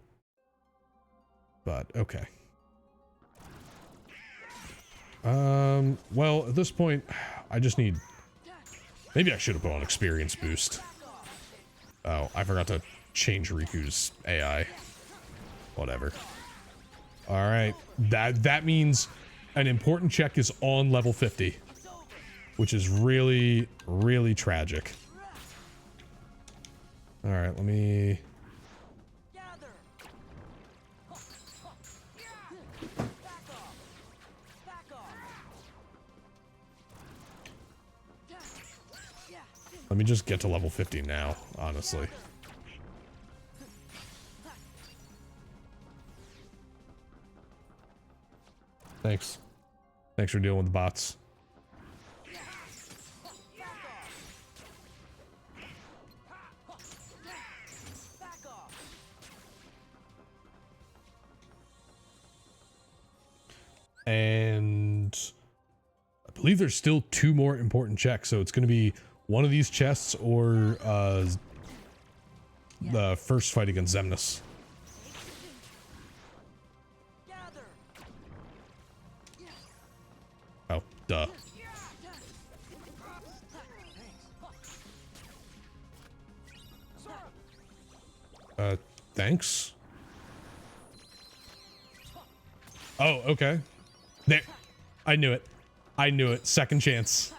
But okay. Well, at this point, I just need. Maybe I should have put on experience boost. Oh, I forgot to change Riku's AI. Whatever. All right, that means an important check is on level 50, which is really, really tragic. All right, let me. Let me just get to level 50 now, honestly. Thanks. Thanks for dealing with the bots. And I believe there's still 2 more important checks, so it's going to be one of these chests or the first fight against Xemnas. Oh, duh. Thanks. Oh, okay. There. I knew it. I knew it. Second chance.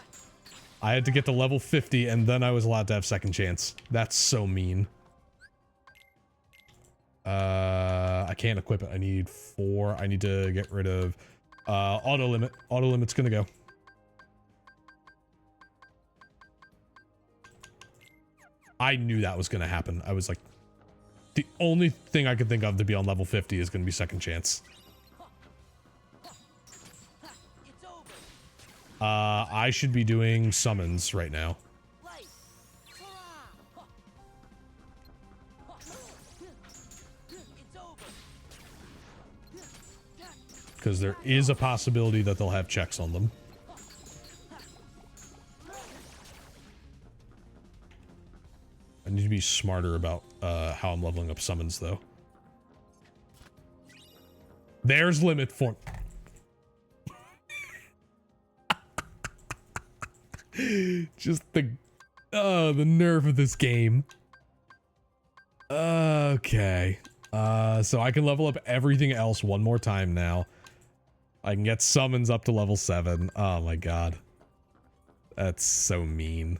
I had to get to level 50 and then I was allowed to have second chance. That's so mean. I can't equip it. I need 4. I need to get rid of auto limit. Auto limit's gonna go. I knew that was gonna happen. I was like, the only thing I could think of to be on level 50 is gonna be second chance. I should be doing summons right now. Because there is a possibility that they'll have checks on them. smarter about how I'm leveling up summons, though. There's limit form. Just the nerve of this game. Okay. So I can level up everything else one more time now. I can get summons up to level 7. Oh my god. That's so mean.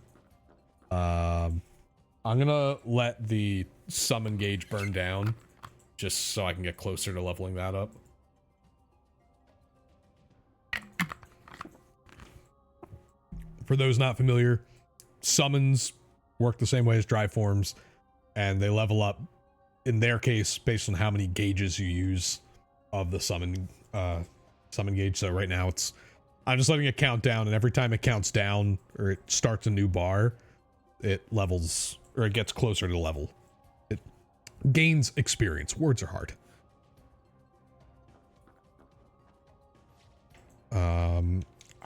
I'm gonna let the summon gauge burn down just so I can get closer to leveling that up. For those not familiar, summons work the same way as drive forms, and they level up, in their case, based on how many gauges you use of the summon gauge. So right now I'm just letting it count down, and every time it counts down or it starts a new bar, it levels, or it gets closer to level. It gains experience. Words are hard.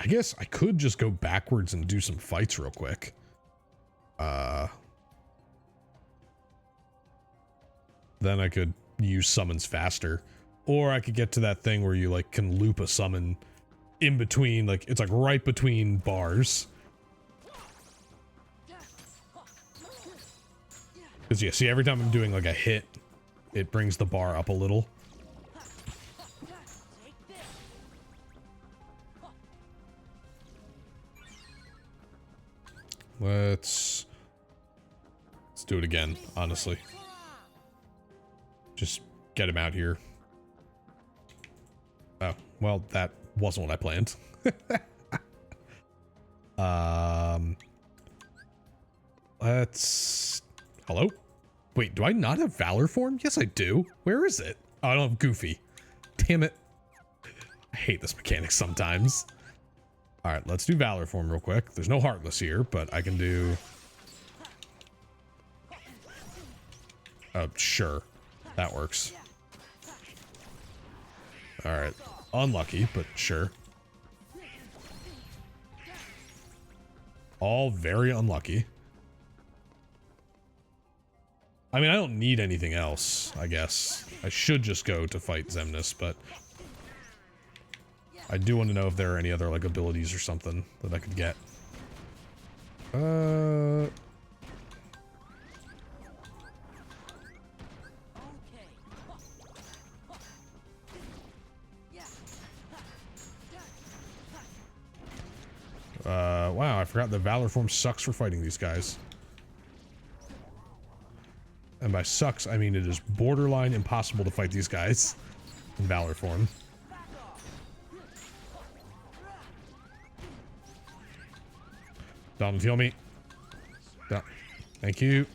I guess I could just go backwards and do some fights real quick. Then I could use summons faster. Or I could get to that thing where you like can loop a summon in between, like it's like right between bars. Because yeah, see, every time I'm doing like a hit, it brings the bar up a little. Let's do it again, honestly. Just get him out here. Oh, well, that wasn't what I planned. Let's... Hello? Wait, do I not have Valor form? Yes, I do. Where is it? Oh, I don't have Goofy. Damn it. I hate this mechanic sometimes. Alright, let's do Valor form real quick. There's no Heartless here, but I can do... sure. That works. Alright. Unlucky, but sure. All very unlucky. I mean, I don't need anything else, I guess. I should just go to fight Xemnas, but... I do want to know if there are any other, like, abilities or something that I could get. Wow, I forgot the Valor form sucks for fighting these guys. And by sucks, I mean it is borderline impossible to fight these guys in Valor form. Donald, heal me. No. Thank you.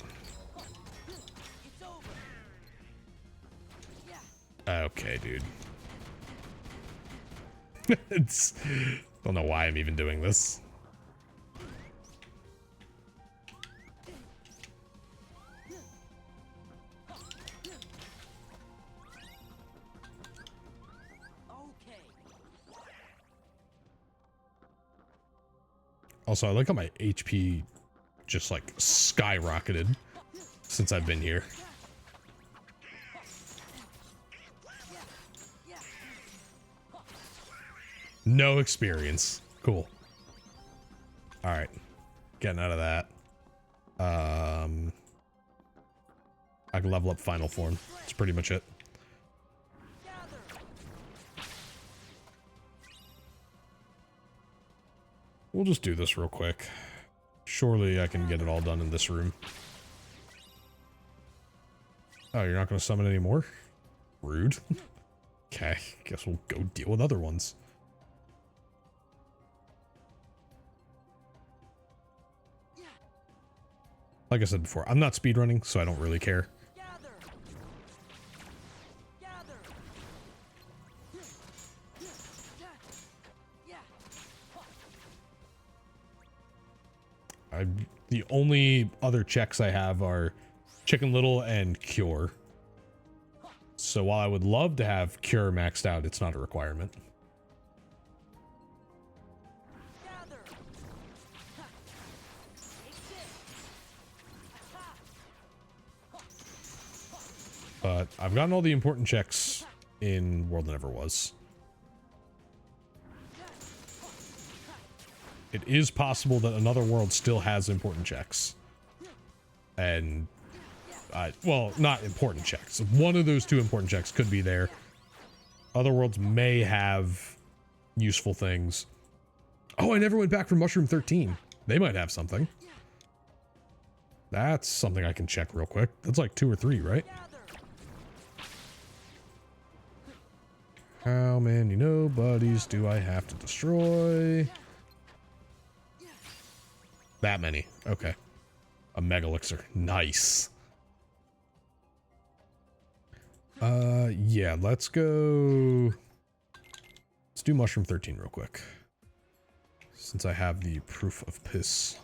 Okay, dude. Don't know why I'm even doing this. Also, I like how my HP just like skyrocketed since I've been here. No experience. Cool. Alright. Getting out of that. I can level up final form. That's pretty much it. We'll just do this real quick. Surely I can get it all done in this room. Oh, you're not going to summon any more? Rude. Okay, guess we'll go deal with other ones. Like I said before, I'm not speedrunning, so I don't really care. The only other checks I have are Chicken Little and Cure. So while I would love to have Cure maxed out, it's not a requirement. But I've gotten all the important checks in World That Never Was. It is possible that another world still has important checks. And, well, not important checks. One of those two important checks could be there. Other worlds may have useful things. Oh, I never went back for Mushroom 13. They might have something. That's something I can check real quick. That's like 2 or 3, right? How many nobodies do I have to destroy? That many. Okay. A Mega Elixir. Nice. Yeah, let's go. Let's do Mushroom 13 real quick. Since I have the proof of piss.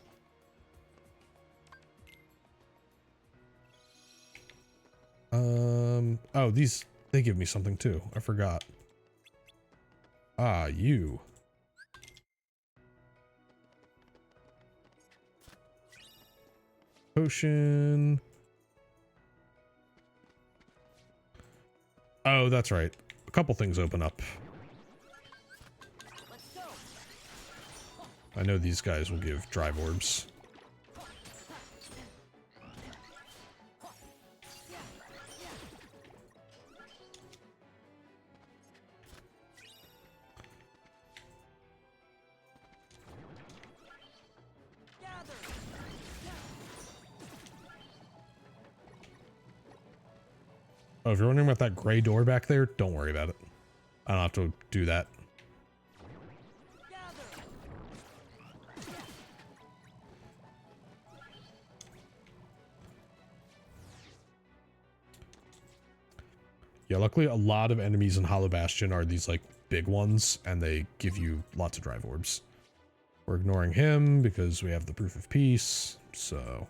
Oh, these, they give me something too. I forgot. Ah, you. Potion. Oh, that's right. A couple things open up. I know these guys will give drive orbs. Oh, if you're wondering about that gray door back there, don't worry about it. I don't have to do that. Yeah, luckily a lot of enemies in Hollow Bastion are these like big ones, and they give you lots of drive orbs. We're ignoring him because we have the proof of peace, so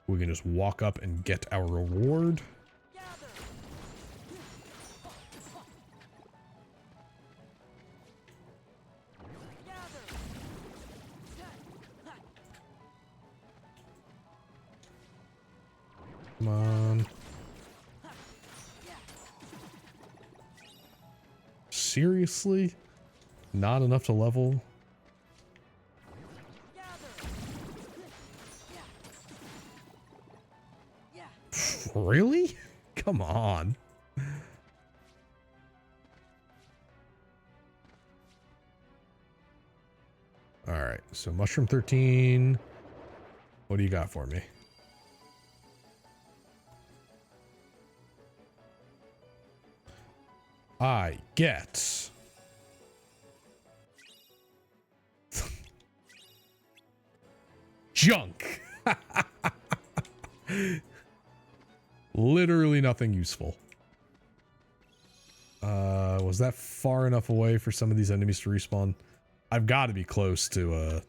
we can just walk up and get our reward. Come on. Seriously? Not enough to level? Really? Come on. Alright, so Mushroom 13. What do you got for me? I get junk. Literally nothing useful. Was that far enough away for some of these enemies to respawn? I've got to be close to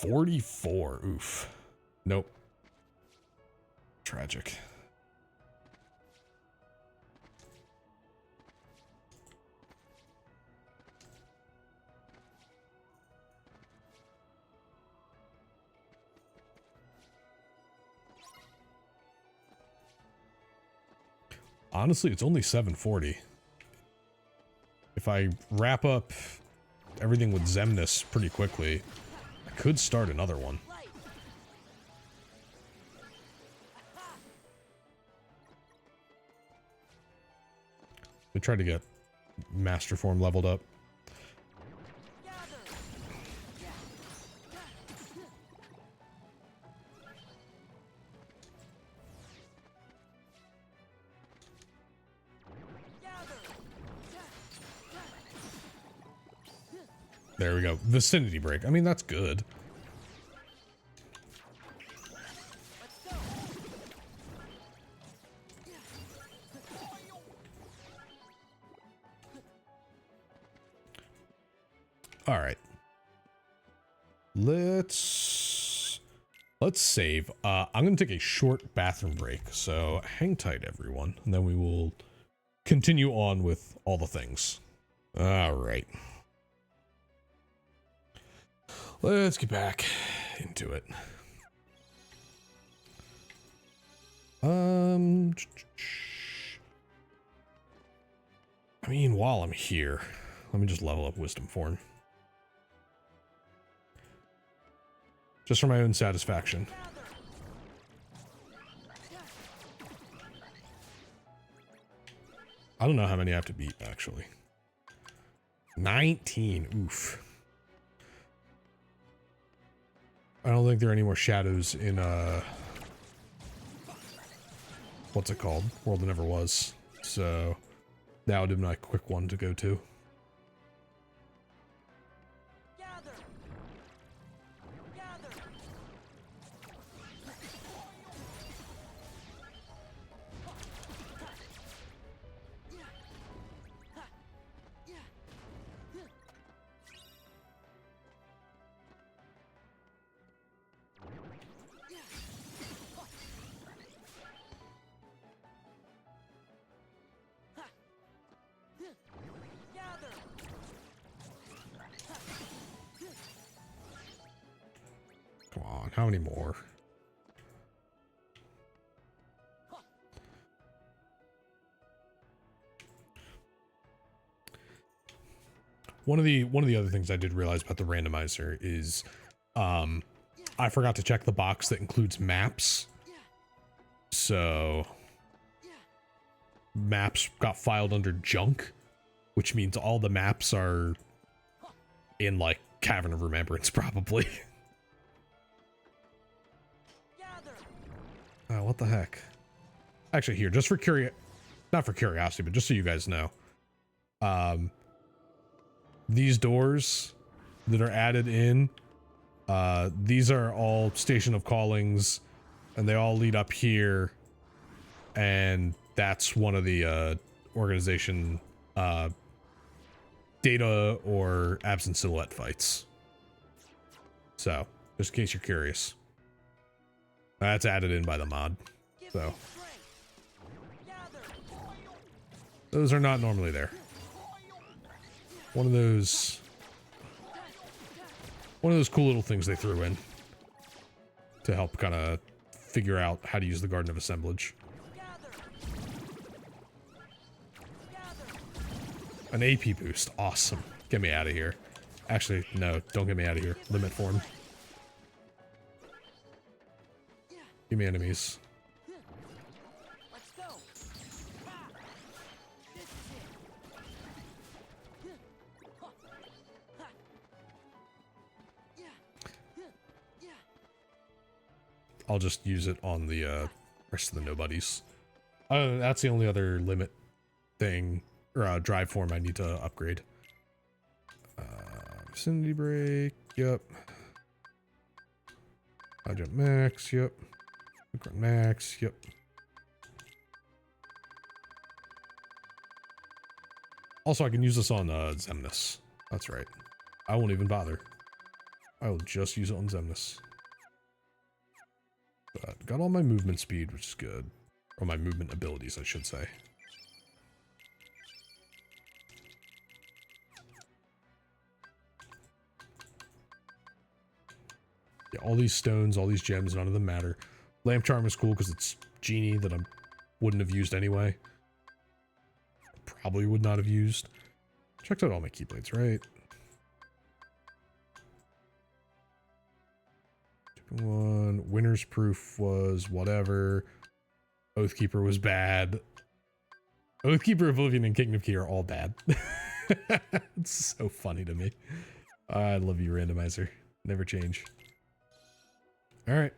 44. Oof. Nope. Tragic. Honestly, it's only 740. If I wrap up everything with Xemnas pretty quickly, I could start another one. We tried to get Master Form leveled up. There we go. Vicinity break. I mean, that's good. All right. Let's save. I'm going to take a short bathroom break. So hang tight, everyone. And then we will continue on with all the things. All right. Let's get back into it. I mean, while I'm here, let me just level up wisdom form. Just for my own satisfaction. I don't know how many I have to beat, actually. 19. Oof. I don't think there are any more shadows in, what's it called? World That Never Was. So, that would be my quick one to go to. Come on, how many more? One of the other things I did realize about the randomizer is I forgot to check the box that includes maps. So maps got filed under junk, which means all the maps are in like Cavern of Remembrance probably. What the heck? Actually, here, just for not for curiosity, but just so you guys know. These doors that are added in, these are all Station of Callings, and they all lead up here, and that's one of the organization data or absent silhouette fights. So, just in case you're curious. That's added in by the mod, so those are not normally there. One of those cool little things they threw in to help kind of figure out how to use the Garden of Assemblage. An AP boost, awesome. Get me out of here. Actually, no, don't get me out of here. Limit form. Give me enemies. Let's go. This is it. I'll just use it on the rest of the nobodies. That's the only other limit thing, or drive form I need to upgrade. Vicinity break, yep. High jump max, yep. Max, yep. Also, I can use this on Xemnas. That's right. I won't even bother. I will just use it on Xemnas. But got all my movement speed, which is good. Or my movement abilities, I should say. Yeah, all these stones, all these gems, none of them matter. Lamp Charm is cool because it's Genie that I wouldn't have used anyway. Probably would not have used. Checked out all my keyblades, right? One. Winner's Proof was whatever. Oathkeeper was bad. Oathkeeper, Oblivion, and Kingdom Key are all bad. It's so funny to me. I love you, Randomizer. Never change. Alright.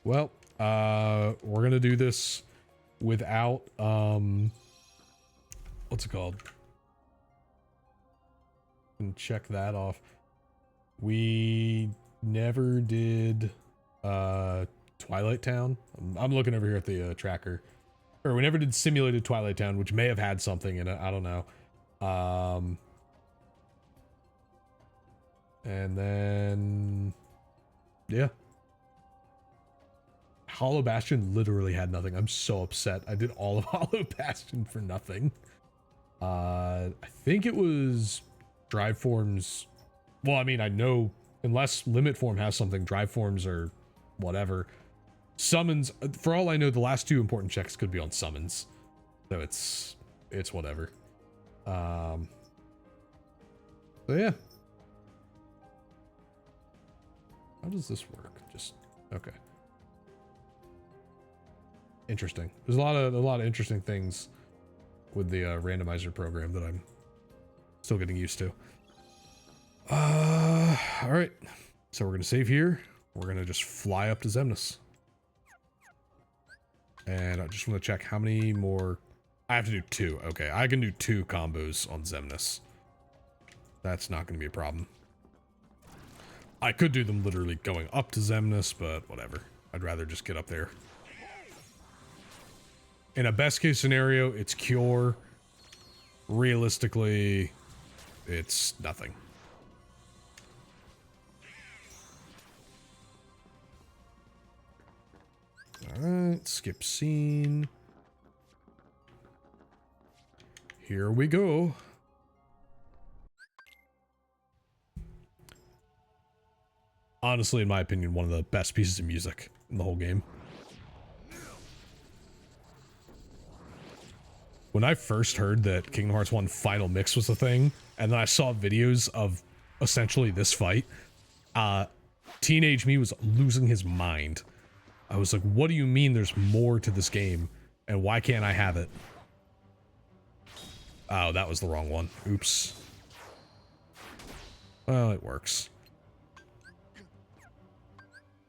Well, we're gonna do this without, what's it called? And check that off. We never did, Twilight Town. I'm looking over here at the tracker. Or we never did Simulated Twilight Town, which may have had something in it. I don't know. And then, yeah. Hollow Bastion literally had nothing. I'm so upset. I did all of Hollow Bastion for nothing. I think it was drive forms. Well, I mean, I know unless limit form has something, drive forms or whatever. Summons, for all I know, the last 2 important checks could be on summons. So it's whatever. So yeah. How does this work? Just, okay. Interesting. There's a lot of interesting things with the randomizer program that I'm still getting used to. All right. So we're going to save here. We're going to just fly up to Xemnas. And I just want to check how many more. I have to do 2. Okay, I can do 2 combos on Xemnas. That's not going to be a problem. I could do them literally going up to Xemnas, but whatever. I'd rather just get up there. In a best case scenario, it's Cure. Realistically, it's nothing. Alright, skip scene. Here we go. Honestly, in my opinion, one of the best pieces of music in the whole game. When I first heard that Kingdom Hearts 1 Final Mix was a thing, and then I saw videos of essentially this fight, teenage me was losing his mind. I was like, what do you mean there's more to this game? And why can't I have it? Oh, that was the wrong one. Oops. Well, it works.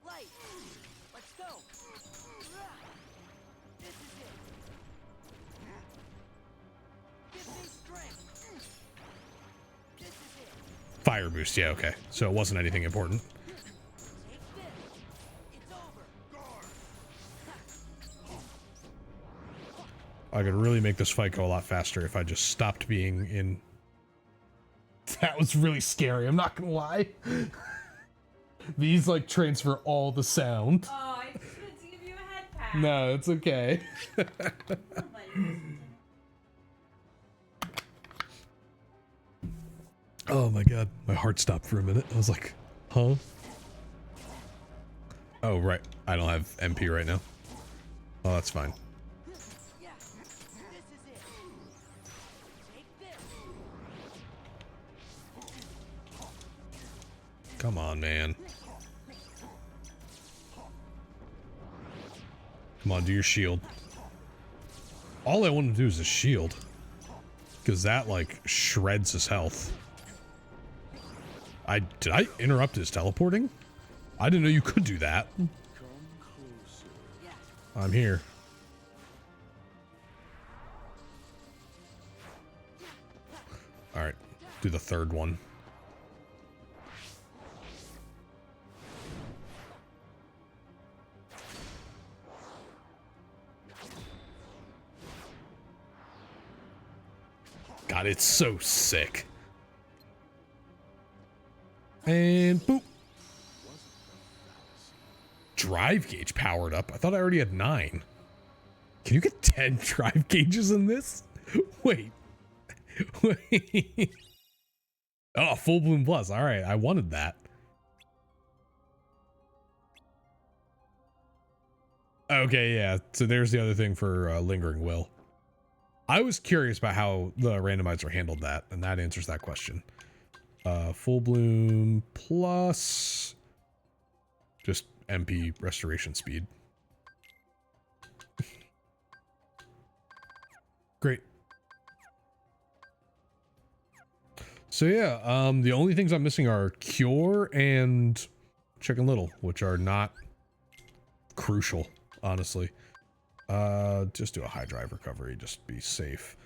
Light. Let's go. This is it. Give me strength. This is it. Fire boost, yeah, okay. So it wasn't anything important. Take this. It's over. I could really make this fight go a lot faster if I just stopped being in. That was really scary, I'm not gonna lie. These like transfer all the sound. Oh, I just wanted to give you a head pat. No, it's okay. Oh my god, my heart stopped for a minute. I was like, huh? Oh, right. I don't have MP right now. Oh, that's fine. Yeah. This is it. Take this. Come on, man. Come on, do your shield. All I want to do is a shield. Because that, like, shreds his health. Did I interrupt his teleporting? I didn't know you could do that. I'm here. Alright, do the third one. God, it's so sick. And boop. Drive gauge powered up. I thought I already had 9. Can you get 10 drive gauges in this? Wait. Wait. Oh, full bloom plus. All right, I wanted that. Okay, yeah. So there's the other thing for lingering will. I was curious about how the randomizer handled that, and that answers that question. Full bloom plus just MP restoration speed. Great. So yeah, the only things I'm missing are Cure and Chicken Little, which are not crucial, honestly. Just do a high drive recovery, just be safe.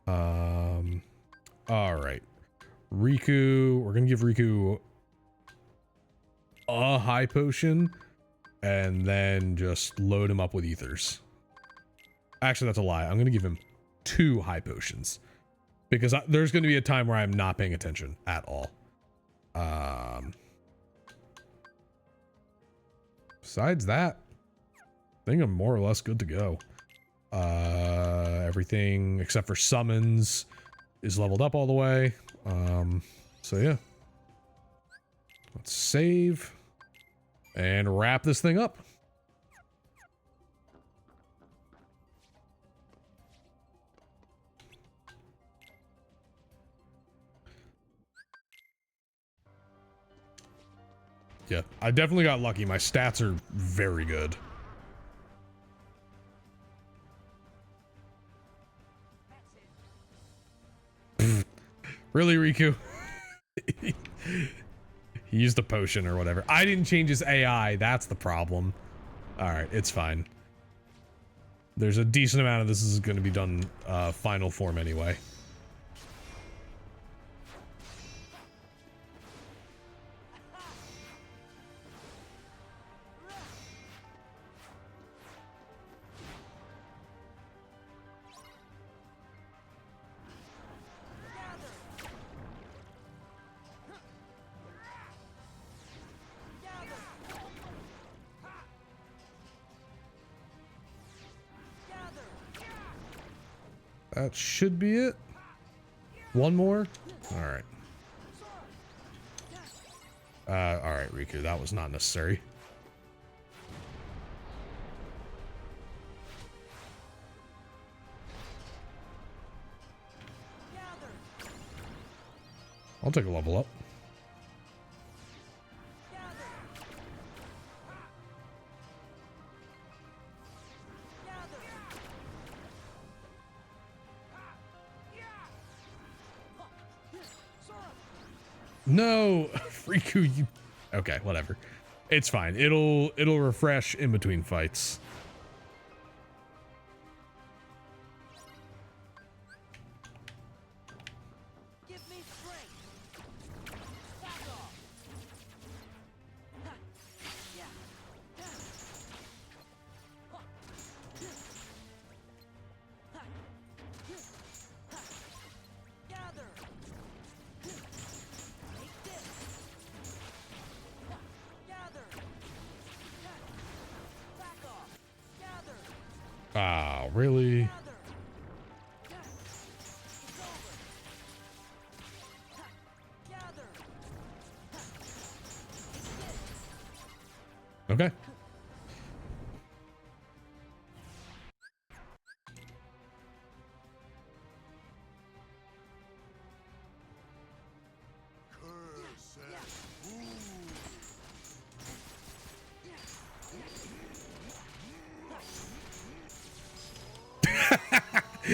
All right. Riku, we're gonna give Riku a high potion and then just load him up with ethers. Actually, that's a lie. I'm gonna give him 2 high potions because there's gonna be a time where I'm not paying attention at all. Besides that, I think I'm more or less good to go. Everything except for summons is leveled up all the way. So yeah. Let's save and wrap this thing up. Yeah, I definitely got lucky. My stats are very good. Really, Riku? He used a potion or whatever. I didn't change his AI. That's the problem. All right, it's fine. There's a decent amount of this is going to be done final form anyway. That should be it. One more? Alright. Alright, Riku, that was not necessary. I'll take a level up. No, Riku, you... Okay, whatever. It's fine. It'll refresh in between fights. Give me strength. Back off. Yeah. Gather. Take this. Gather. Back off. Gather. Ah, really? Gather. It's over. Gather. Okay.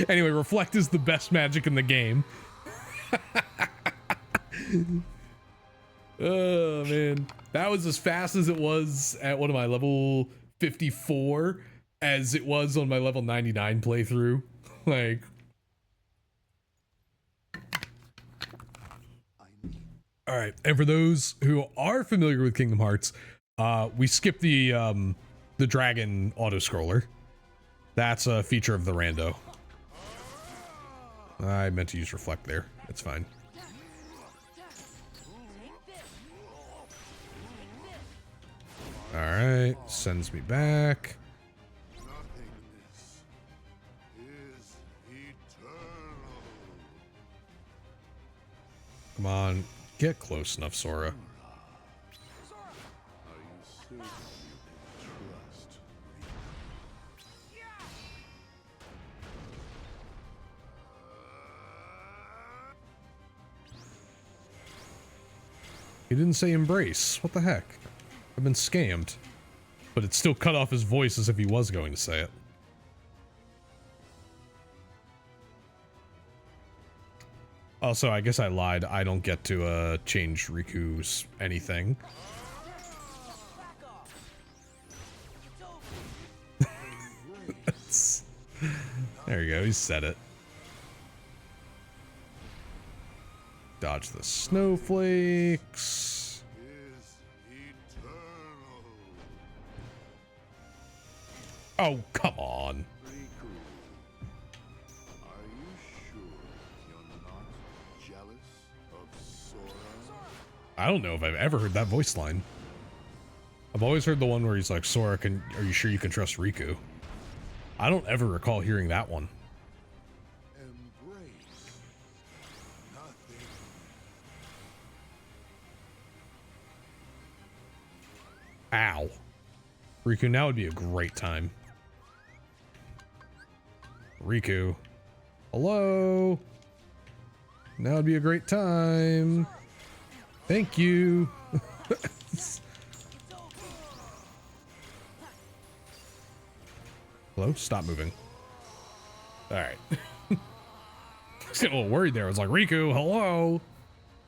Anyway, Reflect is the best magic in the game. Oh, man. That was as fast as it was at what am I, level 54 as it was on my level 99 playthrough. Like... Alright, and for those who are familiar with Kingdom Hearts, we skipped the dragon auto-scroller. That's a feature of the Rando. I meant to use Reflect there. It's fine. Alright, sends me back. Nothingness is eternal. Come on, get close enough, Sora. Are you certain you can trust He didn't say embrace. What the heck? I've been scammed. But it still cut off his voice as if he was going to say it. Also, I guess I lied. I don't get to change Riku's anything. There you go. He said it. Dodge the snowflakes. is eternal. Oh, come on. Riku, are you sure you're not jealous of Sora? I don't know if I've ever heard that voice line. I've always heard the one where he's like, Sora, are you sure you can trust Riku? I don't ever recall hearing that one. Embrace nothing. Ow. Riku, now would be a great time. Riku. Hello? Now would be a great time. Thank you. Hello? Stop moving. All right. I was getting a little worried there. I was like, Riku, hello.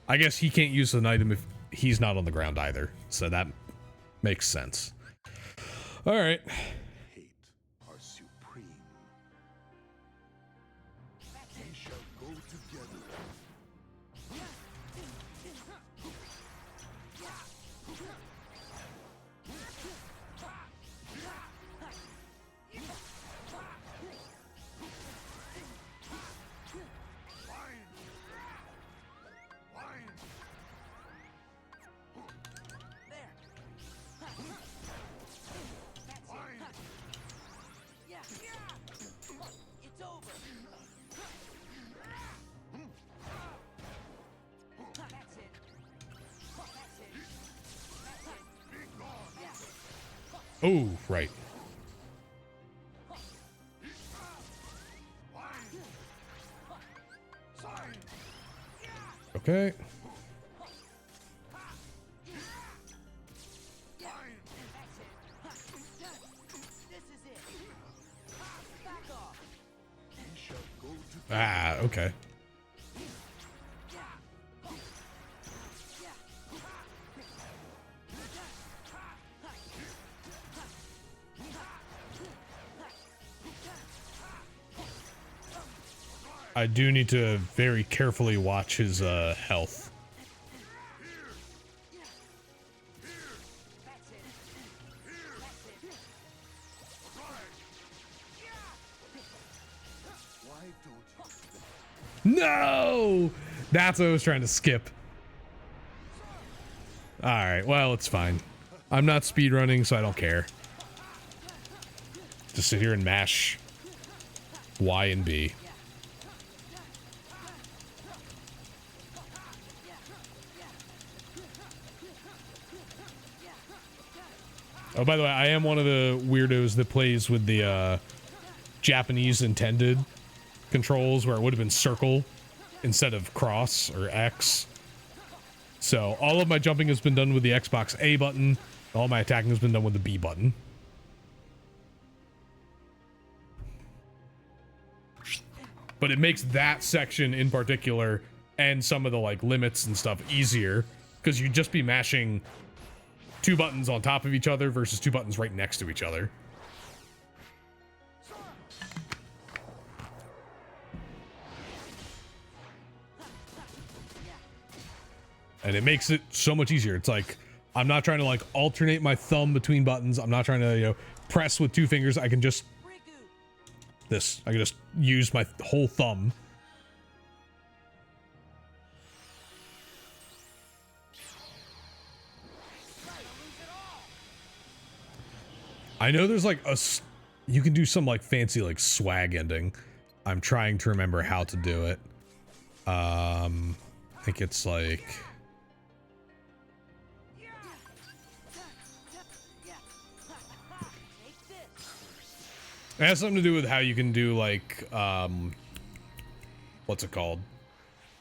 I guess he can't use an item if he's not on the ground either. So that makes sense. All right. Hate are supreme. We shall go together. It's over. That's it. That's it. Oh, right. Okay. Ah, okay. I do need to very carefully watch his health. No! That's what I was trying to skip. Alright, well, it's fine. I'm not speedrunning, so I don't care. Just sit here and mash Y and B. Oh, by the way, I am one of the weirdos that plays with the Japanese intended controls where it would have been circle instead of cross or X. So all of my jumping has been done with the Xbox A button. All my attacking has been done with the B button. But it makes that section in particular and some of the like limits and stuff easier because you'd just be mashing two buttons on top of each other versus two buttons right next to each other. And it makes it so much easier. It's like, I'm not trying to like alternate my thumb between buttons. I'm not trying to, you know, press with two fingers. I can just, I can just use my whole thumb. I know there's like you can do some like fancy like swag ending. I'm trying to remember how to do it. I think it's like, it has something to do with how you can do like, what's it called?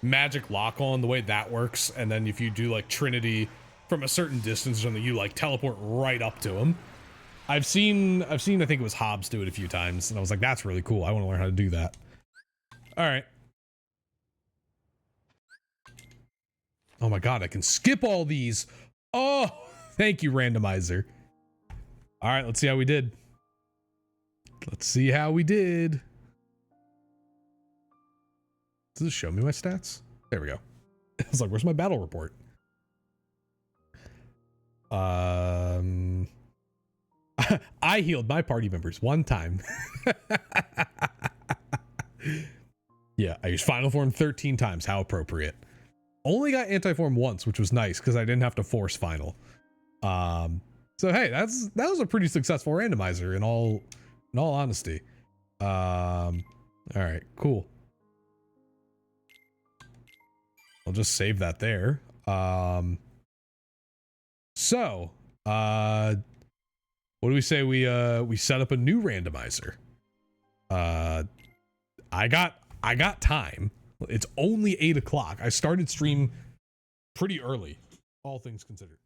Magic lock on, the way that works. And then if you do like Trinity from a certain distance or something, you like teleport right up to him. I've seen, I think it was Hobbs do it a few times, and I was like, that's really cool. I want to learn how to do that. All right. Oh my God, I can skip all these. Oh, thank you, randomizer. All right, let's see how we did. Let's see how we did. Does it show me my stats? There we go. I was like, where's my battle report? I healed my party members one time. Yeah, I used final form 13 times. How appropriate. Only got anti-form once, which was nice because I didn't have to force final. So hey, that was a pretty successful randomizer in all honesty. All right, cool. I'll just save that there. So, what do we say we set up a new randomizer? I got time. It's only 8 o'clock. I started stream pretty early, all things considered.